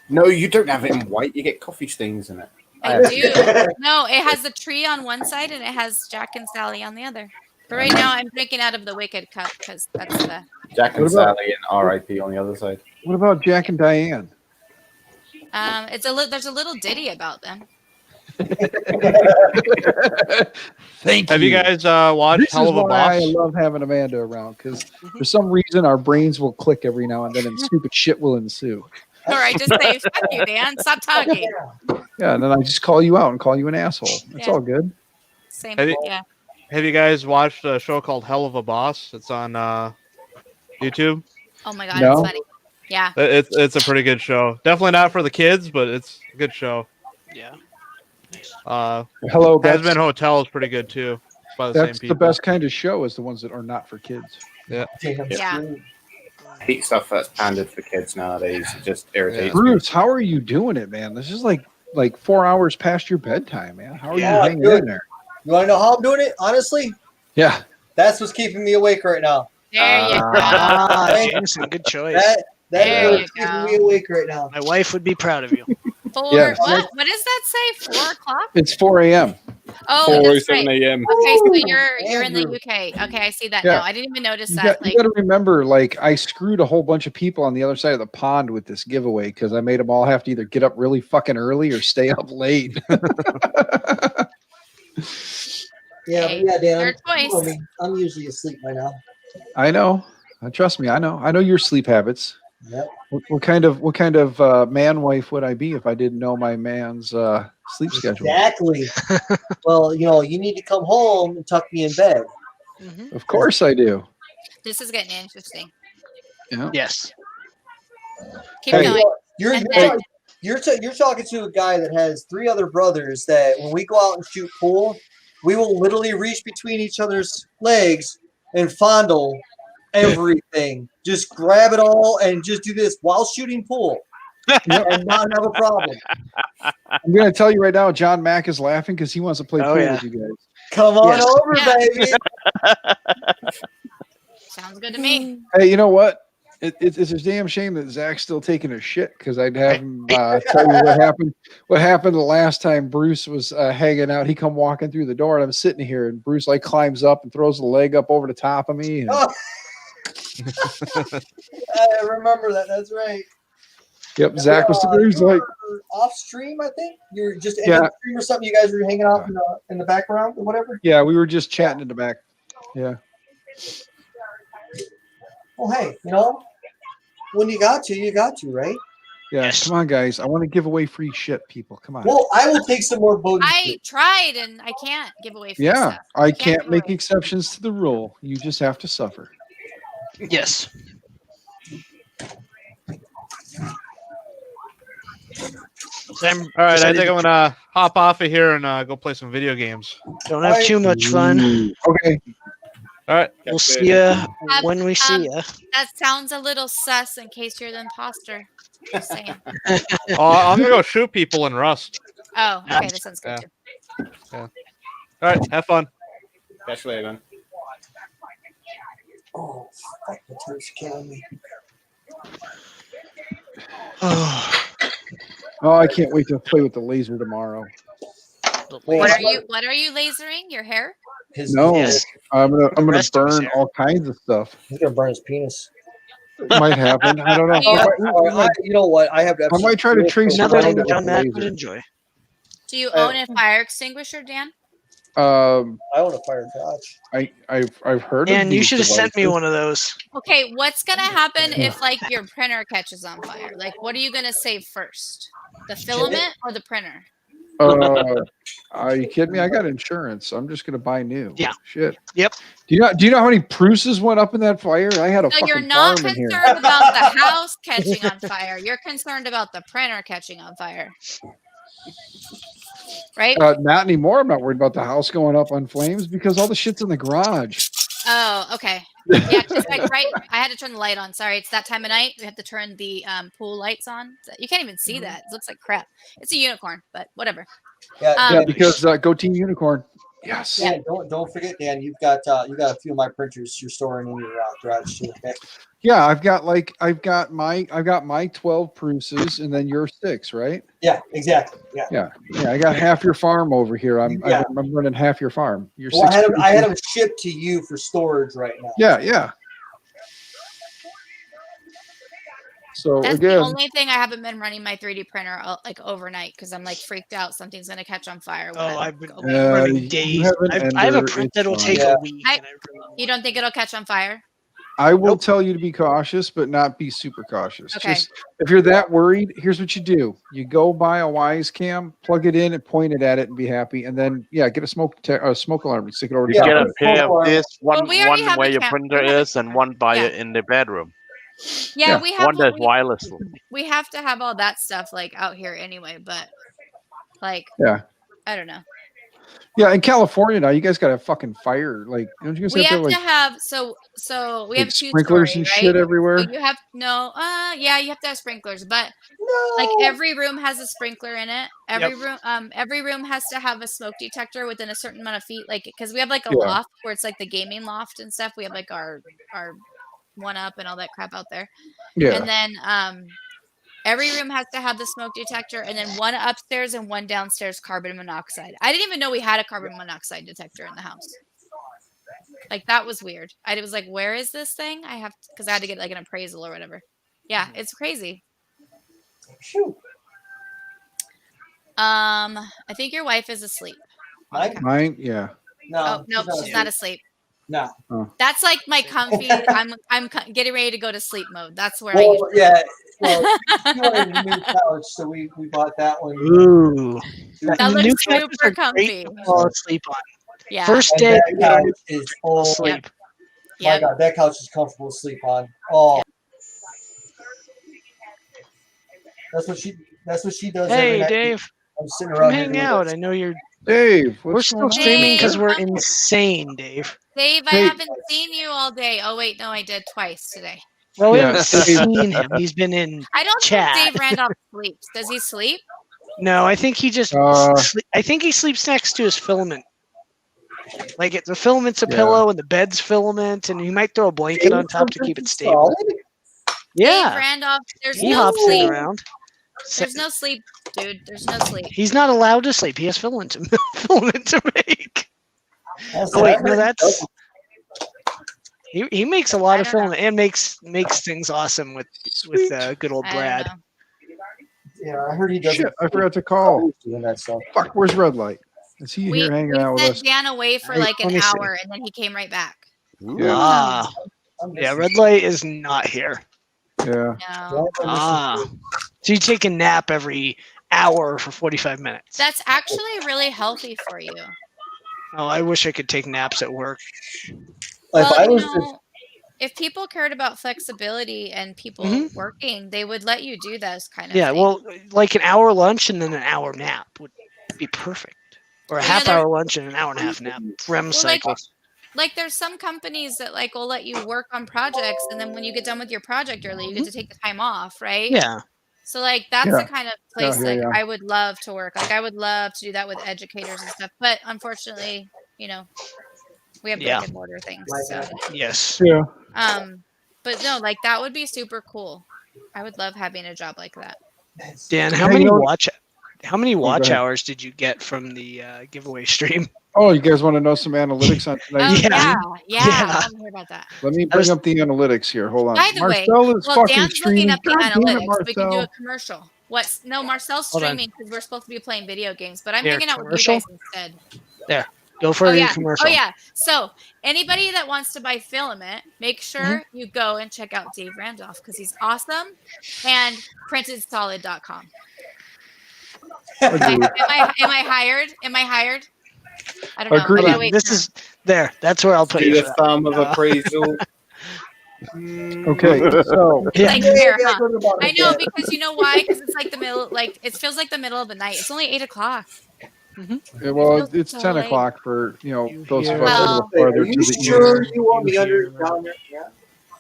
No, you don't have it in white. You get coffee stains in it. I do. No, it has the tree on one side and it has Jack and Sally on the other. But right now, I'm drinking out of the Wicked cup because that's the. Jack and What about- Sally and R.I.P. on the other side. what about Jack and Diane? There's a little ditty about them. Thank Have you guys watched This Hell is of a why I Boss? love having Amanda around because for some reason our brains will click every now and then and stupid shit will ensue. All right, just say fuck you, Dan. Stop talking. Yeah, and then I just call you out and call you an asshole. It's Yeah. all good. Same. Have you, Yeah. have you guys watched a show called Hell of a Boss? It's on YouTube. Oh my god, No. it's funny. Yeah. It's a pretty good show. Definitely not for the kids, but it's a good show. Yeah. Hello, Has that's- Been Hotel is pretty good too. It's by the That's same the people. best kind of show is the ones that are not for kids. Yeah. Yeah. I hate stuff that's pandered for kids nowadays. It just irritates me. Bruce, how are you doing it, man? This is like 4 hours past your bedtime, man. How are you Yeah, hanging good. in there? You want to know how I'm doing it? Honestly, Yeah. that's what's keeping me awake right now. There you go. Jameson, good choice. That There is you what's go. keeping me awake right now. My wife would be proud of you. Yes. What does that say? 4 o'clock? It's 4 a.m. Oh, 4:07 that's right. a.m. Okay, so you're in the UK. Okay, I see that Yeah. now. I didn't even notice You that. got to remember, like, I screwed a whole bunch of people on the other side of the pond with this giveaway because I made them all have to either get up really fucking early or stay up late. Yeah, Hey, but yeah, Dan. your choice. I'm usually asleep by now. I know. Trust me, I know. I know your sleep habits. Yep. What kind of man wife would I be if I didn't know my man's sleep schedule? Exactly. Well, you need to come home and tuck me in bed. Of course I do. This is getting interesting. Yeah. Yes. Keep Hey, going. You're And you're, then- you're talking to a guy that has 3 other brothers that when we go out and shoot pool, we will literally reach between each other's legs and fondle everything. Just grab it all and just do this while shooting pool and not have a problem. I'm going to tell you right now, John Mack is laughing because he wants to play Oh, pool yeah. with you guys. Come on Yes. over, baby. Sounds good to me. Hey, you know what? It's a damn shame that Zach's still taking a shit because I'd have him tell you what happened. What happened the last time Bruce was hanging out? He come walking through the door, and I'm sitting here, and Bruce like climbs up and throws a leg up over the top of me. And, Oh. I remember that. That's right. yep, Zach was there. He's like, Off stream, I think. You're just in Yeah. the stream or something. You guys were hanging out in the background or whatever. yeah, we were just chatting in the back. Yeah. Well, hey, when you got to, right? Yeah, come on, guys. I want to give away free shit, people. Come on. Well, I will take some more bonus. I tried and I can't give away free Yeah, stuff. I can't give make away. exceptions to the rule. You just have to suffer. Yes. All right, I think I'm gonna hop off of here and go play some video games. Don't have too much fun. Okay. All right. We'll see you when we see you. That sounds a little sus in case you're the imposter. Just saying. I'm gonna go shoot people in Rust. Oh, okay, that sounds good too. Yeah. All right, have fun. Catch you later, man. Oh, fuck, the turf's killing me. Oh, I can't wait to play with the laser tomorrow. What are you lasering? Your hair? I'm gonna burn all kinds of stuff. He's gonna burn his penis. Might happen. I don't know. You know what? I might try to trace Another around thing it on with that the would laser. enjoy. Do you own a fire extinguisher, Dan? I own a fire dodge. I've heard of And you these should have sent me devices. one of those. Okay, what's gonna happen if like your printer catches on fire? Like, what are you gonna save first? The filament or the printer? Are you kidding me? I got insurance. I'm just gonna buy new. Yeah. Shit. Yep. Do you know how many Pruses went up in that fire? I had a So fucking you're not farm in here. concerned about the house catching on fire. You're concerned about the printer catching on fire. Right? Not anymore. I'm not worried about the house going up on flames because all the shit's in the garage. Oh, okay. Yeah, just like right. I had to turn the light on. Sorry, it's that time of night. We have to turn the pool lights on. You can't even see that. It looks like crap. It's a unicorn, but whatever. Yeah, because go Team Unicorn. Yes. Yeah, don't forget, Dan. You've got a few of my printers you're storing in your garage too. Okay. Yeah, I've got my 12 Pruses and then your 6, right? Yeah, exactly. Yeah. Yeah. I got half your farm over here. I'm running half your farm. Your Well, 6 I had them shipped to you for storage right now. Yeah. So That's again, the only thing I haven't been running my 3D printer like overnight because I'm like freaked out. Something's gonna catch on fire. Oh, I've been running days. I have a print that'll take a week. You don't think it'll catch on fire? I will tell you to be cautious, but not be super cautious. Okay. Just if you're that worried, here's what you do: you go buy a Wise Cam, plug it in, and point it at it, and be happy. And then get a smoke alarm and stick it over to Get your a pair of this one we already have where a your cam- printer is, and one by it in the bedroom. Yeah, we have one that's wireless. we have to have all that stuff like out here anyway, but like Yeah. I don't know. Yeah, in California now, you guys got a fucking fire. Like, don't you guys We have have to to have so we like have two sprinklers story, and right? shit everywhere? So you have you have to have sprinklers, but like every room has a sprinkler in it. Every room has to have a smoke detector within a certain amount of feet, like because we have like a Yeah. loft where it's like the gaming loft and stuff. We have like our one up and all that crap out there. Yeah. And then every room has to have the smoke detector, and then one upstairs and one downstairs carbon monoxide. I didn't even know we had a carbon monoxide detector in the house. Like that was weird. I was like, "Where is this thing?" Because I had to get like an appraisal or whatever. Yeah, it's crazy. Shoot. I think your wife is asleep. Mine, yeah. No, she's not asleep. No. Oh. That's like my comfy. I'm getting ready to go to sleep mode. That's where Well, I. yeah. Well, she wanted a new couch, so we bought that one. Ooh. That The new looks couches super are great comfy. to fall asleep on. Yeah. First And day, that you gotta couch is full sleep. My God, that couch is comfortable to sleep on. Oh. That's what she does. every Hey, night. Dave. I'm sitting Come around here hang doing out. this. I know you're. Dave, We're what's still going on? streaming because Dave, we're come- insane, Dave. Dave, I Hey. haven't seen you all day. Oh wait, no, I did twice today. Well, we Yeah. haven't seen him. He's been in I don't chat. think Dave Randolph sleeps. Does he sleep? No, I think he just. I think he sleeps next to his filament. Like the filament's a Yeah. pillow and the bed's filament, and he might throw a blanket on top to keep it stable. Dave Yeah, Randolph, there's he no hops in sleep. around. There's no sleep, dude. There's no sleep. He's not allowed to sleep. He has filament to filament to make. That's Oh wait, it. no, that's. He makes a lot of I don't know. filament and makes things awesome with good old I don't Brad. know. Yeah, I heard he does. Shit, I forgot to call. Doing that stuff. Fuck, where's Red Light? Is he We here hanging out with sent us? Dan away for Hey, like let an me see. hour, and then he came right back. Yeah. Ah, I'm yeah. missing- Red Light is not here. Yeah. No. I'm missing- Ah, so you take a nap every hour for 45 minutes. That's actually really healthy for you. Oh, I wish I could take naps at work. If Well, I you was know, if people cared about flexibility and people Mhm. working, they would let you do those kind of Yeah, things. well, like an hour lunch and then an hour nap would be perfect. Or a You know, half there- hour lunch and an hour and a half nap. REM Well, like, cycle. like there's some companies that like will let you work on projects, and then when you get done with your project early, you get to take the time off, right? Yeah. So like that's Yeah. the kind of place Yeah, like yeah. I would love to work. Like I would love to do that with educators and stuff. But unfortunately, we have brick and mortar things. So Yes. Yeah. But no, like that would be super cool. I would love having a job like that. Dan, how Hey, many you know- watch ahead. hours did you get from the giveaway stream? Oh, you guys want to know some analytics on tonight? Yeah. I want to hear about that. Let me bring up the analytics here. Hold on. By the way, Marcel is well, fucking Dan's streaming. looking up the God damn it, analytics. We can do Marcel. a commercial. What's no? Marcel's Hold on. streaming because we're supposed to be playing video games, but I'm Here, hanging out with commercial? you guys instead. There. Go for Oh the yeah. commercial. Oh yeah. So anybody that wants to buy filament, make sure you go and check out Dave Randolph because he's awesome, and printedsolid.com. Am I hired? Am I hired? I don't know. Agreed. I gotta wait This for- is there. That's where I'll put Do you. the for that. thumb of appraisal. Okay, so Like fair, huh? I know because you know why? Because it's like the middle. Like it feels like the middle of the night. It's only 8 o'clock. Yeah, well, feels it's so 10 late. o'clock for those of us a Well- little farther Are to you the sure east. you want me under down there? Yeah.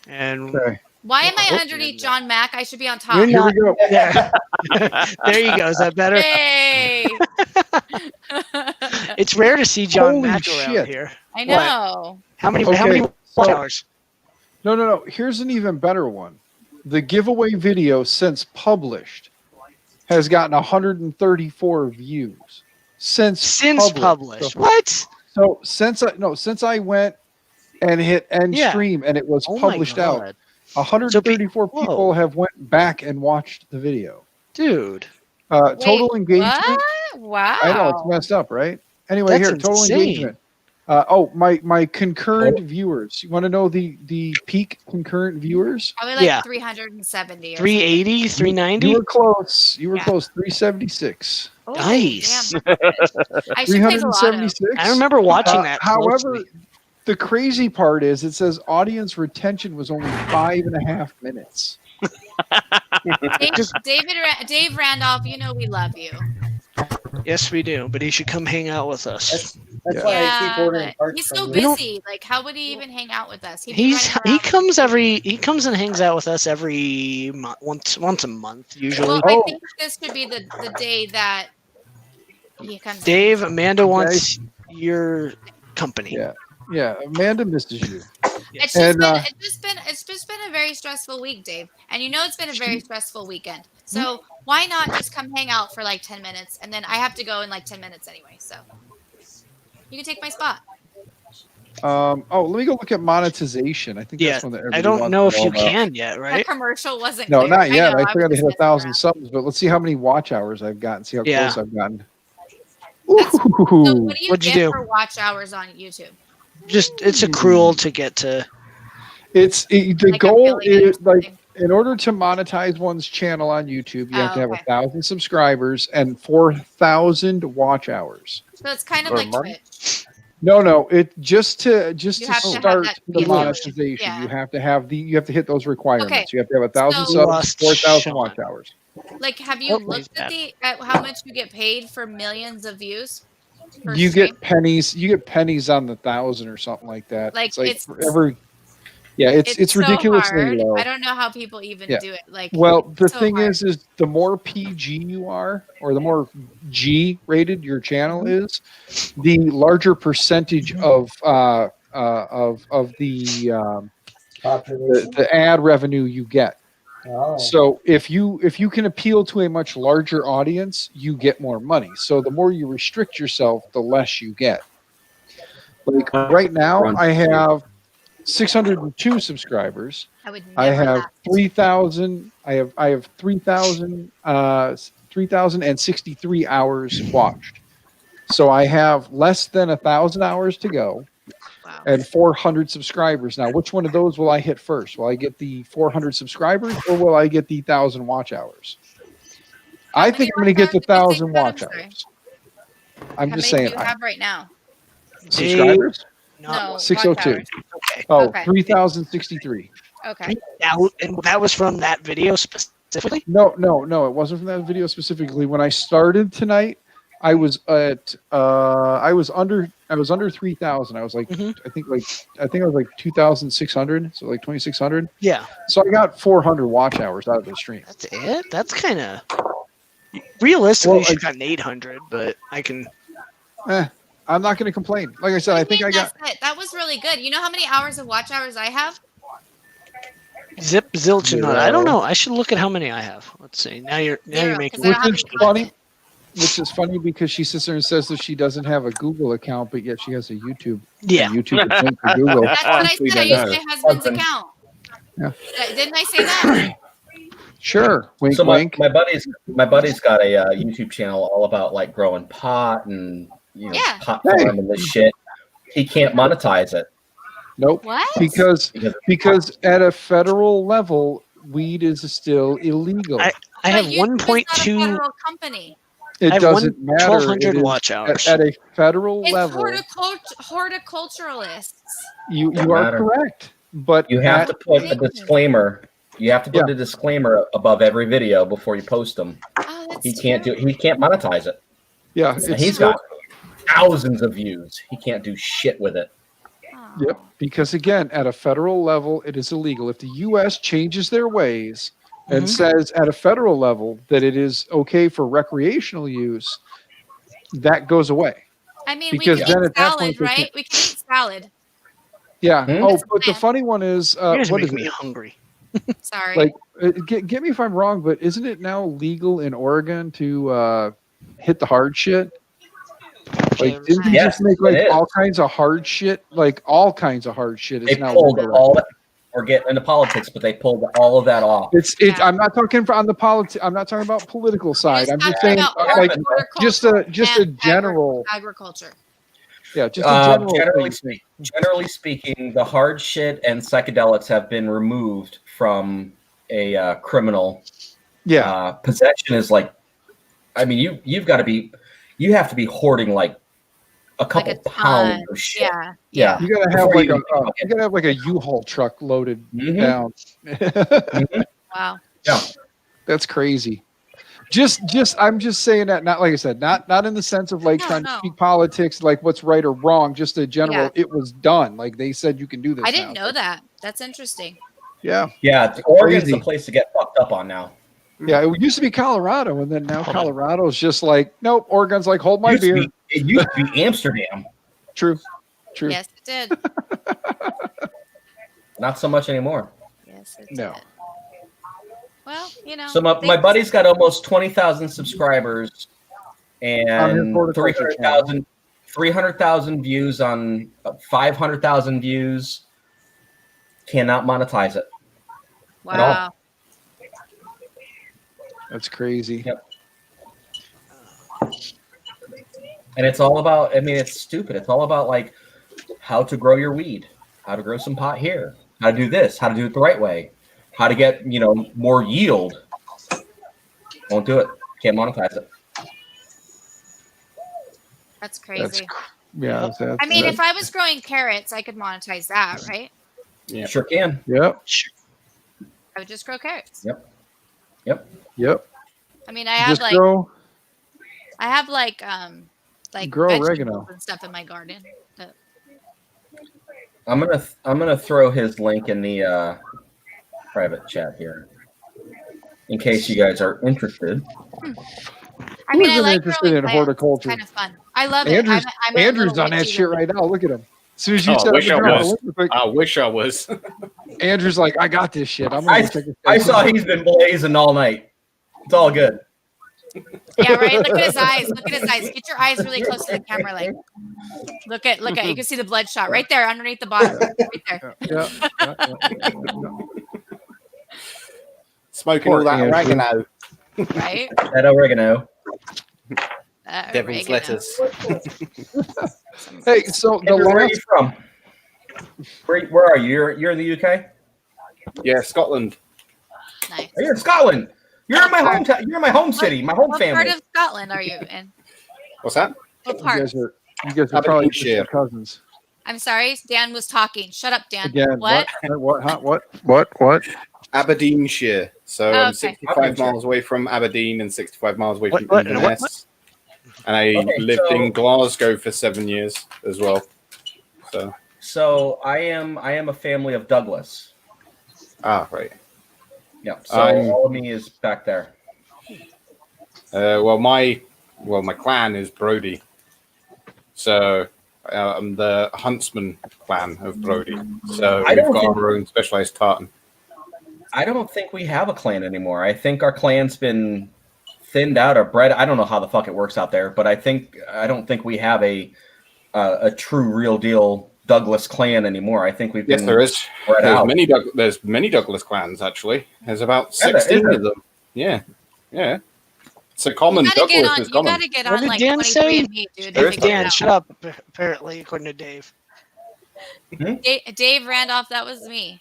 And Okay. Why am I Oh, underneath John Mack? I should be on top. you're Here not. we go. There. There you go. Is that better? Yay! It's rare to see John Holy Mack around shit. here. I know. How many Okay, watch so- hours? No. Here's an even better one. The giveaway video, since published, has gotten 134 views. Since published. So, What? So since I went and hit end Yeah. stream and it was Oh my published out, God. 134 Whoa. people have went back and watched the video. Dude. Total Wait, engagement. What? Wow. I know it's messed up, right? Anyway, That's here, total insane. engagement. My concurrent viewers. You want to know the peak concurrent viewers? Probably like Yeah. 370 or 380, 390? You were close. You were Yeah. close. 376. Oh, Nice. damn. I should play the lotto. 376. I remember watching that. However, closely. the crazy part is it says audience retention was only 5.5 minutes. Dave Randolph, you know we love you. Yes, we do. But he should come hang out with us. That's why I keep ordering but parts he's so from you. busy. Like, how would he even hang out with us? He'd be He running around. comes and hangs out with us every month, once a month usually. Well, I think this should be the day that he comes. Dave, Amanda wants your company. Yeah. Amanda misses you. It's just, And, it's just been a very stressful week, Dave. And you know it's been a very stressful weekend. So why not just come hang out for like 10 minutes and then I have to go in like 10 minutes anyway. So you can take my spot. Let me go look at monetization. I think Yeah, that's one that I everybody don't wants know to if you know about. can yet, That right? commercial wasn't No, clear. not yet. know, I still got to was hit just 1,000 subs, but let's see how many watch hours I've gotten. See how Yeah. close I've gotten. So what do you What'd you get do? for watch hours on YouTube? Just it's accrual to get to. The Like goal affiliate or is like in order to monetize one's channel on YouTube, you have to have 1,000 subscribers and 4,000 watch hours. So it's kind of Per like month? Twitch. No, it just to You have to have start that the affiliate. monetization. Yeah. You have to hit those requirements. Okay. You have to have 1,000 So- subs, 4,000 watch hours. Like, have you Oh, looked at how much you get paid for millions of views? per You stream? get pennies. You get pennies on the 1,000 or something like that. Like, it's it's- for every. Yeah, it's so ridiculously hard. low. I don't know how people even Yeah. do it. Like, Well, the it's so thing hard. is the more PG you are, or the more G rated your channel Mm-hmm. is, the larger percentage of the ad revenue you get. Oh. So if you can appeal to a much larger audience, you get more money. So the more you restrict yourself, the less you get. Like right now, I have 602 subscribers. I would I never have laugh. 3,000. I have 3,063 hours watched. So I have less than 1,000 hours to go, and 400 subscribers. Now, which one of those will I hit first? Will I get the 400 subscribers, or will I get the 1,000 watch hours? I think I'm going to get the 1,000 watch hours. I'm How just many saying. do you have right now? Subscribers? No, 602. watch hours. Oh, Okay. 3,063. Okay. And that was from that video specifically? No, it wasn't from that video specifically. When I started tonight, I was at I was under I was under 3,000. I was like, I think I was like 2,600, so like 2,600. Yeah. So I got 400 watch hours out of the stream. That's it. That's kind of realistically. You should have gotten 800, but I can. I'm not going to complain. Like I said, I think I got. That's it. That was really good. You know how many hours of watch hours I have? Zip zilch and I don't know. I should look at how many I have. Let's see. Now you're making. Which is funny. Which is funny because she sits there and says that she doesn't have a Google account, but yet she has a YouTube. Yeah. YouTube account for Google. That's what I said. I used my husband's account. Yeah. Didn't I say that? Sure. Wink, so wink. my buddy's got a YouTube channel all about like growing pot and pot farm and this shit. He can't monetize it. Nope. What? Because at a federal level, weed is still illegal. I have 1.2 federal company. It doesn't matter. 1,200 It is watch hours. At a federal It's level. horticulturalists. You are correct, but you have to put a disclaimer. You have to put a disclaimer above every video before you post them. He can't monetize it. Yeah, he's got thousands of views. He can't do shit with it. Yep, because again, at a federal level, it is illegal. If the U.S. changes their ways and says at a federal level that it is okay for recreational use, that goes away. I mean, Because we can then eat at that salad, point they right? can't- We can eat salad. Yeah. Hmm? Oh, but the funny one is, You guys what make is me it? hungry. Sorry. Like, get me if I'm wrong, but isn't it now legal in Oregon to hit the hard shit? Like, didn't they just make like all kinds of hard shit? Like all kinds of hard shit They is now pulled legal. all that, or get into politics, but they pulled all of that off. It's. I'm not talking on the politics. I'm not talking about political side. I'm just saying, like, just a general agriculture. Yeah, just a general. Generally speaking, the hard shit and psychedelics have been removed from a criminal. Yeah. Possession is like, I mean, you have to be hoarding like a couple pounds of shit. Yeah. You gotta have like a U-Haul truck loaded down. Wow. Yeah. That's crazy. I'm just saying that, not like I said, not in the sense of like trying to speak politics, like what's right or wrong, just a general, Yeah. it was done. Like they said you can do this. I didn't now. know that. That's interesting. Yeah. Yeah. Oregon's Crazy. the place to get fucked up on now. Yeah, it used to be Colorado, and then now Colorado's just like, nope, Oregon's like, hold my beer. It used to be Amsterdam. True. Yes, it did. Not so much anymore. Yes, it No. did. Well, you know. So my buddy's got almost 20,000 subscribers and 300,000 views on 500,000 views. Cannot monetize it. Wow. At all. That's crazy. Yep. And it's all about, I mean, it's stupid. It's all about like how to grow your weed, how to grow some pot here, how to do this, how to do it the right way, how to get, more yield. Won't do it. Can't monetize it. That's crazy. I mean, if I was growing carrots, I could monetize that, right? Yeah. Sure can. Yep. I would just grow carrots. Yep. I mean, I have Just like grow. Grow vegetables oregano. and stuff in my garden. I'm gonna throw his link in the private chat here, in case you guys are interested. I mean, Who I isn't like interested growing in plants. horticulture? It's kind of fun. I love Andrew's, it. I'm a Andrew's little on that witchy shit with right now. Look at him. As soon as you I said, wish I was. quick, I wish I was. Andrew's like, I got this shit. I'm gonna go check this I out. saw he's been blazing all night. It's all good. Yeah, right. Look at his eyes. Look at his eyes. Get your eyes really close to the camera. Like, look at. You can see the bloodshot right there underneath the bottom. Right there. Smoking all that oregano. Right. That oregano. Devil's lettuce. Hey, so the Andrew, where are last you from? Where are you? You're in the UK? Yeah, Scotland. Nice. Oh, you're in Scotland. You're in my hometown. You're in my home city, my home What family. part of Scotland are you in? What's that? What you part? guys are probably just Aberdeenshire. cousins. I'm sorry. Dan was talking. Shut up, Dan. Again, What? What? Aberdeenshire. So Oh, I'm okay. 65 miles away from Aberdeen and 65 miles away from What? Inverness. and I Okay, lived so- in Glasgow for 7 years as well. So I am a family of Douglas. Right. Yeah. So all of me is back there. Well, my clan is Brody, so I'm the Huntsman clan of Brody. So I we've don't got think- our own specialized tartan. I don't think we have a clan anymore. I think our clan's been thinned out or bred. I don't know how the fuck it works out there, but I don't think we have a true, real deal Douglas clan anymore. I think we've been Yes, there is. spread There's out. many Douglas clans actually. There's about Yeah, there 16 is. of them. Yeah. It's a common You gotta get Douglas on. is You common. gotta get What on did like Dan 23 say? andme, dude. There to is figure it Dan, out. shut up. Apparently, according to Dave. Dave Randolph, that was me.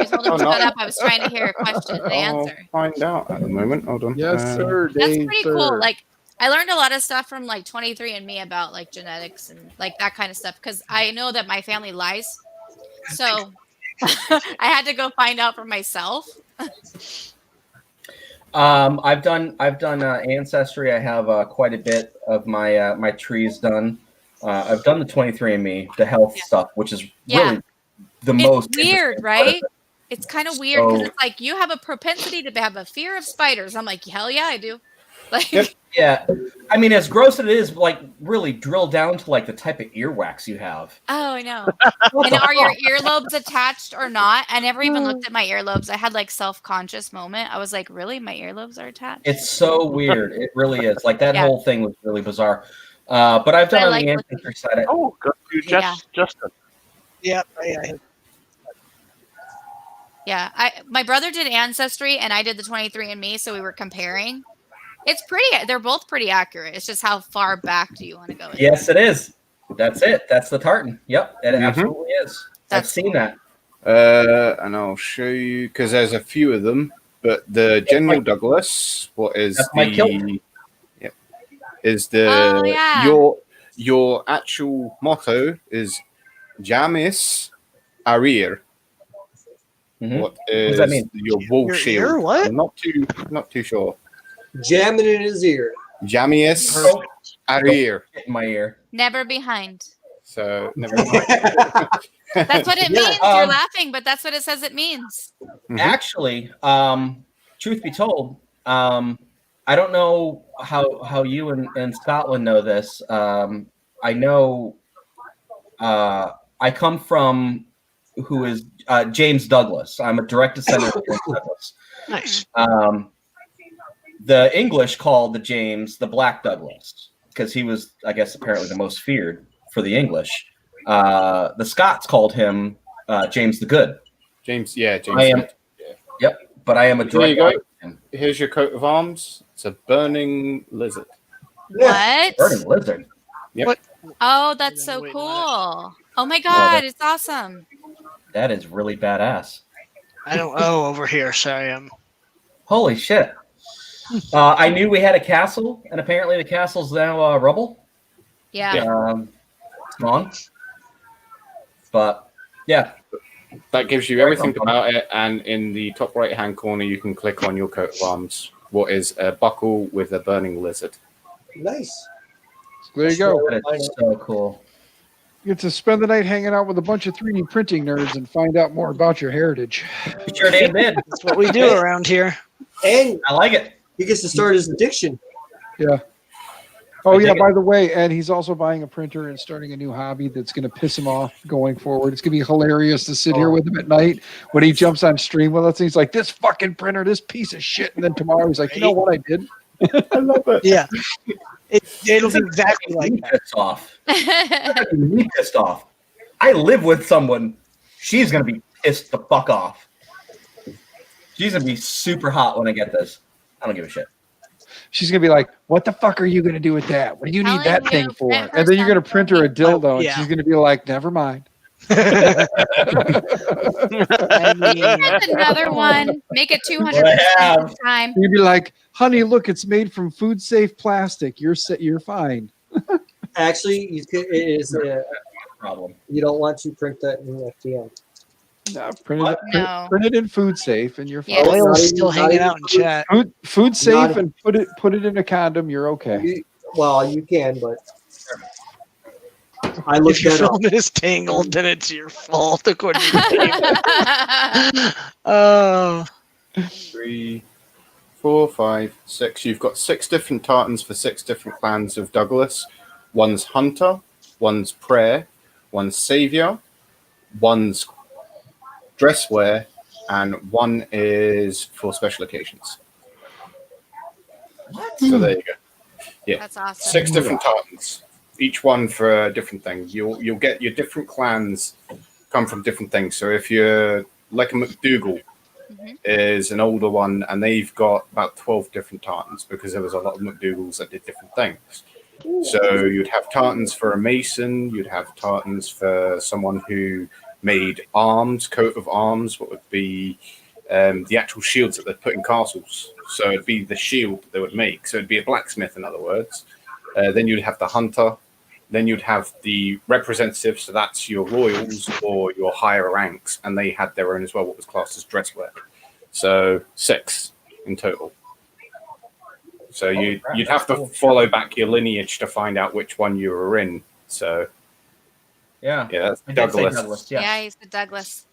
I told him Oh, to no. shut up. I was trying to hear a question and I'll answer. find out at the moment. Hold on. Yes, sir, That's Dave. pretty cool. Like, I learned a lot of stuff from like 23andMe about like genetics and like that kind of stuff because I know that my family lies. So I had to go find out for myself. I've done Ancestry. I have quite a bit of my my trees done. I've done the 23andMe, the health stuff, which is really the most Weird, interesting part of right? it. It's kind of weird because So- it's like you have a propensity to have a fear of spiders. I'm like, hell yeah, I do. Like, Yeah, I mean, as gross as it is, like really drill down to like the type of earwax you have. oh, I know. What And the are your fuck? earlobes attached or not? I never even looked at my earlobes. I had like self-conscious moment. I was like, really, my earlobes are attached? It's so weird. It really is. Like that Yeah. whole thing was really bizarre. But I've done I on like the looking. Ancestry side. Oh, got you, Justin. Yep. Yeah, my brother did Ancestry and I did the 23andMe, so we were comparing. It's pretty. They're both pretty accurate. It's just how far back do you want to go? With Yes, it is. That's it. That's the tartan. Yep, it absolutely is. I've seen that. And I'll show you because there's a few of them. But the General Douglas, what is That's my kilt. Yep, is the Oh, yeah. your actual motto is Jamis Arir. What is does that mean? your wolf Your shield? ear, what? I'm not too sure. Jamming in his ear. Jamius Arir. In my ear. Never behind. So never mind. That's what it means. You're laughing, but that's what it says it means. Actually, truth be told, I don't know how you in Scotland know this. I know I come from who is James Douglas. I'm a direct descendant of James Douglas. Nice. The English called the James the Black Douglas because he was, I guess, apparently the most feared for the English. The Scots called him James the Good. James. I am. Yep, but I am a There you direct. go. Here's your coat of arms. It's a burning lizard. What? Burning lizard. Yep. Oh, that's so cool. Oh my god, it's awesome. That is really badass. I don't. Oh, over here. Sorry, I'm. Holy shit. I knew we had a castle, and apparently the castle's now rubble. Yeah. It's gone. But yeah, That gives you everything about it, and in the top right-hand corner, you can click on your coat of arms. What is a buckle with a burning lizard? Nice. There you go. It's so cool. You get to spend the night hanging out with a bunch of 3D printing nerds and find out more about your heritage. You sure damn did. That's what we do around here. And I like it. He gets to start his addiction. Yeah. Oh, yeah, by the way, and he's also buying a printer and starting a new hobby that's going to piss him off going forward. It's going to be hilarious to sit here with him at night when he jumps on stream with us. And he's like, this fucking printer, this piece of shit. And then tomorrow he's like, you know what I did? I love it. Yeah. It'll be exactly like that. Pissed off. Me pissed off. I live with someone. She's gonna be pissed the fuck off. She's gonna be super hot when I get this. I don't give a shit. She's going to be like, what the fuck are you going to do with that? What do you need that thing for? And then you're going to print her a dildo. And Yeah. she's going to be like, never mind. That's another one. Make it 200% this time. You'd be like, honey, look, it's made from food safe plastic. You're fine. Actually, it is a problem. You don't want to print that in FDM. No, print it in food safe, and you're fine. Oil's still hanging out in chat. Food safe, Not- and put it in a condom. You're okay. Well, you can, but I looked If your that up. filament is tangled, then it's your fault, according to the Oh. 3, 4, 5, 6. You've got 6 different tartans for 6 different clans of Douglas. One's Hunter, one's Prayer, one's Savior, one's Dresswear, and one is for special occasions. What? So there you go. Yeah, That's awesome. 6 different tartans, each one for a different thing. You'll get your different clans come from different things. So if you're like a McDougal, is an older one, and they've got about 12 different tartans because there was a lot of McDougals that did different things. So you'd have tartans for a mason, you'd have tartans for someone who made arms, coat of arms, what would be the actual shields that they'd put in castles. So it'd be the shield that they would make. So it'd be a blacksmith, in other words. Then you'd have the hunter. Then you'd have the representatives, so that's your royals or your higher ranks, and they had their own as well, what was classed as dresswear. So 6 in total. So you'd have to follow back your lineage to find out which one you were in. So yeah, that's I did say Douglas. Douglas, yes. Yeah, he's the Douglas.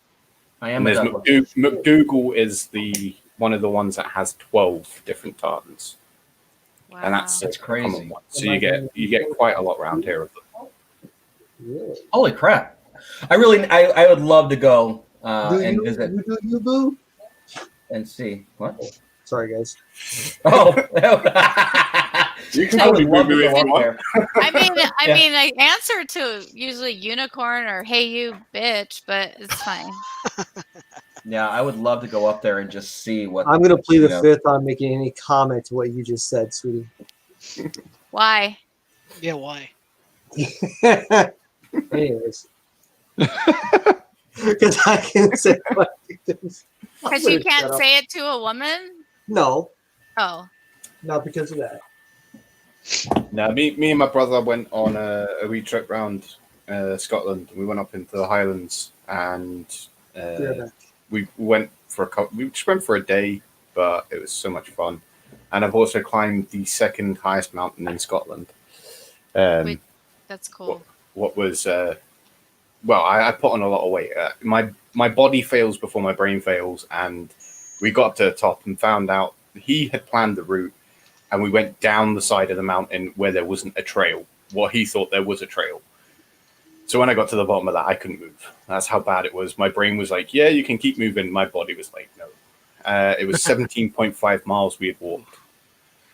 I am And a there's Douglas. McDougal is one of the ones that has 12 different tartans. Wow. And that's That's a common crazy. one. So you get quite a lot around here of them. Holy crap! I would love to go and visit You boo? and see what. Sorry, guys. Oh, you can I would probably love move to if go you up want. there. I mean, Yeah. I answer to usually unicorn or hey you bitch, but it's fine. Yeah, I would love to go up there and just see what. I'm gonna plead you the know. fifth on making any comment to what you just said, sweetie. Why? Yeah, why? Anyways, because I can say what Because you can't say it to a woman? No, Oh. not because of that. No, me and my brother went on a wee trip around Scotland. We went up into the Highlands, and we went for we just went for a day, but it was so much fun. And I've also climbed the second highest mountain in Scotland. Wait, that's cool. What was well, I put on a lot of weight. My body fails before my brain fails, and we got up to the top and found out he had planned the route, and we went down the side of the mountain where there wasn't a trail. What he thought there was a trail. So when I got to the bottom of that, I couldn't move. That's how bad it was. My brain was like, "Yeah, you can keep moving." My body was like, "No." It was 17.5 miles we had walked.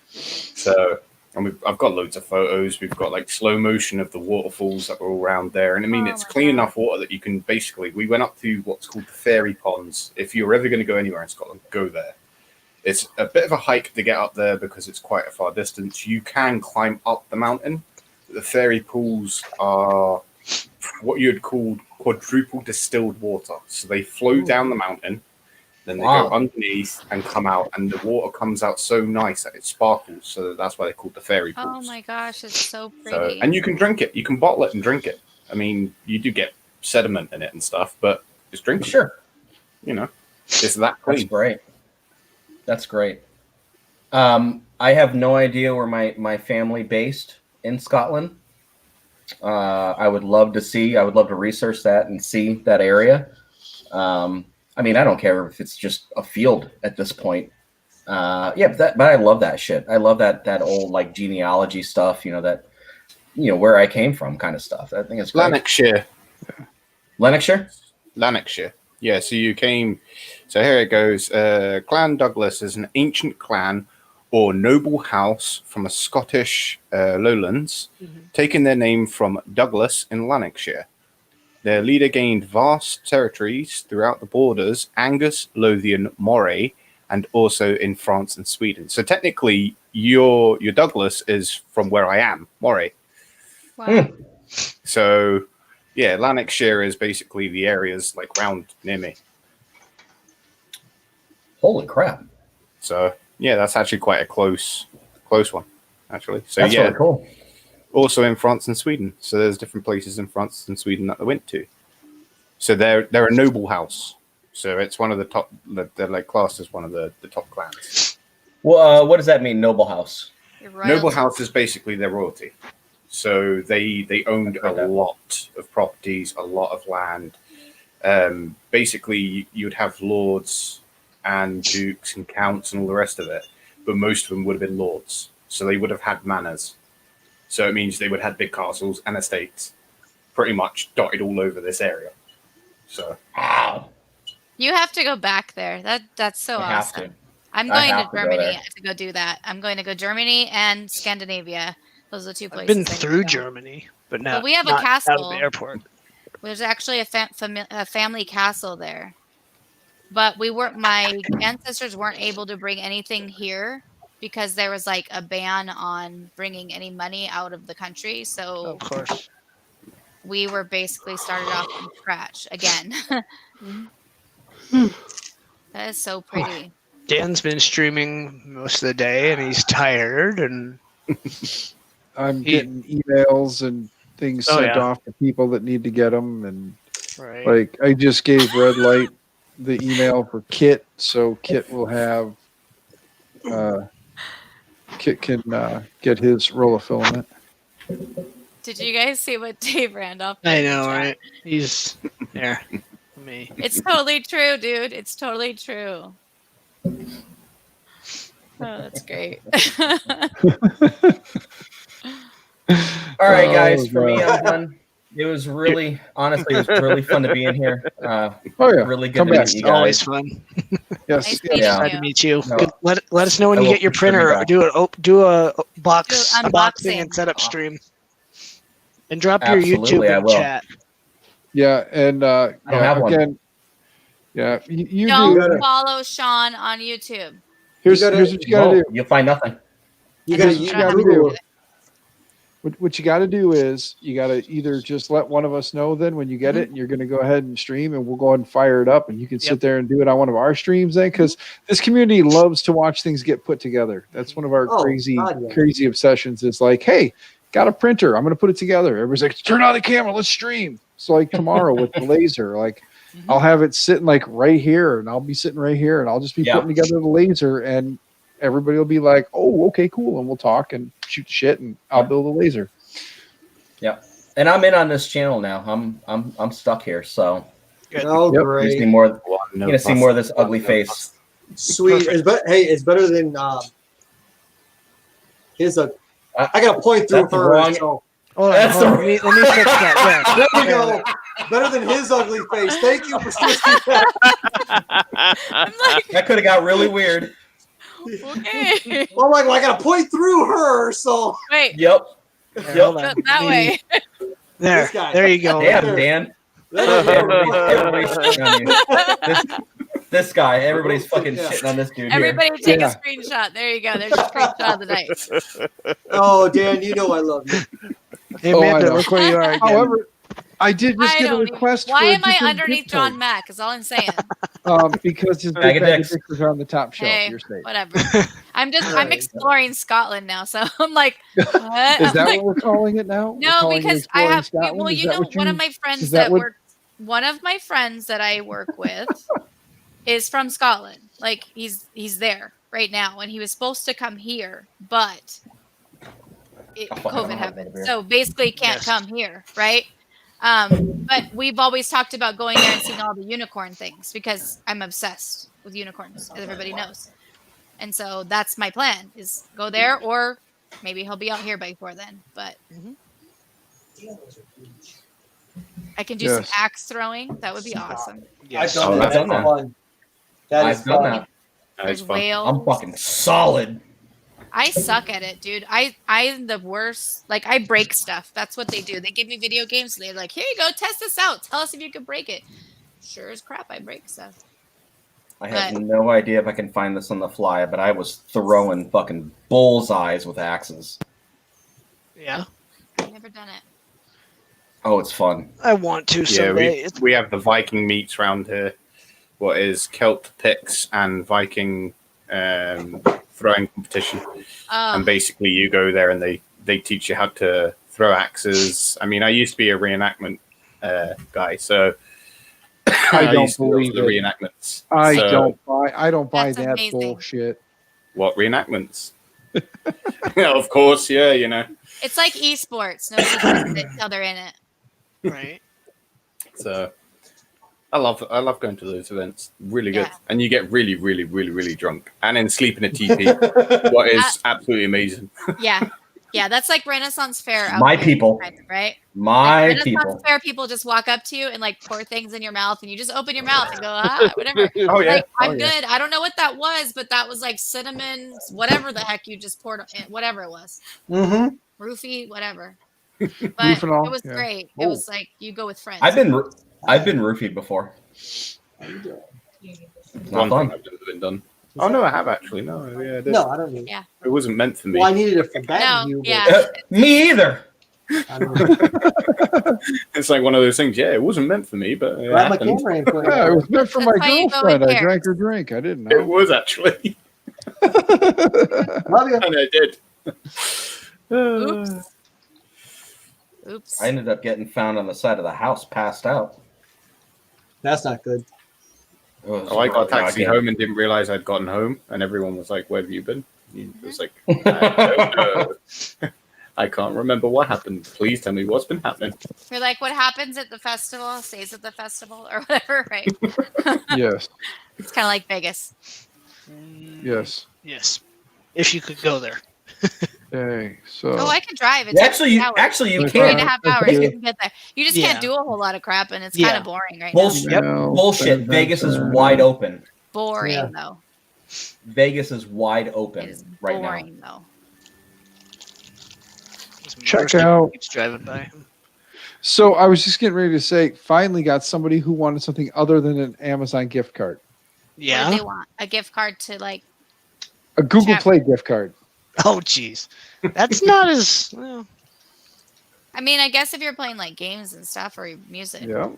So, and I've got loads of photos. We've got like slow motion of the waterfalls that were all around there. And I mean, it's clean enough water that you can basically, we went up to what's called the fairy ponds. If you're ever going to go anywhere in Scotland, go there. It's a bit of a hike to get up there because it's quite a far distance. You can climb up the mountain. The fairy pools are what you'd call quadruple distilled water. So they flow down the mountain. Then they go underneath and come out, and the water comes out so nice that it sparkles. So that's why they're called the fairy pools. Oh my gosh, it's so So, pretty. and you can drink it. You can bottle it and drink it. I mean, you do get sediment in it and stuff, but just drink it. Sure. You know, it's that clean. That's great. That's great. I have no idea where my family based in Scotland. I would love to research that and see that area. I mean, I don't care if it's just a field at this point. But I love that shit. I love that old like genealogy stuff, where I came from kind of stuff. I think it's great. Lanarkshire. Lanarkshire. Yeah, so you came. So here it goes. Clan Douglas is an ancient clan or noble house from a Scottish lowlands, taking their name from Douglas in Lanarkshire. Their leader gained vast territories throughout the borders, Angus, Lothian, Moray, and also in France and Sweden. So technically, your Douglas is from where I am, Moray. Wow. So, yeah, Lanarkshire is basically the areas like round near me. Holy crap! So, yeah, that's actually quite a close one, actually. So, That's yeah, really cool. Also in France and Sweden. So there's different places in France and Sweden that they went to. So they're a noble house. So it's one of the top. They're like classed as one of the top clans. Well, what does that mean, noble house? Noble House is basically their royalty. So they owned a lot of properties, a lot of land. Basically, you'd have lords and dukes and counts and all the rest of it, but most of them would have been lords. So they would have had manors. So it means they would have had big castles and estates pretty much dotted all over this area. So You have to go back there. That's so I have awesome. to. I'm I going have to to go Germany there. to go do that. I'm going to go Germany and Scandinavia. Those are the two I've places. been I need to through go. Germany, but Well, not. we have a not out castle. of the airport. There's actually a family castle there, but my ancestors weren't able to bring anything here because there was like a ban on bringing any money out of the country. So Of course. we were basically started off from scratch again. That is so pretty. Dan's been streaming most of the day, and he's tired. And I'm getting emails and things Oh, sent yeah. off to people that need to get them, and Right. like I just gave Red Light the email for Kit, so Kit will have Kit can get his roll of filament. Did you guys see what Dave Randolph? I put in the know, chat? right? He's there. Me. It's totally true, dude. It's totally true. Oh, that's great. All right, guys. Oh, For me, God. I'm done. It was really, honestly, it was really fun to be in here. Oh, yeah. Really good Come to back. meet you guys. Always fun. Yes. Glad to meet you. No. Good. Let us know when I you will get your for sure be printer. back. Do a box Do unboxing and setup stream, and drop your Absolutely, YouTube I in will. chat. Yeah, and don't have one. again, yeah, you Don't do. follow Sean on YouTube. Here's what you gotta do. You'll find nothing. You Here's gotta what you use gotta Google do. it. What you got to do is you got to either just let one of us know then when you get it, and you're going to go ahead and stream, and we'll go ahead and fire it up, and you can sit there and do it on one of our streams then, because this community loves to watch things get put together. That's one of our Oh, crazy God, yeah. crazy obsessions. It's like, hey, got a printer, I'm going to put it together. Everybody's like, turn on the camera, let's stream. So like tomorrow with the laser, like I'll have it sitting like right here, and I'll be sitting right here, and I'll just be putting together the laser, and everybody will be like, oh, okay, cool, and we'll talk and shoot shit, and I'll build a laser. Yeah, and I'm in on this channel now. I'm stuck here, so Oh, Yep. you're gonna great. see more. You're gonna see more of this ugly face. Sweet. Hey, it's better than his. I got to point through That's the her. wrong- So. That's the Let me fix that. Yeah. There we go. Better than his ugly face. Thank you for switching that. That could have got really weird. Okay. Well, I'm like, well, I got to point through her. So. Wait. Yep. Hold on. That way. There. This guy. There you go. Damn, Dan. Everybody's shitting on you. This guy, everybody's fucking shitting on this dude here. Everybody take a screenshot. There you go. There's a screenshot of the night. Oh, Dan, you know I love you. Hey, I Amanda, know. look where you are again. However, I did just I get a don't even- request. Why for a am I different underneath gift John code. Mack? Is all I'm saying. Because his Bag big of bag of dicks. dicks was on the top shelf. Hey, You're safe. whatever. I'm exploring Scotland now, so I'm like, what? Is I'm that like, what we're calling it now? We're no, calling it because I Exploring have. Scotland? Well, Is you that know, what one you- of my is friends that that what- work. One of my friends that I work with is from Scotland. Like he's there right now, and he was supposed to come here, but COVID happened, so basically he can't come here, right? But we've always talked about going there and seeing all the unicorn things because I'm obsessed with unicorns, as everybody knows. And so that's my plan: is go there, or maybe he'll be out here before then. But I can do some Yes. axe throwing. That would be awesome. I've Oh, done that's that. fun. Fun. That is I've done fun. that. There's I'm whales. fucking solid. I suck at it, dude. I'm the worst. Like I break stuff. That's what they do. They give me video games. They're like, here you go, test this out. Tell us if you can break it. Sure as crap, I break stuff. I have no idea if I can find this on the fly, but I was throwing fucking bullseyes with axes. Yeah. I've never done it. Oh, it's fun. I want to Yeah, someday. we have the Viking meets round here. What is Celt picks and Viking throwing competition, and basically you go there and they teach you how to throw axes. I mean, I used to be a reenactment guy, so I don't used to go to believe the it. reenactments. I So- don't buy. I don't buy That's that amazing. bullshit. What reenactments? Yeah, of course. Yeah, you know. It's like esports. No secrets until they're in it. Right. So I love going to those events. Really good, and you get really, really, really, really drunk, and then sleep in a teepee. What is absolutely amazing. Yeah. Yeah, that's like Renaissance Fair. My outfit, people. kind of, right? My Renaissance people. Fair people just walk up to you and like pour things in your mouth, and you just open your mouth and go, whatever. Oh, yeah. Like, I'm Oh, yeah. good. I don't know what that was, but that was like cinnamon, whatever the heck you just poured, whatever it was. Mm-hmm. Roofie, whatever. But Roofenol, it was yeah. great. It Oh. was like you go with friends. I've been roofied before. One fun. thing I've never been done. Oh no, I have actually. No, yeah, I did. No, I don't need it. Yeah. It wasn't meant for me. Well, I needed it for that. No, you, yeah. Me either. It's like one of those things. Yeah, it wasn't meant for me, but it Grab my happened. camera and put it Yeah, it was meant for my That's why you go girlfriend. in I pairs. drank her drink. I didn't know. It was actually. Love you. And I did. Oops. Oops. I ended up getting found on the side of the house, passed out. That's not good. Oh, I got a taxi home and didn't realize I'd gotten home, and everyone was like, "Where have you been?" It was like, "I don't know. I can't remember what happened. Please tell me what's been happening." You're like, what happens at the festival stays at the festival or whatever, right? Yes. It's kind of like Vegas. Yes. Yes. If you could go there. Okay. So. Oh, I can drive. It Yeah, takes 3 hours. actually, you 3.5 can. hours. You can get there. You just Yeah. can't do a whole lot of crap, and it's Yeah. kind of boring right Bullshit. now. Bullshit. Vegas is wide open. Boring Yeah. though. Vegas is wide open right Boring though. Check out. Keeps driving by. So I was just getting ready to say, finally got somebody who wanted something other than an Amazon gift card. What do Yeah. they want? A gift card to like? A Google Chat. Play gift card. Oh, jeez. That's not as. Well, I mean, I guess if you're playing like games and stuff or music. Yeah.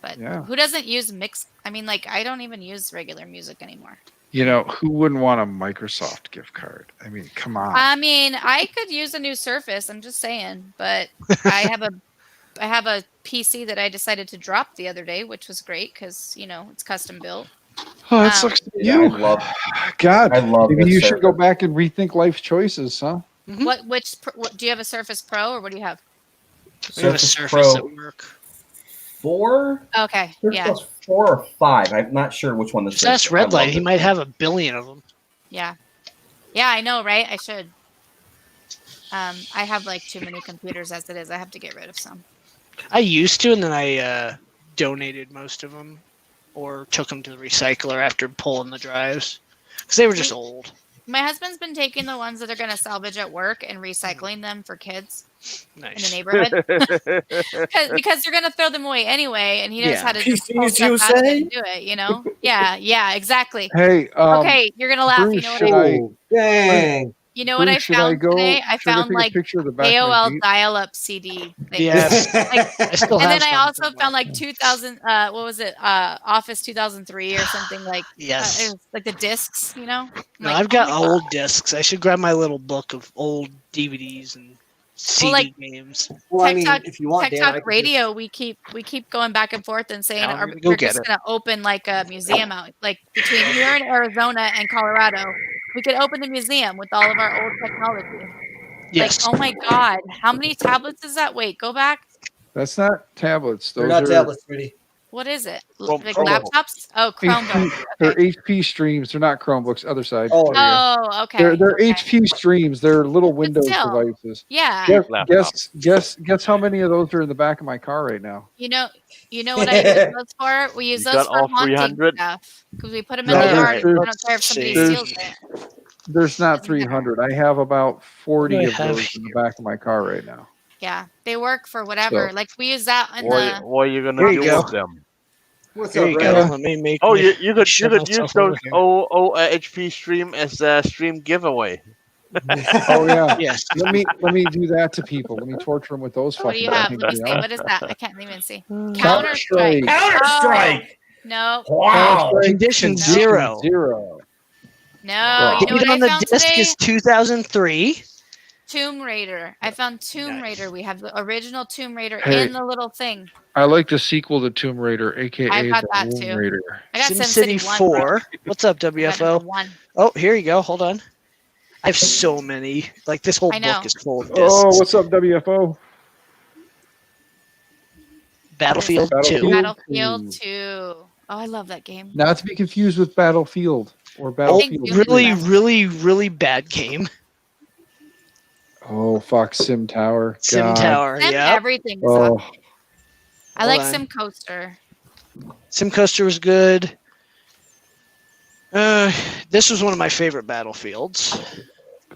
But Yeah. who doesn't use mix? I mean, like I don't even use regular music anymore. You know, who wouldn't want a Microsoft gift card? I mean, come on. I mean, I could use a new Surface. I'm just saying, but I have a PC that I decided to drop the other day, which was great because it's custom built. Oh, that sucks to Yeah, you. God, I love maybe this you should Surface. go back and rethink life's choices, huh? What do you have a Surface Pro or what do you have? we have a Surface at work. 4? Okay, There's yeah, just 4 or 5. I'm not sure which one this Just is. ask Red Light. He might have 1 billion of them. yeah. I know, right? I should. I have like too many computers as it is. I have to get rid of some. I used to, and then I donated most of them, or took them to the recycler after pulling the drives, because they were just old. My husband's been taking the ones that are going to salvage at work and recycling them for kids Nice. in the neighborhood. because they're going to throw them away anyway, and he knows Yeah. how to just pull PCs, stuff you out of it say? and do it, Yeah, exactly. Hey, Okay, you're going to laugh. Bruce, You know what should I I? Dang. You know what I Bruce, should found go- today? I should I found take a like picture of the back of my AOL Jeep? dial-up CD. things. Yes. Like, I still and have then I some also somewhere. found like 2000. What was it? Office 2003 or something like. Yes. It was like the discs. I'm No, like, I've got oh my old discs. I should grab my little book of old DVDs and CD like, games. Well, I Tech mean, Talk, if you want, Tech Dan, I Talk can Radio, we keep going back and forth and saying Yeah, I'm are, gonna go we're get just it. gonna open like a museum out, like between here in Arizona and Colorado. We could open the museum with all of our old technology. Yes. Like, oh my God, how many tablets is that? Wait, go back. That's not tablets. They're Those not are tablets, sweetie. What is it? Chrome- Like Chromebook. laptops? Oh, Chromebook. HP, they're HP streams. They're not Chromebooks. Other side. Oh, Oh, okay. They're okay. HP streams. They're little Windows still, devices. Yeah. Guess how many of those are in the back of my car right now? You know what I use those for? We use You those got for all haunting 300? stuff because we put them in No, the there's- yard. I there's- don't care if somebody there's- steals it. There's not 300. I have about 40 What do I of have those in the back of my car right now. Yeah, they work for whatever. So- Like we use that in What, the. what are you gonna Here you do go. with them? What's Here up, you Brad? go. Let me make. Oh, me you could shove use myself over those here. HP stream as a stream giveaway. Oh yeah. Yes. Let me do that to people. Let me torture them with those What do fucking you have? things. Let me you see. know? What is that? I can't even see. Counter-Strike. Counter-Strike. Counter-Strike! No. Wow. Condition No. zero. Zero. No. You know Date what I on the found disc today? is 2003. Tomb Raider. I found Tomb Raider. We have the original Tomb Raider Hey. in the little thing. I like the sequel to Tomb Raider, aka I've got the that Womb too. Raider. I got SimCity SimCity 1. 4. What's up, I got WFO? number 1. Oh, here you go. Hold on. I have so many. Like this whole I know. book is full of discs. Oh, what's up, WFO? Battlefield 2. Battlefield 2. Oh, I love that game. Not to be confused with Battlefield or Oh, Battlefield. really, 3. really bad game. Oh, fuck, Sim Tower. Sim God. Tower, Sim yeah. everything is Oh. up. I like Hold on. Sim Coaster. Sim Coaster was good. This was one of my favorite Battlefields.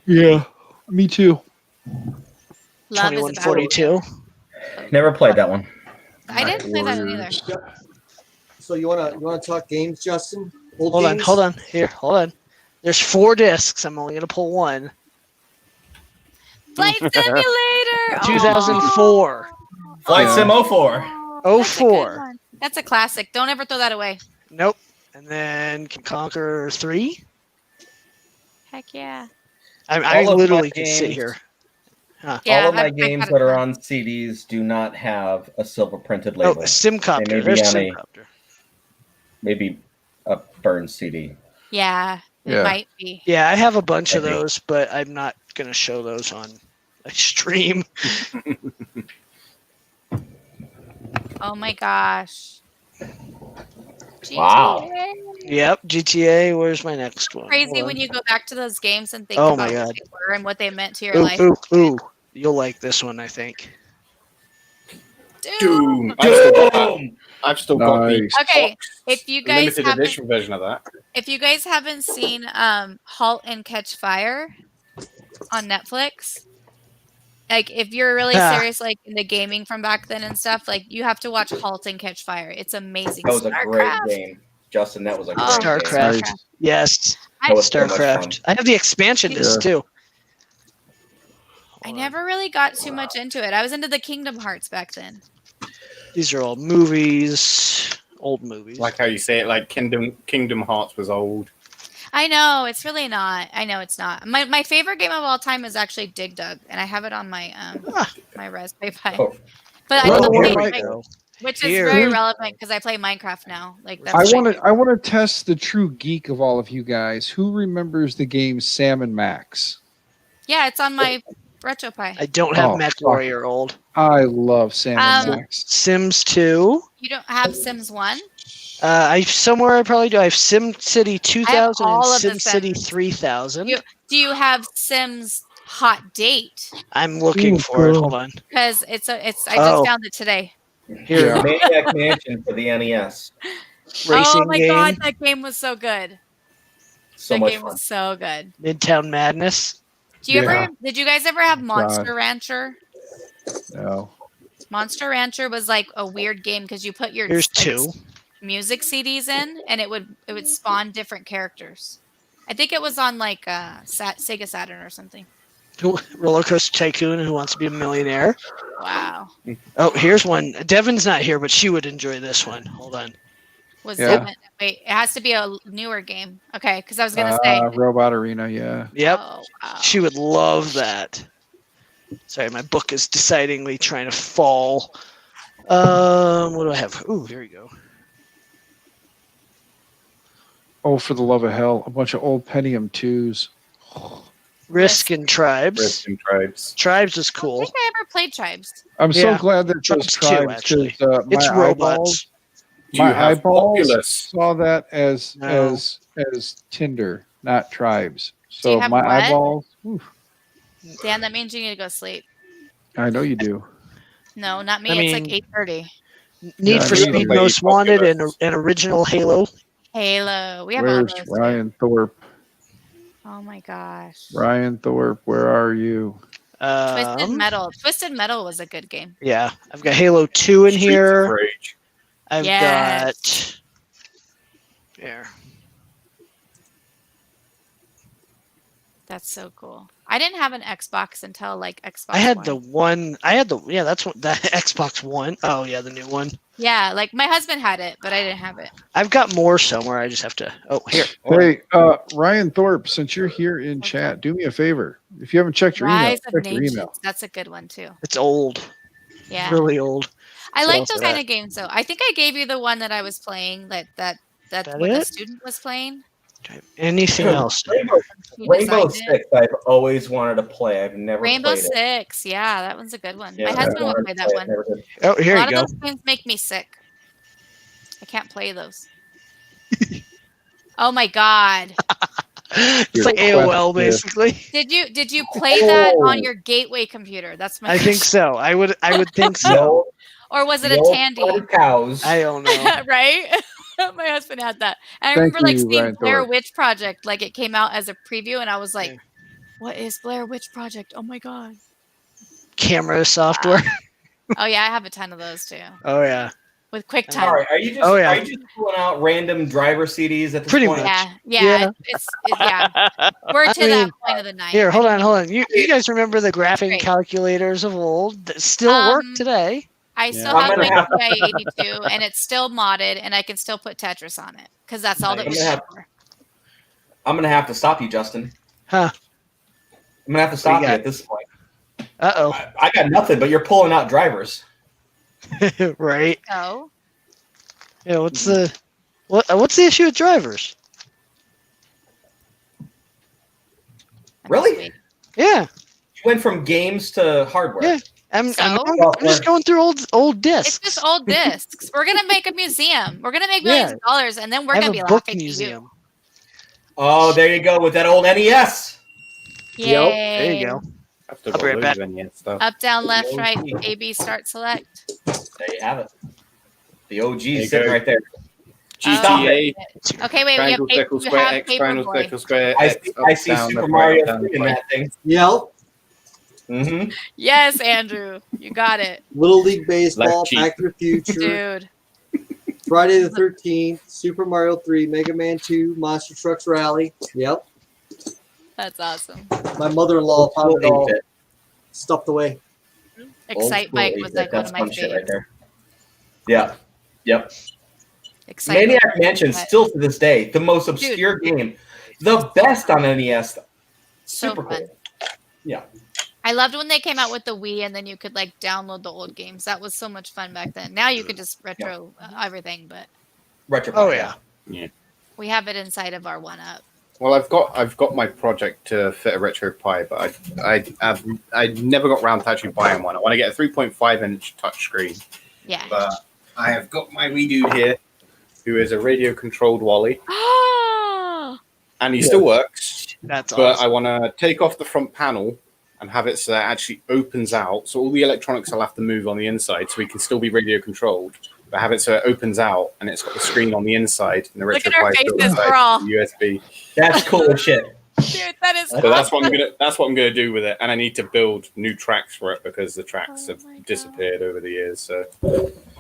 Yeah, me too. Love is a 2142. Never played that one. I didn't play that either. So you wanna talk games, Justin? Old Hold games? on. Here, hold on. There's 4 discs. I'm only gonna pull one. Flight Simulator. 2004. Flight Sim 04. 04. That's a classic. Don't ever throw that away. Nope. And then Conquer 3. Heck yeah. I All of literally my could sit games- here. Huh. Yeah, All of my I've games got it that are done. on CDs do not have a silver printed Oh, label. Simcopter. They may There's be on Simcopter. maybe a burned CD. Yeah, it Yeah. might be. Yeah, I have a bunch of Maybe. those, but I'm not gonna show those on a stream. Oh my gosh. Wow. GTA. Yep, GTA. Where's my next one? Crazy Hold when on. you go back to those games and think Oh about my what God. they were and what they meant to your Ooh, life. ooh. You'll like this one, I think. Doom. I've still got the Nice. Okay, if you guys limited haven't, edition version of that. if you guys haven't seen Halt and Catch Fire on Netflix, like if you're really Ah. serious, like in the gaming from back then and stuff, like you have to watch Halt and Catch Fire. It's amazing. That was a great StarCraft. game. Justin, that was a great Oh, game. StarCraft. Yes. That was so much StarCraft. I have the expansion disc too. I never really got too much into it. I was into the Kingdom Hearts back then. These are all movies, old movies. Like how you say it, like Kingdom Hearts was old. I know it's really not. I know it's not. My favorite game of all time is actually Dig Dug, and I have it on my my Raspberry Pi. Oh. But I Well, don't here play, we like, go. which is Here. very relevant because I play Minecraft now. Like that's I my want to test the true geek of all of you guys. Who remembers the game Sam and Max? Yeah, it's on my RetroPie. I don't have Oh, Mech fuck. Warrior old. I love Sam and Max. Sims 2. You don't have Sims 1? I probably do. I have Sim City 2000 and all of the Sim City Sims. 3000. Do you have Sims Hot Date? I'm looking for it. Hold on. Because I just Oh. found it today. Here. Maniac Mansion for the NES. Oh Racing my game. god, that game was so good. So that much game fun. was so good. Midtown Madness. Did you guys ever have Monster God. Rancher? No. Monster Rancher was like a weird game because you put your Here's like, 2. music CDs in, and it would spawn different characters. I think it was on like Sega Saturn or something. Roller Coaster Tycoon, Who Wants to Be a Millionaire. Wow. Oh, here's one. Devin's not here, but she would enjoy this one. Hold on. Was Yeah. wait, it has to be a newer game. Okay, because I was gonna say Robot Arena, yeah. Yep. Oh, wow. She would love that. Sorry, my book is decidingly trying to fall. What do I have? Ooh, here we go. Oh, for the love of hell. A bunch of old Pentium 2s. Risk and Tribes. Risk and Tribes. Tribes is I cool. think I ever played Tribes. I'm so Yeah. glad that those Tribes too, tribes, actually. 'cause, It's my robots. eyeballs, Do you my have eyeballs Populous? saw that as No. as Tinder, not tribes. Do you So have my what? eyeballs. Oof, Dan, that means you need to go sleep. I know you do. No, not me. I It's like mean- 8:30. Need Yeah, for I know Speed you do. Most Wanted and Populous. an original Halo. Halo. We have all Where's those. Ryan Thorpe? Oh my gosh. Ryan Thorpe, where are you? Twisted Metal. Twisted Metal was a good game. Yeah, I've got Halo 2 in Streets of here. Rage. I've Yes. got. There. That's so cool. I didn't have an Xbox until like Xbox. I had One. the one. I had the. Yeah, that's what. The Xbox One. Oh, yeah, the new one. Yeah, like my husband had it, but I didn't have it. I've got more somewhere. I just have to. Oh, here. Hey, Ryan Thorpe, since you're here in chat, do me a favor. If you haven't checked your email, Rise of check your Nations. email. That's a good one too. It's old. Yeah. Really old. I So like that's those that. kind of games though. I think I gave you the one that I was playing that what the it? student was playing. Anything else? Rainbow Six, I've always wanted to play. I've never Rainbow played it. Six, yeah, that one's a good one. Yeah, My husband would play that one. Oh, here a you lot go. of those games make me sick. I can't play those. Oh my god! It's like AOL basically. Did you play that on your gateway computer? That's my. I think so. I would think so. Or was it a Tandy? Cows. I don't know. Right? My husband had that. And I Thank remember like you, seeing Ryan Blair Thorpe. Witch Project, like it came out as a preview, and I was like, "What is Blair Witch Project? Oh my god!" Camera software. Oh yeah, I have a ton of those too. Oh yeah. With QuickTime. Sorry, are you just are you just pulling out random driver CDs at this Pretty point? much. Yeah. We're to that point of the night. Here, hold on. You guys remember the graphing calculators of old that still work today? I still have my TI-82, and it's still modded, and I can still put Tetris on it because that's all that was for. I'm gonna have to stop you, Justin. Huh? I'm gonna have to stop you at this point. Uh-oh. I got nothing, but you're pulling out drivers. Right. Oh. Yeah. What's the issue with drivers? Really? Yeah. You went from games to hardware. Yeah. I'm just going through old discs. It's just old discs. We're gonna make a museum. We're gonna make millions of dollars, and then we're I have gonna be a book laughing museum. Oh, there you go with that old NES. at you. Yay. There you go. I'll be right back. Up, down, left, right, A, B, start, select. There you have it. The OG you sitting go. right there. GTA. Okay, wait. Triangle, we have, circle, you square, have X, triangle, Paperboy. circle, square, I X, see, up, I see down, Super left, Mario right, 3 in that thing. Yep. Mm-hmm. Yes, Andrew, you got it, Little League Baseball, Left cheek. Back to the Future, dude. Friday the 13th, Super Mario 3, Mega Man 2, Monster Trucks Rally. Yep. That's awesome. My mother-in-law found it all stuffed away. Excite Bike was like one of my shit right favorites. there. Yeah. Yep. Excite Maniac Bike. Mansion, still to this day, the most obscure game. The best on NES. So Super fun. cool. Yeah. I loved when they came out with the Wii, and then you could like download the old games. That was so much fun back then. Now you can just retro everything, but Retro. Oh yeah. Yeah. we have it inside of our One Up. Well, I've got my project to fit a RetroPie, but I never got round to actually buying one. I want to get a 3.5-inch touchscreen. Yeah. But I have got my wee dude here, who is a radio-controlled Wally, and he still works. That's but awesome. I want to take off the front panel and have it so that it actually opens out. So all the electronics will have to move on the inside, so we can still be radio-controlled. But have it so it opens out and it's got the screen on the inside and the Look at our RetroPie faces, inside we're all- the USB. That's cool as shit. Dude, that is So that's what I'm gonna do with it, and I need to build new tracks for it because the tracks have disappeared over the years. So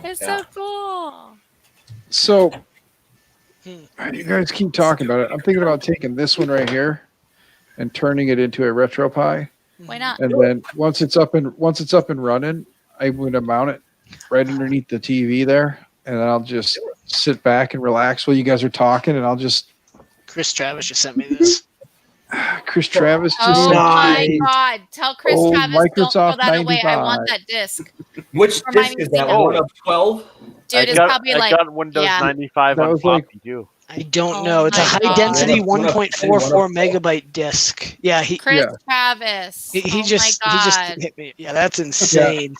It's yeah. so cool. So, you guys keep talking about it. I'm thinking about taking this one right here and turning it into a RetroPie. Why not? And then once it's up and running, I'm going to mount it right underneath the TV there, and then I'll just sit back and relax while you guys are talking, and I'll just. Chris Travis just sent me this. Chris Travis just. Oh sent my me God! Tell Chris old Travis don't throw Microsoft that away. I 95. want that disc. Which For my disc is that? museum. One of 12? Dude, it's probably like I got Windows yeah. 95 That on was like- floppy too. I don't know. It's a my high God. density One of- 1.44 megabyte disc. Yeah, Chris Travis. he just hit me. Yeah, that's insane.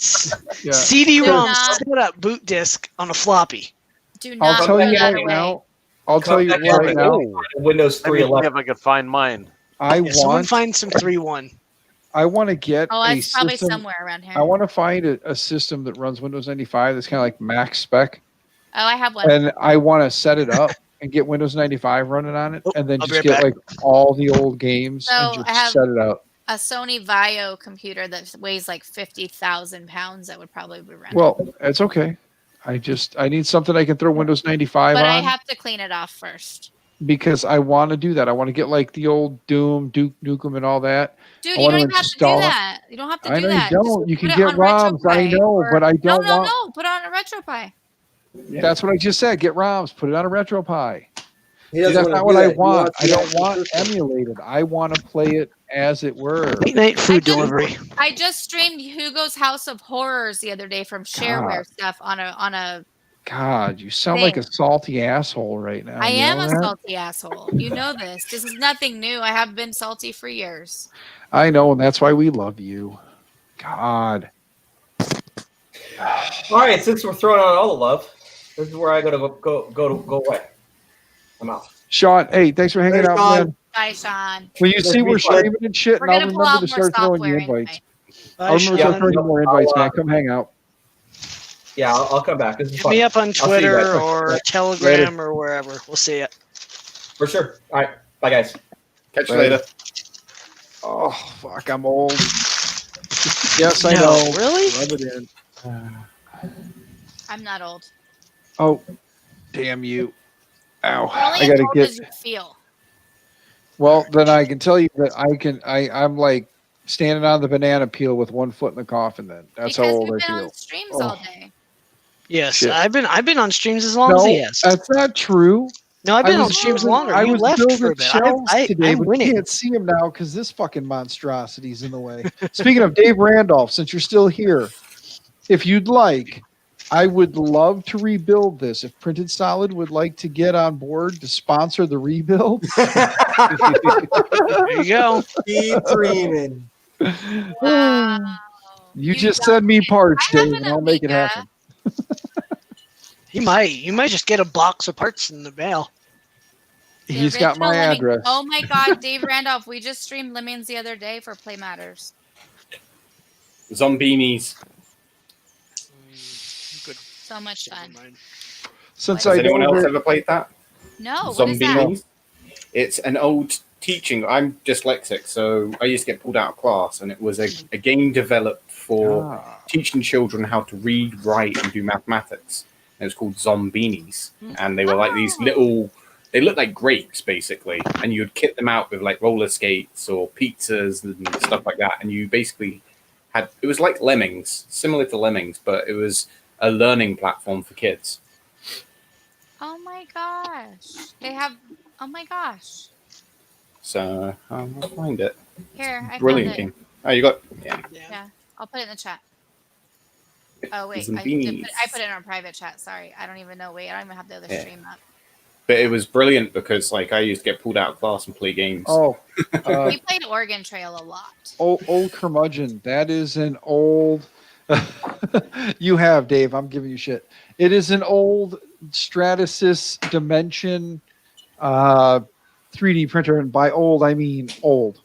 Yeah. CD-ROM not- set up boot disc on a floppy. Do I'll not tell throw you that right away. now. I'll tell you Come back right here, now. Windows Let me see 3.11. if I could find mine. Someone find some 3.1. I want to get Oh, a it's probably system. somewhere around here. I want to find a system that runs Windows 95 that's kind of like max spec, Oh, I have one. and I want to set it up and get Windows 95 running on it, and then I'll be just right get back. like all the old games So, and I just have- set it up. A Sony Vaio computer that weighs like 50,000 pounds. That would probably be running. Well, it's okay. I need something I can throw Windows 95 but on I have to clean it off first. because I want to do that. I want to get like the old Doom, Duke Nukem, and all that. Dude, I you want don't even have to do install it. that. You don't have to I do know that. you Just don't. You put can it get on ROMs. I RetroPie know, or- but I don't no, want. No, put it on a RetroPie. That's what I just said. Get ROMs. Put it on a RetroPie. He doesn't That's wanna not do what I that. He want. wants I the don't actual want system. emulated. I want to play it as it were. Late night food delivery. I just streamed Hugo's House of Horrors the other day from shareware God. stuff on a God, you sound like a salty asshole right now. I You am know a that? salty asshole. You know this. This is nothing new. I have been salty for years. I know, and that's why we love you. God. All right, since we're throwing out all the love, this is where I gotta go away. I'm out. Sean, hey, thanks for hanging out, man. Bye, Sean. When you see we're streaming and shit, We're and I'll gonna pull remember out to more start throwing you software invites. Bye, I'll remember to start Sean. throwing you more invites, man. Come hang out. Yeah, I'll come back. This is Hit fun. me up on I'll see you Twitter guys. or Telegram or wherever. We'll see ya. For sure. All right. Bye, guys. Catch you later. Oh, fuck, I'm old. Yes, I No, know. really? Rub it in. I'm not old. Oh, damn you. Ow. You're only I as gotta old get. as you feel. Well, then I can tell you that I'm like standing on the banana peel with 1 foot in the coffin. Then that's how Because old you've I been feel. on streams all day. Yes, Shit. I've been on streams as long as No, he has. that's not true. No, I've been on streams longer. I You was left building for a bit. shelves today, I'm but winning. you can't see him now because this fucking monstrosity's in the way. Speaking of Dave Randolph, since you're still here, if you'd like, I would love to rebuild this. If Printed Solid would like to get on board to sponsor the rebuild, There you go. Keep dreaming. You just send me parts, Dave, and I'll make it happen. You might just get a box of parts in the mail. He's got my Lemming- address. Oh my God, Dave Randolph. We just streamed Lemmings the other day for Play Matters. Zombinis. So much fun. Since Has I anyone don't else ver- ever played that? No, what is that? Zombinis. It's an old teaching. I'm dyslexic, so I used to get pulled out of class, and it was a game developed for teaching children how to read, write, and do mathematics. And it was called Zombinis, and they were like these little. They looked like grapes, basically, and you'd kit them out with like roller skates or pizzas and stuff like that. And you basically had it was like Lemmings, similar to Lemmings, but it was a learning platform for kids. Oh my gosh. They have. Oh my gosh. So I'll find it. Here, I Brilliant found it. game. Oh, you got Yeah, I'll put it in the chat. Oh wait, Zombinis. I put it in our private chat. Sorry, I don't even know. Wait, I don't even have the other Yeah. stream up. But it was brilliant because like I used to get pulled out of class and play games. Oh, We played Oregon Trail a lot. old curmudgeon. That is an old. You have, Dave. I'm giving you shit. It is an old Stratasys Dimension 3D printer, and by old I mean old.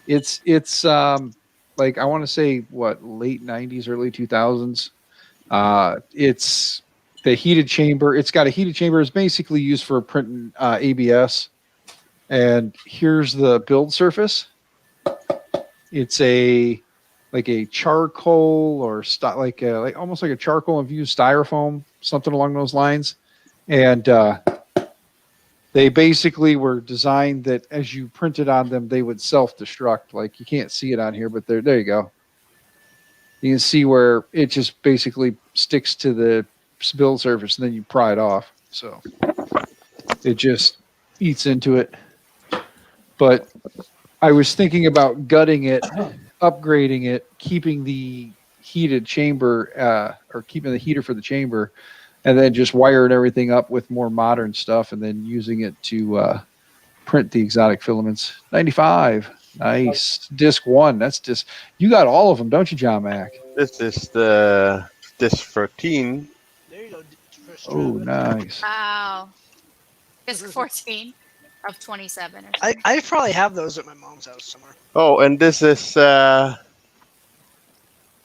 It's like I want to say what late 90s, early 2000s. It's the heated chamber. It's got a heated chamber. It's basically used for printing ABS. And here's the build surface. It's like a charcoal or like almost like a charcoal infused styrofoam, something along those lines. And they basically were designed that as you printed on them, they would self-destruct. Like you can't see it on here, but there you go. You can see where it just basically sticks to the build surface, and then you pry it off. So it just eats into it. But I was thinking about gutting it, upgrading it, keeping the heated chamber or keeping the heater for the chamber, and then just wiring everything up with more modern stuff, and then using it to print the exotic filaments. 95. Nice. Disc 1. That's disc. You got all of them, don't you, John Mac? This is the disc 13. Oh, nice. Wow. Disc 14 of 27 or something. I probably have those at my mom's house somewhere. Oh, and this is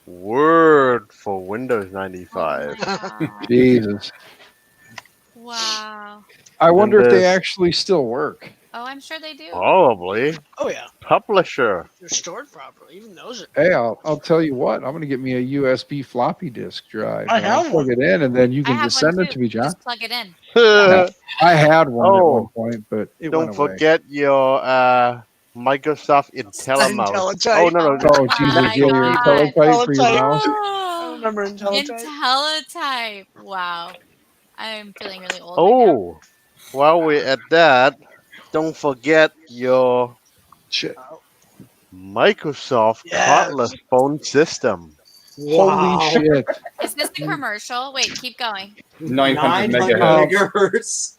Word for Windows 95. Jesus. Wow. I wonder if they there's- actually still work. Oh, I'm sure they do. Probably. Oh yeah, Publisher. they're stored properly. Even those are. Hey, I'll tell you what. I'm going to get me a USB floppy disk drive. I and I'll have plug it in, and then you I can have just one send it too. to me, John. Just plug it in. I had one at Oh, one point, but it Don't went away. forget your Microsoft IntelliMouse. IntelliType. Oh, no. Oh, Jesus. my Yeah, your God. IntelliType for your IntelliType. mouse. I remember IntelliType. IntelliType. Wow. I'm feeling really old. Oh, while we're at that, don't forget your Shit. Microsoft Yes. cordless phone system. Holy shit! Is this a commercial? Wait, keep going. 900 megahertz.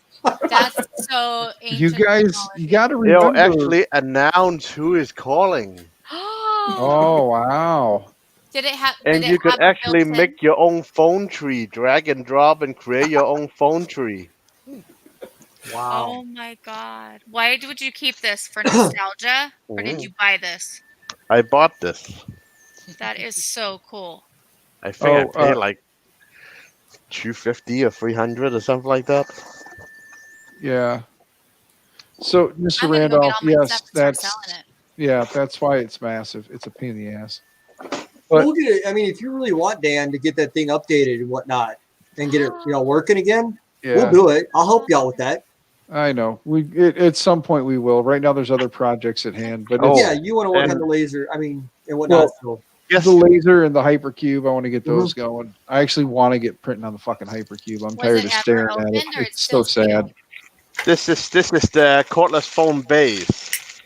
That's so ancient. You guys, you got to They'll remember. actually announce who is calling. Oh wow! Did it have? And did you it could have actually built-in- make your own phone tree, drag and drop, and create your own phone tree. Oh my god! Why would you keep this for nostalgia, or did you buy this? I bought this. That is so cool. I think I Oh, paid like $250 or $300 or something like that. Yeah. So, Mr. I'm gonna go get Randolph, all my yes, stuff and start that's selling it. yeah, that's why it's massive. It's a pain in the ass. But We'll get it. I mean, if you really want Dan to get that thing updated and whatnot, and get it, working again, Yeah. we'll do it. I'll help you out with that. I know at some point we will. Right now, there's other projects at hand, but Yeah, you want to work on the laser. I mean, and whatnot. So. The laser and the hypercube, I want to get those going. I actually want to get printing on the fucking hypercube. I'm tired of staring at it. It's so sad. This is the cordless phone base.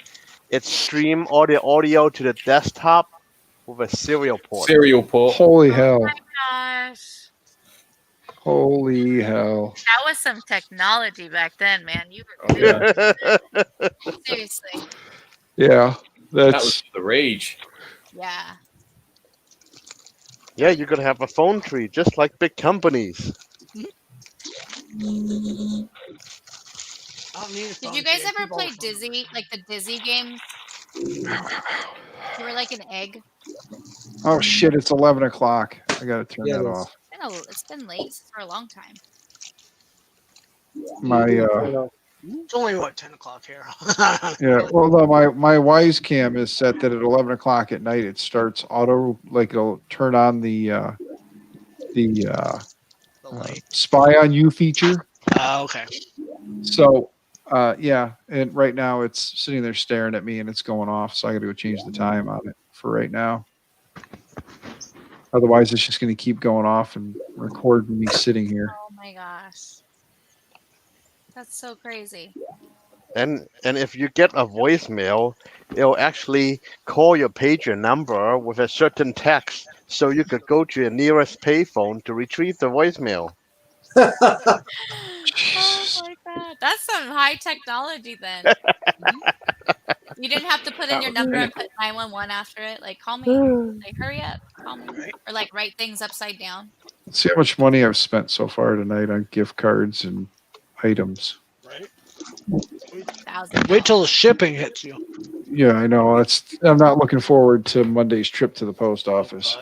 It's stream audio to the desktop with a serial port. Serial port. Holy hell! Gosh, Holy hell! that was some technology back then, man. You were seriously. Yeah, That that's was the rage. Yeah. Yeah, you could have a phone tree just like big companies. Did you guys ever play Dizzy, like the Dizzy games? You were like an egg. oh shit! It's 11 o'clock. I gotta turn that it is. off. It's been late for a long time. My It's only what 10 o'clock here. yeah. Well, no, my Wise Cam is set that at 11 o'clock at night it starts auto, like it'll turn on the spy on you feature. Okay. So, yeah, and right now it's sitting there staring at me and it's going off. So I got to go change the time on it for right now. Otherwise, it's just going to keep going off and recording me sitting here. Oh my gosh. That's so crazy. And if you get a voicemail, it'll actually call your pager number with a certain text, so you could go to your nearest payphone to retrieve the voicemail. Oh my god. That's some high technology then. You didn't have to put in your number and put 911 after it. Like, call me. Like, hurry up. Call me. Or like write things upside down. Let's see how much money I've spent so far tonight on gift cards and items. Wait till the shipping hits you. Yeah, I know. I'm not looking forward to Monday's trip to the post office.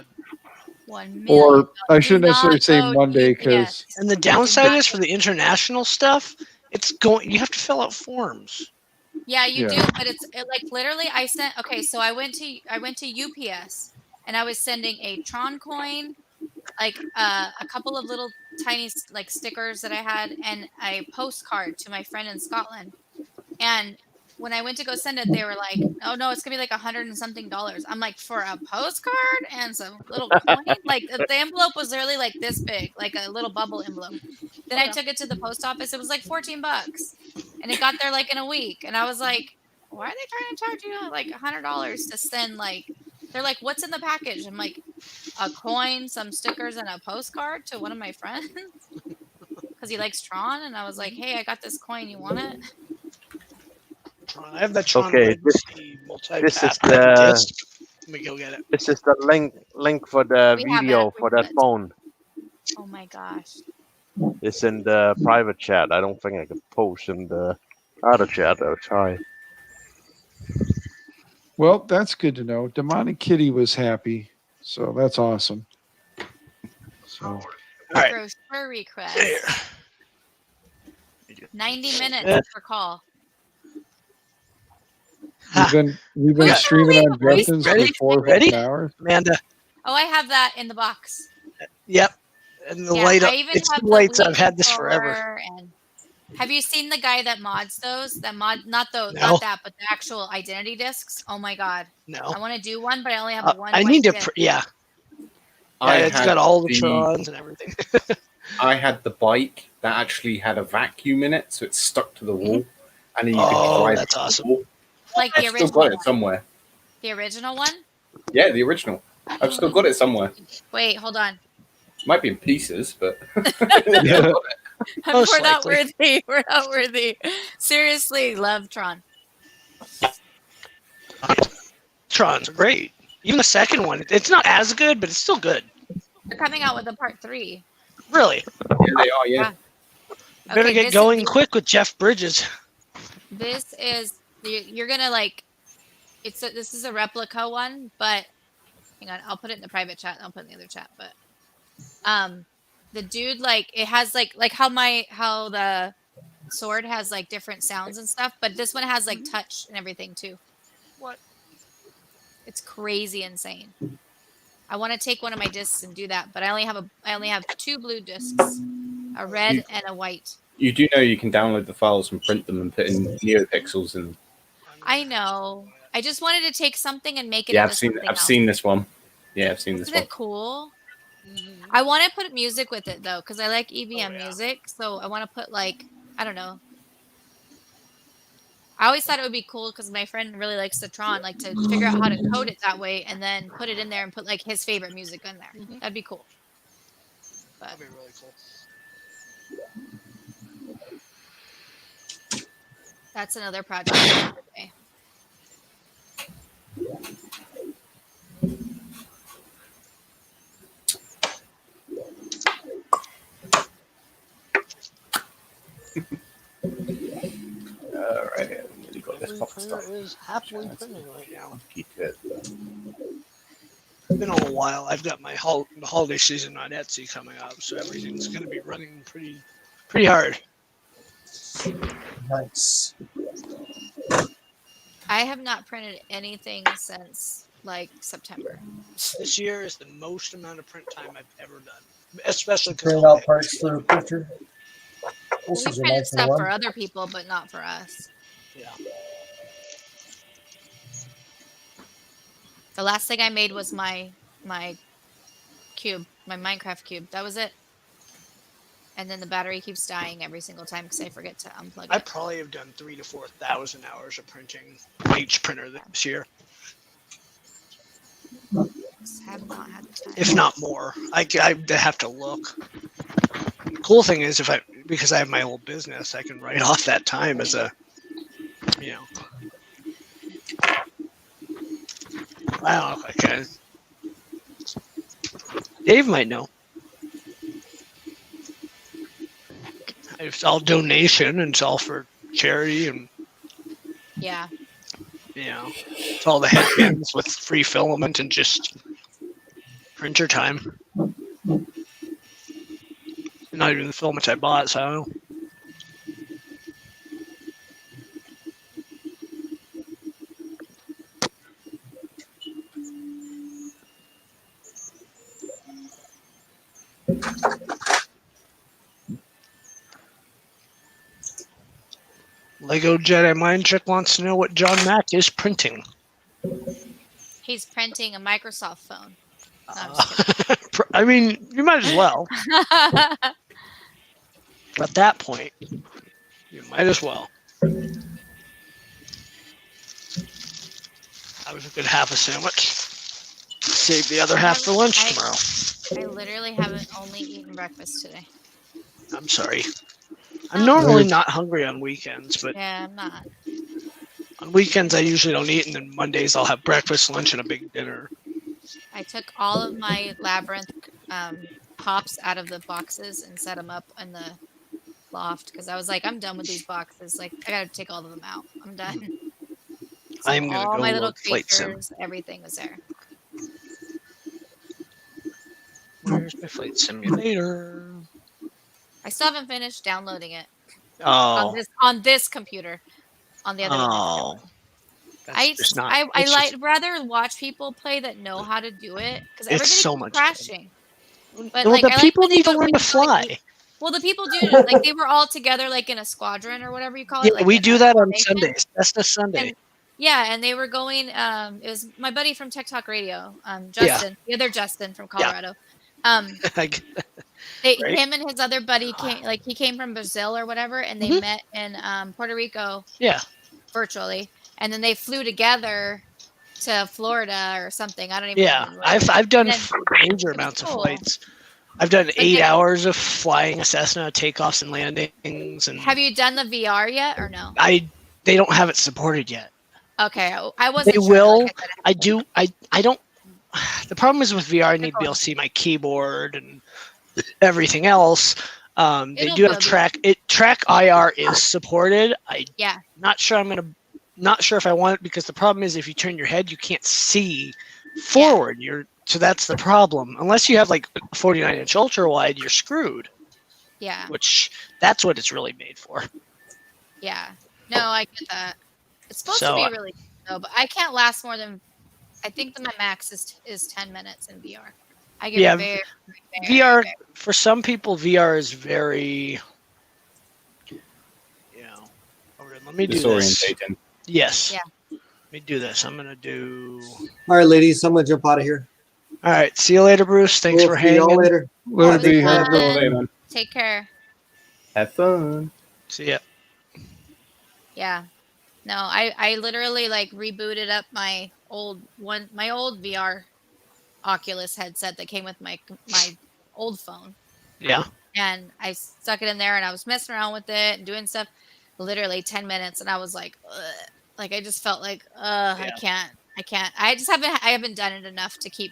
Or I shouldn't necessarily say Monday because And the downside is for the international stuff, you have to fill out forms. Yeah, you Yeah. do, but like literally so I went to UPS and I was sending a Tron coin, like a couple of little tiny like stickers that I had, and a postcard to my friend in Scotland. And when I went to go send it, they were like, "Oh no, it's gonna be like $100 and something." I'm like, for a postcard and some little coin? Like the envelope was literally like this big, like a little bubble envelope. Then I took it to the post office. It was like $14, and it got there like in a week. And I was like, "Why are they trying to charge you like $100 to send like?" They're like, "What's in the package?" I'm like, "A coin, some stickers, and a postcard to one of my friends because he likes Tron." And I was like, "Hey, I got this coin. You want it?" I have that Tron Okay, Legacy this is multi-pack the disc. Let me go get it. this is the link for the We have video it. for that phone. Oh my gosh. It's in the private chat. I don't think I can post in the other chat. I'll try. well, that's good to know. Demonic Kitty was happy, so that's awesome. So Brochure request. 90 minutes for call. we've been streaming on Justin's for 4 or 5 hours. Amanda. Oh, I have that in the box. Yep. And the Yeah, light up. I even It's have the the lights. leaf I've had this blower forever. And have you seen the guy that mods those? That mod not No. that, but the actual identity discs? Oh my god. No. I want to do one, but I only have one. I white need to. disc. Yeah. I It's had got all the Trons and everything. I had the bike that actually had a vacuum in it, so it stuck to the wall, and then you could Oh, drive that's it to the awesome. wall. Like the I've still original got it one. somewhere. The original one? Yeah, the original. I've still got it somewhere. Wait, hold on. Might be in pieces, but We're not worthy. We're not worthy. Seriously, love Tron. Tron's great. Even the second one, it's not as good, but it's still good. They're coming out with a part 3. Really? Yeah, they are. Yeah. Better Okay, get going quick with Jeff Bridges. This is you're gonna like. This is a replica one, but hang on, I'll put it in the private chat. I'll put it in the other chat, but the dude like it has like how the sword has like different sounds and stuff, but this one has like touch and everything too. What? It's crazy insane. I want to take one of my discs and do that, but I only have 2 blue discs, a red and a white. You do know you can download the files and print them and put in NeoPixels and. I know. I just wanted to take something and make it. Yeah, into I've seen this one. Yeah, I've seen this Isn't one. it cool? I want to put music with it though, because I like EBM music. So I want to put like, I don't know. I always thought it would be cool because my friend really likes the Tron, like to figure out how to code it that way and then put it in there and put like his favorite music in there. That'd be cool. But, That'd be really cool. that's another project. For today. All right, we got this pop stuff. Is happily printing right now. Keep it. It's been a while. I've got my holiday season on Etsy coming up, so everything's going to be running pretty hard. Nice. I have not printed anything since like September. This year is the most amount of print time I've ever done, especially Print because out parts through a printer. We printed stuff for other people, but not for us. Yeah. The last thing I made was my cube, my Minecraft cube. That was it. And then the battery keeps dying every single time because I forget to unplug I it. probably have done 3,000 to 4,000 hours of printing each printer this year, Have not had the time. if not more. I have to look. The cool thing is, because I have my old business, I can write off that time as a, I don't know if I can. Dave might know. It's all donation and it's all for charity and Yeah. it's all the headbands with free filament and just printer time. Not even the filament I bought, so I don't know. Lego Jedi Mind Trick wants to know what John Mack is printing. He's printing a Microsoft phone. No, I'm I mean, you might as well. At that point, you might as well. I was a good half a sandwich. Save the other half for lunch tomorrow. I literally haven't only eaten breakfast today. I'm sorry. I'm normally not hungry on weekends, but Yeah, I'm not. on weekends I usually don't eat, and then Mondays I'll have breakfast, lunch, and a big dinner. I took all of my Labyrinth pops out of the boxes and set them up in the loft because I was like, I'm done with these boxes. Like, I gotta take all of them out. I'm done. So I'm gonna all go my little look Flight Sim. creatures, everything was there. Where's my Flight Simulator? I still haven't finished downloading it. Oh. On this computer. On the other one. Oh. That's I like rather watch people play that know how to do it because It's everybody so keeps much crashing. But Well, like, the I like people when they need to do it learn when to you're, like, fly. well, the people do it like they were all together like in a squadron or whatever you call it. Yeah, Like we in do a that on formation. Sundays. That's the Sunday. And, yeah, and they were going. It was my buddy from Tech Talk Radio, Justin, the other Justin from Colorado. Him and his other buddy came. Like he came from Brazil or whatever, and they met in Puerto Rico. Yeah. Virtually, and then they flew together to Florida or something. I don't even Yeah, remember. I've done And major it's amounts of cool. flights. I've done Like 8 hours of flying a Cessna takeoffs and landings, and Have you done the VR yet or no? they don't have it supported yet. Okay, I They wasn't sure. will. Like I said, I do. I don't. The problem is with VR, I need to be cool. able to see my keyboard and everything else. They It'll do have build you. track. Track IR is supported. Yeah. Not sure if I want it, because the problem is if you turn your head, you can't see forward. So that's the problem. Unless you have like a 49-inch ultra wide, you're screwed. Yeah. Which that's what it's really made for. Yeah. No, I get that. It's supposed to So, be really good, though, but I can't last more than. I think that my max is 10 minutes in VR. I get Yeah, very VR for some people, VR is very. Let me do this. Disorientating. Yes. Yeah. Let me do this. I'm gonna do. All right, ladies, I'm gonna jump out of here. All right. See you later, Bruce. Thanks We'll for see y'all hanging. later. Will be Have here. fun. Take care. Have fun. See ya. Yeah. No, I literally like rebooted up my old VR Oculus headset that came with my old phone. Yeah. And I stuck it in there and I was messing around with it and doing stuff literally 10 minutes and I was like, ugh. Like I just felt like, I can't. I haven't done it enough to keep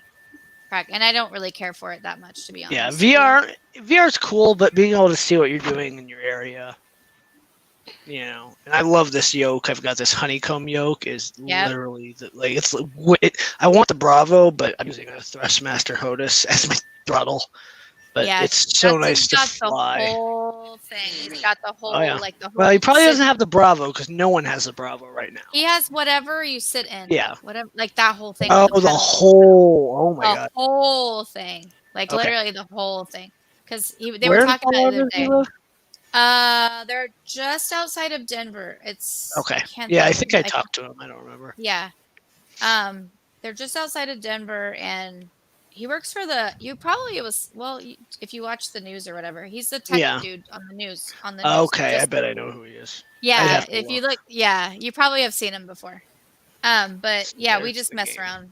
track, and I don't really care for it that much, to be honest. Yeah, VR is cool, but being able to see what you're doing in your area, and I love this yoke. I've got this honeycomb yoke. Is literally I want the Bravo, but I'm using a Thrustmaster Hodis as my throttle. But it's so nice to fly. The whole thing. He's got the whole like the whole. Well, he probably doesn't have the Bravo because no one has the Bravo right now. He has whatever you sit in. Yeah. Whatever, like that whole thing. Oh, with the whole. Oh my god. The whole thing. Like Okay. literally the whole thing. Because they Where were in talking about it the Colorado other does he day. live? They're just outside of Denver. It's Okay. can't Yeah, I of- think I talked to him. I don't remember. Yeah. They're just outside of Denver, and he works for the. If you watch the news or whatever, he's the tech dude on the news. Okay, I Just- bet I know who he is. I'd Yeah, have to if you look, you probably have seen him before. But yeah, we just mess around.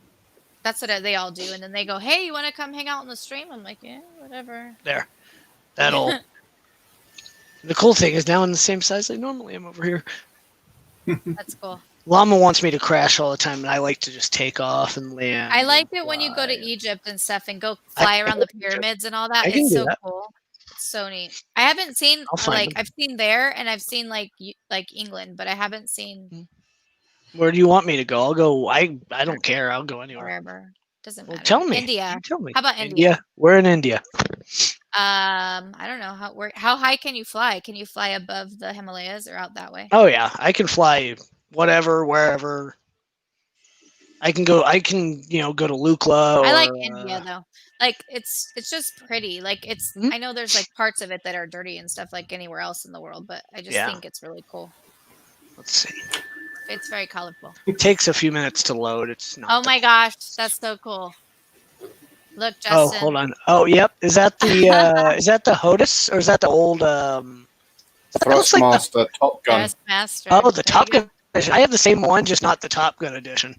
That's what they all do, and then they go, "Hey, you want to come hang out on the stream?" I'm like, "Yeah, whatever." There. That'll. The cool thing is now in the same size I normally am over here. That's cool. Llama wants me to crash all the time, and I like to just take off and land. I like it when you go to Egypt and stuff and go fly around the pyramids and all that. I can It's do so that. cool. It's so neat. I haven't seen I'll find them. I've seen there and I've seen like England, but I haven't seen Where do you want me to go? I'll go. I don't care. I'll go anywhere. wherever. Doesn't matter. Tell me. India. You tell me. How about India? We're in India. I don't know how high can you fly? Can you fly above the Himalayas or out that way? Oh yeah, I can fly whatever, wherever. I can go. I can go to Lukla. I or, like India though. Like it's just pretty. Like it's Hmm? I know there's like parts of it that are dirty and stuff like anywhere else in the world, but I just Yeah. think it's really cool. Let's see. It's very colorful. It takes a few minutes to load. It's not. Oh my gosh, that's so cool. Look, Justin. Oh, hold on. Oh, yep. Is that the is that the Hodis or is that the old that looks like Thrustmaster Top Gun. Master. Oh, the Top Gun edition. I have the same one, just not the Top Gun edition.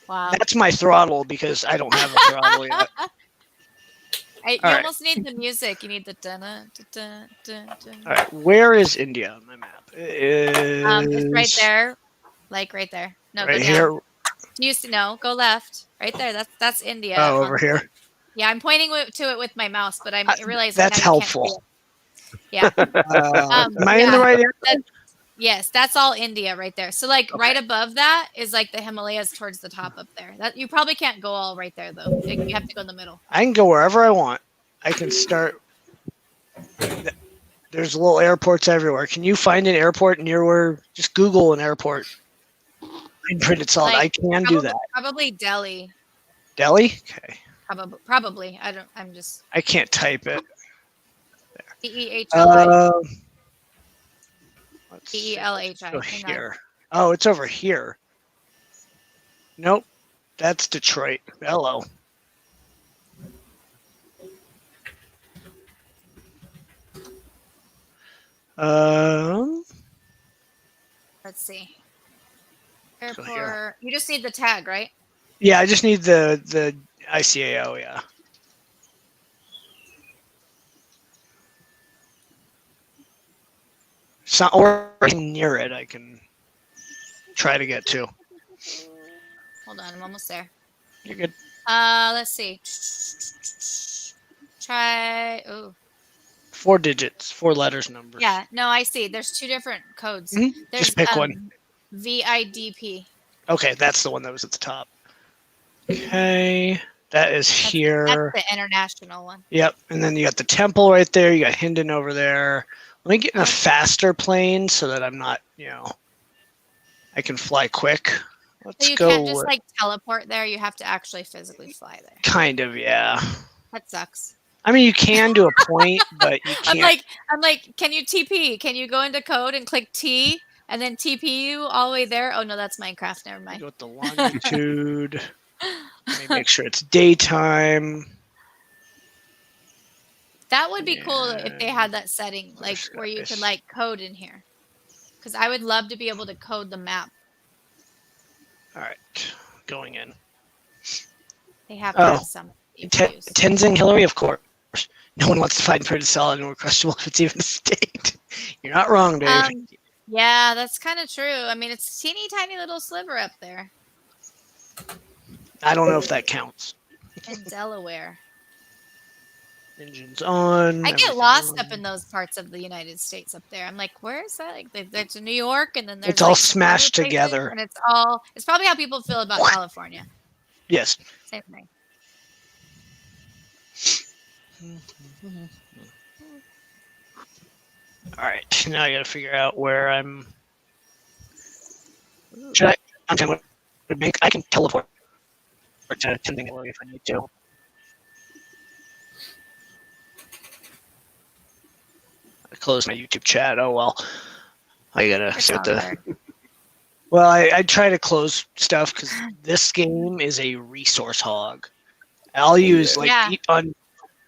Wow. That's my throttle because I don't have a throttle yet. You All right. almost need the music. You need the dun dun dun. All right, where is India on my map? It's right there, like right there. No, Right go here. down. Go left. Right there. That's India. Oh, over here. Yeah, I'm pointing to it with my mouse, but I'm realizing That's now you can't helpful. see it. Yeah. Am I in the right area? Yes, that's all India right there. So like right above that is like the Himalayas towards the top up there. That you probably can't go all right there though. Like, you have to go in the middle. I can go wherever I want. I can start. There's little airports everywhere. Can you find an airport near where? Just Google an airport. And print it solid. I can do that. Probably Delhi. Delhi? Okay. Probably. I'm just I can't type it. DEHLI. DELHI. Go here. Oh, it's over here. Nope. That's Detroit. Hello. Let's see. Airport. You just need the tag, right? Yeah, I just need the ICAO. Yeah. So, or near it, I can try to get to. Hold on, I'm almost there. You're good. Let's see. Try. Oh. 4 digits, 4 letters, numbers. Yeah. No, I see. There's 2 different codes. Mhm. There's Just pick one. VIDP. Okay, that's the one that was at the top. Okay, that is here. That's the international one. Yep, and then you got the temple right there. You got Hindon over there. Let me get in a faster plane so that I'm not, I can fly quick. Let's So you go. can't just like teleport there. You have to actually physically fly there. Kind of, yeah. That sucks. I mean, you can do a point, but you can't. I'm like, can you TP? Can you go into code and click T and then TP you all the way there? Oh no, that's Minecraft. Never mind. Go with the longitude. Let me make sure it's daytime. That would be cool if they had that setting, like where you could like code in here. Because I would love to be able to code the map. All right, going in. They have to have some. Tenzing Hillary, of course. No one wants to fight in pretty solid and questionable if it's even a state. You're not wrong, Dave. Yeah, that's kind of true. I mean, it's a teeny tiny little sliver up there I don't know if that counts. in Delaware. Engines on. I get lost up in those parts of the United States up there. I'm like, where is that? Like, there's New York, and then there's It's all like, smashed other places, together. and it's probably how people feel about California. Yes. Same thing. All right, now I got to figure out where I'm. Should I? I can teleport to Tenzing Hillary if I need to. I closed my YouTube chat. Oh well. I gotta see what the. Well, I try to close stuff because this game is a resource hog. I'll use on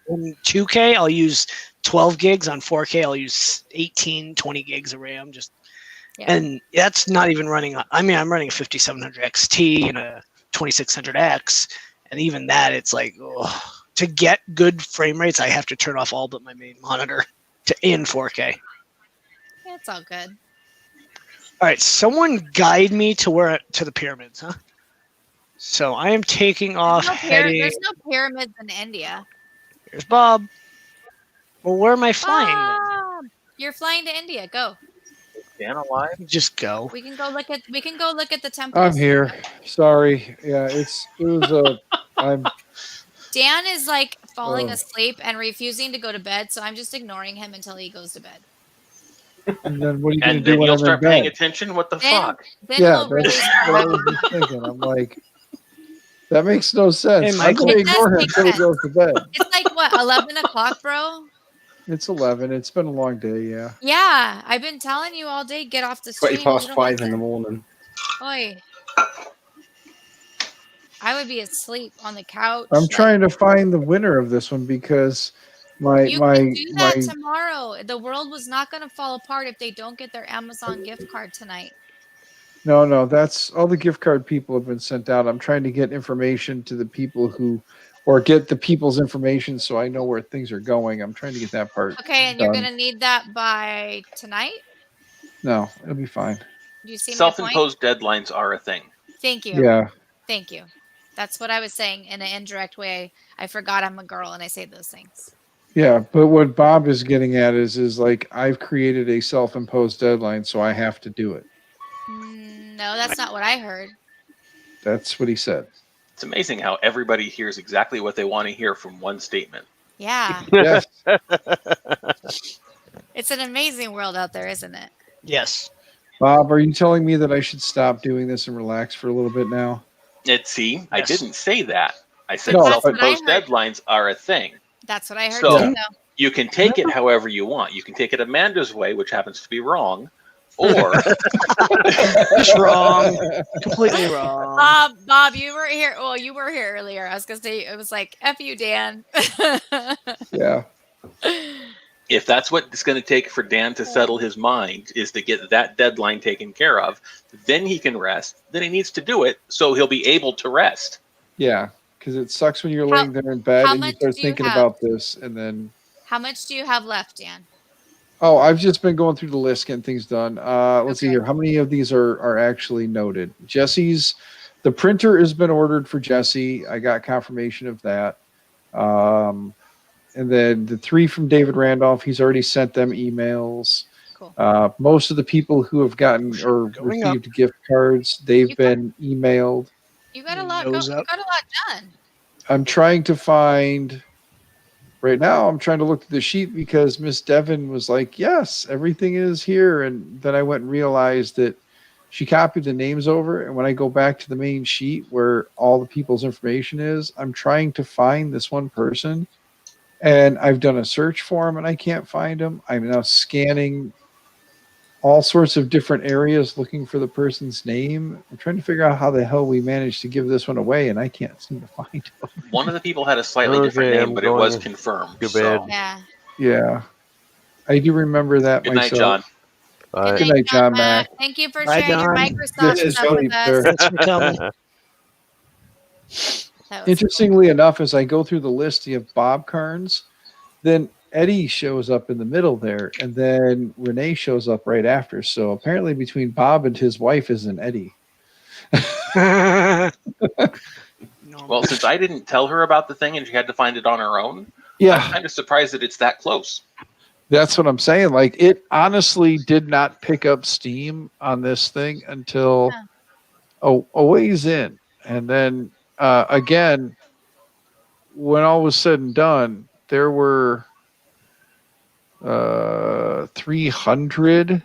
2K, I'll use 12 gigs. On 4K, I'll use 18, 20 gigs of RAM. And that's not even running. I mean, I'm running a 5700 XT and a 2600X, and even that, it's like to get good frame rates, I have to turn off all but my main monitor in 4K. Yeah, it's all good. All right, someone guide me to the pyramids, huh? So I am taking off. There's no pyramids in India. Here's Bob. Well, where am I flying Bob! You're flying to India. Go. Dan alive? Just go. We can go look at the temples. I'm here. Sorry. Yeah, I'm. Dan is like falling asleep and refusing to go to bed, so I'm just ignoring him until he goes to bed. And then what are you going to And do then when you'll I'm start in paying bed? attention. What the Then- fuck? then Yeah, we'll that's really what I was just thinking. I'm like, that makes no sense. Hey, I'm Michael. going to It does ignore him make until he sense. goes to bed. It's like what, 11 o'clock, bro? It's 11. It's been a long day, yeah. Yeah, I've been telling you all day, get off the stream. 20 past You don't 5 listen. in the morning. Oi. I would be asleep on the couch. I'm like, trying to find the winner of this one because You can do that tomorrow. The world was not going to fall apart if they don't get their Amazon gift card tonight. No, that's all the gift card people have been sent out. I'm trying to get information to the people or get the people's information so I know where things are going. I'm trying to get that part. Okay, and you're done. going to need that by tonight? No, it'll be fine. Do you see my point? Self-imposed deadlines are a thing. Thank you. Yeah. Thank you. That's what I was saying in an indirect way. I forgot I'm a girl and I say those things. Yeah, but what Bob is getting at is like I've created a self-imposed deadline, so I have to do it. No, that's not what I heard. That's what he said. It's amazing how everybody hears exactly what they want to hear from one statement. Yeah. Yes. It's an amazing world out there, isn't it? Yes. Bob, are you telling me that I should stop doing this and relax for a little bit now? I didn't say that. I said No, self-imposed deadlines are a thing. That's what I heard So too, though. you can take it however you want. You can take it Amanda's way, which happens to be wrong, or just wrong, completely wrong. Bob, you were here. Well, you were here earlier. I was gonna say it was like F you, Dan. Yeah. If that's what it's going to take for Dan to settle his mind, is to get that deadline taken care of, then he can rest. Then he needs to do it, so he'll be able to rest. Yeah, because it sucks when you're laying there in bed and you start thinking about this, and then. How much do you have left, Dan? Oh, I've just been going through the list, getting things done. Let's see here. How many of these are actually noted? Jesse's, the printer has been ordered for Jesse. I got confirmation of that. And then the 3 from David Randolph, he's already sent them emails. Cool. Most of the people who have gotten or received gift cards, they've been emailed. You got a lot. You got a lot done. I'm trying to find. Right now, I'm trying to look at the sheet because Miss Devon was like, yes, everything is here. And then I went and realized that she copied the names over. And when I go back to the main sheet where all the people's information is, I'm trying to find this one person. And I've done a search for him and I can't find him. I'm now scanning all sorts of different areas looking for the person's name. I'm trying to figure out how the hell we managed to give this one away, and I can't seem to find him. One of the people had a slightly different name, but it was confirmed. So. Yeah. I do remember that Good myself. night, John. Good night, John Mac. Thank you for sharing your Microsoft Good stuff with us. Thanks for coming. Interestingly enough, as I go through the list, you have Bob Carnes, then Eddie shows up in the middle there, and then Renee shows up right after. So apparently between Bob and his wife is an Eddie. Well, since I didn't tell her about the thing and she had to find it on her own, Yeah. I'm kind of surprised that it's that close. That's what I'm saying. Like, it honestly did not pick up steam on this thing until a ways in. And then again, when all was said and done, there were 300.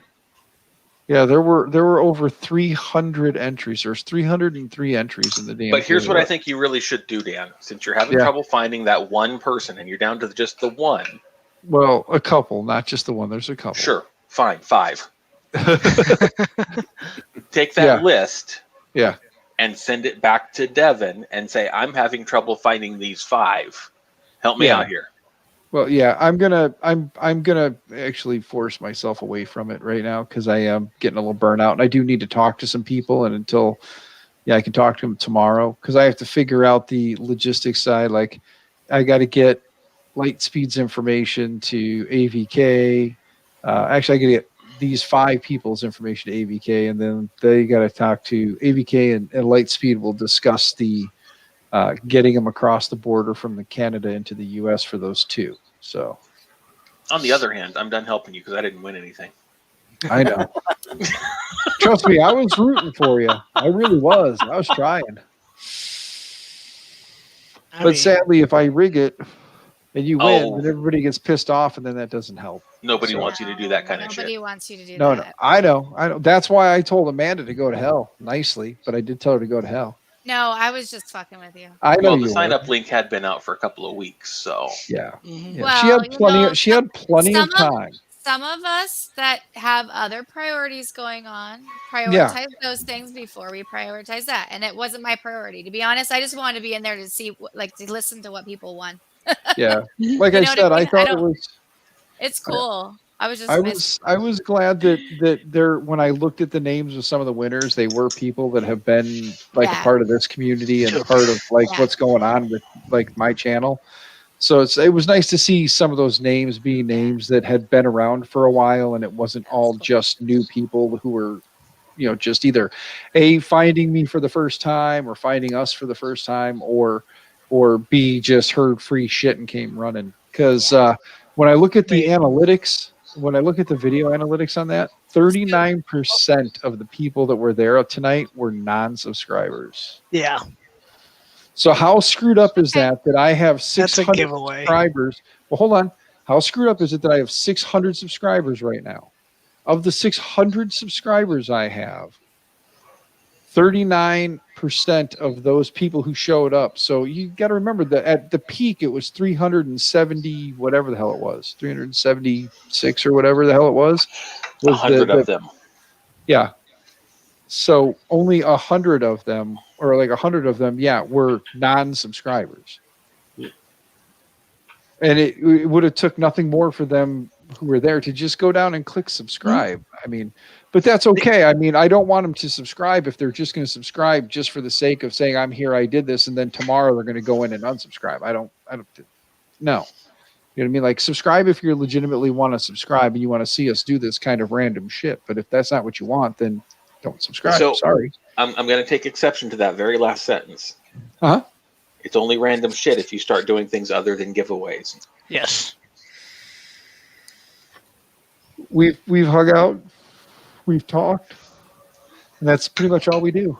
Yeah, there were over 300 entries. There's 303 entries in the damn. But here's what I database. think you really should do, Dan. Since you're having trouble finding that one person and you're down to just the one. Well, a couple, not just the one. There's a couple. Sure, fine, 5. Take that list. Yeah. And send it back to Devin and say, I'm having trouble finding these 5. Help me out here. Well, yeah, I'm gonna actually force myself away from it right now because I am getting a little burnout, and I do need to talk to some people. And until, I can talk to them tomorrow because I have to figure out the logistics side. Like, I got to get Lightspeed's information to AVK. Actually, I got to get these 5 people's information to AVK, and then they got to talk to AVK, and Lightspeed will discuss the getting them across the border from the Canada into the U.S. for those 2. So, On the other hand, I'm done helping you because I didn't win anything. I know. Trust me, I was rooting for you. I really was. I was trying. But sadly, if I rig it and you win, then everybody gets pissed off, and then that doesn't help. Nobody wants you to do that kind of shit. Nobody wants you to do No, that. no, I know. That's why I told Amanda to go to hell nicely, but I did tell her to go to hell. No, I was just fucking with you. I know Well, the you sign were. up link had been out for a couple of weeks, so Yeah. Well, She had plenty. She had plenty of time. Some of us that have other priorities going on prioritize those things before we prioritize that, and it wasn't my priority, to be honest. I just wanted to be in there to see, to listen to what people won. Yeah, like I said, I thought it was. It's cool. I was just. I was glad that there, when I looked at the names of some of the winners, they were people that have been like a part of this community and part of what's going on with my channel. So it was nice to see some of those names be names that had been around for a while, and it wasn't all just new people who were, just either finding me for the first time or finding us for the first time, or B, just heard free shit and came running. Because when I look at the analytics, when I look at the video analytics on that, 39% of the people that were there tonight were non-subscribers. Yeah. So how screwed up is that I have 600 giveaway. subscribers? Well, hold on. How screwed up is it that I have 600 subscribers right now? Of the 600 subscribers I have, 39% of those people who showed up. So you got to remember that at the peak, it was 370, whatever the hell it was, 376 or whatever the hell it was. 100 of them. Yeah. So only 100 of them, or like 100 of them, were non-subscribers. And it would have took nothing more for them who were there to just go down and click subscribe. I mean, but that's okay. I mean, I don't want them to subscribe if they're just going to subscribe just for the sake of saying I'm here, I did this, and then tomorrow they're going to go in and unsubscribe. I don't. No. You know what I mean? Like, subscribe if you legitimately want to subscribe and you want to see us do this kind of random shit. But if that's not what you want, then don't subscribe. So, sorry. I'm going to take exception to that very last sentence. Huh? It's only random shit if you start doing things other than giveaways. Yes. We've hung out, we've talked, and that's pretty much all we do.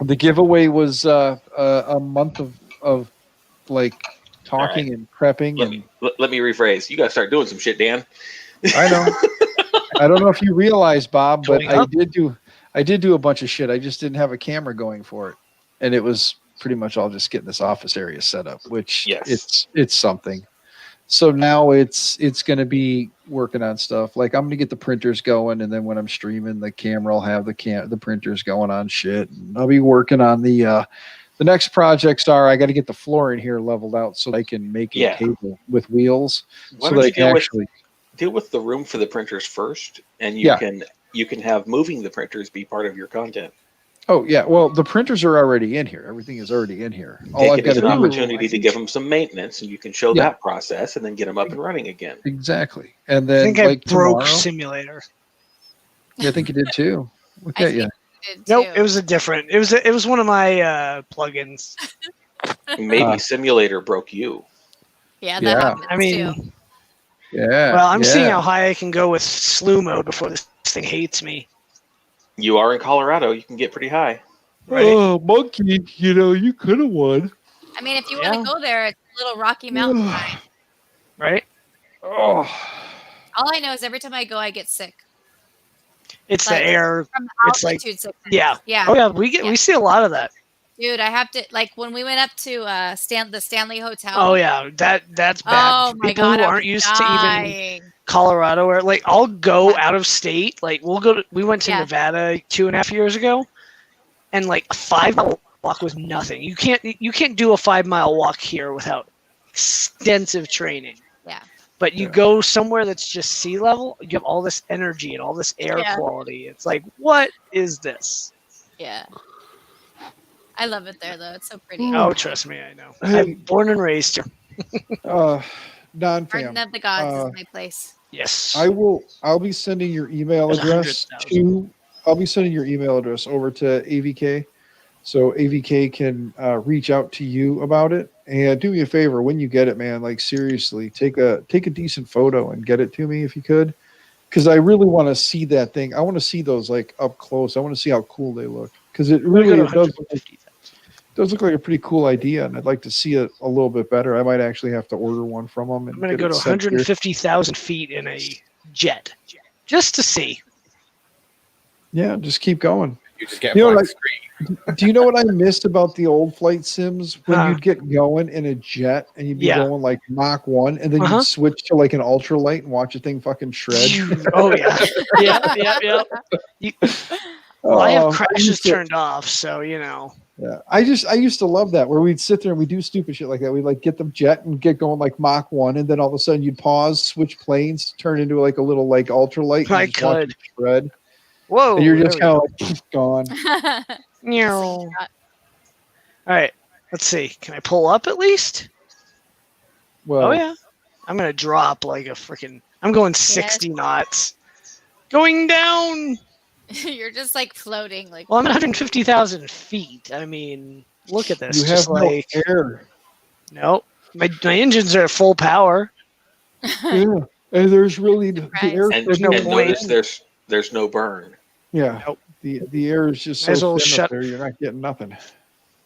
The giveaway was a month of like talking and prepping. Let me rephrase. You got to start doing some shit, Dan. I know. I don't know if you realize, Bob, but I did do a bunch of shit. I just didn't have a camera going for it, and it was pretty much all just getting this office area set up, which it's something. So now it's going to be working on stuff. Like, I'm going to get the printers going, and then when I'm streaming, the camera will have the printers going on shit. And I'll be working on the next projects are I got to get the floor in here leveled out so I can make a table with wheels. Why so don't they you can actually deal with the room for the printers first, and you can have moving the printers be part of your content. Oh yeah, well the printers are already in here. Everything is already in here. All Take I've it got as to an do opportunity to give them some maintenance, and you can show that process, and then get them up and running again. Exactly. And then I think like I broke tomorrow, Simulator. Yeah, I think you did too. Look at you. Nope, it was a different. It was one of my plugins. Maybe Simulator broke you. Yeah, that happens I mean, too. Yeah. Well, I'm seeing how high I can go with slew mode before this thing hates me. You are in Colorado. You can get pretty high. Right. Oh, monkey! You know you could have won. I mean, if you want to go there, it's a little Rocky Mountain time. Right. Oh. All I know is every time I go, I get sick. It's Like, the air. from the It's like altitude sickness. yeah. Yeah. Oh yeah, we see a lot of that. Dude, I have to when we went up to the Stanley Hotel. Oh yeah, that's bad. Oh my People God, who I aren't was used dying. to even Colorado, or like I'll go out of state. Like we went to Nevada 2.5 years ago, and like a 5-mile walk was nothing. You can't do a 5-mile walk here without extensive training. Yeah. But you go somewhere that's just sea level, you have all this energy and all this air Yeah. quality. It's like, what is this? Yeah. I love it there though. It's so pretty. Oh, trust me, I know. I'm born and raised here. Non-fam. Garden of the Gods is my place. Yes. I'll be sending your email There's address 100,000. I'll be sending your email address over to AVK, so AVK can reach out to you about it. And do me a favor, when you get it, man, like seriously, take a decent photo and get it to me if you could, because I really want to see that thing. I want to see those like up close. I want to see how cool they look, because it really does look like a pretty cool idea, and I'd like to see it a little bit better. I might actually have to order one from them. And I'm going to go to 150,000 feet in a jet just to see. Yeah, just keep going. You just get You know, black like, screen. do you know what I missed about the old flight sims? When you'd get going in a jet and you'd be going like Mach 1, and then you'd switch to like an ultralight and watch a thing fucking shred. Oh yeah, yeah. Well, I have crashes turned off, so you know. Yeah, I used to love that, where we'd sit there and we'd do stupid shit like that. We'd like get the jet and get going like Mach 1, and then all of a sudden you'd pause, switch planes, turn into like a little like ultralight. I and just watch could. it shred. Whoa! And you're just there kind we of like gone. Meow. All right, let's see. Can I pull up at least? Well, oh yeah. I'm gonna drop like a freaking. I'm going 60 knots. Going down. You're just like floating, like. Well, I'm at 150,000 feet. I mean, look at this. You just have no like air. Nope. My engines are at full power. Yeah, and there's really the air. And, There's no and point. notice there's no burn. Yeah, the air is just Might as so well thin shut- up there. You're not getting nothing.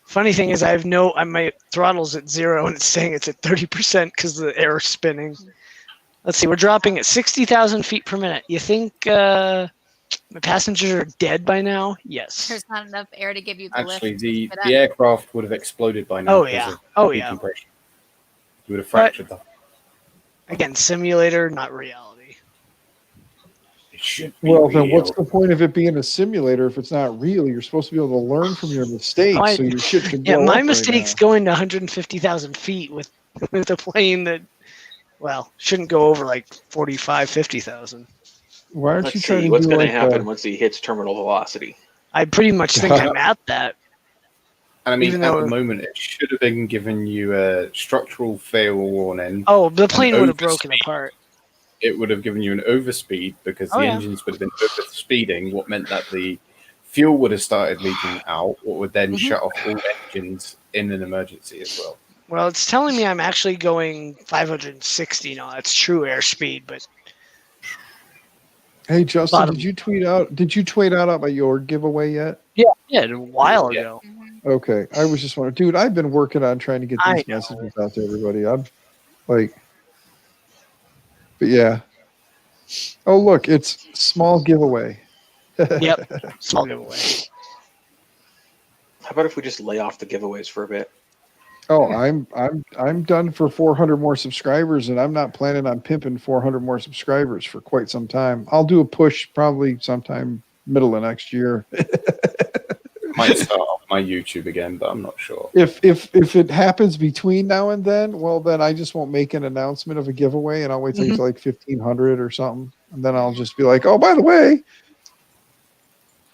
Funny thing is, I have my throttle's at 0 and it's saying it's at 30% because the air is spinning. Let's see, we're dropping at 60,000 feet per minute. You think my passengers are dead by now? Yes. There's not enough air to give you the Actually, lift. the But, aircraft would have exploded by now. Oh, because yeah. of Oh, yeah. decompression. You would have fractured them. Again, simulator, not reality. It should be Well, then real. what's the point of it being a simulator if it's not real? You're supposed to be able to learn from your mistakes, so your shit can Yeah, blow my up mistake's right going to 150,000 feet with the plane that Well, shouldn't go over like 45, 50,000. Why aren't Let's you trying see to what's do going to like happen once he hits terminal velocity. I pretty much think I'm at that. And I mean, Even at though- the moment, it should have been giving you a structural fail warning. Oh, the plane an would have broken overspeed. apart. It would have given you an overspeed because Oh, the yeah. engines would have been overspeeding, what meant that the fuel would have started leaking out, what would then shut off all engines in an emergency as well. Well, it's telling me I'm actually going 560 knots, true airspeed, but Hey Justin, Bottom. did you tweet out about your giveaway yet? yeah, a while ago. Okay, I was just wondering, dude. I've been working on trying to get I these know. messages out to everybody. I'm like, but yeah. Oh look, it's small giveaway. Yep, small giveaway. How about if we just lay off the giveaways for a bit? Oh, I'm done for 400 more subscribers, and I'm not planning on pimping 400 more subscribers for quite some time. I'll do a push probably sometime middle of next year. Might start off my YouTube again, but I'm not sure. If it happens between now and then, well, then I just won't make an announcement of a giveaway, and I'll wait till it's like 1,500 or something, and then I'll just be like, oh, by the way.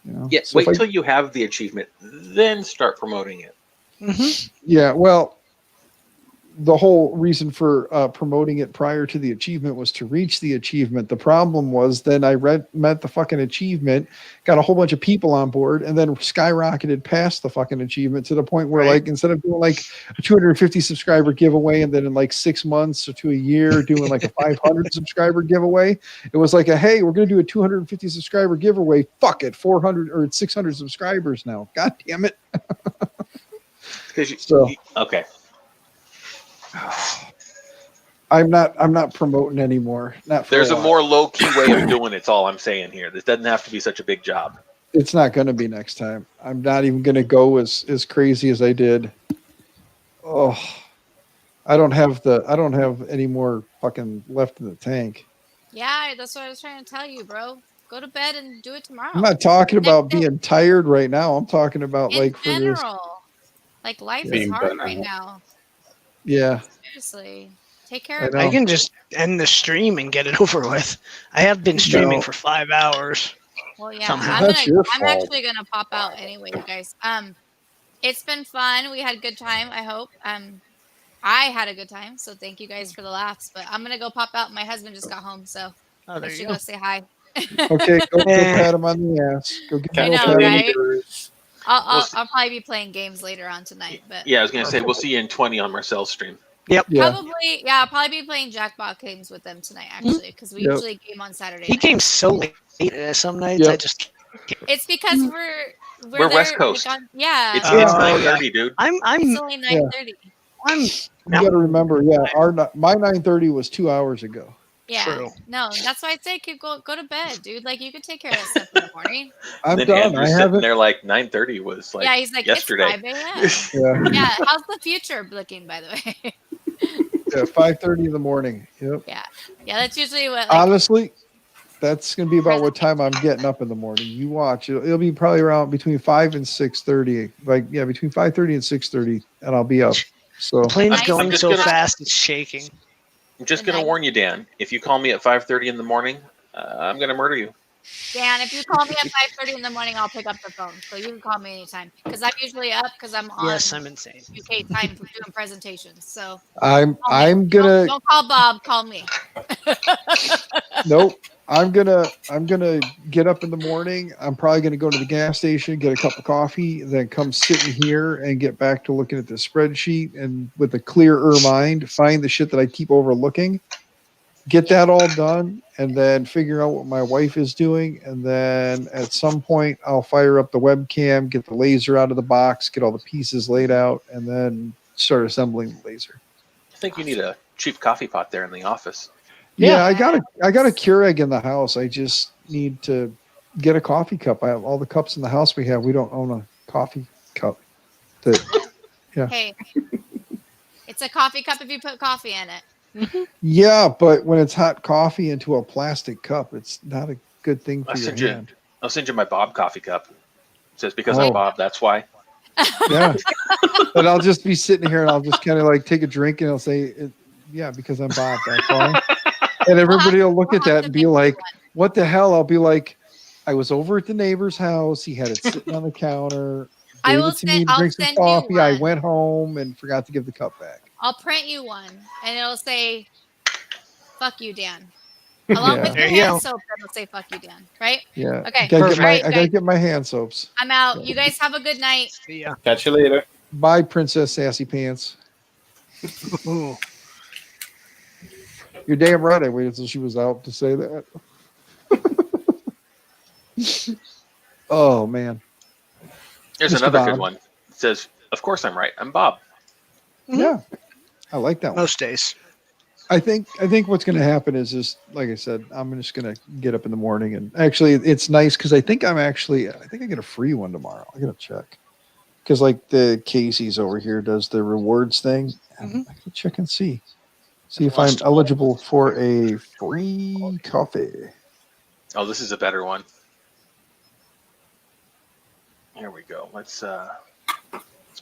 You know, Yeah, so wait if I- till you have the achievement, then start promoting it. Yeah, well, the whole reason for promoting it prior to the achievement was to reach the achievement. The problem was then I met the fucking achievement, got a whole bunch of people on board, and then skyrocketed past the fucking achievement to the point where, like, instead of doing like a 250 subscriber giveaway and then in like 6 months or to a year doing like a 500 subscriber giveaway, it was like hey, we're going to do a 250 subscriber giveaway. Fuck it, 400 or 600 subscribers now. God damn it. Okay. I'm not promoting anymore. Not for There's a while. more low key way of doing it. That's all I'm saying here. This doesn't have to be such a big job. It's not going to be next time. I'm not even going to go as crazy as I did. Oh, I don't have any more fucking left in the tank. Yeah, that's what I was trying to tell you, bro. Go to bed and do it tomorrow. I'm not talking about being tired right now. I'm talking about In like for this. general. Like life is Being hard burnt right out. now. Yeah. Seriously. Take care of I it. can just end the stream and get it over with. I have been streaming No. for 5 hours. Well, yeah, somehow. I'm That's your actually gonna pop out anyway, you guys. It's been fun. We had a good time. I hope. I had a good time, so thank you guys for the laughs. But I'm gonna go pop out. My husband just got home, so there I you should go. go say hi. Okay, go pat him on the ass. Go give I him a know, pat. right? I'll probably be playing games later on tonight, but Yeah, I was gonna say we'll see you in 20 on Marcel's stream. Yep. probably I'll probably be playing Jackpot games with them tonight actually because we Yep. usually game on Saturday. He night. came so late. Some nights I just. It's because we're West there, Coast. like, yeah, It's 9:30, dude. it's only 9:30. You got to remember, my 9:30 was 2 hours ago. Yeah, no, that's why I say go to bed, dude. Like you could take care of that stuff in the morning. I'm then done. Andrew's I sitting haven't. there like 9:30 was like yeah, he's like yesterday. It's 5 a.m. Yeah. Yeah, how's the future looking, by the way? Yeah, 5:30 in the morning. Yep. Yeah, that's usually what. Like, Honestly, that's gonna be about what time I'm getting up in the morning. You watch. It'll be probably around between 5 and 6:30. Like between 5:30 and 6:30, and I'll be up. So The plane's I'm going just so gonna- fast it's shaking. I'm just gonna warn you, Dan. If you call me at 5:30 in the morning, I'm gonna murder you. Dan, if you call me at 5:30 in the morning, I'll pick up the phone. So you can call me anytime because I'm usually up because I'm on. Yes, I'm insane. UK time for doing presentations. So I'm gonna don't call Bob. Call me. nope. I'm gonna get up in the morning. I'm probably gonna go to the gas station, get a cup of coffee, then come sit in here and get back to looking at the spreadsheet and with a clearer mind, find the shit that I keep overlooking, get that all done, and then figure out what my wife is doing, and then at some point I'll fire up the webcam, get the laser out of the box, get all the pieces laid out, and then start assembling the laser. I think you need a cheap coffee pot there in the office. Yeah, I got a Keurig in the house. I just need to get a coffee cup. I have all the cups in the house we have. We don't own a coffee cup. Yeah. Hey, it's a coffee cup if you put coffee in it. Yeah, but when it's hot coffee into a plastic cup, it's not a good thing for I'll your send hand. you my Bob coffee cup. It says because Oh. I'm Bob, that's why. Yeah. But I'll just be sitting here and I'll just kind of like take a drink and I'll say, Yeah, because I'm Bob. That's why. And everybody will look at that and be like, "What the hell?" I'll be like, "I was over at the neighbor's house. He had it sitting on the counter. Gave it to me to drink some coffee. I went home and forgot to give the cup back." I'll print you one, and it'll say, "Fuck you, Dan." Along with your There you hand go. soap, it'll say "Fuck you, Dan." Right? Yeah. Okay. I gotta All right, get my hand soaps. I'm out. You guys have a good night. See ya. Catch you later. Bye, Princess Sassy Pants. You're damn right. I waited until she was out to say that. Oh man. There's Mr. another Bob. good one. It says, "Of course I'm right. I'm Bob." Yeah, I like that one. Most days. I think what's going to happen is just like I said, I'm just going to get up in the morning and actually it's nice because I think I get a free one tomorrow. I got to check because like the Casey's over here does the rewards thing. And I can check and see if I'm eligible for a free coffee. Oh, this is a better one. Here we go. Let's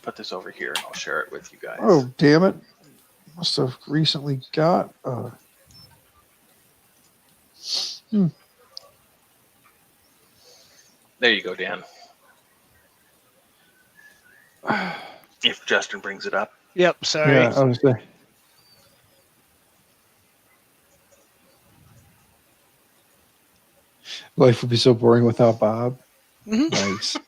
put this over here and I'll share it with you guys. Oh damn it! Must have recently got. There you go, Dan. If Justin brings it up. Yep. Sorry. Yeah, I was there. Life would be so boring without Bob. Nice.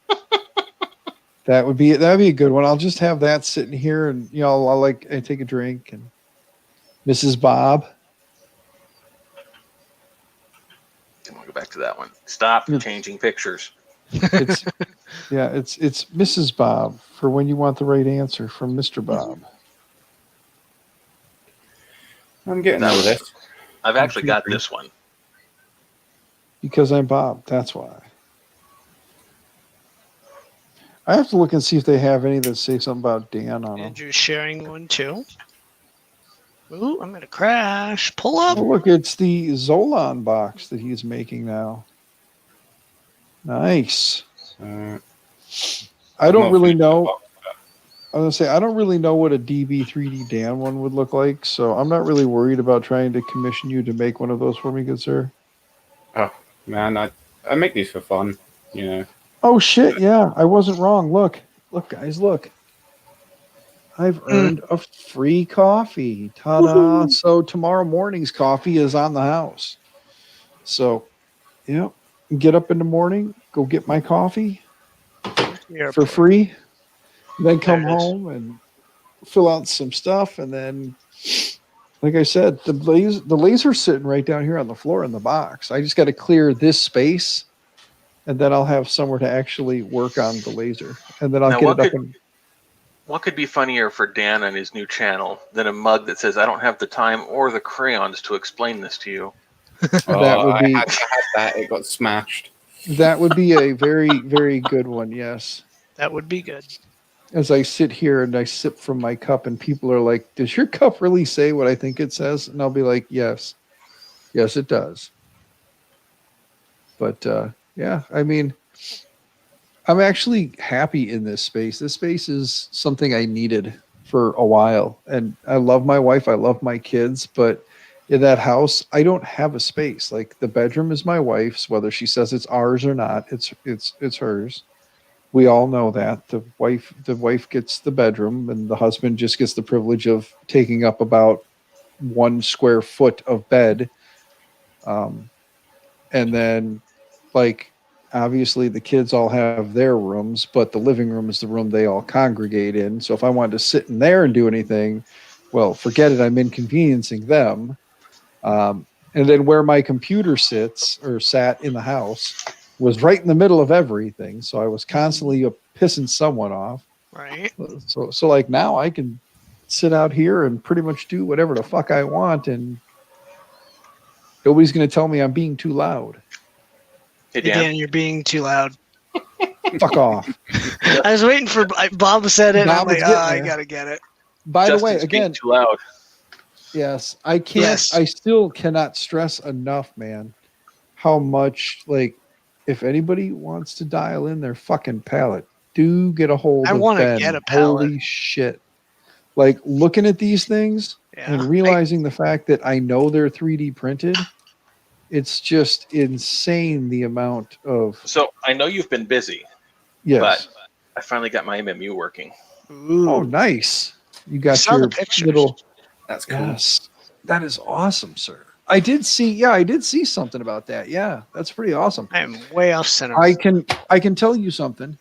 That'd be a good one. I'll just have that sitting here, and I'll take a drink and Mrs. Bob. I'm gonna go back to that one. Stop changing pictures. It's Mrs. Bob for when you want the right answer from Mr. Bob. I'm getting out of this. I've actually got this one. Because I'm Bob. That's why. I have to look and see if they have any that say something about Dan on them. Andrew's sharing one too. Ooh, I'm gonna crash. Pull up. Oh, look, it's the Zolan box that he's making now. Nice. I don't really know. I was gonna say I don't really know what a DB3D Dan one would look like, so I'm not really worried about trying to commission you to make one of those for me, good sir. Oh man, I make these for fun, Oh shit! Yeah, I wasn't wrong. Look, guys, look. I've earned a free coffee. Ta-da! Woohoo. So tomorrow morning's coffee is on the house. So, get up in the morning, go get my coffee for free, then come home and fill out some stuff, and then, like I said, the laser's sitting right down here on the floor in the box. I just got to clear this space, and then I'll have somewhere to actually work on the laser, and then I'll Now, get it up and. What could be funnier for Dan on his new channel than a mug that says, "I don't have the time or the crayons to explain this to you"? That would be. I had that. It got smashed. That would be a very, very good one. Yes. That would be good. As I sit here and I sip from my cup, and people are like, "Does your cup really say what I think it says?" And I'll be like, "Yes, yes, it does." But yeah, I mean, I'm actually happy in this space. This space is something I needed for a while, and I love my wife. I love my kids, but in that house, I don't have a space. Like the bedroom is my wife's, whether she says it's ours or not. It's hers. We all know that the wife gets the bedroom, and the husband just gets the privilege of taking up about 1 square foot of bed. And then, like, obviously the kids all have their rooms, but the living room is the room they all congregate in. So if I wanted to sit in there and do anything, well, forget it. I'm inconveniencing them. And then where my computer sat in the house was right in the middle of everything. So I was constantly pissing someone off. Right. So like now I can sit out here and pretty much do whatever the fuck I want, and nobody's going to tell me I'm being too loud. Hey, Dan, you're being too loud. Fuck off. I was waiting for Bob said it. And I'm Bob like, was getting I there. gotta get it. By the way, Justin's being again, too loud. yes, I can't. Yes. I still cannot stress enough, man, how much, like, if anybody wants to dial in their fucking pallet, do get a hold I of want to Ben. get a pallet. Holy shit. like looking at these things and realizing the fact that I know they're 3D printed. It's just insane the amount of. So I know you've been busy. Yes. But I finally got my MMU working. Oh, nice! You got Saw your the pictures. little. That's cool. Yes, that is awesome, sir. I did see. Yeah, I did see something about that. Yeah, that's pretty awesome. I am way off center. I can tell you something.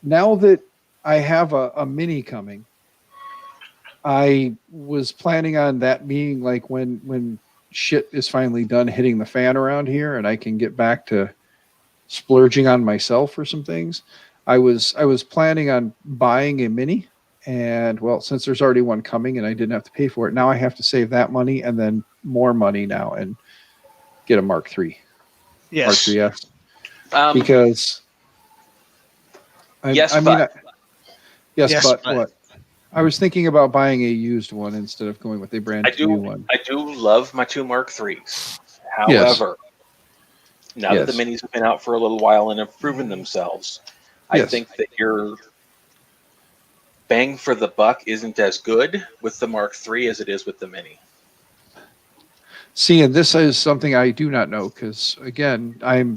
Now that I have a mini coming, I was planning on that being like when shit is finally done hitting the fan around here, and I can get back to splurging on myself for some things. I was planning on buying a mini, and well, since there's already one coming and I didn't have to pay for it, now I have to save that money and then more money now and get a Mark III. Yes. Mark IIIS. Because yes, but but. what? I was thinking about buying a used one instead of going with a brand new one. I do love my 2 Mark IIIs. However, now that the minis have been out for a little while and have proven themselves, I think that your bang for the buck isn't as good with the Mark III as it is with the mini. See, and this is something I do not know because again, I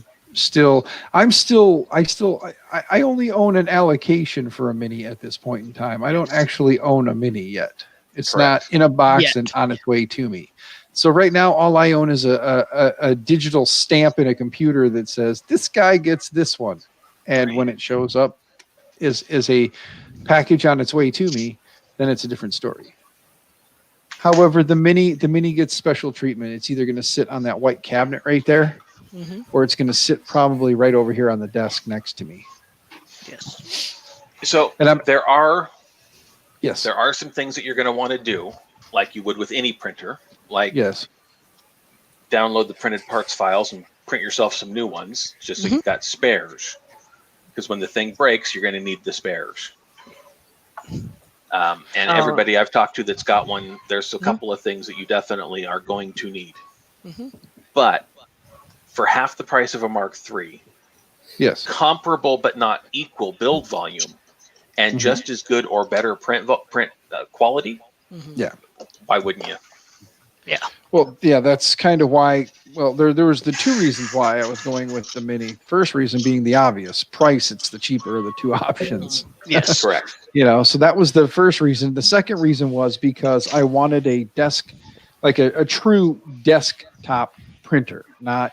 only own an allocation for a mini at this point in time. I don't actually own a mini yet. It's not in a box and on its way to me. So right now, all I own is a digital stamp in a computer that says this guy gets this one, and when it shows up is a package on its way to me, then it's a different story. However, the mini gets special treatment. It's either going to sit on that white cabinet right there, or it's going to sit probably right over here on the desk next to me. Yes. So there are some things that you're going to want to do, like you would with any printer, like download the printed parts files and print yourself some new ones, just so you've got spares. Because when the thing breaks, you're going to need the spares. And everybody I've talked to that's got one, there's a couple of things that you definitely are going to need. But for half the price of a Mark III, comparable but not equal build volume, and just as good or better print quality, why wouldn't you? Yeah. Well, yeah, that's kind of why. Well, there was the 2 reasons why I was going with the mini. First reason being the obvious price; it's the cheaper of the 2 options. Yes, correct. So that was the first reason. The second reason was because I wanted a desk, like a true desktop printer, not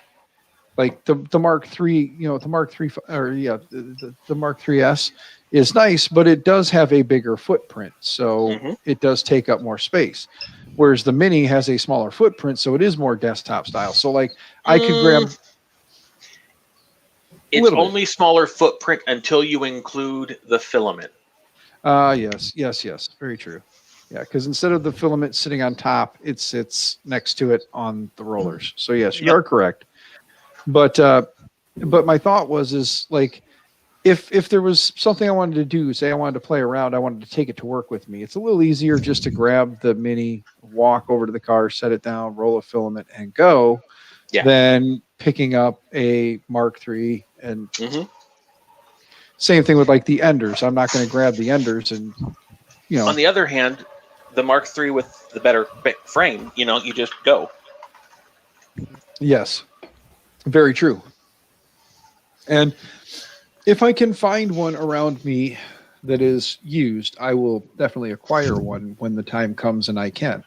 like the Mark III. The Mark III, or the Mark IIIS is nice, but it does have a bigger footprint, so it does take up more space. Whereas the mini has a smaller footprint, so it is more desktop style. So like I could grab. It's only smaller footprint until you include the filament. Yes, very true. Yeah, because instead of the filament sitting on top, it sits next to it on the rollers. So yes, you are correct. But my thought was like, if there was something I wanted to do, say I wanted to play around, I wanted to take it to work with me. It's a little easier just to grab the mini, walk over to the car, set it down, roll a filament, and go, than picking up a Mark III. And same thing with like the Enders. I'm not going to grab the Enders, and On the other hand, the Mark III with the better frame, you just go. Yes, very true. And if I can find one around me that is used, I will definitely acquire one when the time comes and I can.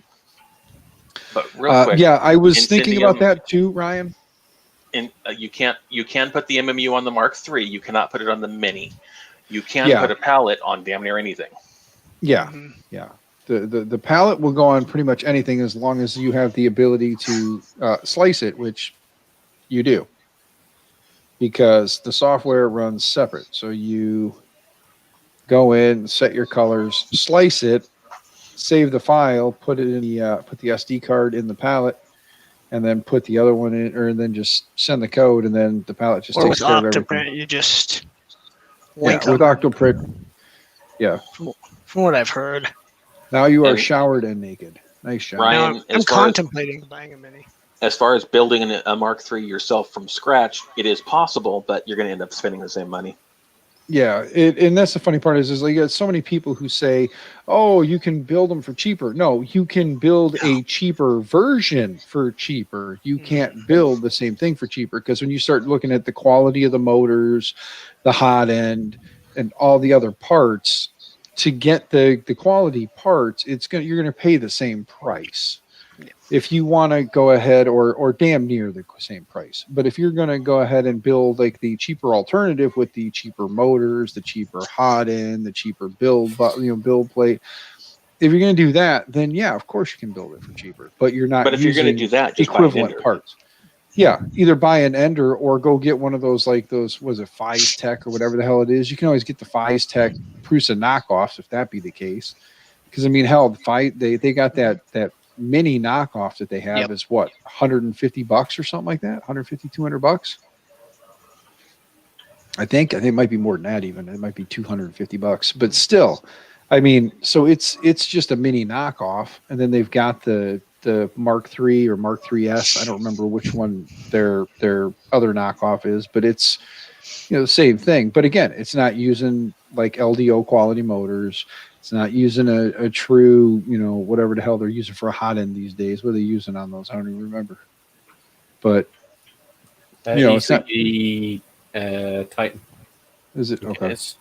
But real quick, I was thinking about that too, Ryan. And you can put the MMU on the Mark III. You cannot put it on the Mini. You can put a pallet on damn near anything. Yeah. The pallet will go on pretty much anything as long as you have the ability to slice it, which you do. Because the software runs separate. So you go in, set your colors, slice it, save the file, put it in put the SD card in the pallet, and then put the other one in, or then just send the code, and then the pallet just takes care of everything. You just with Octoprint. Yeah. From what I've heard. Now you are showered and naked. Nice job. Ryan, I'm contemplating buying a mini. As far as building a Mark III yourself from scratch, it is possible, but you're going to end up spending the same money. Yeah, and that's the funny part is like you got so many people who say, "Oh, you can build them for cheaper." No, you can build a cheaper version for cheaper. You can't build the same thing for cheaper because when you start looking at the quality of the motors, the hot end, and all the other parts, to get the quality parts, you're gonna pay the same price. If you want to go ahead or damn near the same price, but if you're going to go ahead and build like the cheaper alternative with the cheaper motors, the cheaper hot end, the cheaper build plate, if you're going to do that, then yeah, of course you can build it for cheaper, but you're not. But if you're going to do that, just equivalent buy an Ender. parts. Yeah, either buy an Ender or go get one of those was it Fies Tech or whatever the hell it is. You can always get the Fies Tech Prusa knockoffs if that be the case. Because I mean, hell, they got that mini knockoff that they have is what, $150 or something like that, $150-$200. I think it might be more than that. Even it might be $250, but still, I mean, so it's just a mini knockoff, and then they've got the Mark III or Mark IIIs. I don't remember which one their other knockoff is, but it's the same thing. But again, it's not using like LDO quality motors. It's not using a true, whatever the hell they're using for a hot end these days. What are they using on those? I don't even remember. But it's not Titan. Is it okay? Yes.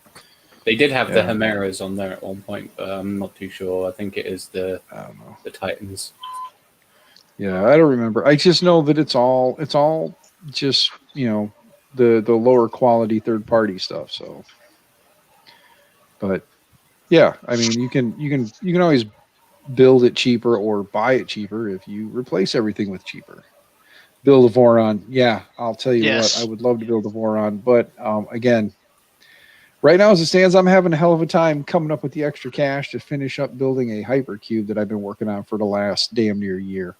They did have the Chimeras on there at one point, but I'm not too sure. I think it is the Titans. Yeah, I don't remember. I just know that it's all just the lower quality third party stuff. So, but. Yeah, I mean, you can always build it cheaper or buy it cheaper if you replace everything with cheaper. Build a Voron. Yeah, I'll tell you what, I would love to build a Voron, but again, right now as it stands, I'm having a hell of a time coming up with the extra cash to finish up building a hypercube that I've been working on for the last damn near year.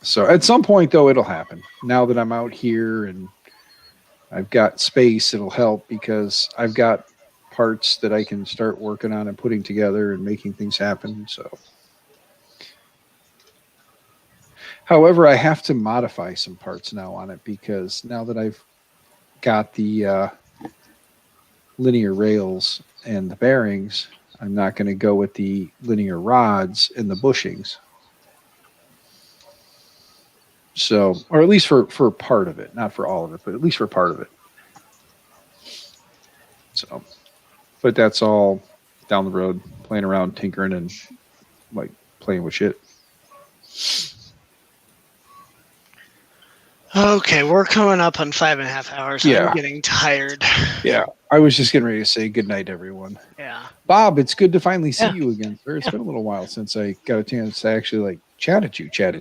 So at some point, though, it'll happen. Now that I'm out here and I've got space, it'll help because I've got parts that I can start working on and putting together and making things happen. So, however, I have to modify some parts now on it because now that I've got the linear rails and the bearings, I'm not going to go with the linear rods and the bushings. So, or at least for part of it, not for all of it, but at least for part of it. So, but that's all down the road, playing around, tinkering, and like playing with shit. Okay, we're coming up on 5.5 hours. Yeah. I'm getting tired. Yeah, I was just getting ready to say good night, everyone. Yeah. Bob, it's good to finally see you again, sir. It's been a little while since I got a chance to actually like chat at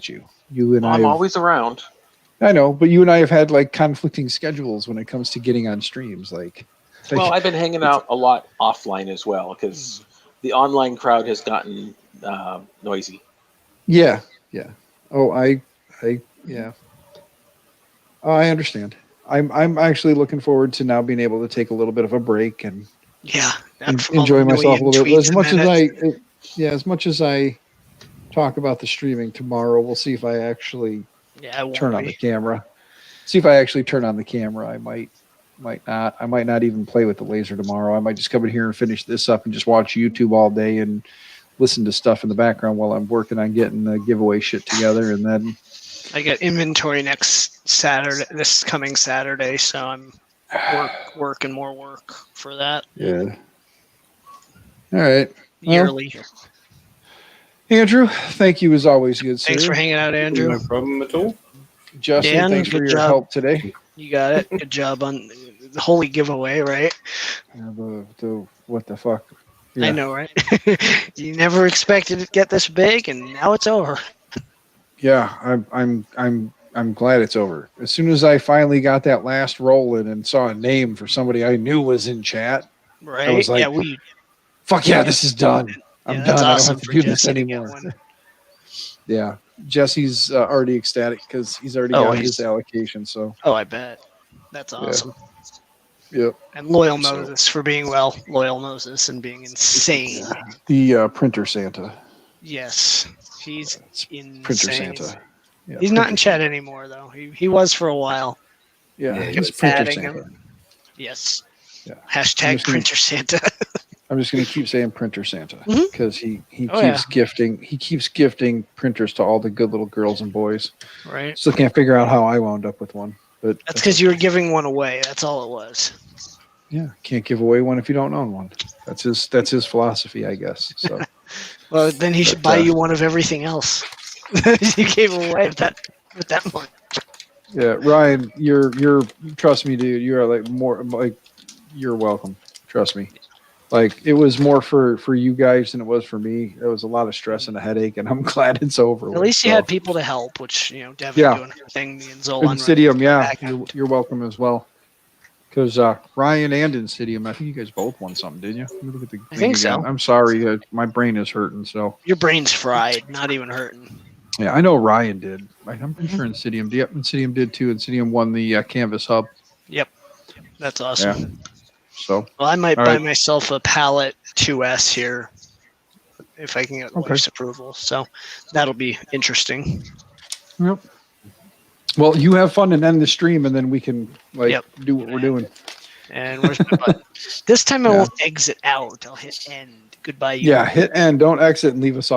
you. You and I'm always around. I know, but you and I have had like conflicting schedules when it comes to getting on streams. Well, I've been hanging out a lot offline as well because the online crowd has gotten noisy. Yeah. Oh, yeah. Oh, I understand. I'm actually looking forward to now being able to take a little bit of a break and enjoy myself a little bit. As much as I talk about the streaming tomorrow, we'll see if I actually turn on the camera. See if I actually turn on the camera. I might not. I might not even play with the laser tomorrow. I might just come in here and finish this up and just watch YouTube all day and listen to stuff in the background while I'm working on getting the giveaway shit together. And then I get inventory this coming Saturday, so I'm working more work for that. Yeah. All right. Yearly. Andrew, thank you as always, good sir. Thanks for hanging out, Andrew. No problem at all. Justin, Dan, thanks for your help today. You got it. Good job on the holy giveaway, right? What the fuck? Yeah. I know, right? You never expected it to get this big, and now it's over. Yeah, I'm glad it's over. As soon as I finally got that last roll in and saw a name for somebody I knew was in chat, right? I was like, fuck yeah, this is done. I'm done. Awesome. I don't have to do this anymore. Yeah, Jesse's already ecstatic because he's already got his allocation. So. Oh, I bet. That's awesome. Yep. And loyal Moses for being loyal Moses and being insane. The printer Santa. Yes, he's insane. Printer Santa. Yeah, he's not in chat anymore though. He was for a while. Yeah, he's Printer Santa. Yes. Yeah. Hashtag Printer Santa. I'm just going to keep saying Printer Santa because he Oh, keeps gifting printers to all the good little girls and boys. Right. Still can't figure out how I wound up with one, but That's because you were giving one away. That's all it was. yeah, can't give away one if you don't own one. That's his philosophy, I guess. So, well, then he should buy you one of everything else. You gave away with that much. Yeah, Ryan, you're trust me, dude. You are you're welcome. Trust me. Like it was more for you guys than it was for me. It was a lot of stress and a headache, and I'm glad it's over. At least you had people to help, which Devin doing everything, me and Zolan. Insidium, you're welcome as well. Because Ryan and Insidium, I think you guys both won something, didn't you? Let me look at the I think again. so. I'm sorry, my brain is hurting. So your brain's fried, not even hurting. Yeah, I know Ryan did. I'm pretty sure Insidium did. Yep, Insidium did too. Insidium won the Canvas Hub. Yep, that's awesome. Yeah. So, well, I might buy myself a Palette 2S here if I can get wife's approval. So that'll be interesting. Yep. Well, you have fun and end the stream, and then we can do what we're doing. And where's my button? This time I won't exit out. I'll hit end. Goodbye. Yeah, hit end. Don't exit and leave us all.